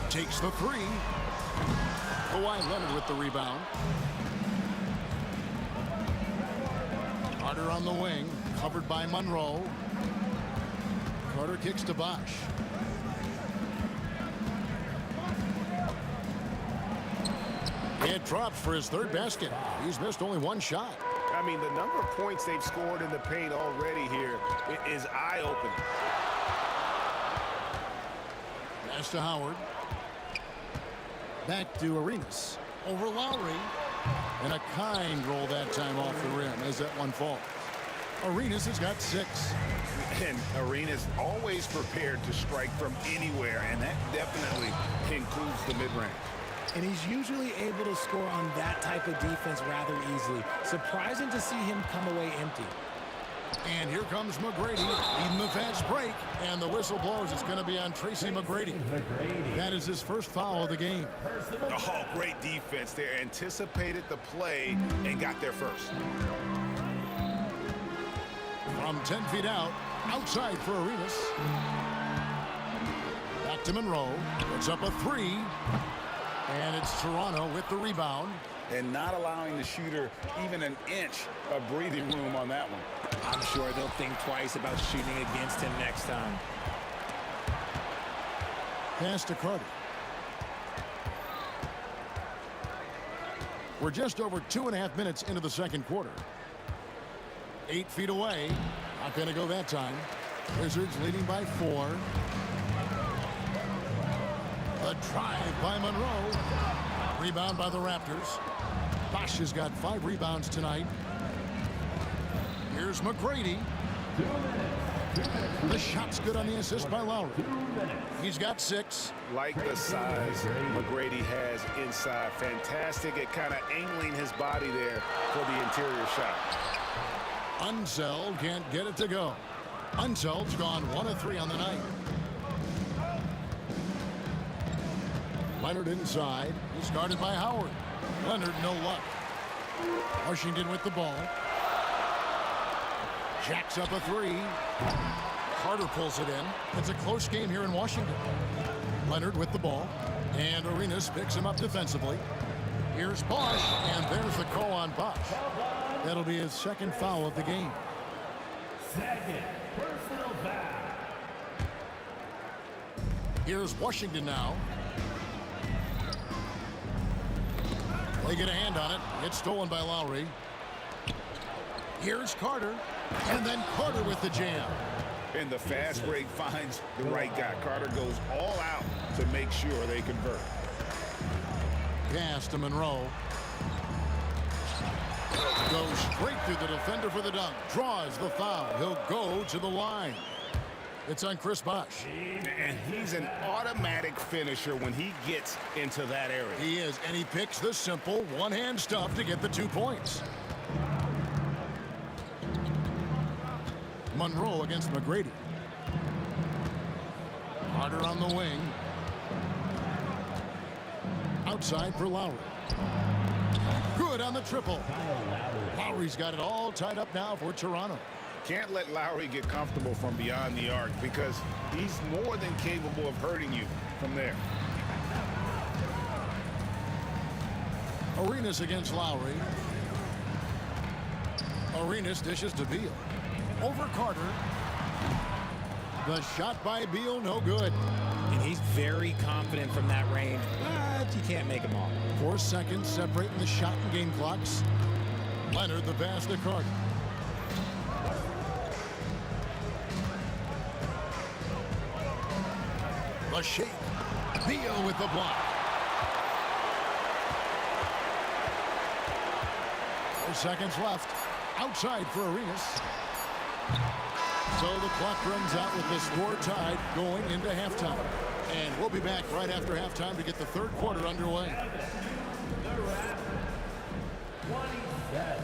Takes the 3. Kawhi Leonard with the rebound. Carter on the wing. Covered by Monroe. Carter kicks to Bosch. It drops for his 3rd basket. He's missed only 1 shot. I mean, the number of points they've scored in the paint already here is eye-opening. Pass to Howard. Back to Arenas. Over Lowry. And a kind roll that time off the rim as that one falls. Arenas has got 6. And Arenas always prepared to strike from anywhere, and that definitely includes the mid-range. And he's usually able to score on that type of defense rather easily. Surprising to see him come away empty. And here comes McGrady leading the fast break. And the whistle blows. It's going to be on Tracy McGrady. That is his first foul of the game. Oh, great defense there. Anticipated the play and got there first. From 10 feet out, outside for Arenas. Back to Monroe. Puts up a 3. And it's Toronto with the rebound. And not allowing the shooter even an inch of breathing room on that one. I'm sure they'll think twice about shooting against him next time. Pass to Carter. We're just over 2.5 minutes into the second quarter. 8 feet away. Not going to go that time. Wizards leading by 4. A drive by Monroe. Rebound by the Raptors. Bosch has got 5 rebounds tonight. Here's McGrady. The shot's good on the assist by Lowry. He's got 6. Like the size McGrady has inside. Fantastic at kind of angling his body there for the interior shot. Unseld can't get it to go. Unsel's gone 1 of 3 on the night. Leonard inside. He's guarded by Howard. Leonard, no luck. Washington with the ball. Jacks up a 3. Carter pulls it in. It's a close game here in Washington. Leonard with the ball. And Arenas picks him up defensively. Here's Bosch, and there's the call on Bosch. That'll be his second foul of the game. Second personal foul. Here's Washington now. They get a hand on it. It's stolen by Lowry. Here's Carter. And then Carter with the jam. And the fast break finds the right guy. Carter goes all out to make sure they convert. Pass to Monroe. Goes straight through the defender for the dunk. Draws the foul. He'll go to the line. It's on Chris Bosh. And he's an automatic finisher when he gets into that area. He is, and he picks the simple one-hand stuff to get the 2 points. Monroe against McGrady. Carter on the wing. Outside for Lowry. Good on the triple. Lowry's got it all tied up now for Toronto. Can't let Lowry get comfortable from beyond the arc because he's more than capable of hurting you from there. Arenas against Lowry. Arenas dishes to Beal. Over Carter. The shot by Beal, no good. And he's very confident from that range, but you can't make him all. 4 seconds separating the shot and game clocks. Leonard the pass to Carter. The shake. Beal with the block. 4 seconds left. Outside for Arenas. So the clock runs out with the score tied going into halftime. And we'll be back right after halftime to get the third quarter underway. The wrap, 27.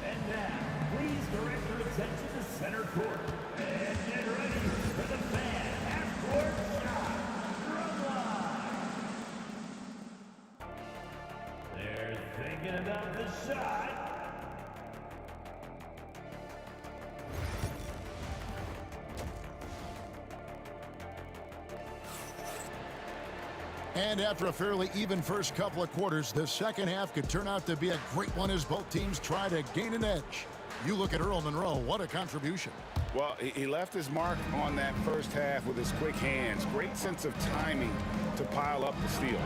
And now, please direct your attention to center court. And get ready for the fan half-court shot from line. They're thinking about the shot. And after a fairly even first couple of quarters, the second half could turn out to be a great one as both teams try to gain an edge. You look at Earl Monroe, what a contribution. Well, he left his mark on that first half with his quick hands. Great sense of timing to pile up the steals.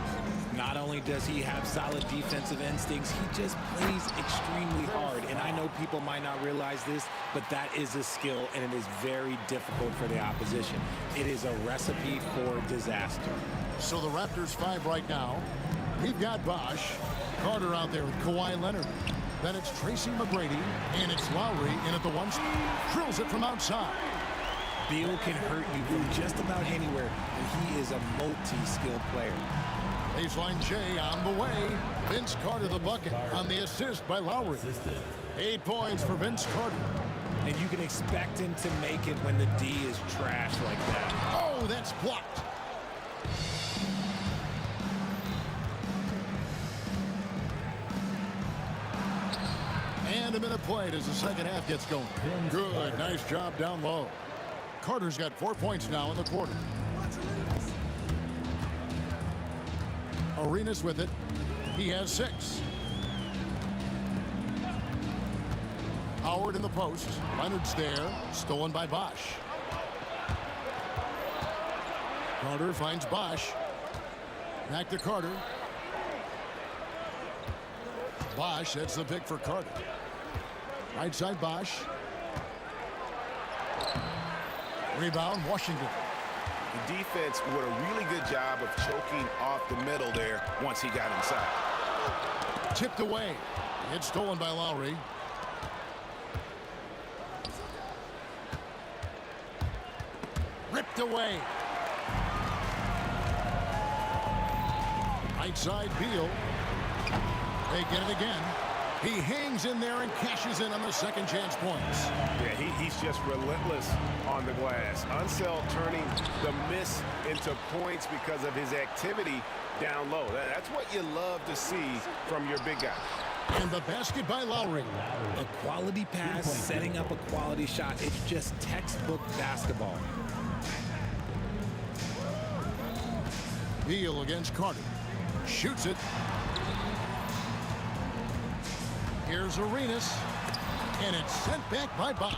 Not only does he have solid defensive instincts, he just plays extremely hard. And I know people might not realize this, but that is a skill, and it is very difficult for the opposition. It is a recipe for disaster. So the Raptors 5 right now. We've got Bosh. Carter out there with Kawhi Leonard. Then it's Tracy McGrady, and it's Lowry in at the 1 spot. Drills it from outside. Beal can hurt you from just about anywhere, and he is a multi-skilled player. Baseline J on the way. Vince Carter the bucket on the assist by Lowry. 8 points for Vince Carter. And you can expect him to make it when the D is trash like that. Oh, that's blocked. And a minute played as the second half gets going. Good, nice job down low. Carter's got 4 points now in the quarter. Arenas with it. He has 6. Howard in the post. Leonard's there. Stolen by Bosh. Carter finds Bosh. Back to Carter. Bosh, that's the pick for Carter. Right side Bosh. Rebound, Washington. The defense did a really good job of choking off the middle there once he got inside. Tipped away. It's stolen by Lowry. Ripped away. Right side Beal. They get it again. He hangs in there and cashes in on the second chance points. Yeah, he's just relentless on the glass. Unseld turning the miss into points because of his activity down low. That's what you love to see from your big guy. And the basket by Lowry. A quality pass, setting up a quality shot. It's just textbook basketball. Beal against Carter. Shoots it. Here's Arenas. And it's sent back by Bosch.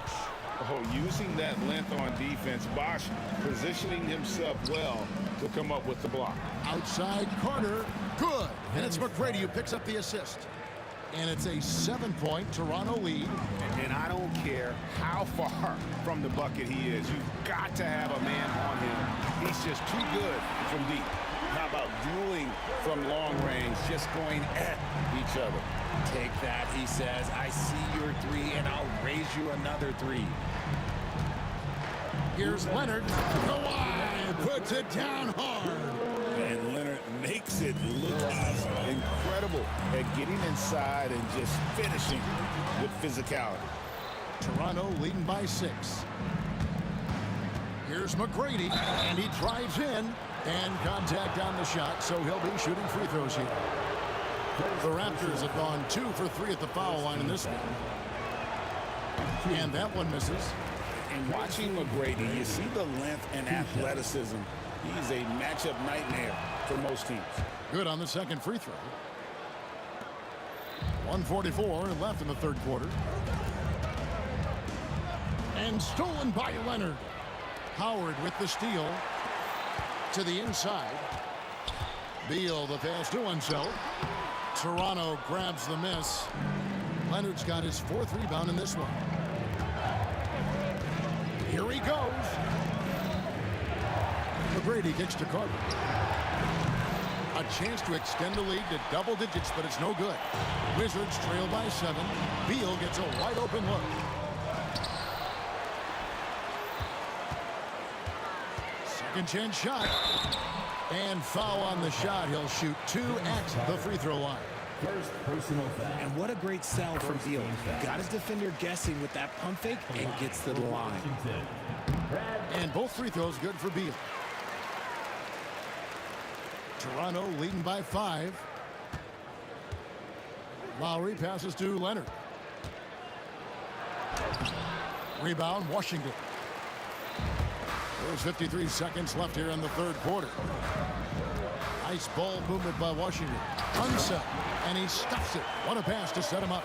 Oh, using that length on defense, Bosch positioning himself well to come up with the block. Outside Carter. Good. And it's McGrady who picks up the assist. And it's a 7-point Toronto lead. And I don't care how far from the bucket he is. You've got to have a man on him. He's just too good from deep. How about dueling from long range, just going at each other? Take that, he says. I see your three, and I'll raise you another three. Here's Leonard. Kawhi puts it down hard. And Leonard makes it look easy. Incredible at getting inside and just finishing with physicality. Toronto leading by 6. Here's McGrady, and he drives in. And contact on the shot, so he'll be shooting free throws here. The Raptors have gone 2 for 3 at the foul line in this one. And that one misses. And watching McGrady, you see the length and athleticism. He's a matchup nightmare for most teams. Good on the second free throw. 1:44 left in the third quarter. And stolen by Leonard. Howard with the steal. To the inside. Beal the pass to Unseld. Toronto grabs the miss. Leonard's got his 4th rebound in this one. Here he goes. McGrady kicks to Carter. A chance to extend the lead to double digits, but it's no good. Wizards trail by 7. Beal gets a wide open look. Second chance shot. And foul on the shot. He'll shoot 2 at the free throw line. First personal foul. And what a great sell from Beal. Got his defender guessing with that pump fake and gets to the line. And both free throws good for Beal. Toronto leading by 5. Lowry passes to Leonard. Rebound, Washington. There's 53 seconds left here in the third quarter. Nice ball movement by Washington. Unseld, and he stuffs it. What a pass to set him up.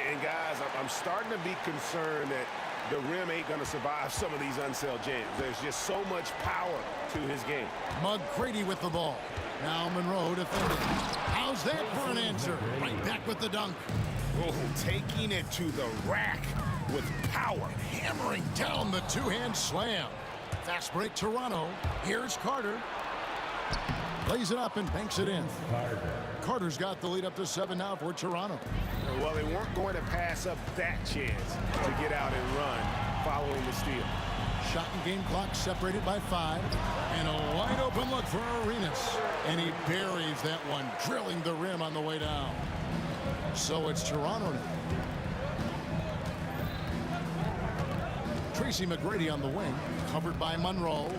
And guys, I'm starting to be concerned that the rim ain't going to survive some of these Unseld jams. There's just so much power to his game. McGrady with the ball. Now Monroe defending. How's that for an answer? Right back with the dunk. Oh, taking it to the rack with power. Hammering down the two-hand slam. Fast break Toronto. Here's Carter. Lays it up and banks it in. Carter's got the lead up to 7 now for Toronto. Well, they weren't going to pass up that chance to get out and run following the steal. Shot and game clock separated by 5. And a wide open look for Arenas. And he buries that one, drilling the rim on the way down. So it's Toronto now. Tracy McGrady on the wing, covered by Monroe.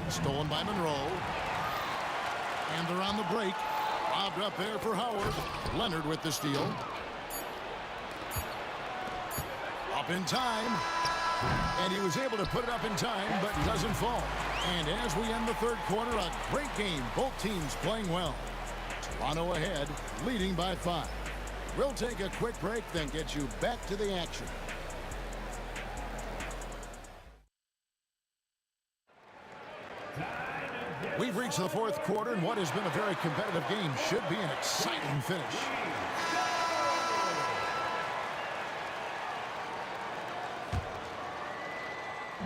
Stolen by Monroe. And they're on the break. Lobbed up there for Howard. Leonard with the steal. Up in time. And he was able to put it up in time, but doesn't fall. And as we end the third quarter, a great game. Both teams playing well. Toronto ahead, leading by 5. We'll take a quick break, then get you back to the action. We've reached the fourth quarter, and what has been a very competitive game should be an exciting finish.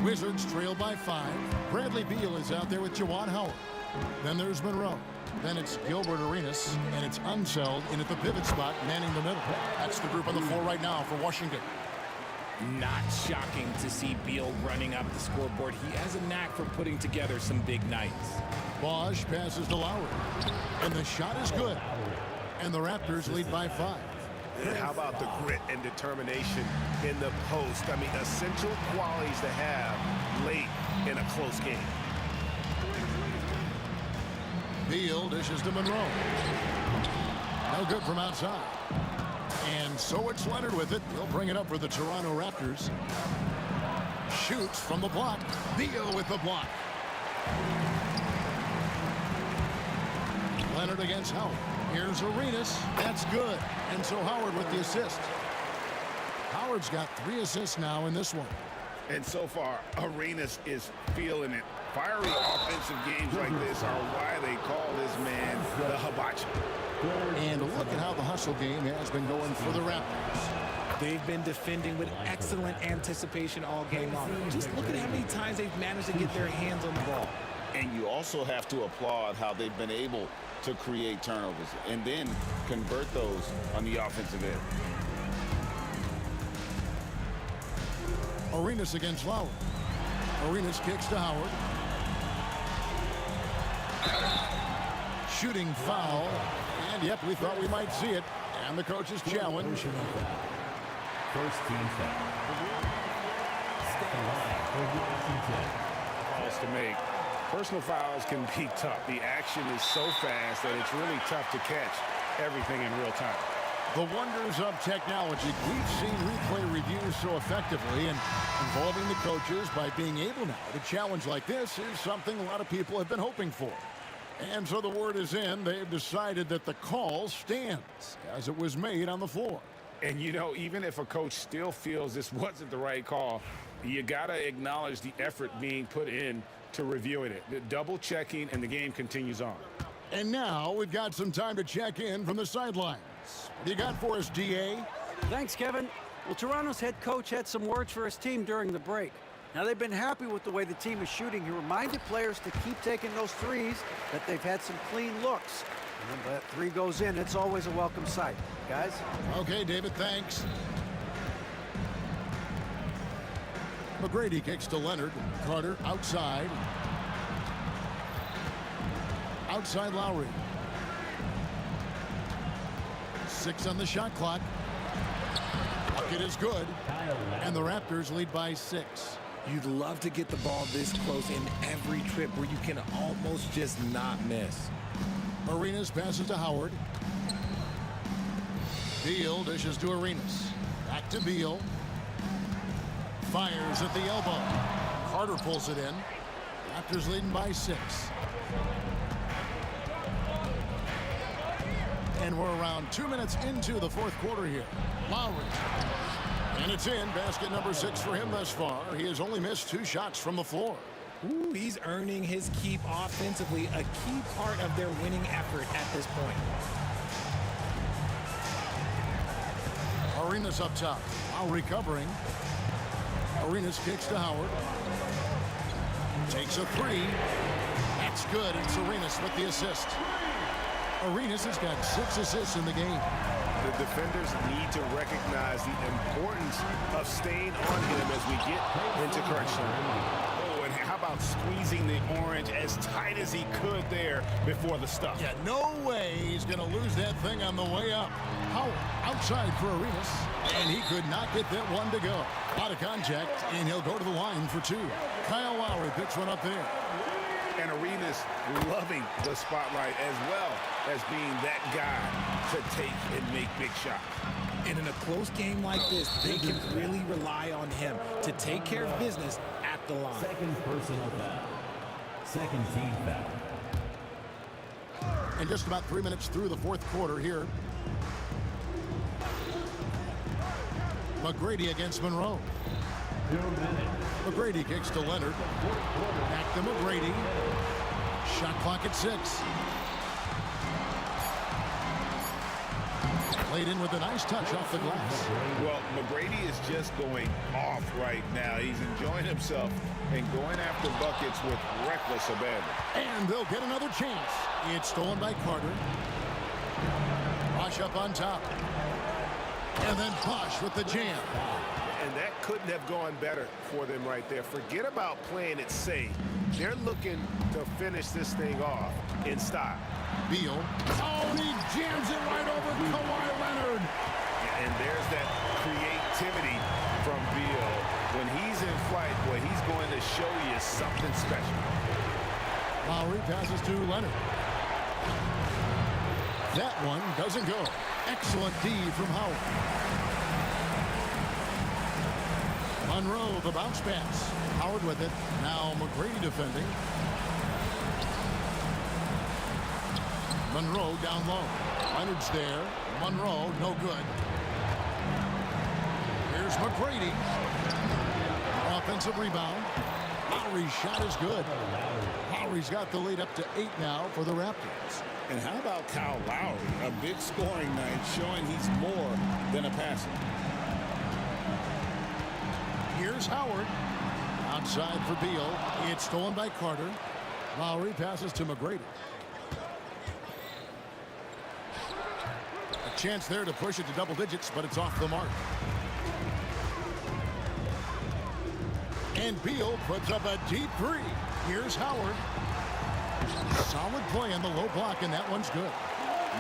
Wizards trail by 5. Bradley Beal is out there with Juwan Howard. Then there's Monroe. Then it's Gilbert Arenas, and it's Unseld in at the pivot spot, manning the middle. That's the group on the floor right now for Washington. Not shocking to see Beal running up the scoreboard. He has a knack for putting together some big nights. Bosch passes to Lowry. And the shot is good. And the Raptors lead by 5. And how about the grit and determination in the post? I mean, essential qualities to have late in a close game. Beal dishes to Monroe. No good from outside. And so it's Leonard with it. He'll bring it up for the Toronto Raptors. Shoots from the block. Beal with the block. Leonard against Howard. Here's Arenas. That's good. And so Howard with the assist. Howard's got 3 assists now in this one. And so far, Arenas is feeling it. Fiery offensive games like this are why they call this man the hibachi. And look at how the hustle game has been going for the Raptors. They've been defending with excellent anticipation all game long. Just look at how many times they've managed to get their hands on the ball. And you also have to applaud how they've been able to create turnovers and then convert those on the offensive end. Arenas against Lowry. Arenas kicks to Howard. Shooting foul. And yep, we thought we might see it. And the coach's challenge. First team foul. At the line for Washington. Calls to make. Personal fouls can be tough. The action is so fast that it's really tough to catch everything in real time. The wonders of technology. We've seen replay reviews so effectively, and involving the coaches by being able now to challenge like this is something a lot of people have been hoping for. And so the word is in. They've decided that the call stands as it was made on the floor. And, you know, even if a coach still feels this wasn't the right call, you got to acknowledge the effort being put in to reviewing it. The double checking, and the game continues on. And now we've got some time to check in from the sidelines. What do you got for us, DA? Thanks, Kevin. Well, Toronto's head coach had some words for his team during the break. Now, they've been happy with the way the team is shooting. He reminded players to keep taking those threes, that they've had some clean looks. And when that 3 goes in, it's always a welcome sight. Guys? Okay, David, thanks. McGrady kicks to Leonard. Carter outside. Outside Lowry. 6 on the shot clock. Bucket is good. And the Raptors lead by 6. You'd love to get the ball this close in every trip where you can almost just not miss. Arenas passes to Howard. Beal dishes to Arenas. Back to Beal. Fires at the elbow. Carter pulls it in. Raptors leading by 6. And we're around 2 minutes into the fourth quarter here. Lowry. And it's in. Basket number 6 for him thus far. He has only missed 2 shots from the floor. Ooh, he's earning his keep offensively, a key part of their winning effort at this point. Arenas up top. Lowry covering. Arenas kicks to Howard. Takes a 3. That's good. It's Arenas with the assist. Arenas has got 6 assists in the game. The defenders need to recognize the importance of staying on him as we get into correction. Oh, and how about squeezing the orange as tight as he could there before the stuff? Yeah, no way he's going to lose that thing on the way up. Howard outside for Arenas, and he could not get that one to go. Out of contact, and he'll go to the line for 2. Kyle Lowry picks one up there. And Arenas loving the spotlight as well as being that guy to take and make big shots. And in a close game like this, they can really rely on him to take care of business at the line. Second personal foul. Second team foul. And just about 3 minutes through the fourth quarter here. McGrady against Monroe. McGrady kicks to Leonard. Back to McGrady. Shot clock at 6. Played in with a nice touch off the glass. Well, McGrady is just going off right now. He's enjoying himself and going after buckets with reckless abandon. And they'll get another chance. It's stolen by Carter. Bosch up on top. And then Bosch with the jam. And that couldn't have gone better for them right there. Forget about playing it safe. They're looking to finish this thing off in style. Beal. Oh, and he jams it right over Kawhi Leonard. Yeah, and there's that creativity from Beal. When he's in flight, boy, he's going to show you something special. Lowry passes to Leonard. That one doesn't go. Excellent D from Howard. Monroe, the bounce pass. Howard with it. Now McGrady defending. Monroe down low. Leonard's there. Monroe, no good. Here's McGrady. Offensive rebound. Lowry's shot is good. Lowry's got the lead up to 8 now for the Raptors. And how about Kyle Lowry? A big scoring night showing he's more than a passer. Here's Howard. Outside for Beal. It's stolen by Carter. Lowry passes to McGrady. A chance there to push it to double digits, but it's off the mark. And Beal puts up a deep three. Here's Howard. Solid play on the low block, and that one's good.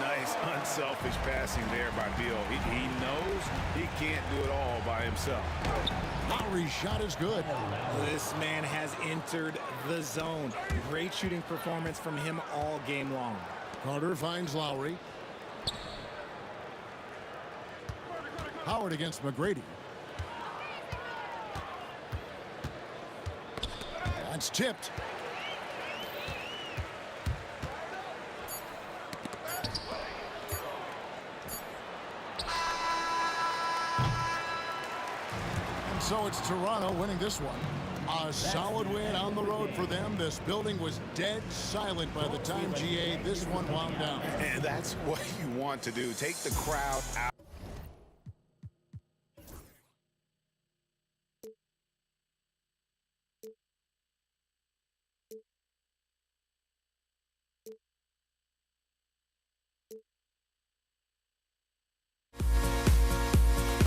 Nice, unselfish passing there by Beal. He knows he can't do it all by himself. Lowry's shot is good. This man has entered the zone. Great shooting performance from him all game long. Carter finds Lowry. Howard against McGrady. That's tipped. So it's Toronto winning this one. A solid win on the road for them. This building was dead silent by the time, GA, this one wound down. And that's what you want to do. Take the crowd out.